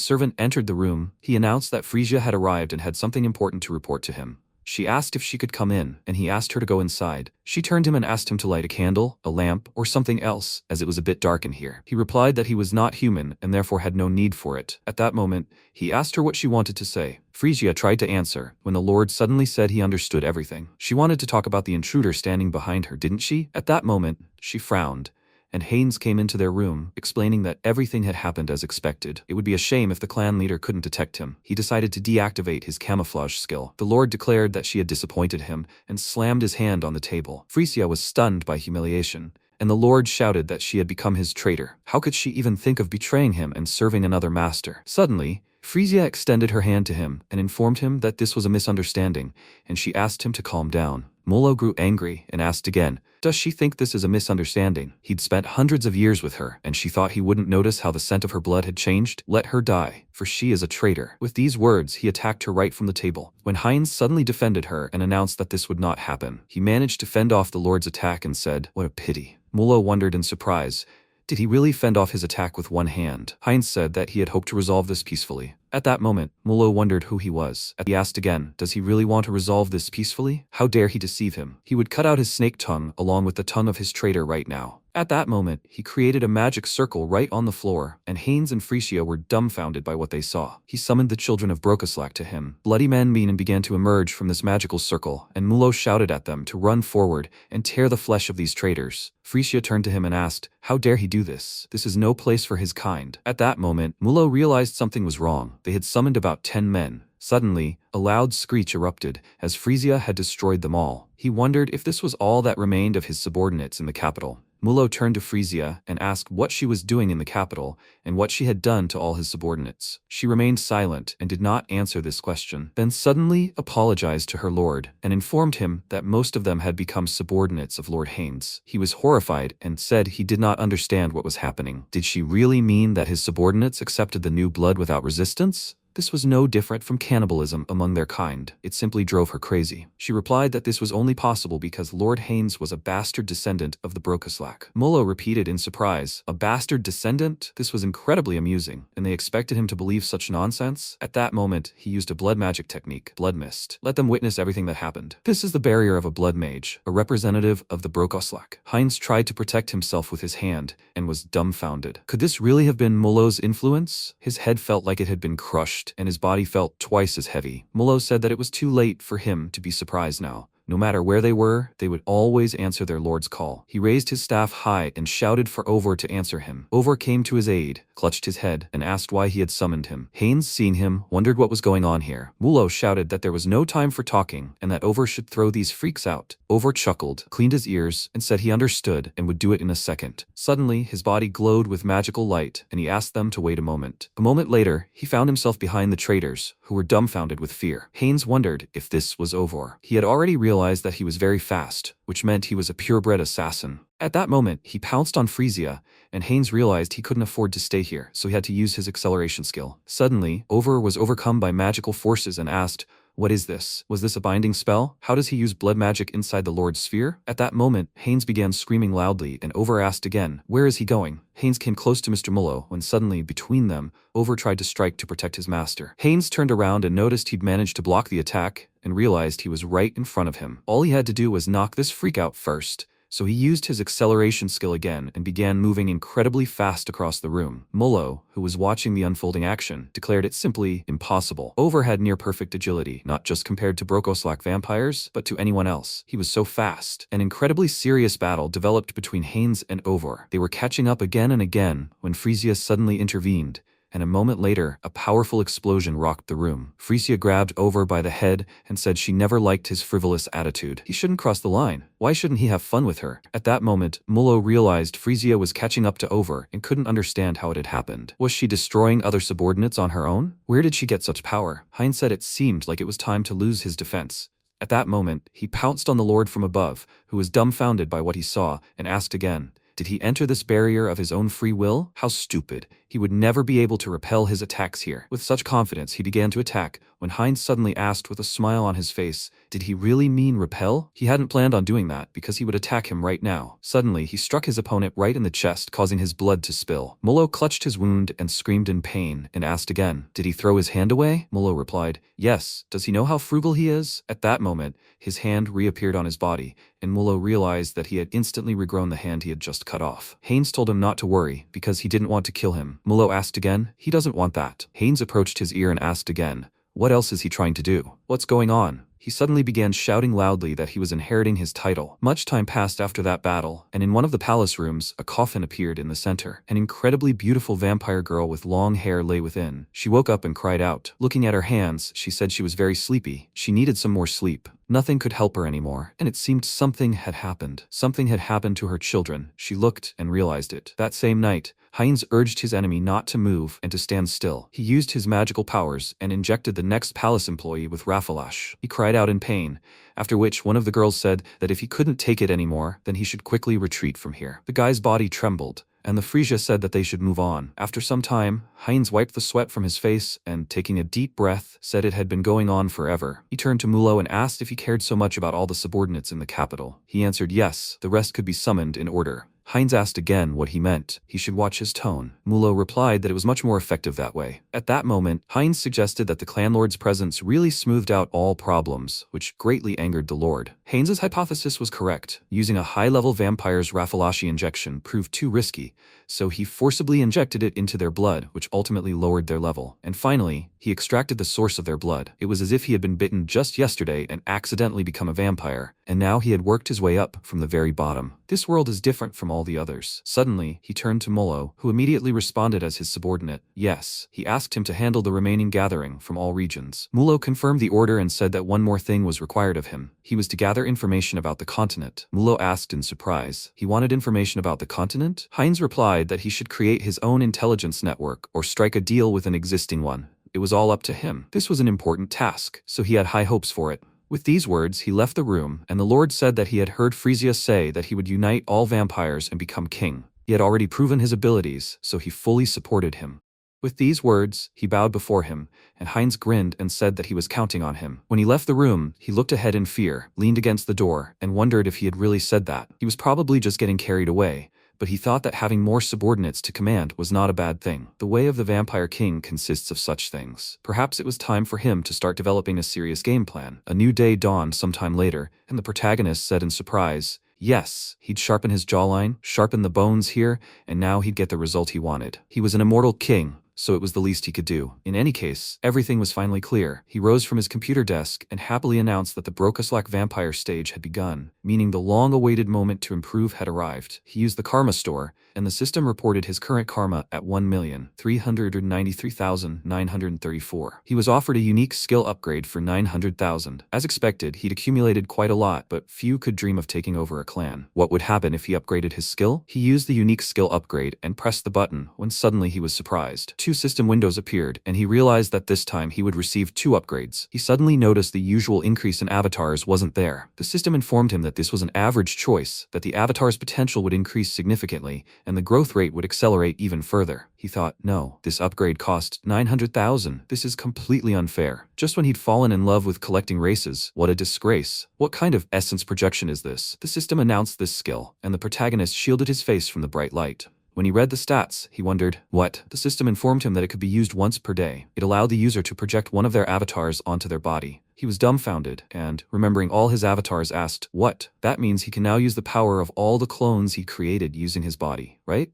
servant entered the room, he announced that Frisia had arrived and had something important to report to him. She asked if she could come in, and he asked her to go inside. She turned him and asked him to light a candle, a lamp, or something else, as it was a bit dark in here. He replied that he was not human and therefore had no need for it. At that moment, he asked her what she wanted to say. Frisia tried to answer, when the Lord suddenly said he understood everything. She wanted to talk about the intruder standing behind her, didn't she? At that moment, she frowned, and Haynes came into their room, explaining that everything had happened as expected. It would be a shame if the clan leader couldn't detect him. He decided to deactivate his camouflage skill. The Lord declared that she had disappointed him and slammed his hand on the table. Frisia was stunned by humiliation, and the Lord shouted that she had become his traitor. How could she even think of betraying him and serving another master? Suddenly, Frisia extended her hand to him and informed him that this was a misunderstanding, and she asked him to calm down. Molo grew angry and asked again, does she think this is a misunderstanding? He'd spent hundreds of years with her, and she thought he wouldn't notice how the scent of her blood had changed? Let her die, for she is a traitor. With these words, he attacked her right from the table. When Heinz suddenly defended her and announced that this would not happen, he managed to fend off the Lord's attack and said, what a pity. Molo wondered in surprise. Did he really fend off his attack with one hand? Heinz said that he had hoped to resolve this peacefully. At that moment, Molo wondered who he was. He asked again, does he really want to resolve this peacefully? How dare he deceive him? He would cut out his snake tongue along with the tongue of his traitor right now. At that moment, he created a magic circle right on the floor, and Haynes and Frisia were dumbfounded by what they saw. He summoned the children of Brokaslak to him. Bloody men began to emerge from this magical circle, and Mulo shouted at them to run forward and tear the flesh of these traitors. Frisia turned to him and asked, how dare he do this? This is no place for his kind. At that moment, Mulo realized something was wrong. They had summoned about 10 men. Suddenly, a loud screech erupted, as Frisia had destroyed them all. He wondered if this was all that remained of his subordinates in the capital. Mulo turned to Frisia and asked what she was doing in the capital and what she had done to all his subordinates. She remained silent and did not answer this question, then suddenly apologized to her lord and informed him that most of them had become subordinates of Lord Haynes. He was horrified and said he did not understand what was happening. Did she really mean that his subordinates accepted the new blood without resistance? This was no different from cannibalism among their kind. It simply drove her crazy. She replied that this was only possible because Lord Haynes was a bastard descendant of the Brokaslak. Molo repeated in surprise, a bastard descendant? This was incredibly amusing, and they expected him to believe such nonsense. At that moment, he used a blood magic technique, blood mist. Let them witness everything that happened. This is the barrier of a blood mage, a representative of the Brokaslak. Heinz tried to protect himself with his hand and was dumbfounded. Could this really have been Molo's influence? His head felt like it had been crushed, and his body felt twice as heavy. Molo said that it was too late for him to be surprised now. No matter where they were, they would always answer their lord's call. He raised his staff high and shouted for Over to answer him. Over came to his aid, clutched his head, and asked why he had summoned him. Haynes, seeing him, wondered what was going on here. Mulo shouted that there was no time for talking and that Over should throw these freaks out. Over chuckled, cleaned his ears, and said he understood and would do it in a second. Suddenly, his body glowed with magical light, and he asked them to wait a moment. A moment later, he found himself behind the traitors, who were dumbfounded with fear. Haynes wondered if this was Over. He had already realized that he was very fast, which meant he was a purebred assassin. At that moment, he pounced on Frisia, and Haynes realized he couldn't afford to stay here, so he had to use his acceleration skill. Suddenly, Over was overcome by magical forces and asked, what is this? Was this a binding spell? How does he use blood magic inside the Lord's sphere? At that moment, Haynes began screaming loudly, and Over asked again, where is he going? Haynes came close to Mr. Mulo when suddenly, between them, Over tried to strike to protect his master. Haynes turned around and noticed he'd managed to block the attack and realized he was right in front of him. All he had to do was knock this freak out first, So he used his acceleration skill again and began moving incredibly fast across the room. Mullo, who was watching the unfolding action, declared it simply impossible. Over had near-perfect agility, not just compared to Brokoslak vampires, but to anyone else. He was so fast. An incredibly serious battle developed between Haynes and Over. They were catching up again and again when Frisia suddenly intervened, and a moment later, a powerful explosion rocked the room. Frisia grabbed Over by the head and said she never liked his frivolous attitude. He shouldn't cross the line. Why shouldn't he have fun with her? At that moment, Mullo realized Frisia was catching up to Over and couldn't understand how it had happened. Was she destroying other subordinates on her own? Where did she get such power? Heinz said it seemed like it was time to lose his defense. At that moment, he pounced on the Lord from above, who was dumbfounded by what he saw, and asked again, did he enter this barrier of his own free will? How stupid. He would never be able to repel his attacks here. With such confidence, he began to attack, when Heinz suddenly asked with a smile on his face, did he really mean repel? He hadn't planned on doing that, because he would attack him right now. Suddenly, he struck his opponent right in the chest, causing his blood to spill. Mullo clutched his wound and screamed in pain, and asked again, did he throw his hand away? Mullo replied, yes. Does he know how frugal he is? At that moment, his hand reappeared on his body, and Mullo realized that he had instantly regrown the hand he had just cut off. Haynes told him not to worry, because he didn't want to kill him. Mullo asked again, he doesn't want that. Haynes approached his ear and asked again, what else is he trying to do? What's going on? He suddenly began shouting loudly that he was inheriting his title. Much time passed after that battle, and in one of the palace rooms, a coffin appeared in the center. An incredibly beautiful vampire girl with long hair lay within. She woke up and cried out. Looking at her hands, she said she was very sleepy. She needed some more sleep. Nothing could help her anymore, and it seemed something had happened. Something had happened to her children. She looked and realized it. That same night, Heinz urged his enemy not to move and to stand still. He used his magical powers and injected the next palace employee with Rafalash. He cried out in pain, after which one of the girls said that if he couldn't take it anymore, then he should quickly retreat from here. The guy's body trembled, and the Frisia said that they should move on. After some time, Heinz wiped the sweat from his face and, taking a deep breath, said it had been going on forever. He turned to Mullo and asked if he cared so much about all the subordinates in the capital. He answered yes, the rest could be summoned in order. Heinz asked again what he meant. He should watch his tone. Mullo replied that it was much more effective that way. At that moment, Heinz suggested that the clanlord's presence really smoothed out all problems, which greatly angered the lord. Heinz's hypothesis was correct. Using a high-level vampire's Rafalashi injection proved too risky, so he forcibly injected it into their blood, which ultimately lowered their level. And finally, he extracted the source of their blood. It was as if he had been bitten just yesterday and accidentally become a vampire, and now he had worked his way up from the very bottom. This world is different from all the others. Suddenly, he turned to Mullo, who immediately responded as his subordinate. Yes, he asked him to handle the remaining gathering from all regions. Mullo confirmed the order and said that one more thing was required of him. He was to gather information about the continent. Mullo asked in surprise. He wanted information about the continent? Heinz replied that he should create his own intelligence network or strike a deal with an existing one. It was all up to him. This was an important task, so he had high hopes for it. With these words, he left the room, and the Lord said that he had heard Frisia say that he would unite all vampires and become king. He had already proven his abilities, so he fully supported him. With these words, he bowed before him, and Heinz grinned and said that he was counting on him. When he left the room, he looked ahead in fear, leaned against the door, and wondered if he had really said that. He was probably just getting carried away, but he thought that having more subordinates to command was not a bad thing. The way of the Vampire King consists of such things. Perhaps it was time for him to start developing a serious game plan. A new day dawned sometime later, and the protagonist said in surprise, yes, he'd sharpen his jawline, sharpen the bones here, and now he'd get the result he wanted. He was an immortal king, so it was the least he could do. In any case, everything was finally clear. He rose from his computer desk and happily announced that the Brokoslak vampire stage had begun, meaning the long-awaited moment to improve had arrived. He used the karma store, and the system reported his current karma at 1,393,934. He was offered a unique skill upgrade for 900,000. As expected, he'd accumulated quite a lot, but few could dream of taking over a clan. What would happen if he upgraded his skill? He used the unique skill upgrade and pressed the button when suddenly he was surprised. 2 system windows appeared, and he realized that this time he would receive 2 upgrades. He suddenly noticed the usual increase in avatars wasn't there. The system informed him that this was an average choice, that the avatar's potential would increase significantly, and the growth rate would accelerate even further. He thought, no, this upgrade cost 900,000. This is completely unfair. Just when he'd fallen in love with collecting races, what a disgrace. What kind of essence projection is this? The system announced this skill, and the protagonist shielded his face from the bright light. When he read the stats, he wondered, what? The system informed him that it could be used once per day. It allowed the user to project one of their avatars onto their body. He was dumbfounded and, remembering all his avatars, asked, "What? That means he can now use the power of all the clones he created using his body, right?"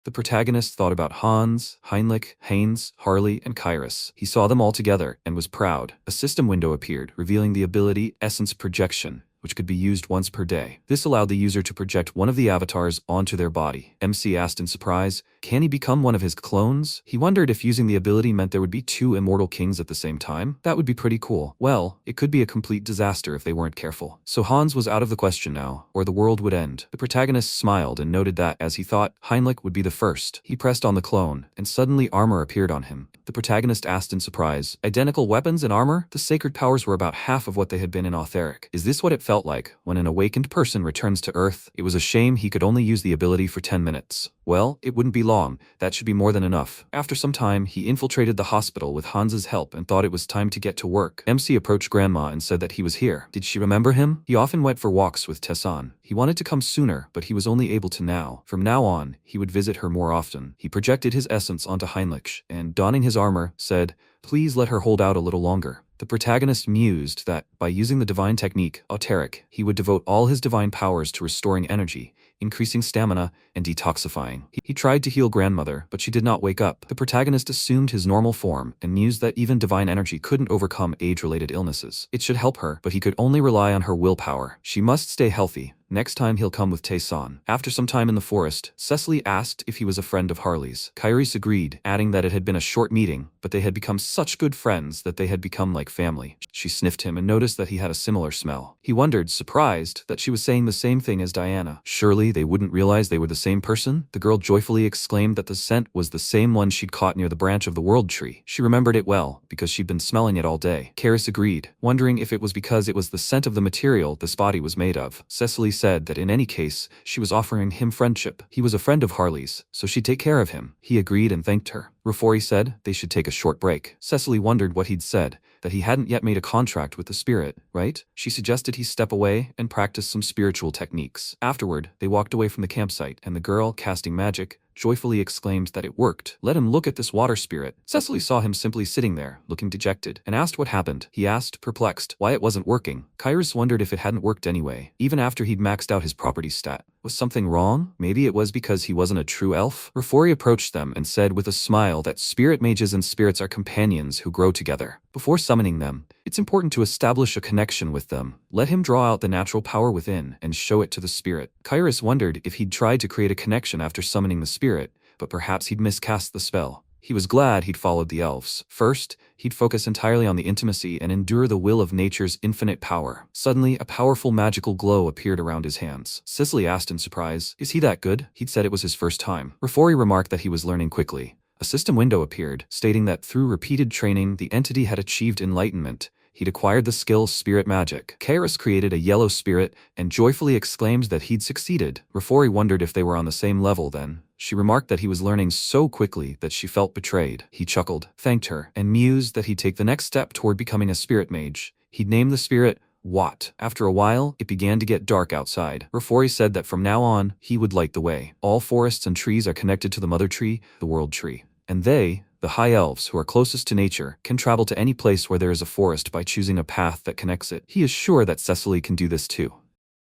The protagonist thought about Hans, Heinrich, Haynes, Harley, and Kyrus. He saw them all together and was proud. A system window appeared, revealing the ability Essence Projection, which could be used once per day. This allowed the user to project one of the avatars onto their body. MC asked in surprise, can he become one of his clones? He wondered if using the ability meant there would be two immortal kings at the same time. That would be pretty cool. Well, it could be a complete disaster if they weren't careful. So Hans was out of the question now, or the world would end. The protagonist smiled and noted that, as he thought, Heinrich would be the first. He pressed on the clone, and suddenly armor appeared on him. The protagonist asked in surprise, identical weapons and armor? The sacred powers were about half of what they had been in Autheric. Is this what it felt like when an awakened person returns to Earth? It was a shame he could only use the ability for 10 minutes. Well, it wouldn't be long. That should be more than enough. After some time, he infiltrated the hospital with Hans's help and thought it was time to get to work. MC approached Grandma and said that he was here. Did she remember him? He often went for walks with Tessan. He wanted to come sooner, but he was only able to now. From now on, he would visit her more often. He projected his essence onto Heinrich and, donning his armor, said, "Please let her hold out a little longer." The protagonist mused that, by using the divine technique, Auteric, he would devote all his divine powers to restoring energy, increasing stamina, and detoxifying. He tried to heal grandmother, but she did not wake up. The protagonist assumed his normal form and mused that even divine energy couldn't overcome age-related illnesses. It should help her, but he could only rely on her willpower. She must stay healthy. Next time he'll come with Tae-san. After some time in the forest, Cecily asked if he was a friend of Harley's. Kyrus agreed, adding that it had been a short meeting, but they had become such good friends that they had become like family. She sniffed him and noticed that he had a similar smell. He wondered, surprised, that she was saying the same thing as Diana. Surely they wouldn't realize they were the same person? The girl joyfully exclaimed that the scent was the same one she'd caught near the branch of the world tree. She remembered it well, because she'd been smelling it all day. Kyrus agreed, wondering if it was because it was the scent of the material this body was made of. Cecily said that in any case, she was offering him friendship. He was a friend of Harley's, so she'd take care of him. He agreed and thanked her. Rafori said they should take a short break. Cecily wondered what he'd said, that he hadn't yet made a contract with the spirit, right? She suggested he step away and practice some spiritual techniques. Afterward, they walked away from the campsite, and the girl, casting magic, joyfully exclaimed that it worked. Let him look at this water spirit. Cecily saw him simply sitting there, looking dejected, and asked what happened. He asked, perplexed, why it wasn't working. Kyrus wondered if it hadn't worked anyway, even after he'd maxed out his property stat. Was something wrong? Maybe it was because he wasn't a true elf? Rafori approached them and said with a smile that spirit mages and spirits are companions who grow together. Before summoning them, it's important to establish a connection with them. Let him draw out the natural power within and show it to the spirit. Kyrus wondered if he'd tried to create a connection after summoning the spirit, but perhaps he'd miscast the spell. He was glad he'd followed the elves. First, he'd focus entirely on the intimacy and endure the will of nature's infinite power. Suddenly, a powerful magical glow appeared around his hands. Cecily asked in surprise, is he that good? He'd said it was his first time. Rafori remarked that he was learning quickly. A system window appeared, stating that through repeated training, the entity had achieved enlightenment. He'd acquired the skill Spirit Magic. Kyrus created a yellow spirit and joyfully exclaimed that he'd succeeded. Rafori wondered if they were on the same level then. She remarked that he was learning so quickly that she felt betrayed. He chuckled, thanked her, and mused that he'd take the next step toward becoming a spirit mage. He'd name the spirit Watt. After a while, it began to get dark outside. Rafori said that from now on, he would light the way. All forests and trees are connected to the mother tree, the world tree. And they, the high elves who are closest to nature, can travel to any place where there is a forest by choosing a path that connects it. He is sure that Cecily can do this too.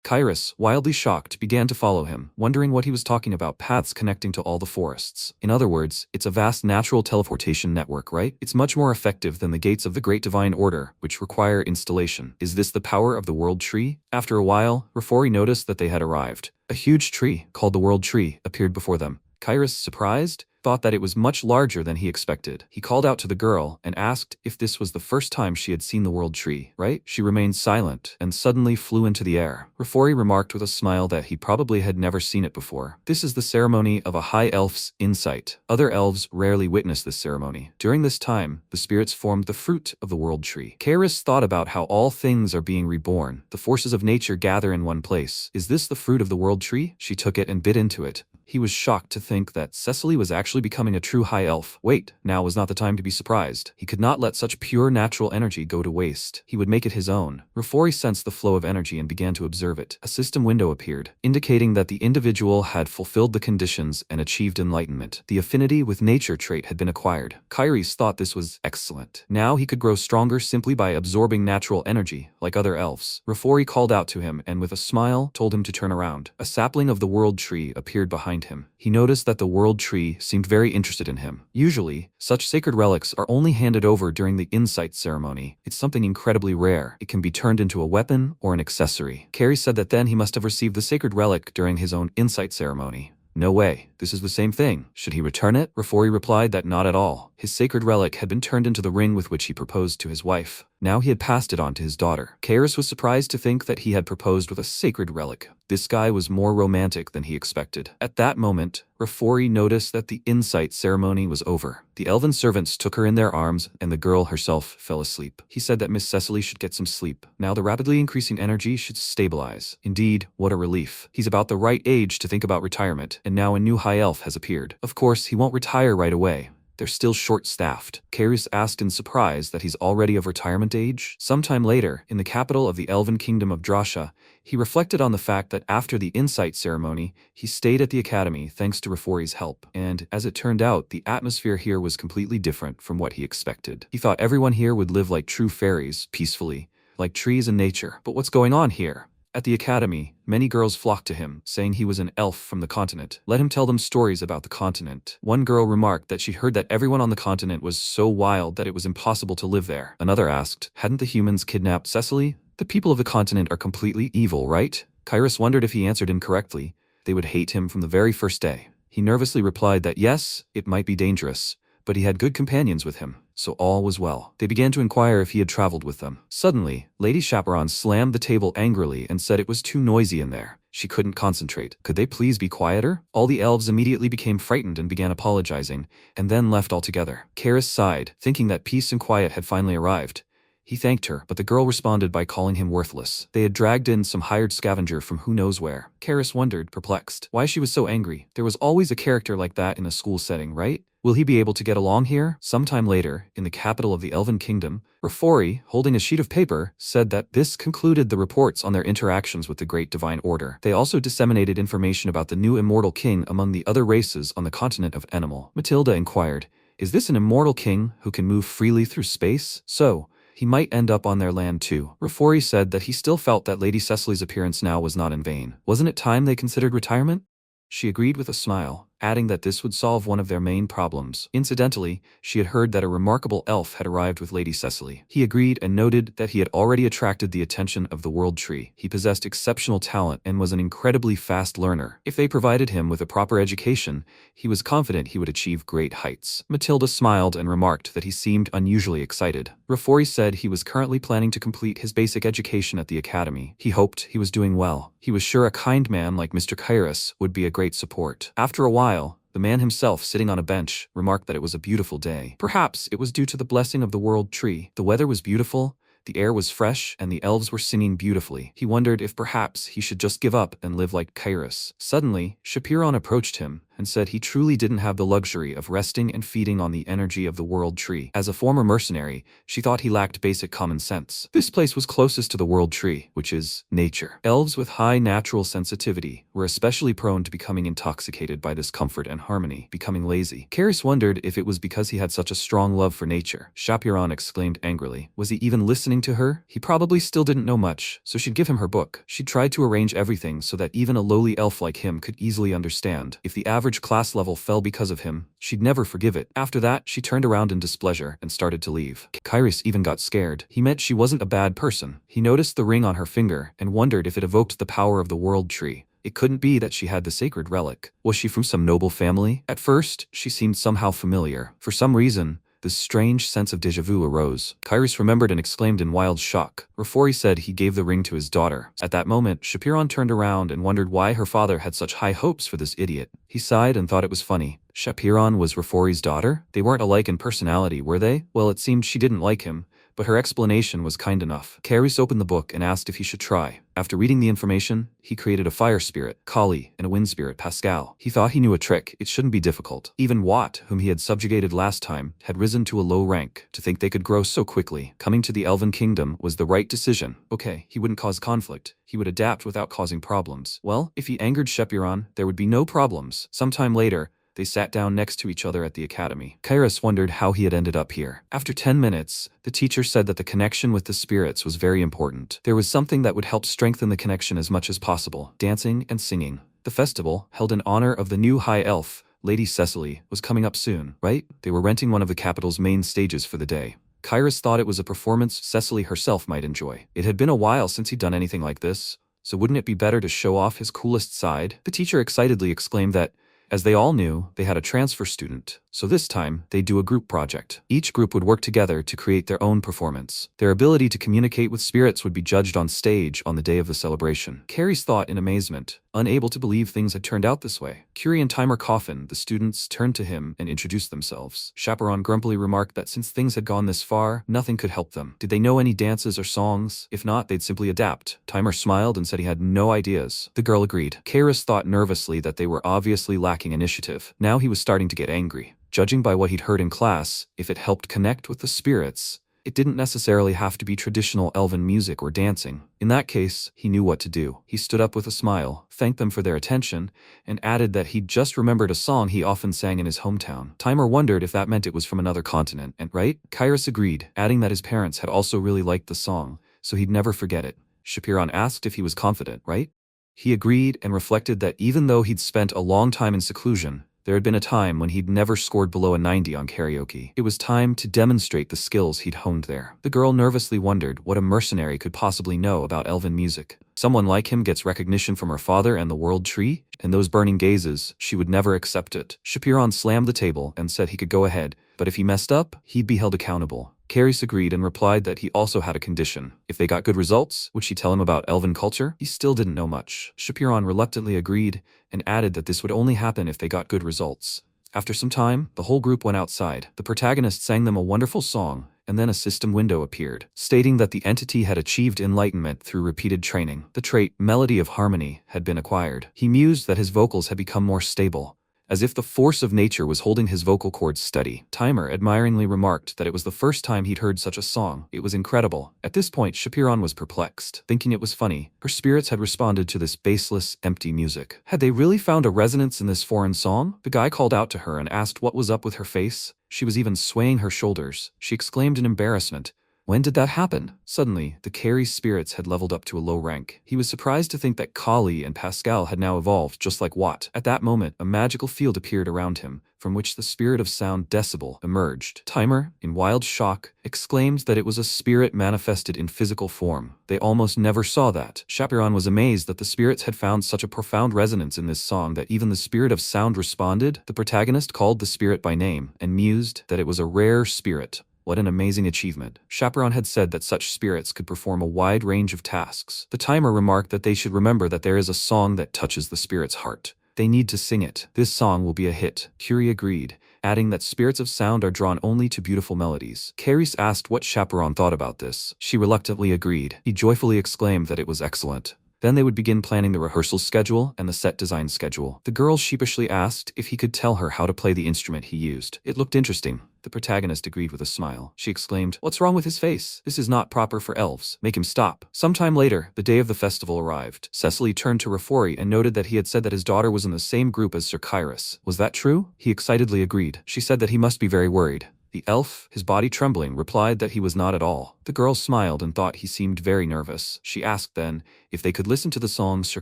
Kyrus, wildly shocked, began to follow him, wondering what he was talking about, paths connecting to all the forests. In other words, it's a vast natural teleportation network, right? It's much more effective than the gates of the Great Divine Order, which require installation. Is this the power of the World Tree? After a while, Rafori noticed that they had arrived. A huge tree, called the World Tree, appeared before them. Kyrus, surprised, thought that it was much larger than he expected. He called out to the girl and asked if this was the first time she had seen the world tree, right? She remained silent and suddenly flew into the air. Rafori remarked with a smile that he probably had never seen it before. This is the ceremony of a high elf's insight. Other elves rarely witness this ceremony. During this time, the spirits formed the fruit of the world tree. Kyrus thought about how all things are being reborn. The forces of nature gather in one place. Is this the fruit of the world tree? She took it and bit into it. He was shocked to think that Cecily was actually becoming a true high elf. Wait, now was not the time to be surprised. He could not let such pure natural energy go to waste. He would make it his own. Rafori sensed the flow of energy and began to observe it. A system window appeared, indicating that the individual had fulfilled the conditions and achieved enlightenment. The affinity with nature trait had been acquired. Kairos thought this was excellent. Now he could grow stronger simply by absorbing natural energy, like other elves. Rafori called out to him and with a smile told him to turn around. A sapling of the world tree appeared behind him. He noticed that the world tree seemed very interested in him. Usually, such sacred relics are only handed over during the insight ceremony. It's something incredibly rare. It can be turned into a weapon or an accessory. Carrie said that then he must have received the sacred relic during his own insight ceremony. No way, this is the same thing. Should he return it? Rafori replied that not at all. His sacred relic had been turned into the ring with which he proposed to his wife. Now he had passed it on to his daughter. Kairos was surprised to think that he had proposed with a sacred relic. This guy was more romantic than he expected. At that moment, Rafori noticed that the insight ceremony was over. The elven servants took her in their arms and the girl herself fell asleep. He said that Miss Cecily should get some sleep. Now the rapidly increasing energy should stabilize. Indeed, what a relief. He's about the right age to think about retirement, and now a new high elf has appeared. Of course, he won't retire right away. They're still short-staffed. Kairos asked in surprise that he's already of retirement age. Sometime later, in the capital of the elven kingdom of Drasha, he reflected on the fact that after the insight ceremony, he stayed at the academy thanks to Rafori's help. And, as it turned out, the atmosphere here was completely different from what he expected. He thought everyone here would live like true fairies, peacefully, like trees and nature. But what's going on here? At the academy, many girls flocked to him, saying he was an elf from the continent. Let him tell them stories about the continent. One girl remarked that she heard that everyone on the continent was so wild that it was impossible to live there. Another asked, hadn't the humans kidnapped Cecily? The people of the continent are completely evil, right? Kairos wondered if he answered incorrectly. They would hate him from the very first day. He nervously replied that yes, it might be dangerous, but he had good companions with him, so all was well. They began to inquire if he had traveled with them. Suddenly, Lady Chaperon slammed the table angrily and said it was too noisy in there. She couldn't concentrate. Could they please be quieter? All the elves immediately became frightened and began apologizing, and then left altogether. Kairos sighed, thinking that peace and quiet had finally arrived. He thanked her, but the girl responded by calling him worthless. They had dragged in some hired scavenger from who knows where. Kairos wondered, perplexed, why she was so angry. There was always a character like that in a school setting, right? Will he be able to get along here? Sometime later, in the capital of the Elven Kingdom, Rafori, holding a sheet of paper, said that this concluded the reports on their interactions with the Great Divine Order. They also disseminated information about the new immortal king among the other races on the continent of Animal. Matilda inquired, is this an immortal king who can move freely through space? So, he might end up on their land too. Rafori said that he still felt that Lady Cecily's appearance now was not in vain. Wasn't it time they considered retirement? She agreed with a smile, adding that this would solve one of their main problems. Incidentally, she had heard that a remarkable elf had arrived with Lady Cecily. He agreed and noted that he had already attracted the attention of the World Tree. He possessed exceptional talent and was an incredibly fast learner. If they provided him with a proper education, he was confident he would achieve great heights. Matilda smiled and remarked that he seemed unusually excited. Rafori said he was currently planning to complete his basic education at the academy. He hoped he was doing well. He was sure a kind man like Mr. Kairos would be a great support. After a while, the man himself, sitting on a bench, remarked that it was a beautiful day. Perhaps it was due to the blessing of the World Tree. The weather was beautiful, the air was fresh, and the elves were singing beautifully. He wondered if perhaps he should just give up and live like Kairos. Suddenly, Chaperon approached him and said he truly didn't have the luxury of resting and feeding on the energy of the World Tree. As a former mercenary, she thought he lacked basic common sense. This place was closest to the World Tree, which is nature. Elves with high natural sensitivity were especially prone to becoming intoxicated by this comfort and harmony, becoming lazy. Kairos wondered if it was because he had such a strong love for nature. Chaperon exclaimed angrily. Was he even listening to her? He probably still didn't know much, so she'd give him her book. She tried to arrange everything so that even a lowly elf like him could easily understand. If the average class level fell because of him, she'd never forgive it. After that, she turned around in displeasure and started to leave. Kairos even got scared. He meant she wasn't a bad person. He noticed the ring on her finger and wondered if it evoked the power of the World Tree. It couldn't be that she had the sacred relic. Was she from some noble family? At first, she seemed somehow familiar. For some reason, this strange sense of déjà vu arose. Kairos remembered and exclaimed in wild shock. Rafori said he gave the ring to his daughter. At that moment, Chaperon turned around and wondered why her father had such high hopes for this idiot. He sighed and thought it was funny. Chaperon was Rafori's daughter? They weren't alike in personality, were they? Well, it seemed she didn't like him, but her explanation was kind enough. Caris opened the book and asked if he should try. After reading the information, he created a fire spirit, Kali, and a wind spirit, Pascal. He thought he knew a trick. It shouldn't be difficult. Even Watt, whom he had subjugated last time, had risen to a low rank. To think they could grow so quickly, coming to the Elven Kingdom, was the right decision. Okay, he wouldn't cause conflict. He would adapt without causing problems. Well, if he angered Shepiron, there would be no problems. Sometime later, they sat down next to each other at the academy. Kairos wondered how he had ended up here. After 10 minutes, the teacher said that the connection with the spirits was very important. There was something that would help strengthen the connection as much as possible: dancing and singing. The festival, held in honor of the new High Elf, Lady Cecily, was coming up soon, right? They were renting one of the capital's main stages for the day. Kairos thought it was a performance Cecily herself might enjoy. It had been a while since he'd done anything like this, so wouldn't it be better to show off his coolest side? The teacher excitedly exclaimed that, as they all knew, they had a transfer student, so this time, they'd do a group project. Each group would work together to create their own performance. Their ability to communicate with spirits would be judged on stage on the day of the celebration. Carrie's thought in amazement, unable to believe things had turned out this way. Curie and Timer Coffin, the students, turned to him and introduced themselves. Chaperon grumpily remarked that since things had gone this far, nothing could help them. Did they know any dances or songs? If not, they'd simply adapt. Timer smiled and said he had no ideas. The girl agreed. Karis thought nervously that they were obviously lacking initiative. Now he was starting to get angry. Judging by what he'd heard in class, if it helped connect with the spirits, it didn't necessarily have to be traditional elven music or dancing. In that case, he knew what to do. He stood up with a smile, thanked them for their attention, and added that he'd just remembered a song he often sang in his hometown. Timer wondered if that meant it was from another continent, and right? Kairos agreed, adding that his parents had also really liked the song, so he'd never forget it. Shapiron asked if he was confident, right? He agreed and reflected that even though he'd spent a long time in seclusion, there had been a time when he'd never scored below a 90 on karaoke. It was time to demonstrate the skills he'd honed there. The girl nervously wondered what a mercenary could possibly know about elven music. Someone like him gets recognition from her father and the world tree? And those burning gazes, she would never accept it. Shapiron slammed the table and said he could go ahead, but if he messed up, he'd be held accountable. Caris agreed and replied that he also had a condition. If they got good results, would she tell him about elven culture? He still didn't know much. Shapiron reluctantly agreed and added that this would only happen if they got good results. After some time, the whole group went outside. The protagonist sang them a wonderful song, and then a system window appeared, stating that the entity had achieved enlightenment through repeated training. The trait, Melody of Harmony, had been acquired. He mused that his vocals had become more stable, as if the force of nature was holding his vocal cords steady. Timer admiringly remarked that it was the first time he'd heard such a song. It was incredible. At this point, Shapiron was perplexed, thinking it was funny. Her spirits had responded to this baseless, empty music. Had they really found a resonance in this foreign song? The guy called out to her and asked what was up with her face. She was even swaying her shoulders. She exclaimed in embarrassment, "When did that happen?" Suddenly, the Carrie's spirits had leveled up to a low rank. He was surprised to think that Kali and Pascal had now evolved just like Watt. At that moment, a magical field appeared around him, from which the spirit of sound Decibel emerged. Timer, in wild shock, exclaimed that it was a spirit manifested in physical form. They almost never saw that. Chapiron was amazed that the spirits had found such a profound resonance in this song that even the spirit of sound responded. The protagonist called the spirit by name and mused that it was a rare spirit. What an amazing achievement. Chaperon had said that such spirits could perform a wide range of tasks. The timer remarked that they should remember that there is a song that touches the spirit's heart. They need to sing it. This song will be a hit. Curie agreed, adding that spirits of sound are drawn only to beautiful melodies. Caris asked what Chaperon thought about this. She reluctantly agreed. He joyfully exclaimed that it was excellent. Then they would begin planning the rehearsal schedule and the set design schedule. The girl sheepishly asked if he could tell her how to play the instrument he used. It looked interesting. The protagonist agreed with a smile. She exclaimed, "What's wrong with his face? This is not proper for elves. Make him stop." Sometime later, the day of the festival arrived. Cecily turned to Rafori and noted that he had said that his daughter was in the same group as Sir Kyrus. Was that true? He excitedly agreed. She said that he must be very worried. The elf, his body trembling, replied that he was not at all. The girl smiled and thought he seemed very nervous. She asked then if they could listen to the songs Sir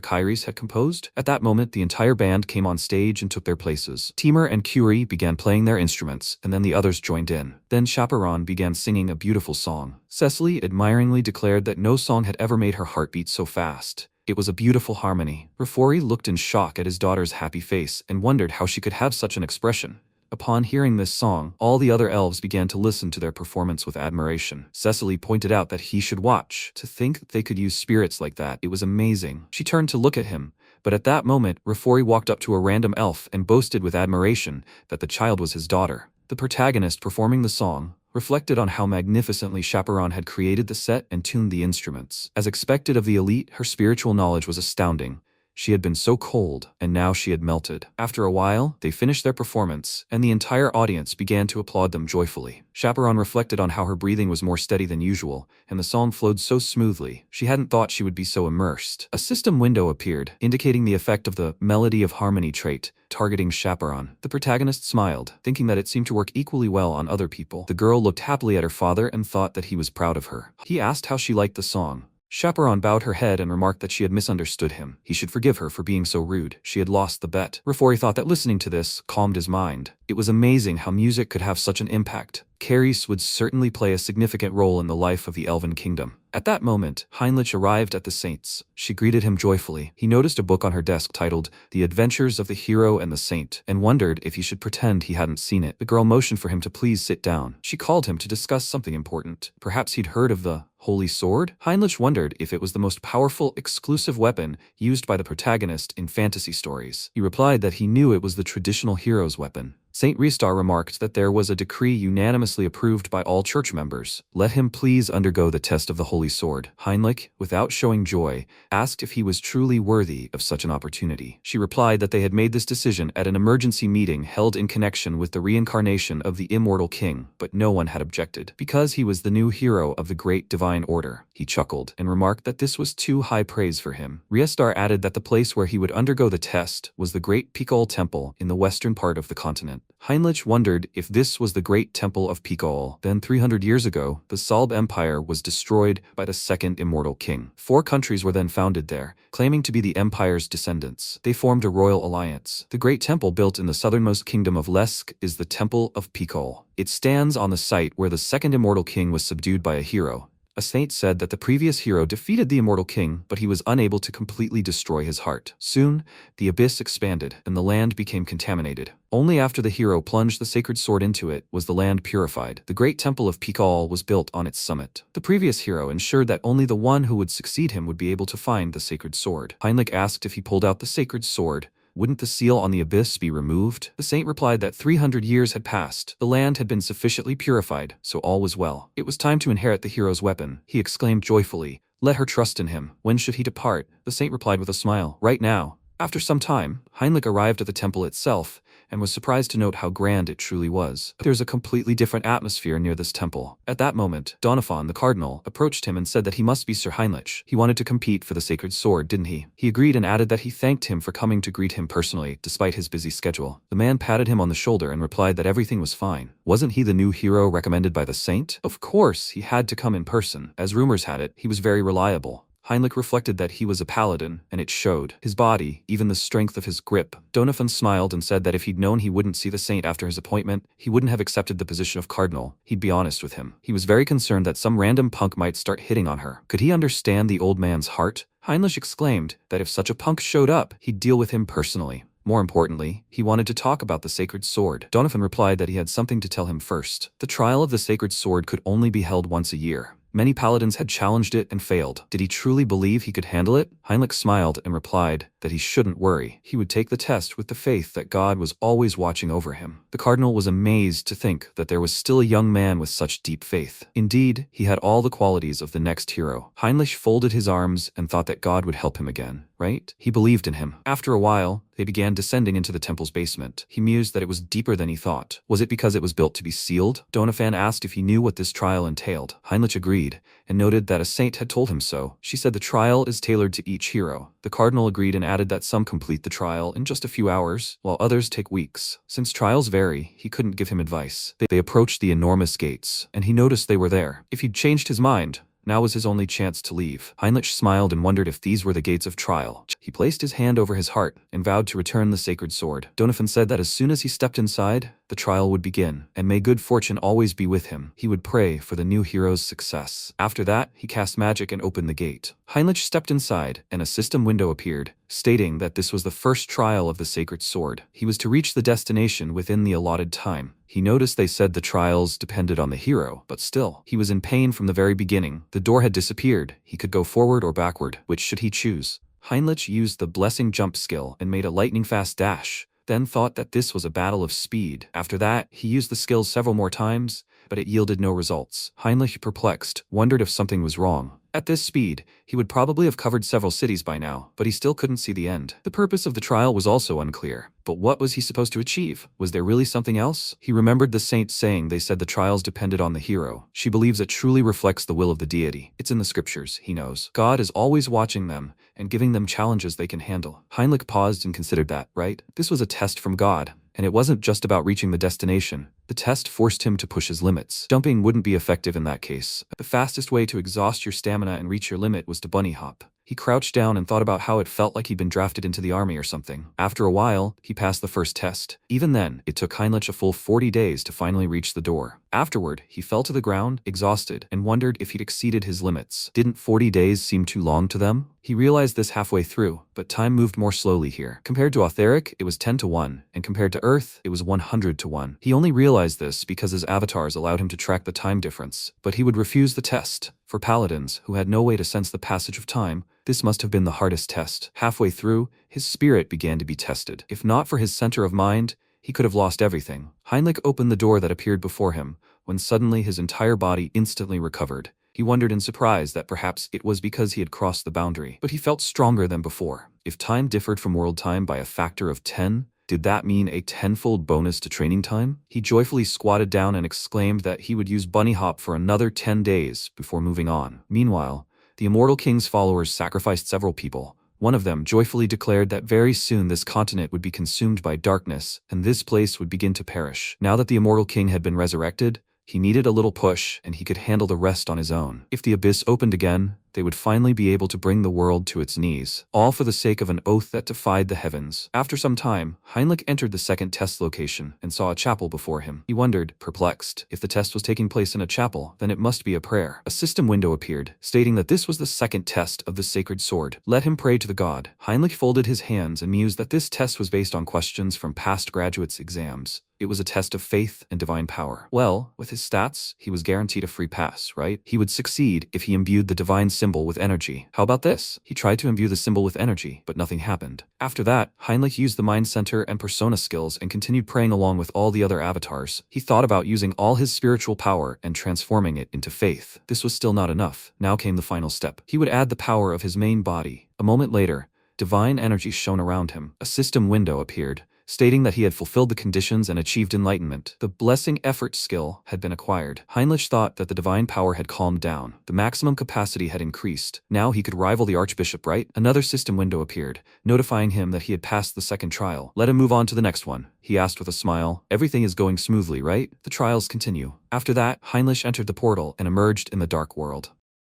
Kyrus had composed. At that moment, the entire band came on stage and took their places. Timer and Curie began playing their instruments, and then the others joined in. Then Chaperon began singing a beautiful song. Cecily admiringly declared that no song had ever made her heart beat so fast. It was a beautiful harmony. Rafori looked in shock at his daughter's happy face and wondered how she could have such an expression. Upon hearing this song, all the other elves began to listen to their performance with admiration. Cecily pointed out that he should watch. To think that they could use spirits like that, it was amazing. She turned to look at him, but at that moment, Rafori walked up to a random elf and boasted with admiration that the child was his daughter. The protagonist performing the song reflected on how magnificently Chaperon had created the set and tuned the instruments. As expected of the elite, her spiritual knowledge was astounding. She had been so cold, and now she had melted. After a while, they finished their performance, and the entire audience began to applaud them joyfully. Chaperon reflected on how her breathing was more steady than usual, and the song flowed so smoothly. She hadn't thought she would be so immersed. A system window appeared, indicating the effect of the melody of harmony trait, targeting Chaperon. The protagonist smiled, thinking that it seemed to work equally well on other people. The girl looked happily at her father and thought that he was proud of her. He asked how she liked the song. Chaperon bowed her head and remarked that she had misunderstood him. He should forgive her for being so rude. She had lost the bet. Rafori thought that listening to this calmed his mind. It was amazing how music could have such an impact. Caris would certainly play a significant role in the life of the Elven Kingdom. At that moment, Heinrich arrived at the Saints. She greeted him joyfully. He noticed a book on her desk titled The Adventures of the Hero and the Saint, and wondered if he should pretend he hadn't seen it. The girl motioned for him to please sit down. She called him to discuss something important. Perhaps he'd heard of the Holy Sword? Heinrich wondered if it was the most powerful, exclusive weapon used by the protagonist in fantasy stories. He replied that he knew it was the traditional hero's weapon. Saint Ristar remarked that there was a decree unanimously approved by all church members. Let him please undergo the test of the Holy Sword. Heinrich, without showing joy, asked if he was truly worthy of such an opportunity. She replied that they had made this decision at an emergency meeting held in connection with the reincarnation of the immortal king, but no one had objected. Because he was the new hero of the Great Divine Order, he chuckled and remarked that this was too high praise for him. Riestar added that the place where he would undergo the test was the Great Pikol Temple in the western part of the continent. Heinrich wondered if this was the Great Temple of Pikol. Then 300 years ago, the Salb Empire was destroyed by the second immortal king. 4 countries were then founded there, claiming to be the empire's descendants. They formed a royal alliance. The Great Temple built in the southernmost kingdom of Lesk is the Temple of Pikol. It stands on the site where the second immortal king was subdued by a hero. A saint said that the previous hero defeated the immortal king, but he was unable to completely destroy his heart. Soon, the abyss expanded, and the land became contaminated. Only after the hero plunged the sacred sword into it was the land purified. The great temple of Pikal was built on its summit. The previous hero ensured that only the one who would succeed him would be able to find the sacred sword. Heinrich asked if he pulled out the sacred sword, wouldn't the seal on the abyss be removed? The saint replied that 300 years had passed. The land had been sufficiently purified, so all was well. It was time to inherit the hero's weapon. He exclaimed joyfully, "Let her trust in him." When should he depart? The saint replied with a smile, "Right now." After some time, Heinrich arrived at the temple itself and was surprised to note how grand it truly was. There's a completely different atmosphere near this temple. At that moment, Doniphan, the cardinal, approached him and said that he must be Sir Heinrich. He wanted to compete for the sacred sword, didn't he? He agreed and added that he thanked him for coming to greet him personally, despite his busy schedule. The man patted him on the shoulder and replied that everything was fine. Wasn't he the new hero recommended by the saint? Of course, he had to come in person. As rumors had it, he was very reliable. Heinrich reflected that he was a paladin, and it showed. His body, even the strength of his grip. Doniphan smiled and said that if he'd known he wouldn't see the saint after his appointment, he wouldn't have accepted the position of cardinal. He'd be honest with him. He was very concerned that some random punk might start hitting on her. Could he understand the old man's heart? Heinrich exclaimed that if such a punk showed up, he'd deal with him personally. More importantly, he wanted to talk about the sacred sword. Doniphan replied that he had something to tell him first. The trial of the sacred sword could only be held once a year. Many paladins had challenged it and failed. Did he truly believe he could handle it? Heinrich smiled and replied that he shouldn't worry. He would take the test with the faith that God was always watching over him. The cardinal was amazed to think that there was still a young man with such deep faith. Indeed, he had all the qualities of the next hero. Heinrich folded his arms and thought that God would help him again, right? He believed in him. After a while, they began descending into the temple's basement. He mused that it was deeper than he thought. Was it because it was built to be sealed? Doniphan asked if he knew what this trial entailed. Heinrich agreed, and noted that a saint had told him so. She said the trial is tailored to each hero. The cardinal agreed and added that some complete the trial in just a few hours, while others take weeks. Since trials vary, he couldn't give him advice. They approached the enormous gates, and he noticed they were there. If he'd changed his mind, now was his only chance to leave. Heinrich smiled and wondered if these were the gates of trial. He placed his hand over his heart and vowed to return the sacred sword. Doniphan said that as soon as he stepped inside, the trial would begin, and may good fortune always be with him. He would pray for the new hero's success. After that, he cast magic and opened the gate. Heinrich stepped inside, and a system window appeared, stating that this was the first trial of the sacred sword. He was to reach the destination within the allotted time. He noticed they said the trials depended on the hero, but still, he was in pain from the very beginning. The door had disappeared. He could go forward or backward. Which should he choose? Heinrich used the blessing jump skill and made a lightning-fast dash, then thought that this was a battle of speed. After that, he used the skills several more times, but it yielded no results. Heinrich, perplexed, wondered if something was wrong. At this speed, he would probably have covered several cities by now, but he still couldn't see the end. The purpose of the trial was also unclear. But what was he supposed to achieve? Was there really something else? He remembered the saints saying they said the trials depended on the hero. She believes it truly reflects the will of the deity. It's in the scriptures, he knows. God is always watching them and giving them challenges they can handle. Heinrich paused and considered that, right? This was a test from God. And it wasn't just about reaching the destination. The test forced him to push his limits. Jumping wouldn't be effective in that case. The fastest way to exhaust your stamina and reach your limit was to bunny hop. He crouched down and thought about how it felt like he'd been drafted into the army or something. After a while, he passed the first test. Even then, it took Heinrich a full 40 days to finally reach the door. Afterward, he fell to the ground, exhausted, and wondered if he'd exceeded his limits. Didn't 40 days seem too long to them? He realized this halfway through, but time moved more slowly here. Compared to Autheric, it was 10 to 1, and compared to Earth, it was 100 to 1. He only realized this because his avatars allowed him to track the time difference, but he would refuse the test. For paladins, who had no way to sense the passage of time, this must have been the hardest test. Halfway through, his spirit began to be tested. If not for his center of mind, he could have lost everything. Heinrich opened the door that appeared before him, when suddenly his entire body instantly recovered. He wondered in surprise that perhaps it was because he had crossed the boundary, but he felt stronger than before. If time differed from world time by a factor of 10, did that mean a tenfold bonus to training time? He joyfully squatted down and exclaimed that he would use bunny hop for another 10 days before moving on. Meanwhile, the immortal king's followers sacrificed several people. One of them joyfully declared that very soon this continent would be consumed by darkness, and this place would begin to perish. Now that the immortal king had been resurrected, he needed a little push, and he could handle the rest on his own. If the abyss opened again, they would finally be able to bring the world to its knees, all for the sake of an oath that defied the heavens. After some time, Heinrich entered the second test location and saw a chapel before him. He wondered, perplexed, if the test was taking place in a chapel, then it must be a prayer. A system window appeared, stating that this was the second test of the sacred sword. Let him pray to the god. Heinrich folded his hands and mused that this test was based on questions from past graduates' exams. It was a test of faith and divine power. Well, with his stats, he was guaranteed a free pass, right? He would succeed if he imbued the divine symbol with energy. How about this? He tried to imbue the symbol with energy, but nothing happened. After that, Heinrich used the mind center and persona skills and continued praying along with all the other avatars. He thought about using all his spiritual power and transforming it into faith. This was still not enough. Now came the final step. He would add the power of his main body. A moment later, divine energy shone around him. A system window appeared, stating that he had fulfilled the conditions and achieved enlightenment. The blessing effort skill had been acquired. Heinrich thought that the divine power had calmed down. The maximum capacity had increased. Now he could rival the archbishop, right? Another system window appeared, notifying him that he had passed the second trial. Let him move on to the next one, he asked with a smile. Everything is going smoothly, right? The trials continue. After that, Heinrich entered the portal and emerged in the dark world.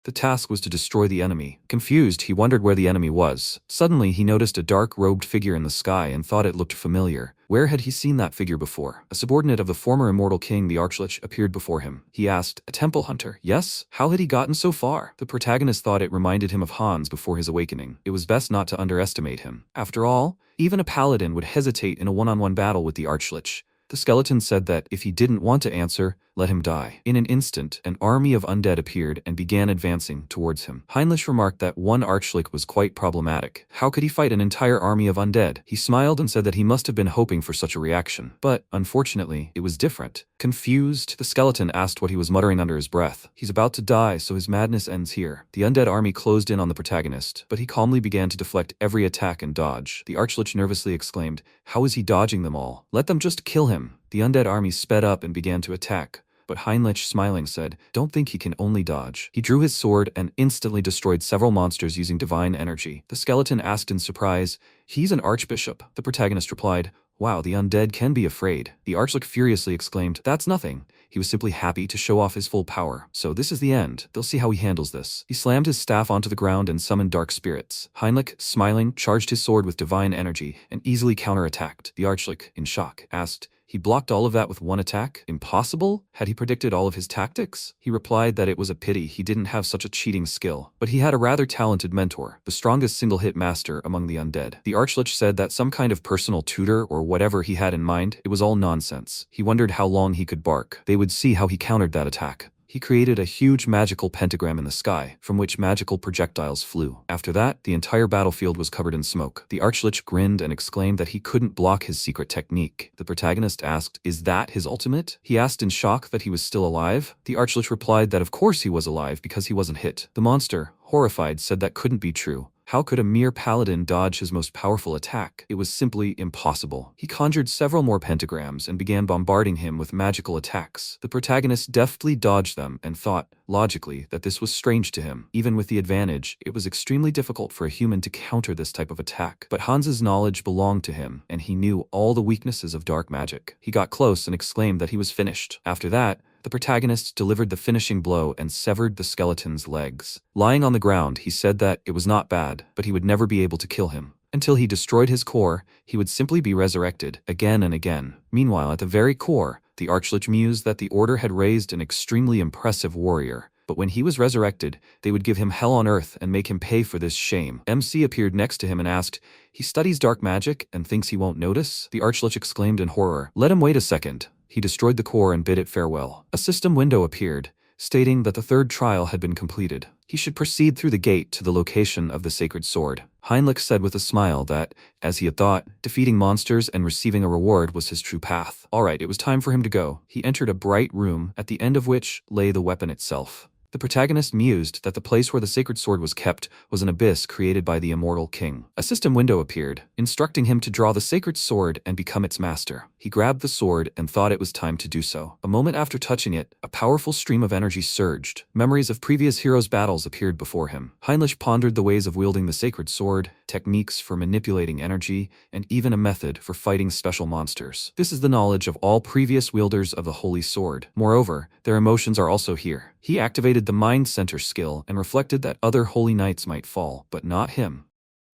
The task was to destroy the enemy. Confused, he wondered where the enemy was. Suddenly, he noticed a dark-robed figure in the sky and thought it looked familiar. Where had he seen that figure before? A subordinate of the former immortal king, the Archlich, appeared before him. He asked, "A temple hunter?" "Yes." "How had he gotten so far?" The protagonist thought it reminded him of Hans before his awakening. It was best not to underestimate him. After all, even a paladin would hesitate in a one-on-one battle with the Archlich. The skeleton said that if he didn't want to answer, let him die. In an instant, an army of undead appeared and began advancing towards him. Heinrich remarked that one archlich was quite problematic. How could he fight an entire army of undead? He smiled and said that he must have been hoping for such a reaction. But, unfortunately, it was different. Confused, the skeleton asked what he was muttering under his breath. He's about to die, so his madness ends here. The undead army closed in on the protagonist, but he calmly began to deflect every attack and dodge. The archlich nervously exclaimed, "How is he dodging them all? Let them just kill him." The undead army sped up and began to attack. But Heinrich, smiling, said, "Don't think he can only dodge." He drew his sword and instantly destroyed several monsters using divine energy. The skeleton asked in surprise, "He's an archbishop." The protagonist replied, "Wow, the undead can be afraid." The archlich furiously exclaimed, "That's nothing." He was simply happy to show off his full power. So this is the end. They'll see how he handles this. He slammed his staff onto the ground and summoned dark spirits. Heinrich, smiling, charged his sword with divine energy and easily counterattacked. The archlich, in shock, asked, "He blocked all of that with one attack? Impossible? Had he predicted all of his tactics?" He replied that it was a pity he didn't have such a cheating skill, but he had a rather talented mentor, the strongest single-hit master among the undead. The archlich said that some kind of personal tutor or whatever he had in mind, it was all nonsense. He wondered how long he could bark. They would see how he countered that attack. He created a huge magical pentagram in the sky, from which magical projectiles flew. After that, the entire battlefield was covered in smoke. The Archlich grinned and exclaimed that he couldn't block his secret technique. The protagonist asked, "Is that his ultimate?" He asked in shock that he was still alive. The Archlich replied that of course he was alive because he wasn't hit. The monster, horrified, said that couldn't be true. How could a mere paladin dodge his most powerful attack? It was simply impossible. He conjured several more pentagrams and began bombarding him with magical attacks. The protagonist deftly dodged them and thought, logically, that this was strange to him. Even with the advantage, it was extremely difficult for a human to counter this type of attack. But Hans's knowledge belonged to him, and he knew all the weaknesses of dark magic. He got close and exclaimed that he was finished. After that, the protagonist delivered the finishing blow and severed the skeleton's legs. Lying on the ground, he said that it was not bad, but he would never be able to kill him. Until he destroyed his core, he would simply be resurrected, again and again. Meanwhile, at the very core, the Archlich mused that the Order had raised an extremely impressive warrior. But when he was resurrected, they would give him hell on earth and make him pay for this shame. MC appeared next to him and asked, "He studies dark magic and thinks he won't notice?" The Archlich exclaimed in horror, "Let him wait a second." He destroyed the core and bid it farewell. A system window appeared, stating that the third trial had been completed. He should proceed through the gate to the location of the sacred sword. Heinrich said with a smile that, as he had thought, defeating monsters and receiving a reward was his true path. Alright, it was time for him to go. He entered a bright room, at the end of which lay the weapon itself. The protagonist mused that the place where the sacred sword was kept was an abyss created by the immortal king. A system window appeared, instructing him to draw the sacred sword and become its master. He grabbed the sword and thought it was time to do so. A moment after touching it, a powerful stream of energy surged. Memories of previous heroes' battles appeared before him. Heinrich pondered the ways of wielding the sacred sword, techniques for manipulating energy, and even a method for fighting special monsters. This is the knowledge of all previous wielders of the holy sword. Moreover, their emotions are also here. He activated the Mind Center skill and reflected that other holy knights might fall, but not him.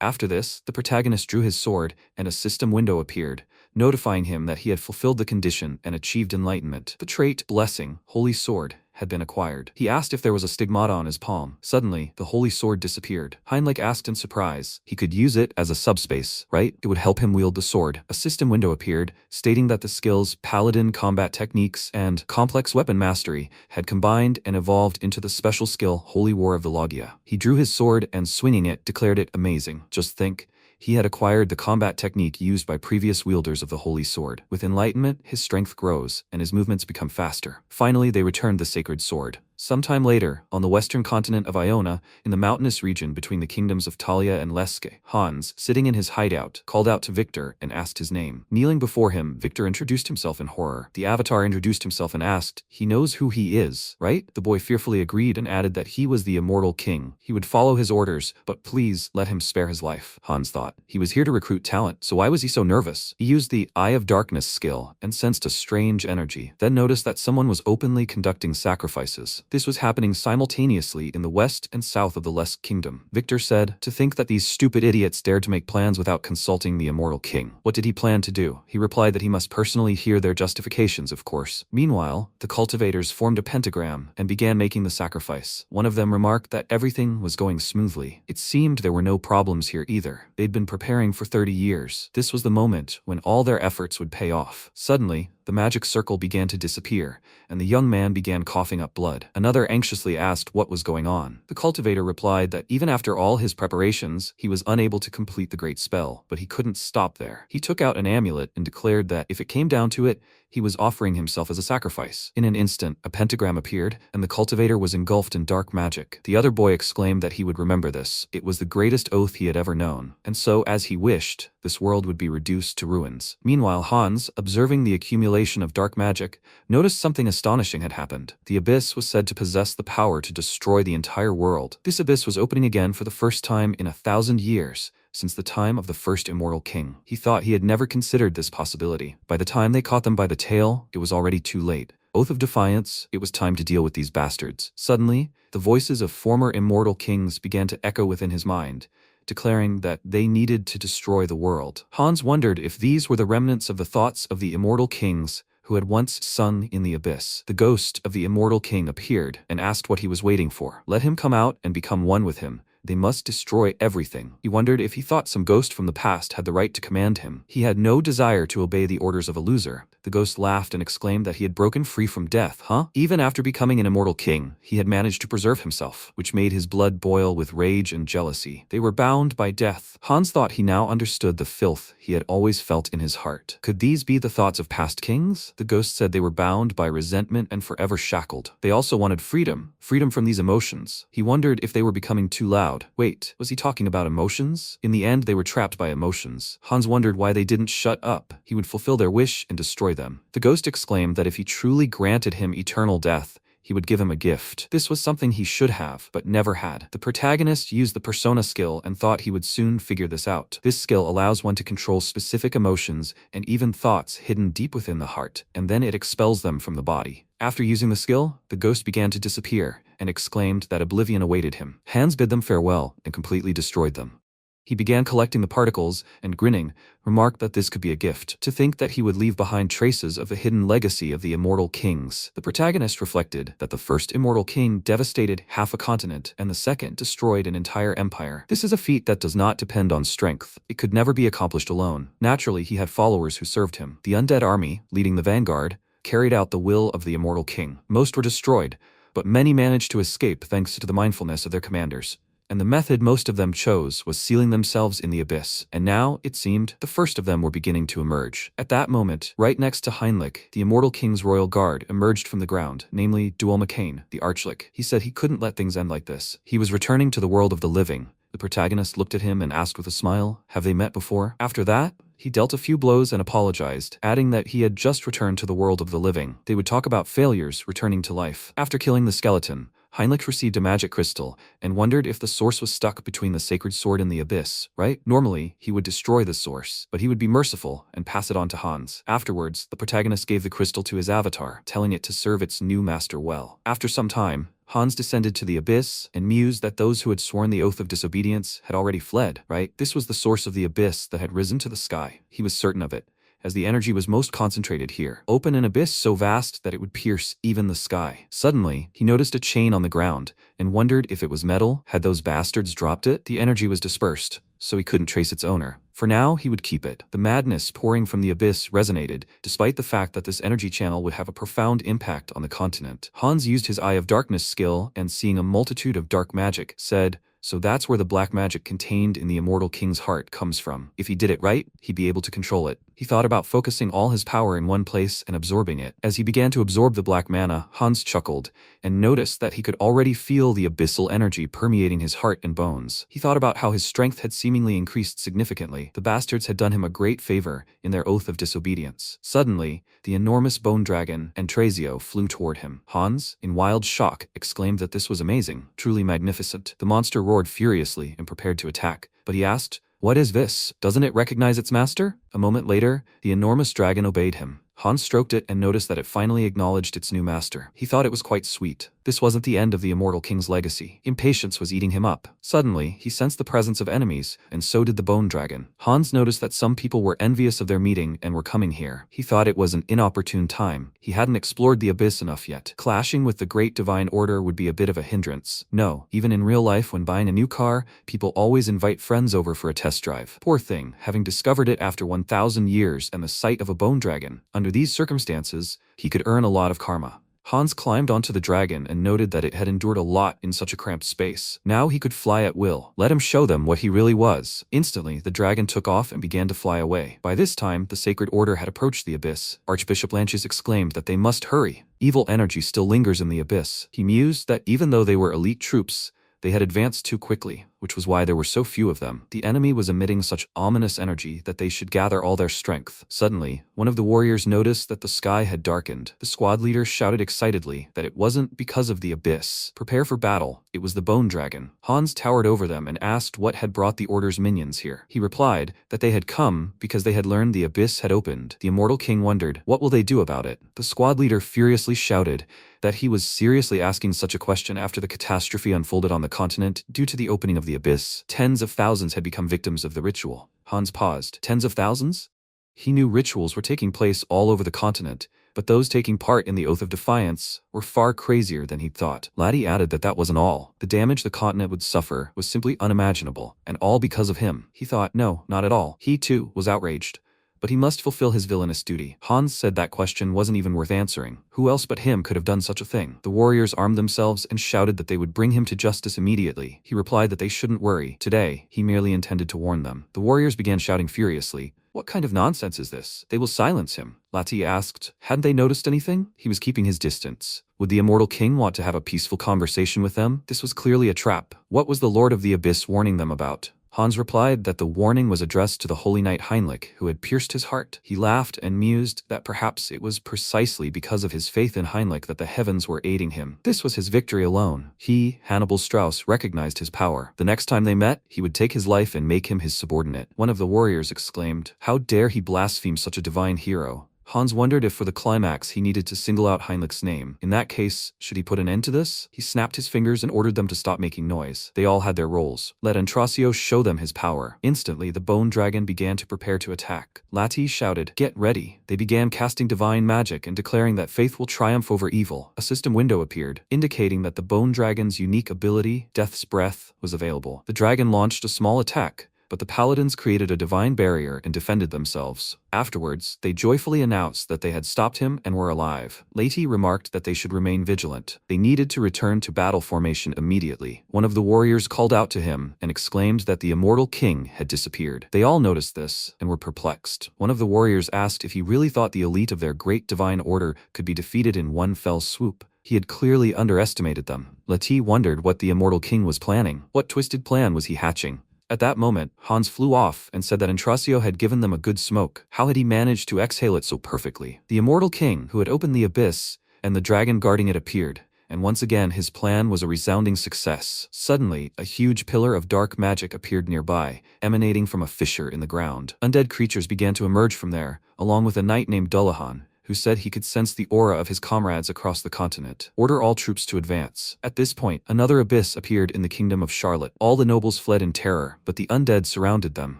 After this, the protagonist drew his sword, and a system window appeared, notifying him that he had fulfilled the condition and achieved enlightenment. The trait, Blessing, Holy Sword, had been acquired. He asked if there was a stigmata on his palm. Suddenly, the holy sword disappeared. Heinrich asked in surprise. He could use it as a subspace, right? It would help him wield the sword. A system window appeared, stating that the skills Paladin combat techniques and complex weapon mastery had combined and evolved into the special skill Holy War of the Logia. He drew his sword and, swinging it, declared it amazing. Just think. He had acquired the combat technique used by previous wielders of the Holy Sword. With enlightenment, his strength grows, and his movements become faster. Finally, they returned the sacred sword. Sometime later, on the western continent of Iona, in the mountainous region between the kingdoms of Talia and Leske, Hans, sitting in his hideout, called out to Victor and asked his name. Kneeling before him, Victor introduced himself in horror. The avatar introduced himself and asked, "He knows who he is, right?" The boy fearfully agreed and added that he was the immortal king. He would follow his orders, but please let him spare his life. Hans thought. He was here to recruit talent, so why was he so nervous? He used the Eye of Darkness skill and sensed a strange energy, then noticed that someone was openly conducting sacrifices. This was happening simultaneously in the west and south of the Lesk kingdom. Victor said, "To think that these stupid idiots dared to make plans without consulting the immortal king. What did he plan to do?" He replied that he must personally hear their justifications, of course. Meanwhile, the cultivators formed a pentagram and began making the sacrifice. One of them remarked that everything was going smoothly. It seemed there were no problems here either. They'd been preparing for 30 years. This was the moment when all their efforts would pay off. Suddenly, the magic circle began to disappear, and the young man began coughing up blood. Another anxiously asked what was going on. The cultivator replied that even after all his preparations, he was unable to complete the great spell, but he couldn't stop there. He took out an amulet and declared that if it came down to it, he was offering himself as a sacrifice. In an instant, a pentagram appeared, and the cultivator was engulfed in dark magic. The other boy exclaimed that he would remember this. It was the greatest oath he had ever known. And so, as he wished, this world would be reduced to ruins. Meanwhile, Hans, observing the accumulation of dark magic, noticed something astonishing had happened. The abyss was said to possess the power to destroy the entire world. This abyss was opening again for the first time in 1,000 years, since the time of the first immortal king. He thought he had never considered this possibility. By the time they caught them by the tail, it was already too late. Oath of defiance, it was time to deal with these bastards. Suddenly, the voices of former immortal kings began to echo within his mind, declaring that they needed to destroy the world. Hans wondered if these were the remnants of the thoughts of the immortal kings who had once sung in the abyss. The ghost of the immortal king appeared and asked what he was waiting for. Let him come out and become one with him. They must destroy everything. He wondered if he thought some ghost from the past had the right to command him. He had no desire to obey the orders of a loser. The ghost laughed and exclaimed that he had broken free from death, huh? Even after becoming an immortal king, he had managed to preserve himself, which made his blood boil with rage and jealousy. They were bound by death. Hans thought he now understood the filth he had always felt in his heart. Could these be the thoughts of past kings? The ghost said they were bound by resentment and forever shackled. They also wanted freedom from these emotions. He wondered if they were becoming too loud. Wait, was he talking about emotions? In the end, they were trapped by emotions. Hans wondered why they didn't shut up. He would fulfill their wish and destroy them. The ghost exclaimed that if he truly granted him eternal death, he would give him a gift. This was something he should have, but never had. The protagonist used the persona skill and thought he would soon figure this out. This skill allows one to control specific emotions and even thoughts hidden deep within the heart, and then it expels them from the body. After using the skill, the ghost began to disappear and exclaimed that oblivion awaited him. Hans bid them farewell and completely destroyed them. He began collecting the particles and, grinning, remarked that this could be a gift. To think that he would leave behind traces of the hidden legacy of the immortal kings. The protagonist reflected that the first immortal king devastated half a continent and the second destroyed an entire empire. This is a feat that does not depend on strength. It could never be accomplished alone. Naturally, he had followers who served him. The undead army, leading the vanguard, carried out the will of the immortal king. Most were destroyed, but many managed to escape thanks to the mindfulness of their commanders. And the method most of them chose was sealing themselves in the abyss. And now, it seemed, the first of them were beginning to emerge. At that moment, right next to Heinrich, the immortal king's royal guard emerged from the ground, namely Duolmakane, the archlich. He said he couldn't let things end like this. He was returning to the world of the living. The protagonist looked at him and asked with a smile, "Have they met before?" After that, he dealt a few blows and apologized, adding that he had just returned to the world of the living. They would talk about failures returning to life. After killing the skeleton, Heinrich received a magic crystal and wondered if the source was stuck between the sacred sword and the abyss, right? Normally, he would destroy the source, but he would be merciful and pass it on to Hans. Afterwards, the protagonist gave the crystal to his avatar, telling it to serve its new master well. After some time, Hans descended to the abyss and mused that those who had sworn the oath of disobedience had already fled, right? This was the source of the abyss that had risen to the sky. He was certain of it, as the energy was most concentrated here. Open an abyss so vast that it would pierce even the sky. Suddenly, he noticed a chain on the ground and wondered if it was metal. Had those bastards dropped it? The energy was dispersed, so he couldn't trace its owner. For now, he would keep it. The madness pouring from the abyss resonated, despite the fact that this energy channel would have a profound impact on the continent. Hans used his Eye of Darkness skill and, seeing a multitude of dark magic, said, "So that's where the black magic contained in the immortal king's heart comes from. If he did it right, he'd be able to control it." He thought about focusing all his power in one place and absorbing it. As he began to absorb the black mana, Hans chuckled and noticed that he could already feel the abyssal energy permeating his heart and bones. He thought about how his strength had seemingly increased significantly. The bastards had done him a great favor in their oath of disobedience. Suddenly, the enormous bone dragon, Entrazio, flew toward him. Hans, in wild shock, exclaimed that this was amazing, truly magnificent. The monster roared furiously and prepared to attack, but he asked, "What is this? Doesn't it recognize its master?" A moment later, the enormous dragon obeyed him. Hans stroked it and noticed that it finally acknowledged its new master. He thought it was quite sweet. This wasn't the end of the immortal king's legacy. Impatience was eating him up. Suddenly, he sensed the presence of enemies, and so did the bone dragon. Hans noticed that some people were envious of their meeting and were coming here. He thought it was an inopportune time. He hadn't explored the abyss enough yet. Clashing with the great divine order would be a bit of a hindrance. No, even in real life when buying a new car, people always invite friends over for a test drive. Poor thing, having discovered it after 1,000 years and the sight of a bone dragon. Under these circumstances, he could earn a lot of karma. Hans climbed onto the dragon and noted that it had endured a lot in such a cramped space. Now he could fly at will. Let him show them what he really was. Instantly, the dragon took off and began to fly away. By this time, the sacred order had approached the abyss. Archbishop Lanches exclaimed that they must hurry. Evil energy still lingers in the abyss. He mused that even though they were elite troops, they had advanced too quickly, which was why there were so few of them. The enemy was emitting such ominous energy that they should gather all their strength. Suddenly, one of the warriors noticed that the sky had darkened. The squad leader shouted excitedly that it wasn't because of the abyss. Prepare for battle. It was the bone dragon. Hans towered over them and asked what had brought the order's minions here. He replied that they had come because they had learned the abyss had opened. The immortal king wondered, what will they do about it? The squad leader furiously shouted that he was seriously asking such a question after the catastrophe unfolded on the continent due to the opening of the abyss. Tens of thousands had become victims of the ritual. Hans paused. Tens of thousands? He knew rituals were taking place all over the continent, but those taking part in the Oath of Defiance were far crazier than he'd thought. Laddie added that that wasn't all. The damage the continent would suffer was simply unimaginable, and all because of him. He thought, no, not at all. He, too, was outraged. but he must fulfill his villainous duty. Hans said that question wasn't even worth answering. Who else but him could have done such a thing? The warriors armed themselves and shouted that they would bring him to justice immediately. He replied that they shouldn't worry. Today, he merely intended to warn them. The warriors began shouting furiously. What kind of nonsense is this? They will silence him. Lati asked. Hadn't they noticed anything? He was keeping his distance. Would the immortal king want to have a peaceful conversation with them? This was clearly a trap. What was the Lord of the Abyss warning them about? Hans replied that the warning was addressed to the holy knight Heinrich, who had pierced his heart. He laughed and mused that perhaps it was precisely because of his faith in Heinrich that the heavens were aiding him. This was his victory alone. He, Hannibal Strauss, recognized his power. The next time they met, he would take his life and make him his subordinate. One of the warriors exclaimed, "How dare he blaspheme such a divine hero?" Hans wondered if for the climax he needed to single out Heinrich's name. In that case, should he put an end to this? He snapped his fingers and ordered them to stop making noise. They all had their roles. Let Antrasio show them his power. Instantly, the bone dragon began to prepare to attack. Lati shouted, "Get ready." They began casting divine magic and declaring that faith will triumph over evil. A system window appeared, indicating that the bone dragon's unique ability, Death's Breath, was available. The dragon launched a small attack, but the paladins created a divine barrier and defended themselves. Afterwards, they joyfully announced that they had stopped him and were alive. Lati remarked that they should remain vigilant. They needed to return to battle formation immediately. One of the warriors called out to him and exclaimed that the immortal king had disappeared. They all noticed this and were perplexed. One of the warriors asked if he really thought the elite of their great divine order could be defeated in one fell swoop. He had clearly underestimated them. Lati wondered what the immortal king was planning. What twisted plan was he hatching? At that moment, Hans flew off and said that Antrasio had given them a good smoke. How had he managed to exhale it so perfectly? The immortal king, who had opened the abyss, and the dragon guarding it appeared, and once again his plan was a resounding success. Suddenly, a huge pillar of dark magic appeared nearby, emanating from a fissure in the ground. Undead creatures began to emerge from there, along with a knight named Dullahan, who said he could sense the aura of his comrades across the continent. Order all troops to advance. At this point, another abyss appeared in the kingdom of Charlotte. All the nobles fled in terror, but the undead surrounded them.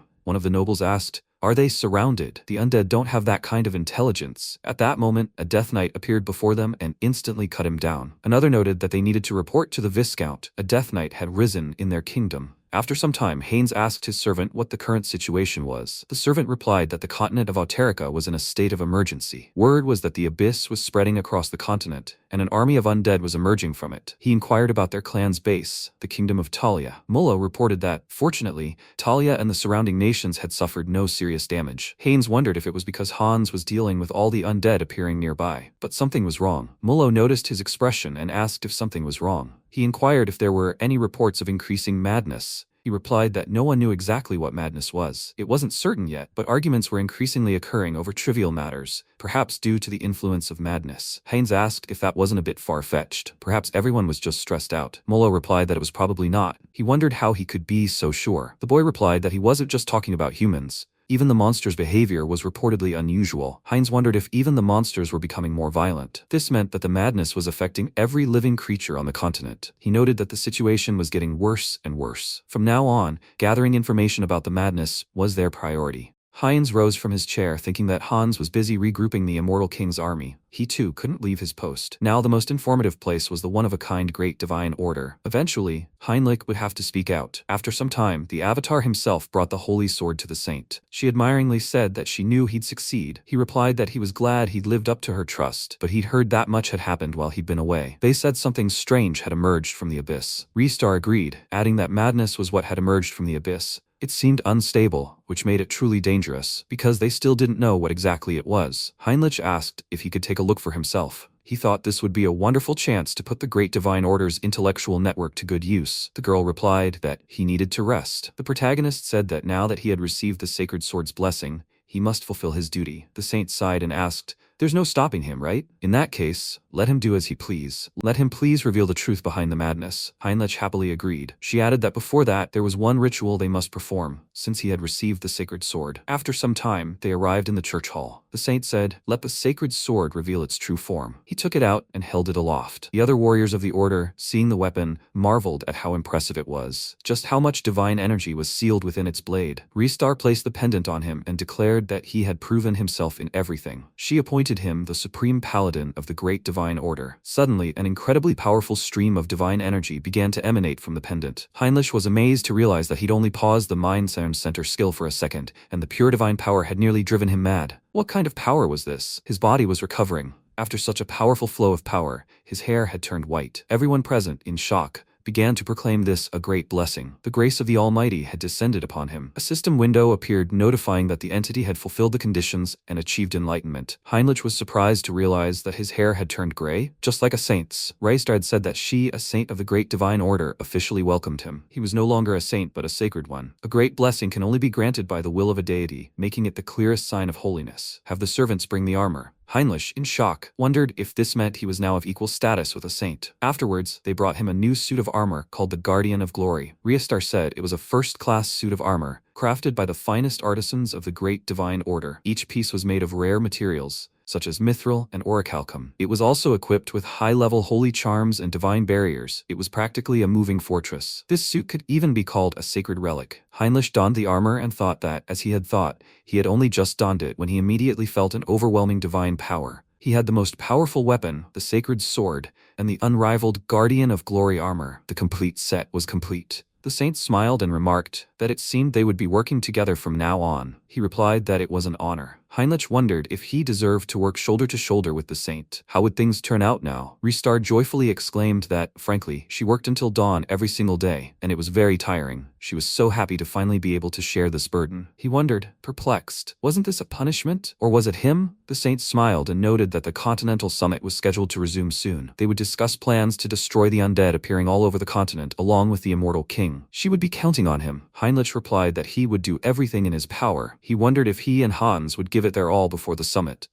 One of the nobles asked, "Are they surrounded? The undead don't have that kind of intelligence." At that moment, a death knight appeared before them and instantly cut him down. Another noted that they needed to report to the Viscount. A death knight had risen in their kingdom. After some time, Haynes asked his servant what the current situation was. The servant replied that the continent of Auterica was in a state of emergency. Word was that the abyss was spreading across the continent, and an army of undead was emerging from it. He inquired about their clan's base, the kingdom of Talia. Mullo reported that, fortunately, Talia and the surrounding nations had suffered no serious damage. Haynes wondered if it was because Hans was dealing with all the undead appearing nearby. But something was wrong. Mullo noticed his expression and asked if something was wrong. He inquired if there were any reports of increasing madness. He replied that no one knew exactly what madness was. It wasn't certain yet, but arguments were increasingly occurring over trivial matters, perhaps due to the influence of madness. Haynes asked if that wasn't a bit far-fetched. Perhaps everyone was just stressed out. Mullo replied that it was probably not. He wondered how he could be so sure. The boy replied that he wasn't just talking about humans. Even the monster's behavior was reportedly unusual. Heinz wondered if even the monsters were becoming more violent. This meant that the madness was affecting every living creature on the continent. He noted that the situation was getting worse and worse. From now on, gathering information about the madness was their priority. Heinz rose from his chair thinking that Hans was busy regrouping the Immortal King's army. He too couldn't leave his post. Now the most informative place was the one-of-a-kind Great Divine Order. Eventually, Heinrich would have to speak out. After some time, the Avatar himself brought the holy sword to the saint. She admiringly said that she knew he'd succeed. He replied that he was glad he'd lived up to her trust, but he'd heard that much had happened while he'd been away. They said something strange had emerged from the abyss. Ristar agreed, adding that madness was what had emerged from the abyss. It seemed unstable, which made it truly dangerous, because they still didn't know what exactly it was. Heinrich asked if he could take a look for himself. He thought this would be a wonderful chance to put the Great Divine Order's intellectual network to good use. The girl replied that he needed to rest. The protagonist said that now that he had received the Sacred Sword's blessing, he must fulfill his duty. The saint sighed and asked, "There's no stopping him, right? In that case, let him do as he please. Let him please reveal the truth behind the madness." Heinrich happily agreed. She added that before that, there was one ritual they must perform, since he had received the sacred sword. After some time, they arrived in the church hall. The saint said, "Let the sacred sword reveal its true form." He took it out and held it aloft. The other warriors of the order, seeing the weapon, marveled at how impressive it was. Just how much divine energy was sealed within its blade. Ristar placed the pendant on him and declared that he had proven himself in everything. She appointed appointed him the supreme paladin of the Great Divine Order. Suddenly, an incredibly powerful stream of divine energy began to emanate from the pendant. Heinrich was amazed to realize that he'd only paused the mind sound center skill for a second, and the pure divine power had nearly driven him mad. What kind of power was this? His body was recovering. After such a powerful flow of power, his hair had turned white. Everyone present, in shock, began to proclaim this a great blessing. The grace of the Almighty had descended upon him. A system window appeared notifying that the entity had fulfilled the conditions and achieved enlightenment. Heinrich was surprised to realize that his hair had turned gray, just like a saint's. Reister had said that she, a saint of the Great Divine Order, officially welcomed him. He was no longer a saint but a sacred one. A great blessing can only be granted by the will of a deity, making it the clearest sign of holiness. Have the servants bring the armor. Heinrich, in shock, wondered if this meant he was now of equal status with a saint. Afterwards, they brought him a new suit of armor called the Guardian of Glory. Reister said it was a first-class suit of armor, crafted by the finest artisans of the Great Divine Order. Each piece was made of rare materials, such as mithril and orichalcum. It was also equipped with high-level holy charms and divine barriers. It was practically a moving fortress. This suit could even be called a sacred relic. Heinrich donned the armor and thought that, as he had thought, he had only just donned it when he immediately felt an overwhelming divine power. He had the most powerful weapon, the sacred sword, and the unrivaled Guardian of Glory armor. The complete set was complete. The saint smiled and remarked that it seemed they would be working together from now on. He replied that it was an honor. Heinrich wondered if he deserved to work shoulder to shoulder with the saint. How would things turn out now? Reister joyfully exclaimed that, frankly, she worked until dawn every single day, and it was very tiring. She was so happy to finally be able to share this burden. He wondered, perplexed, wasn't this a punishment? Or was it him? The saint smiled and noted that the Continental Summit was scheduled to resume soon. They would discuss plans to destroy the undead appearing all over the continent, along with the immortal king. She would be counting on him. Heinrich replied that he would do everything in his power. He wondered if he and Hans would give it their all before the summit.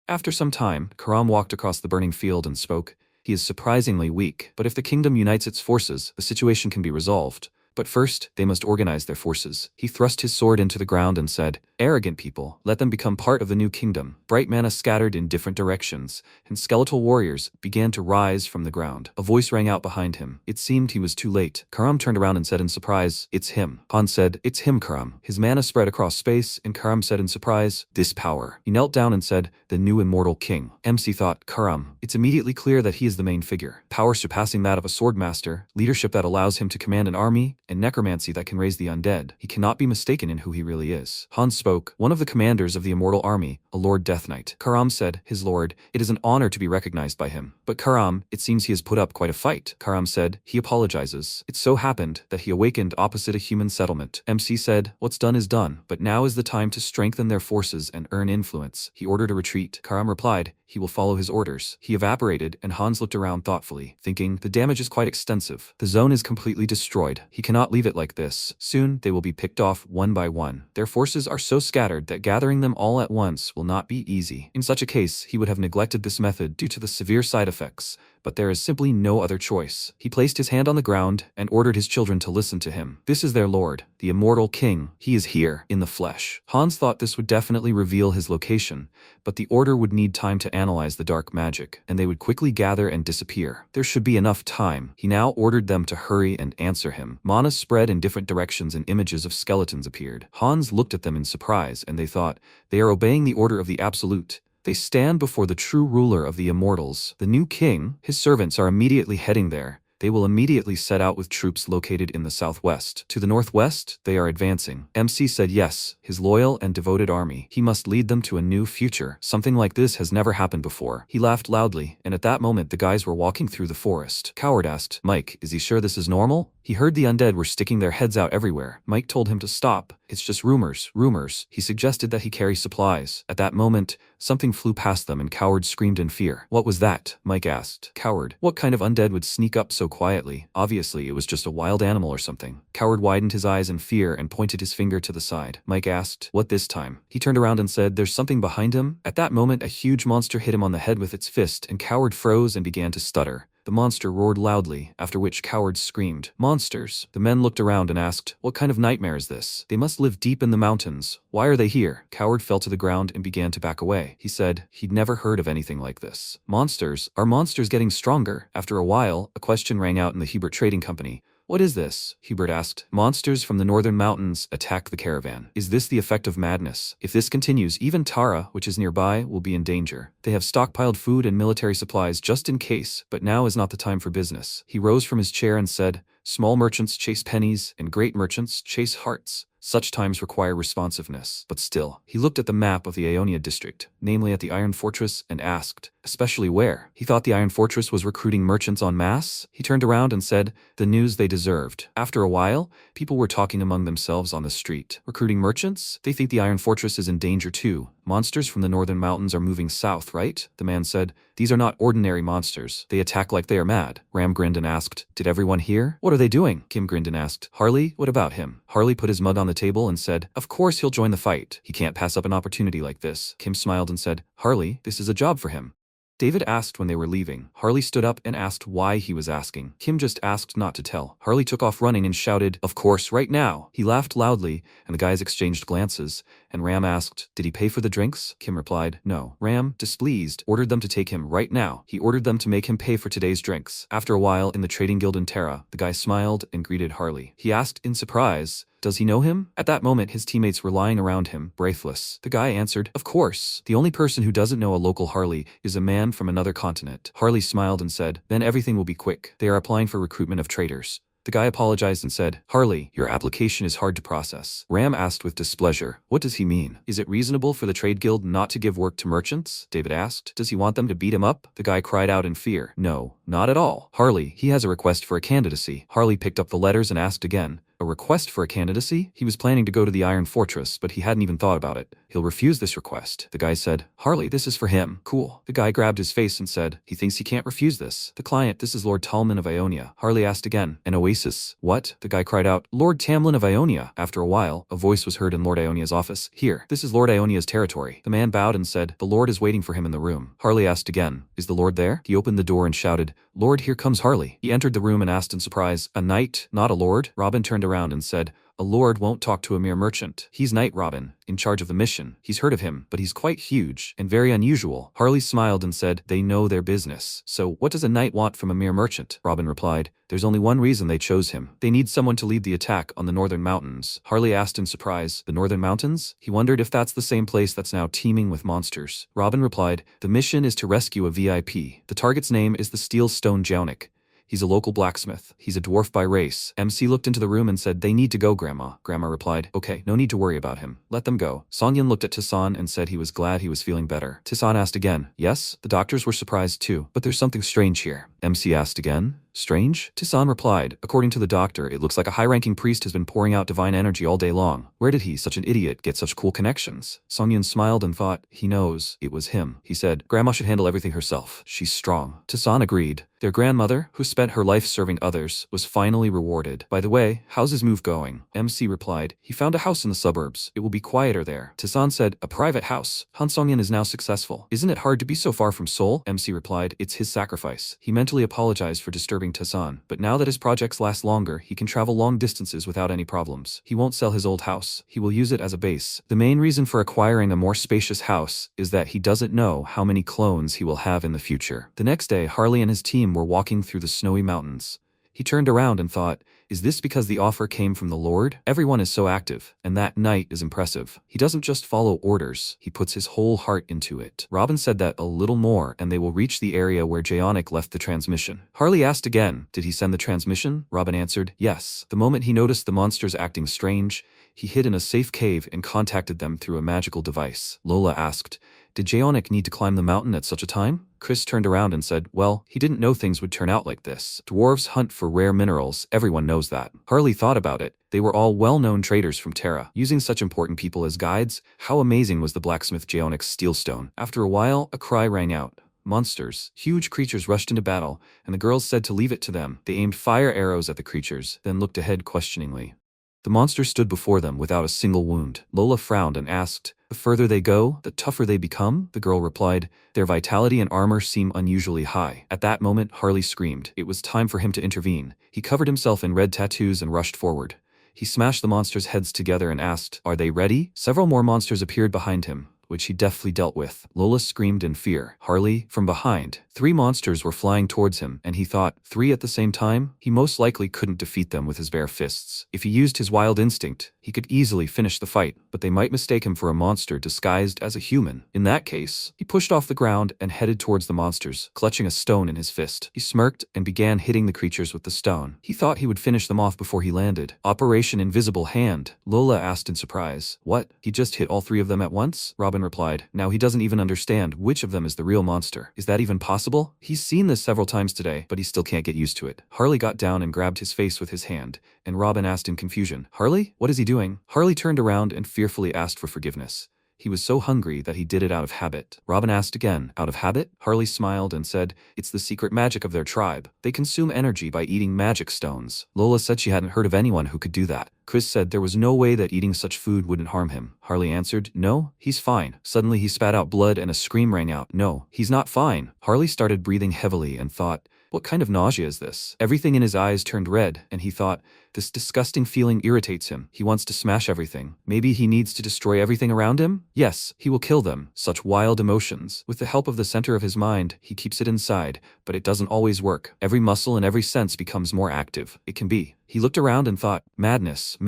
After some time, Karam walked across the burning field and spoke. He is surprisingly weak, but if the kingdom unites its forces, the situation can be resolved. But first, they must organize their forces. He thrust his sword into the ground and said, "Arrogant people, let them become part of the new kingdom." Bright mana scattered in different directions, and skeletal warriors began to rise from the ground. A voice rang out behind him. It seemed he was too late. Karam turned around and said in surprise, "It's him." Han said, "It's him, Karam." His mana spread across space, and Karam said in surprise, "This power." He knelt down and said, "The new immortal king." MC thought, Karam. It's immediately clear that he is the main figure. Power surpassing that of a swordmaster, leadership that allows him to command an army, and necromancy that can raise the undead. He cannot be mistaken in who he really is. Hans spoke, one of the commanders of the immortal army, a Lord Death Knight. Karam said, "His lord, it is an honor to be recognized by him." But Karam, it seems he has put up quite a fight. Karam said, he apologizes. It so happened that he awakened opposite a human settlement. MC said, what's done is done, but now is the time to strengthen their forces and earn influence. He ordered a retreat. Karam replied, he will follow his orders. He evaporated, and Hans looked around thoughtfully, thinking, the damage is quite extensive. The zone is completely destroyed. He cannot leave it like this. Soon, they will be picked off one by one. Their forces are so scattered that gathering them all at once will not be easy. In such a case, he would have neglected this method due to the severe side effects, but there is simply no other choice. He placed his hand on the ground and ordered his children to listen to him. This is their lord, the immortal king. He is here, in the flesh. Hans thought this would definitely reveal his location, but the order would need time to analyze the dark magic, and they would quickly gather and disappear. There should be enough time. He now ordered them to hurry and answer him. Mana spread in different directions and images of skeletons appeared. Hans looked at them in surprise, and they thought, they are obeying the order of the Absolute. They stand before the true ruler of the immortals, the new king. His servants are immediately heading there. They will immediately set out with troops located in the southwest. To the northwest, they are advancing. MC said yes, his loyal and devoted army. He must lead them to a new future. Something like this has never happened before. He laughed loudly, and at that moment the guys were walking through the forest. Coward asked, Mike, is he sure this is normal? He heard the undead were sticking their heads out everywhere. Mike told him to stop. It's just rumors. He suggested that he carry supplies. At that moment, something flew past them and Coward screamed in fear. What was that? Mike asked. Coward, what kind of undead would sneak up so quietly? Obviously, it was just a wild animal or something. Coward widened his eyes in fear and pointed his finger to the side. Mike asked, what this time? He turned around and said, there's something behind him. At that moment, a huge monster hit him on the head with its fist and Coward froze and began to stutter. The monster roared loudly, after which Coward screamed, monsters. The men looked around and asked, what kind of nightmare is this? They must live deep in the mountains. Why are they here? Coward fell to the ground and began to back away. He said he'd never heard of anything like this. Monsters? Are monsters getting stronger? After a while, a question rang out in the Hubert Trading Company. What is this? Hubert asked. Monsters from the northern mountains attack the caravan. Is this the effect of madness? If this continues, even Tara, which is nearby, will be in danger. They have stockpiled food and military supplies just in case, but now is not the time for business. He rose from his chair and said, small merchants chase pennies, and great merchants chase hearts. Such times require responsiveness. But still, he looked at the map of the Ionia district, namely at the Iron Fortress, and asked, especially where? He thought the Iron Fortress was recruiting merchants en masse. He turned around and said, the news they deserved. After a while, people were talking among themselves on the street. Recruiting merchants? They think the Iron Fortress is in danger too. Monsters from the northern mountains are moving south, right? The man said, these are not ordinary monsters. They attack like they are mad. Ram grinned and asked, did everyone hear? What are they doing? Kim grinned and asked, Harley, what about him? Harley put his mug on the table and said, of course he'll join the fight. He can't pass up an opportunity like this. Kim smiled and said, Harley, this is a job for him. David asked when they were leaving. Harley stood up and asked why he was asking. Kim just asked not to tell. Harley took off running and shouted, of course, right now. He laughed loudly, and the guys exchanged glances, and Ram asked, did he pay for the drinks? Kim replied, no. Ram, displeased, ordered them to take him right now. He ordered them to make him pay for today's drinks. After a while, in the trading guild in Terra, the guy smiled and greeted Harley. He asked in surprise, does he know him? At that moment, his teammates were lying around him, breathless. The guy answered, of course. The only person who doesn't know a local Harley is a man from another continent. Harley smiled and said, then everything will be quick. They are applying for recruitment of traders. The guy apologized and said, Harley, your application is hard to process. Ram asked with displeasure, what does he mean? Is it reasonable for the trade guild not to give work to merchants? David asked, does he want them to beat him up? The guy cried out in fear, no, not at all. Harley, he has a request for a candidacy. Harley picked up the letters and asked again, a request for a candidacy? He was planning to go to the Iron Fortress, but he hadn't even thought about it. He'll refuse this request. The guy said, Harley, this is for him. Cool. The guy grabbed his face and said, he thinks he can't refuse this. The client, this is Lord Talman of Ionia. Harley asked again, an oasis? What? The guy cried out, Lord Tamlin of Ionia. After a while, a voice was heard in Lord Ionia's office. Here, this is Lord Ionia's territory. The man bowed and said, the Lord is waiting for him in the room. Harley asked again, is the Lord there? He opened the door and shouted, Lord, here comes Harley. He entered the room and asked in surprise, a knight, not a lord? Robin turned around and said, a lord won't talk to a mere merchant. He's Knight Robin, in charge of the mission. He's heard of him, but he's quite huge and very unusual. Harley smiled and said, they know their business. So what does a knight want from a mere merchant? Robin replied, there's only one reason they chose him. They need someone to lead the attack on the northern mountains. Harley asked in surprise, the northern mountains? He wondered if that's the same place that's now teeming with monsters. Robin replied, the mission is to rescue a VIP. The target's name is the Steel Stone Jounik. He's a local blacksmith. He's a dwarf by race. MC looked into the room and said, they need to go, Grandma. Grandma replied, okay, no need to worry about him. Let them go. Songyan looked at Tisan and said he was glad he was feeling better. Tisan asked again, yes? The doctors were surprised too, but there's something strange here. MC asked again, strange? Tisan replied, according to the doctor, it looks like a high-ranking priest has been pouring out divine energy all day long. Where did he, such an idiot, get such cool connections? Songyan smiled and thought, he knows. It was him. He said, Grandma should handle everything herself. She's strong. Tisan agreed. Their grandmother, who spent her life serving others, was finally rewarded. By the way, how's his move going? MC replied, he found a house in the suburbs. It will be quieter there. Tisan said, a private house. Han Songyan is now successful. Isn't it hard to be so far from Seoul? MC replied, it's his sacrifice. He mentally apologized for disturbing Tisan, but now that his projects last longer, he can travel long distances without any problems. He won't sell his old house. He will use it as a base. The main reason for acquiring a more spacious house is that he doesn't know how many clones he will have in the future. The next day, Harley and his team were walking through the snowy mountains. He turned around and thought, is this because the offer came from the Lord? Everyone is so active, and that knight is impressive. He doesn't just follow orders, he puts his whole heart into it. Robin said that a little more and they will reach the area where Jaonic left the transmission. Harley asked again, did he send the transmission? Robin answered, yes. The moment he noticed the monsters acting strange, he hid in a safe cave and contacted them through a magical device. Lola asked, did Jaonic need to climb the mountain at such a time? Chris turned around and said, well, he didn't know things would turn out like this. Dwarves hunt for rare minerals, everyone knows that. Harley thought about it. They were all well-known traders from Terra, using such important people as guides. How amazing was the blacksmith Jaonic's steel stone? After a while, a cry rang out. Monsters. Huge creatures rushed into battle, and the girls said to leave it to them. They aimed fire arrows at the creatures, then looked ahead questioningly. The monster stood before them without a single wound. Lola frowned and asked, the further they go, the tougher they become? The girl replied, their vitality and armor seem unusually high. At that moment, Harley screamed. It was time for him to intervene. He covered himself in red tattoos and rushed forward. He smashed the monsters' heads together and asked, are they ready? Several more monsters appeared behind him, which he deftly dealt with. Lola screamed in fear. Harley, from behind. 3 monsters were flying towards him, and he thought, 3 at the same time? He most likely couldn't defeat them with his bare fists. If he used his wild instinct, he could easily finish the fight, but they might mistake him for a monster disguised as a human. In that case, he pushed off the ground and headed towards the monsters, clutching a stone in his fist. He smirked and began hitting the creatures with the stone. He thought he would finish them off before he landed. Operation Invisible Hand, Lola asked in surprise. What? He just hit all 3 of them at once? Robin replied. Now he doesn't even understand which of them is the real monster. Is that even possible? He's seen this several times today, but he still can't get used to it. Harley got down and grabbed his face with his hand, and Robin asked in confusion, Harley? What is he doing? Harley turned around and fearfully asked for forgiveness. He was so hungry that he did it out of habit. Robin asked again, out of habit? Harley smiled and said, it's the secret magic of their tribe. They consume energy by eating magic stones. Lola said she hadn't heard of anyone who could do that. Chris said there was no way that eating such food wouldn't harm him. Harley answered, no, he's fine. Suddenly he spat out blood and a scream rang out, no, he's not fine. Harley started breathing heavily and thought, what kind of nausea is this? Everything in his eyes turned red, and he thought, this disgusting feeling irritates him. He wants to smash everything. Maybe he needs to destroy everything around him? Yes, he will kill them. Such wild emotions. With the help of the center of his mind, he keeps it inside, but it doesn't always work. Every muscle and every sense becomes more active. It can be. He looked around and thought, madness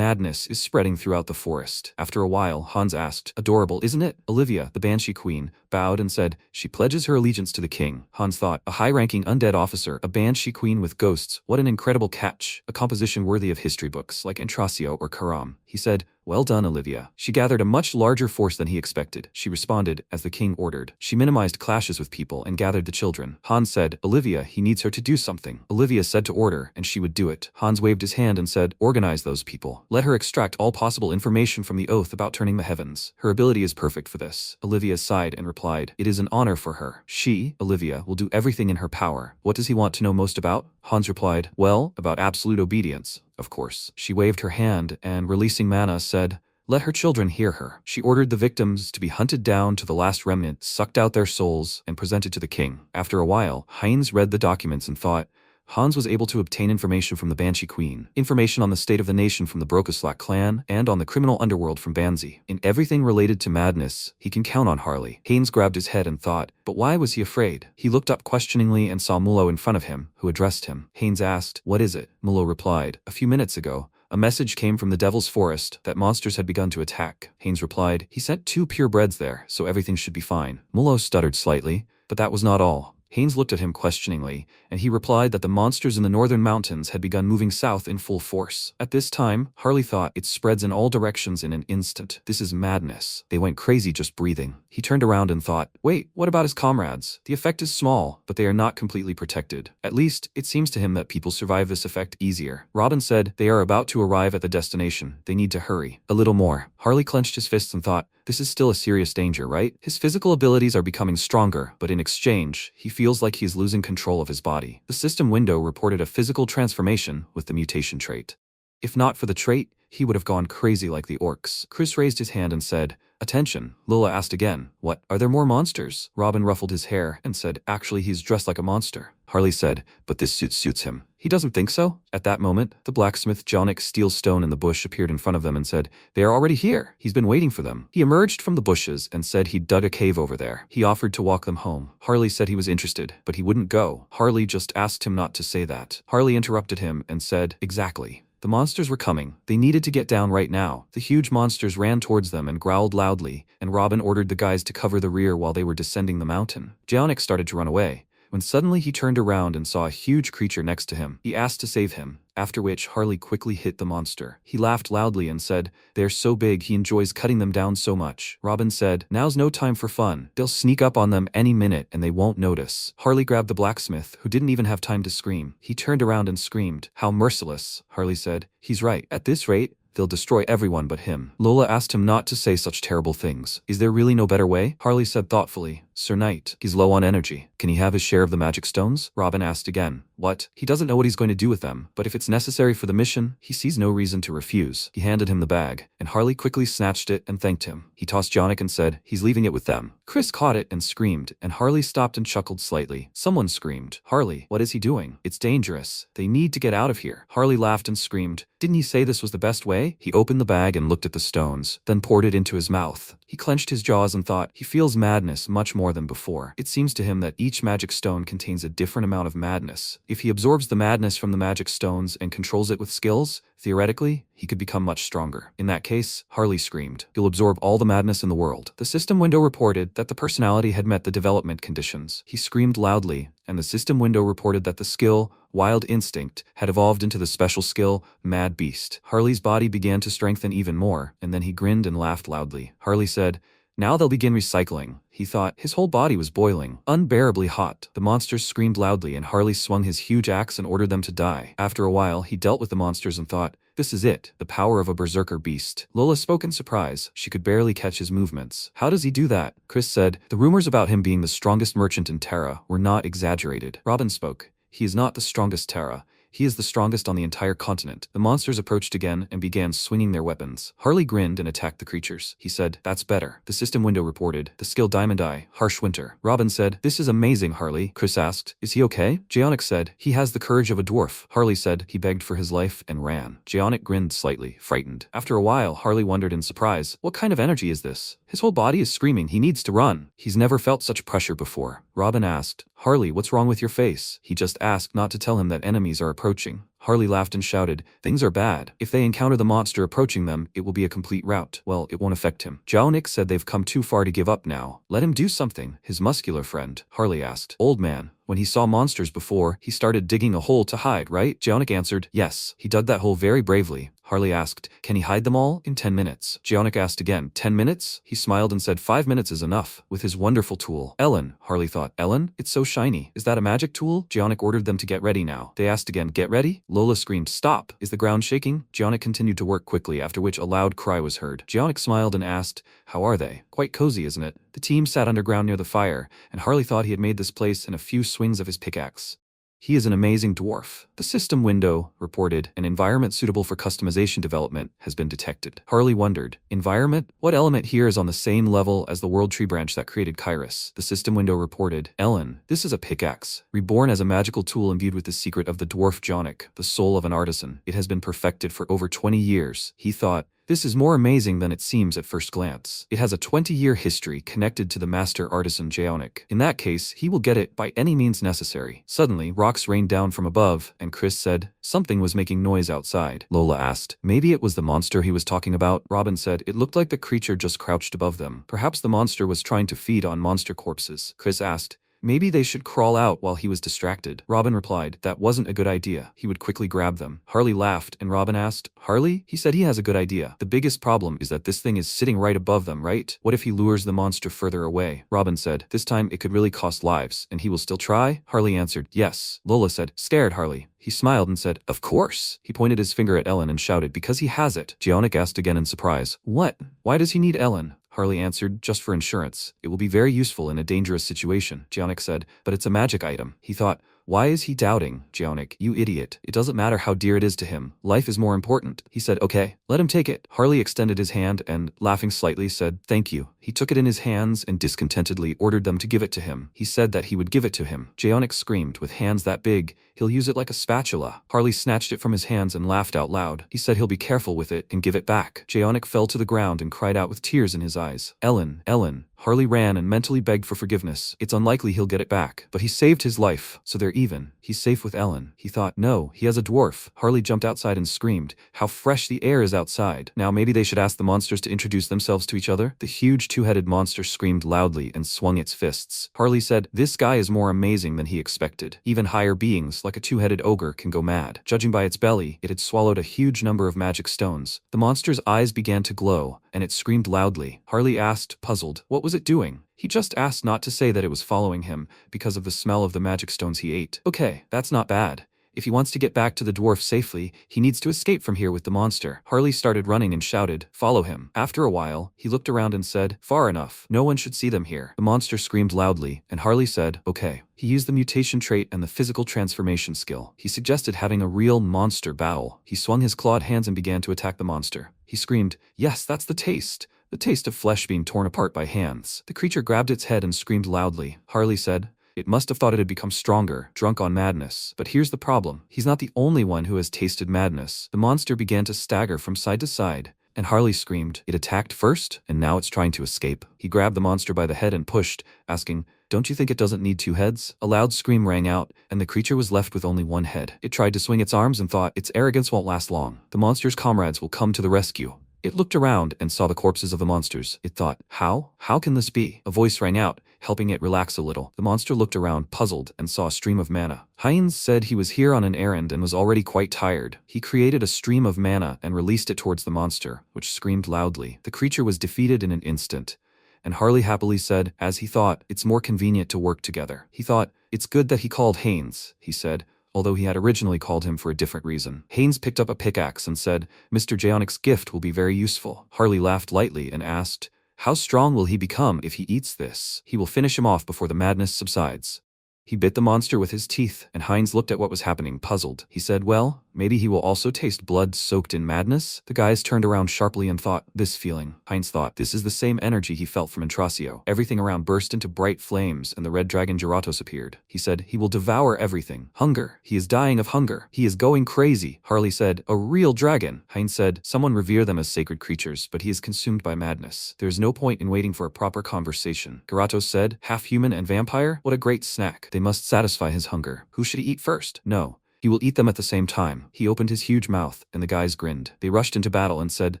is spreading throughout the forest. After a while, Hans asked, adorable, isn't it? Olivia, the Banshee Queen, bowed and said, she pledges her allegiance to the king. Hans thought, a high-ranking undead officer, a Banshee Queen with ghosts, what an incredible catch. A composition worthy of history books like Entrasio or Karam. He said, well done, Olivia. She gathered a much larger force than he expected. She responded, as the king ordered. She minimized clashes with people and gathered the children. Hans said, Olivia, he needs her to do something. Olivia said to order, and she would do it. Hans waved his hand and said, organize those people. Let her extract all possible information from the oath about turning the heavens. Her ability is perfect for this. Olivia sighed and replied, it is an honor for her. She, Olivia, will do everything in her power. What does he want to know most about? Hans replied, well, about absolute obedience. Of course. She waved her hand and, releasing mana, said, let her children hear her. She ordered the victims to be hunted down to the last remnant, sucked out their souls, and presented to the king. After a while, Heinz read the documents and thought, Hans was able to obtain information from the Banshee Queen, information on the state of the nation from the Brokoslak clan, and on the criminal underworld from Banzi. In everything related to madness, he can count on Harley. Haynes grabbed his head and thought, but why was he afraid? He looked up questioningly and saw Mullo in front of him, who addressed him. Haynes asked, what is it? Mullo replied, a few minutes ago, a message came from the Devil's Forest that monsters had begun to attack. Haynes replied, he sent 2 purebreds there, so everything should be fine. Mullo stuttered slightly, but that was not all. Haynes looked at him questioningly, and he replied that the monsters in the northern mountains had begun moving south in full force. At this time, Harley thought, it spreads in all directions in an instant. This is madness. They went crazy just breathing. He turned around and thought, wait, what about his comrades? The effect is small, but they are not completely protected. At least, it seems to him that people survive this effect easier. Robin said, they are about to arrive at the destination. They need to hurry. A little more. Harley clenched his fists and thought, this is still a serious danger, right? His physical abilities are becoming stronger, but in exchange, he feels like he is losing control of his body. The system window reported a physical transformation with the mutation trait. If not for the trait, he would have gone crazy like the orcs. Chris raised his hand and said, attention. Lola asked again, what? Are there more monsters? Robin ruffled his hair and said, actually he's dressed like a monster. Harley said, but this suit suits him. He doesn't think so? At that moment, the blacksmith Jonic steel stone in the bush appeared in front of them and said, they are already here. He's been waiting for them. He emerged from the bushes and said he'd dug a cave over there. He offered to walk them home. Harley said he was interested, but he wouldn't go. Harley just asked him not to say that. Harley interrupted him and said, exactly. The monsters were coming. They needed to get down right now. The huge monsters ran towards them and growled loudly, and Robin ordered the guys to cover the rear while they were descending the mountain. Jonic started to run away, when suddenly he turned around and saw a huge creature next to him. He asked to save him, after which Harley quickly hit the monster. He laughed loudly and said, they're so big he enjoys cutting them down so much. Robin said, now's no time for fun. They'll sneak up on them any minute and they won't notice. Harley grabbed the blacksmith, who didn't even have time to scream. He turned around and screamed, how merciless. Harley said, he's right. At this rate, they'll destroy everyone but him. Lola asked him not to say such terrible things. Is there really no better way? Harley said thoughtfully, Sir Knight, he's low on energy. Can he have his share of the magic stones? Robin asked again. What? He doesn't know what he's going to do with them, but if it's necessary for the mission, he sees no reason to refuse. He handed him the bag, and Harley quickly snatched it and thanked him. He tossed Jonik and said, he's leaving it with them. Chris caught it and screamed, and Harley stopped and chuckled slightly. Someone screamed, Harley, what is he doing? It's dangerous. They need to get out of here. Harley laughed and screamed, didn't he say this was the best way? He opened the bag and looked at the stones, then poured it into his mouth. He clenched his jaws and thought, he feels madness much more than before. It seems to him that each magic stone contains a different amount of madness. If he absorbs the madness from the magic stones and controls it with skills, theoretically, he could become much stronger. In that case, Harley screamed, he'll absorb all the madness in the world. The system window reported that the personality had met the development conditions. He screamed loudly, and the system window reported that the skill, Wild Instinct, had evolved into the special skill, Mad Beast. Harley's body began to strengthen even more, and then he grinned and laughed loudly. Harley said, now they'll begin recycling. He thought. His whole body was boiling, unbearably hot. The monsters screamed loudly and Harley swung his huge axe and ordered them to die. After a while, he dealt with the monsters and thought, this is it, the power of a berserker beast. Lola spoke in surprise. She could barely catch his movements. How does he do that? Chris said, the rumors about him being the strongest merchant in Terra were not exaggerated. Robin spoke. He is not the strongest Terra. He is the strongest on the entire continent. The monsters approached again and began swinging their weapons. Harley grinned and attacked the creatures. He said, that's better. The system window reported, the skill Diamond Eye, Harsh Winter. Robin said, this is amazing, Harley. Chris asked, is he okay? Jayonik said, he has the courage of a dwarf. Harley said, he begged for his life and ran. Jayonik grinned slightly, frightened. After a while, Harley wondered in surprise, what kind of energy is this? His whole body is screaming, he needs to run. He's never felt such pressure before. Robin asked, Harley, what's wrong with your face? He just asked not to tell him that enemies are approaching. Harley laughed and shouted, things are bad. If they encounter the monster approaching them, it will be a complete rout. Well, it won't affect him. Jayonik said they've come too far to give up now. Let him do something. His muscular friend, Harley asked. Old man. When he saw monsters before, he started digging a hole to hide, right? Jayonik answered, yes. He dug that hole very bravely. Harley asked, can he hide them all? In 10 minutes. Jayonik asked again, 10 minutes? He smiled and said 5 minutes is enough, with his wonderful tool. Ellen, Harley thought. Ellen? It's so shiny. Is that a magic tool? Jayonik ordered them to get ready now. They asked again, get ready? Lola screamed, stop. Is the ground shaking? Jayonik continued to work quickly, after which a loud cry was heard. Jayonik smiled and asked, how are they? Quite cozy, isn't it? The team sat underground near the fire, and Harley thought he had made this place in a few swings of his pickaxe. He is an amazing dwarf. The system window reported an environment suitable for customization development has been detected. Harley wondered, environment? What element here is on the same level as the world tree branch that created Kairos? The system window reported, Ellen, this is a pickaxe. Reborn as a magical tool imbued with the secret of the dwarf Jayonik, the soul of an artisan. It has been perfected for over 20 years. He thought, this is more amazing than it seems at first glance. It has a 20-year history connected to the master artisan Jayonik. In that case, he will get it by any means necessary. Suddenly, rocks rained down from above, and Chris said, something was making noise outside. Lola asked, maybe it was the monster he was talking about? Robin said, it looked like the creature just crouched above them. Perhaps the monster was trying to feed on monster corpses. Chris asked, maybe they should crawl out while he was distracted. Robin replied, that wasn't a good idea. He would quickly grab them. Harley laughed, and Robin asked, Harley? He said he has a good idea. The biggest problem is that this thing is sitting right above them, right? What if he lures the monster further away? Robin said, this time it could really cost lives, and he will still try? Harley answered, yes. Lola said, scared, Harley. He smiled and said, of course. He pointed his finger at Ellen and shouted, because he has it. Jayonik asked again in surprise, what? Why does he need Ellen? Harley answered, just for insurance. It will be very useful in a dangerous situation. Jayonik said, but it's a magic item. He thought, why is he doubting? Jayonik, you idiot. It doesn't matter how dear it is to him. Life is more important. He said, okay, let him take it. Harley extended his hand and, laughing slightly, said, thank you. He took it in his hands and discontentedly ordered them to give it to him. He said that he would give it to him. Jayonik screamed, with hands that big, he'll use it like a spatula. Harley snatched it from his hands and laughed out loud. He said he'll be careful with it and give it back. Jayonik fell to the ground and cried out with tears in his eyes. Ellen, Ellen. Harley ran and mentally begged for forgiveness. It's unlikely he'll get it back, but he saved his life, so they're even. He's safe with Ellen. He thought, no, he has a dwarf. Harley jumped outside and screamed, how fresh the air is outside. Now maybe they should ask the monsters to introduce themselves to each other. The huge two-headed monster screamed loudly and swung its fists. Harley said, this guy is more amazing than he expected. Even higher beings, like a two-headed ogre, can go mad. Judging by its belly, it had swallowed a huge number of magic stones. The monster's eyes began to glow, and it screamed loudly. Harley asked, puzzled, what was it doing? He just asked not to say that it was following him because of the smell of the magic stones he ate. Okay, that's not bad. If he wants to get back to the dwarf safely, he needs to escape from here with the monster. Harley started running and shouted, "Follow him." After a while, he looked around and said, "Far enough. No one should see them here." The monster screamed loudly, and Harley said, "Okay." He used the mutation trait and the physical transformation skill. He suggested having a real monster battle. He swung his clawed hands and began to attack the monster. He screamed, "Yes, that's the taste." The taste of flesh being torn apart by hands. The creature grabbed its head and screamed loudly. Harley said, "It must have thought it had become stronger, drunk on madness. But here's the problem. He's not the only one who has tasted madness." The monster began to stagger from side to side, and Harley screamed, "It attacked first, and now it's trying to escape." He grabbed the monster by the head and pushed, asking, "Don't you think it doesn't need 2 heads?" A loud scream rang out, and the creature was left with only 1 head. It tried to swing its arms and thought, its arrogance won't last long. The monster's comrades will come to the rescue. It looked around and saw the corpses of the monsters. It thought, How can this be?" A voice rang out, helping it relax a little. The monster looked around, puzzled, and saw a stream of mana. Heinz said he was here on an errand and was already quite tired. He created a stream of mana and released it towards the monster, which screamed loudly. The creature was defeated in an instant. And Harley happily said, as he thought, "It's more convenient to work together." He thought, "It's good that he called Haynes," he said, although he had originally called him for a different reason. Haynes picked up a pickaxe and said, "Mr. Jaonic's gift will be very useful." Harley laughed lightly and asked, "How strong will he become if he eats this?" "He will finish him off before the madness subsides." He bit the monster with his teeth, and Heinz looked at what was happening, puzzled. He said, "Well, maybe he will also taste blood soaked in madness?" The guys turned around sharply and thought, "This feeling." Heinz thought, this is the same energy he felt from Intrasio. Everything around burst into bright flames, and the red dragon Geratos appeared. He said, "He will devour everything. Hunger. He is dying of hunger. He is going crazy." Harley said, "A real dragon." Heinz said, "Someone revere them as sacred creatures, but he is consumed by madness. There is no point in waiting for a proper conversation." Geratos said, "Half human and vampire? What a great snack. They must satisfy his hunger. Who should he eat first? No. He will eat them at the same time." He opened his huge mouth, and the guys grinned. They rushed into battle and said,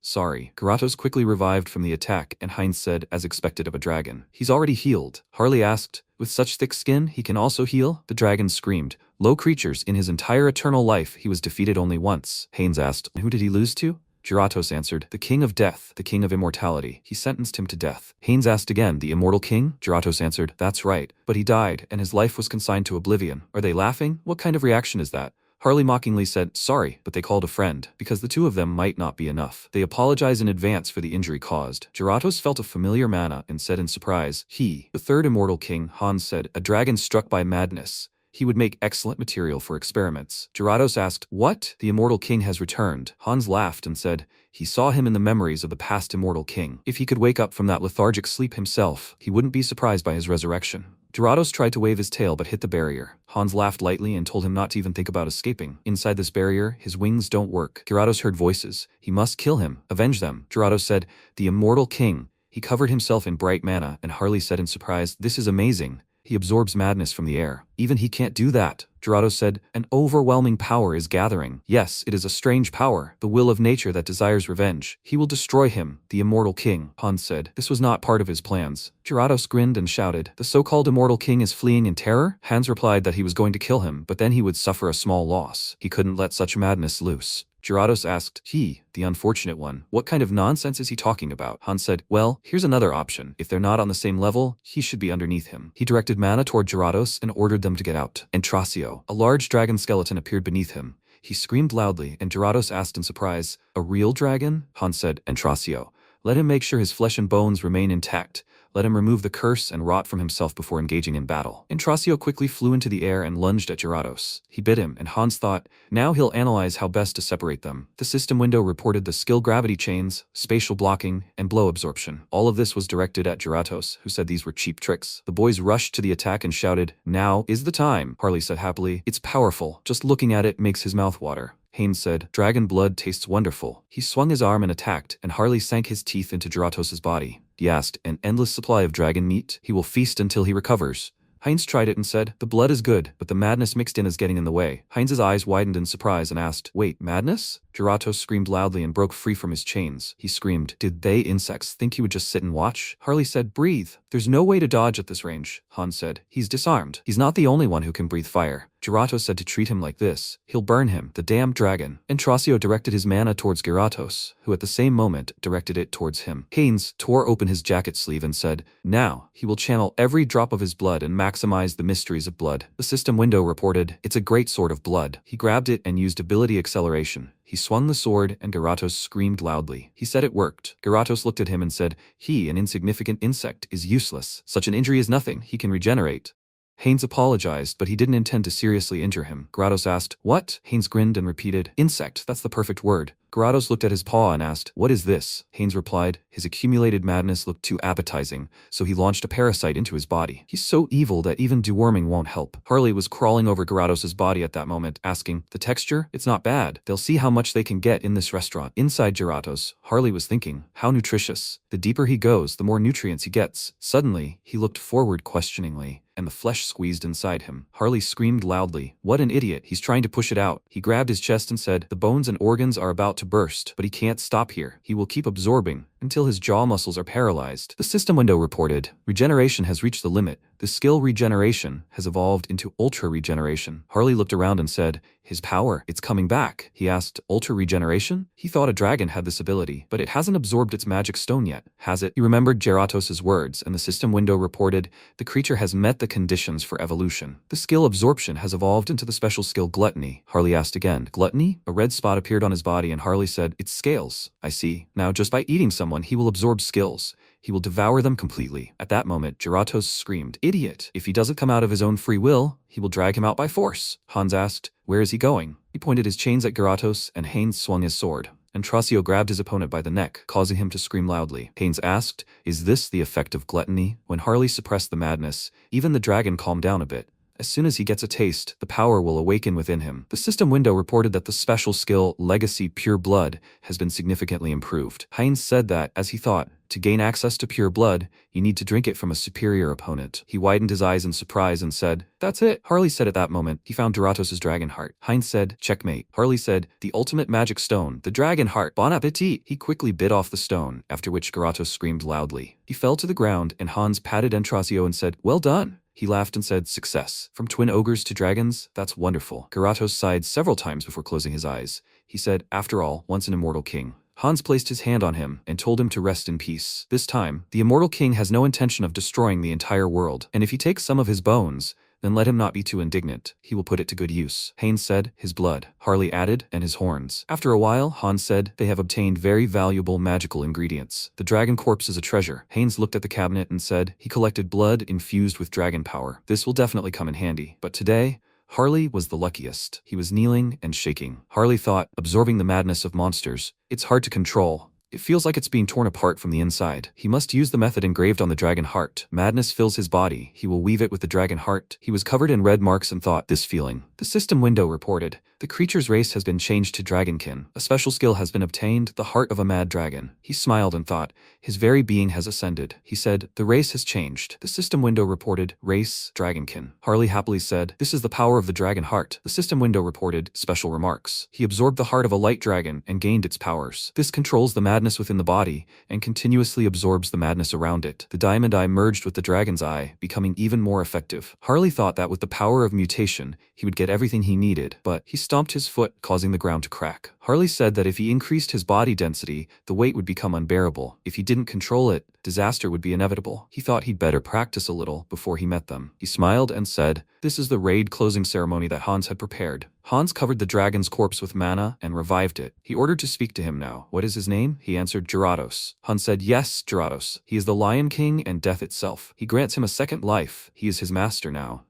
"Sorry." Geratos quickly revived from the attack, and Heinz said, as expected of a dragon, "He's already healed." Harley asked, "With such thick skin, he can also heal?" The dragon screamed. Low creatures, in his entire eternal life, he was defeated only once. Haynes asked, "Who did he lose to?" Geratos answered, "The king of death, the king of immortality. He sentenced him to death." Haynes asked again, "The immortal king?" Geratos answered, "That's right. But he died, and his life was consigned to oblivion." "Are they laughing? What kind of reaction is that?" Harley mockingly said, "Sorry, but they called a friend, because the 2 of them might not be enough. They apologize in advance for the injury caused." Geratos felt a familiar mana and said in surprise, "He, the 3rd immortal king," Hans said, "a dragon struck by madness. He would make excellent material for experiments." Geratos asked, "What? The immortal king has returned." Hans laughed and said, "He saw him in the memories of the past immortal king. If he could wake up from that lethargic sleep himself, he wouldn't be surprised by his resurrection." Geratos tried to wave his tail but hit the barrier. Hans laughed lightly and told him not to even think about escaping. Inside this barrier, his wings don't work. Geratos heard voices. He must kill him, avenge them. Geratos said, "The immortal king." He covered himself in bright mana, and Harley said in surprise, "This is amazing. He absorbs madness from the air. Even he can't do that." Geratos said, "An overwhelming power is gathering. Yes, it is a strange power, the will of nature that desires revenge. He will destroy him, the immortal king." Hans said, "This was not part of his plans." Geratos grinned and shouted, "The so-called immortal king is fleeing in terror?" Hans replied that he was going to kill him, but then he would suffer a small loss. He couldn't let such madness loose. Geratos asked, "He, the unfortunate one, what kind of nonsense is he talking about?" Hans said, "Well, here's another option. If they're not on the same level, he should be underneath him." He directed mana toward Geratos and ordered them to get out. Intrasio, a large dragon skeleton, appeared beneath him. He screamed loudly, and Geratos asked in surprise, "A real dragon?" Hans said, "Intrasio, let him make sure his flesh and bones remain intact. Let him remove the curse and rot from himself before engaging in battle." Intrasio quickly flew into the air and lunged at Geratos. He bit him, and Hans thought, now he'll analyze how best to separate them. The system window reported the skill gravity chains, spatial blocking, and blow absorption. All of this was directed at Geratos, who said these were cheap tricks. The boys rushed to the attack and shouted, "Now is the time," Harley said happily. "It's powerful. Just looking at it makes his mouth water." Haynes said, "Dragon blood tastes wonderful." He swung his arm and attacked, and Harley sank his teeth into Geratos' body. He asked, "An endless supply of dragon meat? He will feast until he recovers." Heinz tried it and said, "The blood is good, but the madness mixed in is getting in the way." Heinz's eyes widened in surprise and asked, "Wait, madness?" Geratos screamed loudly and broke free from his chains. He screamed, "Did they insects think he would just sit and watch?" Harley said, "Breathe. There's no way to dodge at this range." Hans said, "He's disarmed. He's not the only one who can breathe fire. Giratos said to treat him like this, he'll burn him, the damn dragon. Entrasio directed his mana towards Giratos, who at the same moment directed it towards him. Haynes tore open his jacket sleeve and said, now, he will channel every drop of his blood and maximize the mysteries of blood. The system window reported, it's a great sword of blood. He grabbed it and used ability acceleration. He swung the sword and Giratos screamed loudly. He said it worked. Giratos looked at him and said, he, an insignificant insect, is useless. Such an injury is nothing. He can regenerate. Haynes apologized, but he didn't intend to seriously injure him. Giratos asked, what? Haynes grinned and repeated, insect, that's the perfect word. Giratos looked at his paw and asked, what is this? Haynes replied, his accumulated madness looked too appetizing, so he launched a parasite into his body. He's so evil that even deworming won't help. Harley was crawling over Giratos' body at that moment, asking, the texture? It's not bad. They'll see how much they can get in this restaurant. Inside Giratos, Harley was thinking, how nutritious. The deeper he goes, the more nutrients he gets. Suddenly, he looked forward questioningly, and the flesh squeezed inside him. Harley screamed loudly, what an idiot, he's trying to push it out. He grabbed his chest and said, the bones and organs are about to burst, but he can't stop here. He will keep absorbing until his jaw muscles are paralyzed. The system window reported, regeneration has reached the limit. The skill regeneration has evolved into ultra regeneration. Harley looked around and said, his power, it's coming back. He asked, ultra regeneration? He thought a dragon had this ability, but it hasn't absorbed its magic stone yet, has it? He remembered Giratos' words, and the system window reported, the creature has met the conditions for evolution. The skill absorption has evolved into the special skill gluttony. Harley asked again, gluttony? A red spot appeared on his body and Harley said, it's scales. I see. Now just by eating someone, he will absorb skills. He will devour them completely. At that moment, Giratos screamed, idiot! If he doesn't come out of his own free will, he will drag him out by force. Hans asked, where is he going? He pointed his chains at Giratos, and Haynes swung his sword. Entrasio grabbed his opponent by the neck, causing him to scream loudly. Haynes asked, is this the effect of gluttony? When Harley suppressed the madness, even the dragon calmed down a bit. As soon as he gets a taste, the power will awaken within him. The system window reported that the special skill, Legacy Pure Blood, has been significantly improved. Haynes said that, as he thought, to gain access to pure blood, you need to drink it from a superior opponent. He widened his eyes in surprise and said, that's it. Harley said at that moment, he found Giratos' dragon heart. Haynes said, checkmate. Harley said, the ultimate magic stone, the dragon heart. Bon appetit. He quickly bit off the stone, after which Giratos screamed loudly. He fell to the ground, and Hans patted Entrasio and said, well done. He laughed and said, success. From twin ogres to dragons? That's wonderful. Giratos sighed several times before closing his eyes. He said, after all, once an immortal king. Hans placed his hand on him and told him to rest in peace. This time, the immortal king has no intention of destroying the entire world, and if he takes some of his bones, then let him not be too indignant. He will put it to good use. Haynes said, his blood. Harley added, and his horns. After a while, Hans said, they have obtained very valuable magical ingredients. The dragon corpse is a treasure. Haynes looked at the cabinet and said, he collected blood infused with dragon power. This will definitely come in handy. But today, Harley was the luckiest. He was kneeling and shaking. Harley thought, absorbing the madness of monsters, it's hard to control. It feels like it's being torn apart from the inside. He must use the method engraved on the dragon heart. Madness fills his body. He will weave it with the dragon heart. He was covered in red marks and thought, this feeling. The system window reported, the creature's race has been changed to dragonkin. A special skill has been obtained, the heart of a mad dragon. He smiled and thought, his very being has ascended. He said, the race has changed. The system window reported, race, dragonkin. Harley happily said, this is the power of the dragon heart. The system window reported, special remarks. He absorbed the heart of a light dragon and gained its powers. This controls the madness within the body and continuously absorbs the madness around it. The diamond eye merged with the dragon's eye, becoming even more effective. Harley thought that with the power of mutation, he would get everything he needed, but he stomped his foot, causing the ground to crack. Harley said that if he increased his body density, the weight would become unbearable. If he didn't control it, disaster would be inevitable. He thought he'd better practice a little before he met them. He smiled and said, this is the raid closing ceremony that Hans had prepared. Hans covered the dragon's corpse with mana and revived it. He ordered to speak to him now. What is his name? He answered, Giratos. Hans said, yes, Giratos. He is the Lion King and death itself. He grants him a second life. He is his master now.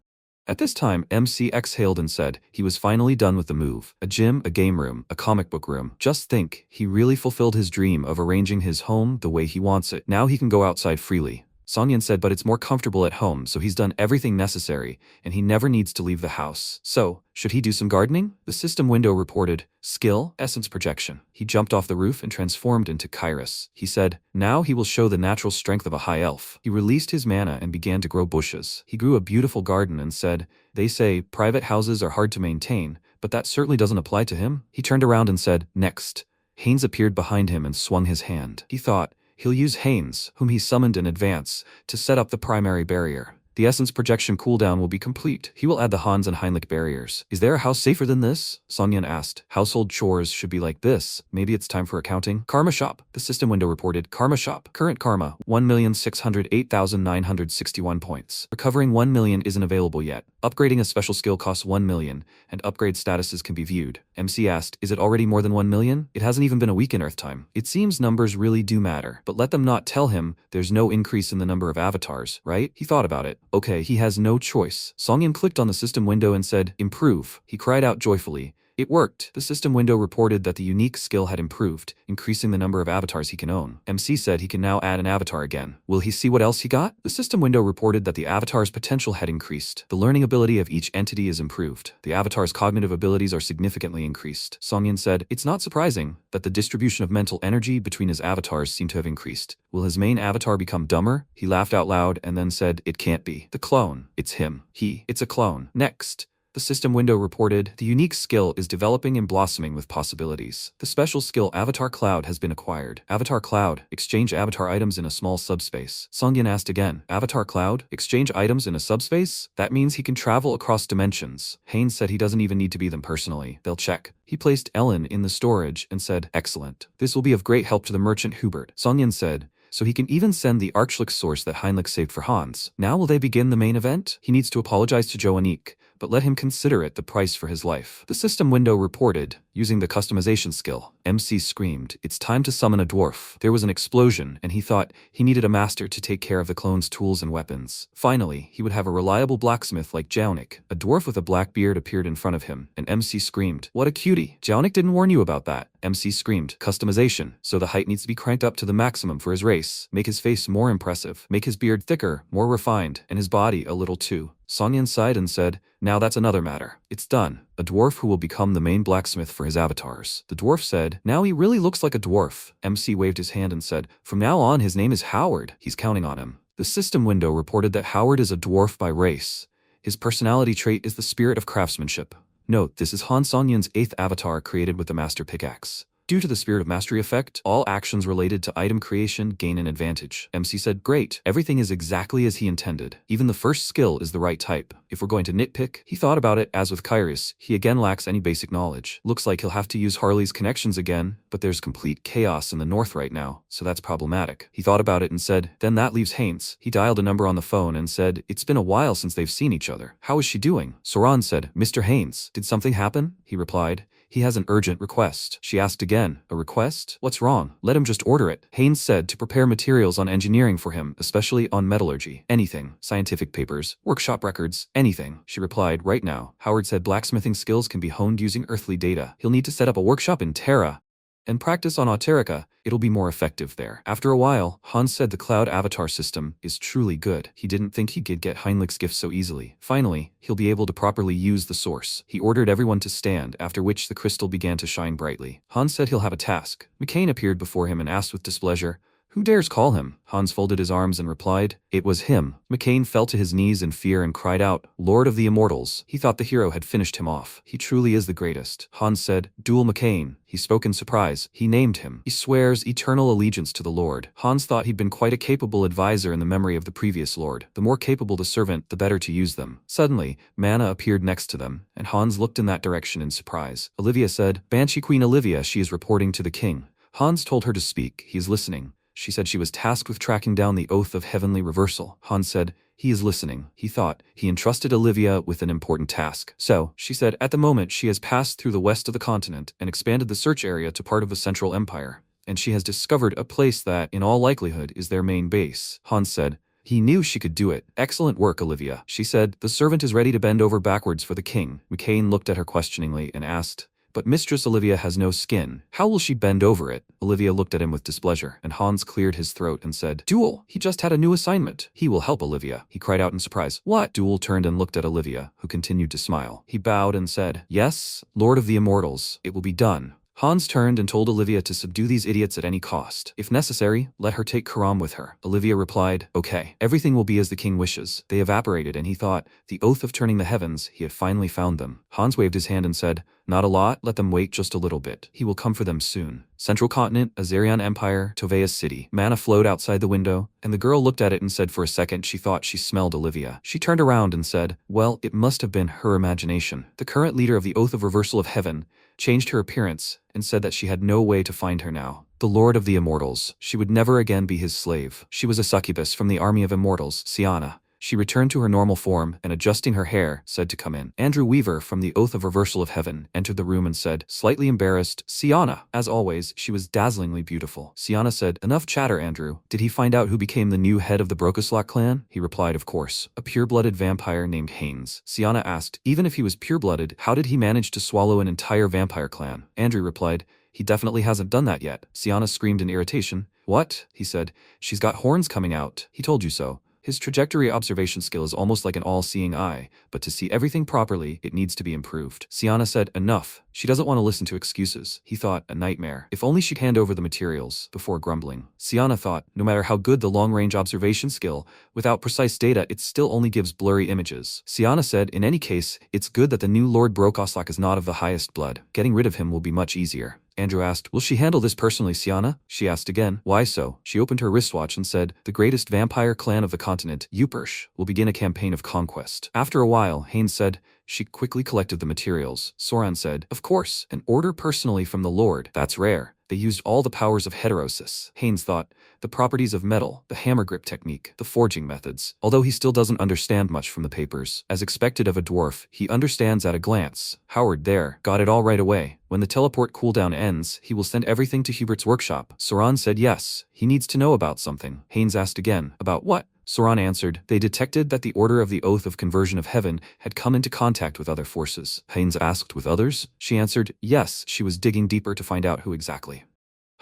At this time, MC exhaled and said, he was finally done with the move. A gym, a game room, a comic book room. Just think, he really fulfilled his dream of arranging his home the way he wants it. Now he can go outside freely. Sonyan said, but it's more comfortable at home, so he's done everything necessary, and he never needs to leave the house. So, should he do some gardening? The system window reported, skill, essence projection. He jumped off the roof and transformed into Kairos. He said, now he will show the natural strength of a high elf. He released his mana and began to grow bushes. He grew a beautiful garden and said, they say private houses are hard to maintain, but that certainly doesn't apply to him. He turned around and said, next. Haynes appeared behind him and swung his hand. He thought, he'll use Haynes, whom he summoned in advance, to set up the primary barrier. the essence projection cooldown will be complete. He will add the Hans and Heinrich barriers. Is there a house safer than this? Songyun asked. Household chores should be like this. Maybe it's time for accounting. Karma shop. The system window reported karma shop. Current karma, 1,608,961 points. Recovering 1 million isn't available yet. Upgrading a special skill costs 1 million, and upgrade statuses can be viewed. MC asked, is it already more than 1 million? It hasn't even been a week in Earth time. It seems numbers really do matter, but let them not tell him there's no increase in the number of avatars, right? He thought about it. Okay, he has no choice. Songyun clicked on the system window and said, improve. He cried out joyfully. It worked. The system window reported that the unique skill had improved, increasing the number of avatars he can own. MC said he can now add an avatar again. Will he see what else he got? The system window reported that the avatar's potential had increased. The learning ability of each entity is improved. The avatar's cognitive abilities are significantly increased. Songyun said, it's not surprising that the distribution of mental energy between his avatars seem to have increased. Will his main avatar become dumber? He laughed out loud and then said, it can't be. The clone. It's him. It's a clone. Next. The system window reported, the unique skill is developing and blossoming with possibilities. The special skill Avatar Cloud has been acquired. Avatar Cloud, exchange avatar items in a small subspace. Songyun asked again, Avatar Cloud, exchange items in a subspace? That means he can travel across dimensions. Haynes said he doesn't even need to be them personally. They'll check. He placed Ellen in the storage and said, excellent. This will be of great help to the merchant Hubert. Songyun said, so he can even send the Archlich source that Heinrich saved for Hans. Now will they begin the main event? He needs to apologize to Joe Anik, but let him consider it the price for his life. The system window reported, using the customization skill. MC screamed, it's time to summon a dwarf. There was an explosion, and he thought he needed a master to take care of the clone's tools and weapons. Finally, he would have a reliable blacksmith like Jaunik. A dwarf with a black beard appeared in front of him, and MC screamed, what a cutie. Jaunik didn't warn you about that. MC screamed, customization. So the height needs to be cranked up to the maximum for his race. Make his face more impressive. Make his beard thicker, more refined, and his body a little too. Songyun sighed and said, now that's another matter. It's done. A dwarf who will become the main blacksmith for his avatars. The dwarf said, now he really looks like a dwarf. MC waved his hand and said, from now on his name is Howard. He's counting on him. The system window reported that Howard is a dwarf by race. His personality trait is the spirit of craftsmanship. Note, this is Han Songyun's 8th avatar created with the master pickaxe. Due to the Spirit of Mastery effect, all actions related to item creation gain an advantage. MC said, great, everything is exactly as he intended. Even the first skill is the right type. If we're going to nitpick, he thought about it. As with Kyrus, he again lacks any basic knowledge. Looks like he'll have to use Harley's connections again, but there's complete chaos in the north right now, so that's problematic. He thought about it and said, then that leaves Haynes. He dialed a number on the phone and said, it's been a while since they've seen each other. How is she doing? Soran said, Mr. Haynes, did something happen? He replied, he has an urgent request. She asked again, a request? What's wrong? Let him just order it. Haynes said to prepare materials on engineering for him, especially on metallurgy. Anything. Scientific papers, workshop records, anything. She replied, right now. Howard said blacksmithing skills can be honed using earthly data. He'll need to set up a workshop in Terra and practice on Auterica. It'll be more effective there. After a while, Hans said the cloud avatar system is truly good. He didn't think he could get Heinrich's gift so easily. Finally, he'll be able to properly use the source. He ordered everyone to stand, after which the crystal began to shine brightly. Hans said he'll have a task. McCain appeared before him and asked with displeasure, who dares call him? Hans folded his arms and replied, it was him. McCain fell to his knees in fear and cried out, Lord of the Immortals. He thought the hero had finished him off. He truly is the greatest. Hans said, Duel McCain. He spoke in surprise. He named him. He swears eternal allegiance to the Lord. Hans thought he'd been quite a capable advisor in the memory of the previous Lord. The more capable the servant, the better to use them. Suddenly, Mana appeared next to them, and Hans looked in that direction in surprise. Olivia said, Banshee Queen Olivia, she is reporting to the king. Hans told her to speak. He is listening. She said she was tasked with tracking down the Oath of Heavenly Reversal. Hans said, he is listening. He thought he entrusted Olivia with an important task. So, she said, at the moment she has passed through the west of the continent and expanded the search area to part of the Central Empire, and she has discovered a place that, in all likelihood, is their main base. Hans said, he knew she could do it. Excellent work, Olivia. She said, the servant is ready to bend over backwards for the king. McCain looked at her questioningly and asked, but Mistress Olivia has no skin. How will she bend over it? Olivia looked at him with displeasure, and Hans cleared his throat and said, Duel, he just had a new assignment. He will help Olivia. He cried out in surprise. What? Duel turned and looked at Olivia, who continued to smile. He bowed and said, yes, Lord of the Immortals, it will be done. Hans turned and told Olivia to subdue these idiots at any cost. If necessary, let her take Karam with her. Olivia replied, okay, everything will be as the king wishes. They evaporated and he thought, the oath of turning the heavens, he had finally found them. Hans waved his hand and said, not a lot, let them wait just a little bit. He will come for them soon. Central Continent, Azarian Empire, Tovea's city. Manna flowed outside the window, and the girl looked at it and said for a second she thought she smelled Olivia. She turned around and said, well, it must have been her imagination. The current leader of the Oath of Reversal of Heaven changed her appearance and said that she had no way to find her now. The Lord of the Immortals. She would never again be his slave. She was a succubus from the army of immortals, Siana. She returned to her normal form and, adjusting her hair, said to come in. Andrew Weaver from the Oath of Reversal of Heaven entered the room and said, slightly embarrassed, Siana. As always, she was dazzlingly beautiful. Siana said, enough chatter, Andrew. Did he find out who became the new head of the Brokoslak clan? He replied, of course. A pure-blooded vampire named Haynes. Siana asked, even if he was pure-blooded, how did he manage to swallow an entire vampire clan? Andrew replied, he definitely hasn't done that yet. Siana screamed in irritation. What? He said, she's got horns coming out. He told you so. His trajectory observation skill is almost like an all-seeing eye, but to see everything properly, it needs to be improved. Siana said, enough. She doesn't want to listen to excuses. He thought, a nightmare. If only she'd hand over the materials, before grumbling. Siana thought, no matter how good the long-range observation skill, without precise data, it still only gives blurry images. Siana said, in any case, it's good that the new Lord Brokoslak is not of the highest blood. Getting rid of him will be much easier. Andrew asked, will she handle this personally, Siana? She asked again, why so? She opened her wristwatch and said, the greatest vampire clan of the continent, Upersh, will begin a campaign of conquest. After a while, Haynes said, she quickly collected the materials. Soran said, of course, an order personally from the Lord. That's rare. They used all the powers of heterosis. Haynes thought, the properties of metal, the hammer grip technique, the forging methods. Although he still doesn't understand much from the papers. As expected of a dwarf, he understands at a glance. Howard there got it all right away. When the teleport cooldown ends, he will send everything to Hubert's workshop. Soran said yes. He needs to know about something. Haynes asked again, about what? Soran answered, they detected that the Order of the Oath of Conversion of Heaven had come into contact with other forces. Haynes asked, with others? She answered, yes, she was digging deeper to find out who exactly.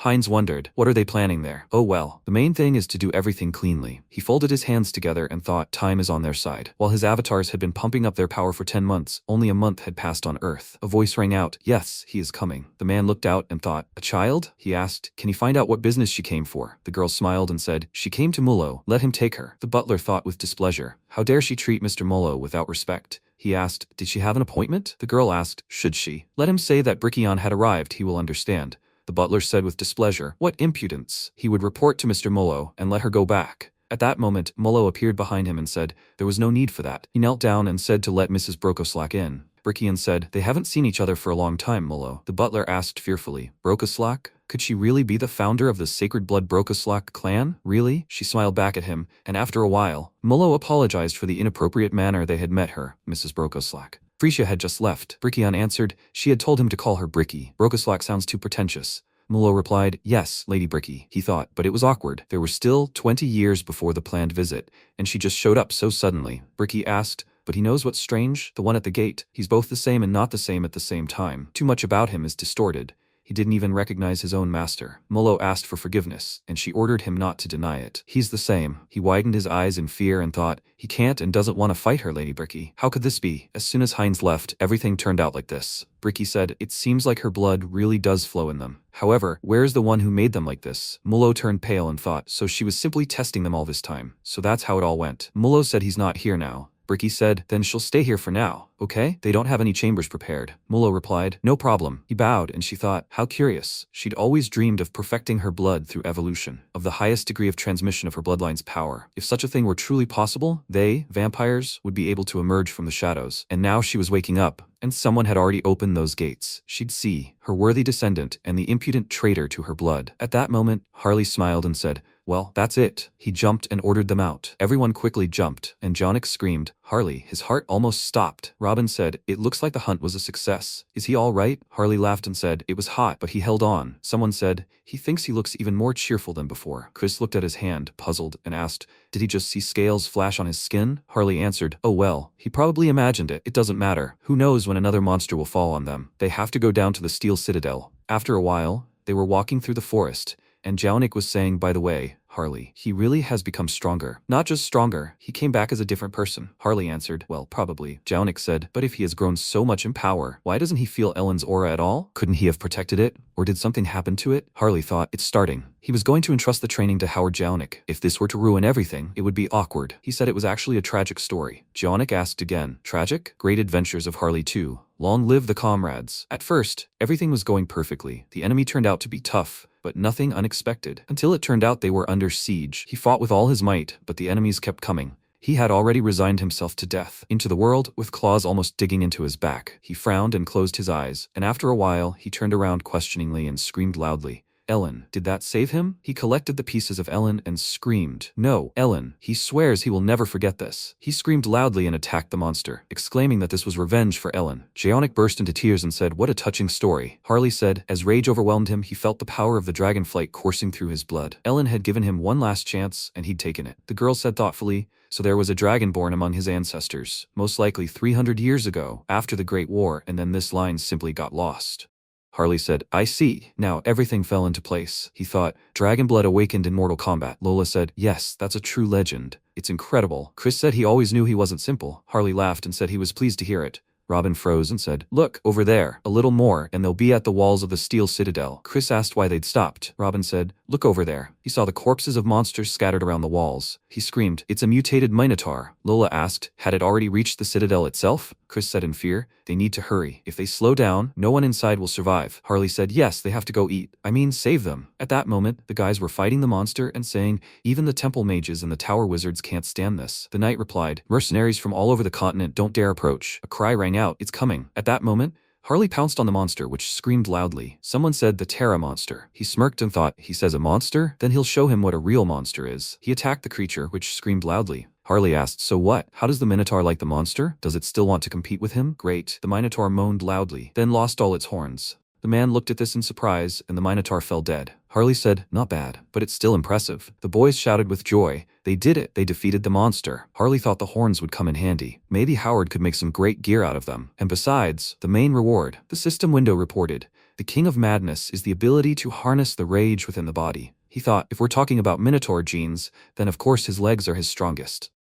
Haynes wondered, what are they planning there? Oh well, the main thing is to do everything cleanly. He folded his hands together and thought time is on their side. While his avatars had been pumping up their power for 10 months, only a month had passed on Earth. A voice rang out, yes, he is coming. The man looked out and thought, a child? He asked, can he find out what business she came for? The girl smiled and said, she came to Mullo, let him take her. The butler thought with displeasure, how dare she treat Mr. Mullo without respect? He asked, did she have an appointment? The girl asked, should she? Let him say that Brickion had arrived, he will understand. The butler said with displeasure, what impudence. He would report to Mr. Mullo and let her go back. At that moment, Mullo appeared behind him and said, there was no need for that. He knelt down and said to let Mrs. Brokoslak in. Brickion said, they haven't seen each other for a long time, Mullo. The butler asked fearfully, Brokoslak? Could she really be the founder of the Sacred Blood Brokoslak clan? Really? She smiled back at him, and after a while, Mullo apologized for the inappropriate manner they had met her, Mrs. Brokoslak. Frisia had just left. Brickion answered, she had told him to call her Bricky. Brokoslak sounds too pretentious. Mullo replied, yes, Lady Bricky. He thought, but it was awkward. There were still 20 years before the planned visit, and she just showed up so suddenly. Bricky asked, but he knows what's strange? The one at the gate. He's both the same and not the same at the same time. Too much about him is distorted. He didn't even recognize his own master. Mullo asked for forgiveness, and she ordered him not to deny it. He's the same. He widened his eyes in fear and thought, he can't and doesn't want to fight her, Lady Bricky. How could this be? As soon as Heinz left, everything turned out like this. Bricky said, it seems like her blood really does flow in them. However, where's the one who made them like this? Mullo turned pale and thought, so she was simply testing them all this time. So that's how it all went. Mullo said he's not here now. Bricky said, then she'll stay here for now, okay? They don't have any chambers prepared. Mullo replied, no problem. He bowed and she thought, how curious. She'd always dreamed of perfecting her blood through evolution, of the highest degree of transmission of her bloodline's power. If such a thing were truly possible, they, vampires, would be able to emerge from the shadows. And now she was waking up, and someone had already opened those gates. She'd see her worthy descendant and the impudent traitor to her blood. At that moment, Harley smiled and said, well, that's it. He jumped and ordered them out. Everyone quickly jumped, and Jonik screamed, Harley, his heart almost stopped. Robin said, it looks like the hunt was a success. Is he all right? Harley laughed and said, it was hot, but he held on. Someone said, he thinks he looks even more cheerful than before. Chris looked at his hand, puzzled, and asked, did he just see scales flash on his skin? Harley answered, oh well, he probably imagined it. It doesn't matter. Who knows when another monster will fall on them? They have to go down to the Steel Citadel. After a while, they were walking through the forest, and Jaunik was saying, by the way, Harley. He really has become stronger. Not just stronger, he came back as a different person. Harley answered, well, probably. Jaonik said, but if he has grown so much in power, why doesn't he feel Ellen's aura at all? Couldn't he have protected it? Or did something happen to it? Harley thought, it's starting. He was going to entrust the training to Howard Jaonik. If this were to ruin everything, it would be awkward. He said it was actually a tragic story. Jaonik asked again, tragic? Great adventures of Harley 2. Long live the comrades. At first, everything was going perfectly. The enemy turned out to be tough, but nothing unexpected. Until it turned out they were under siege. He fought with all his might, but the enemies kept coming. He had already resigned himself to death, into the world, with claws almost digging into his back. He frowned and closed his eyes, and after a while, he turned around questioningly and screamed loudly. Ellen, did that save him? He collected the pieces of Ellen and screamed, no, Ellen. He swears he will never forget this. He screamed loudly and attacked the monster, exclaiming that this was revenge for Ellen. Jaonik burst into tears and said, what a touching story. Harley said, as rage overwhelmed him, he felt the power of the dragonflight coursing through his blood. Ellen had given him one last chance, and he'd taken it. The girl said thoughtfully, so there was a dragon born among his ancestors, most likely 300 years ago, after the Great War, and then this line simply got lost. Harley said, I see. Now everything fell into place. He thought, dragon blood awakened in mortal combat. Lola said, yes, that's a true legend. It's incredible. Chris said he always knew he wasn't simple. Harley laughed and said he was pleased to hear it. Robin froze and said, look, over there, a little more, and they'll be at the walls of the steel citadel. Chris asked why they'd stopped. Robin said, look over there. He saw the corpses of monsters scattered around the walls. He screamed, it's a mutated minotaur. Lola asked, had it already reached the citadel itself? Chris said in fear, they need to hurry. If they slow down, no one inside will survive. Harley said, yes, they have to go eat. I mean, save them. At that moment, the guys were fighting the monster and saying, even the temple mages and the tower wizards can't stand this. The knight replied, mercenaries from all over the continent don't dare approach. A cry rang out, it's coming. At that moment, Harley pounced on the monster, which screamed loudly. Someone said the Terra monster. He smirked and thought, he says a monster? Then he'll show him what a real monster is. He attacked the creature, which screamed loudly. Harley asked, so what? How does the Minotaur like the monster? Does it still want to compete with him? Great. The Minotaur moaned loudly, then lost all its horns. The man looked at this in surprise, and the Minotaur fell dead. Harley said, not bad, but it's still impressive. The boys shouted with joy. They did it. They defeated the monster. Harley thought the horns would come in handy. Maybe Howard could make some great gear out of them. And besides, the main reward, the system window reported, the king of madness is the ability to harness the rage within the body. He thought, if we're talking about Minotaur genes, then of course his legs are his strongest.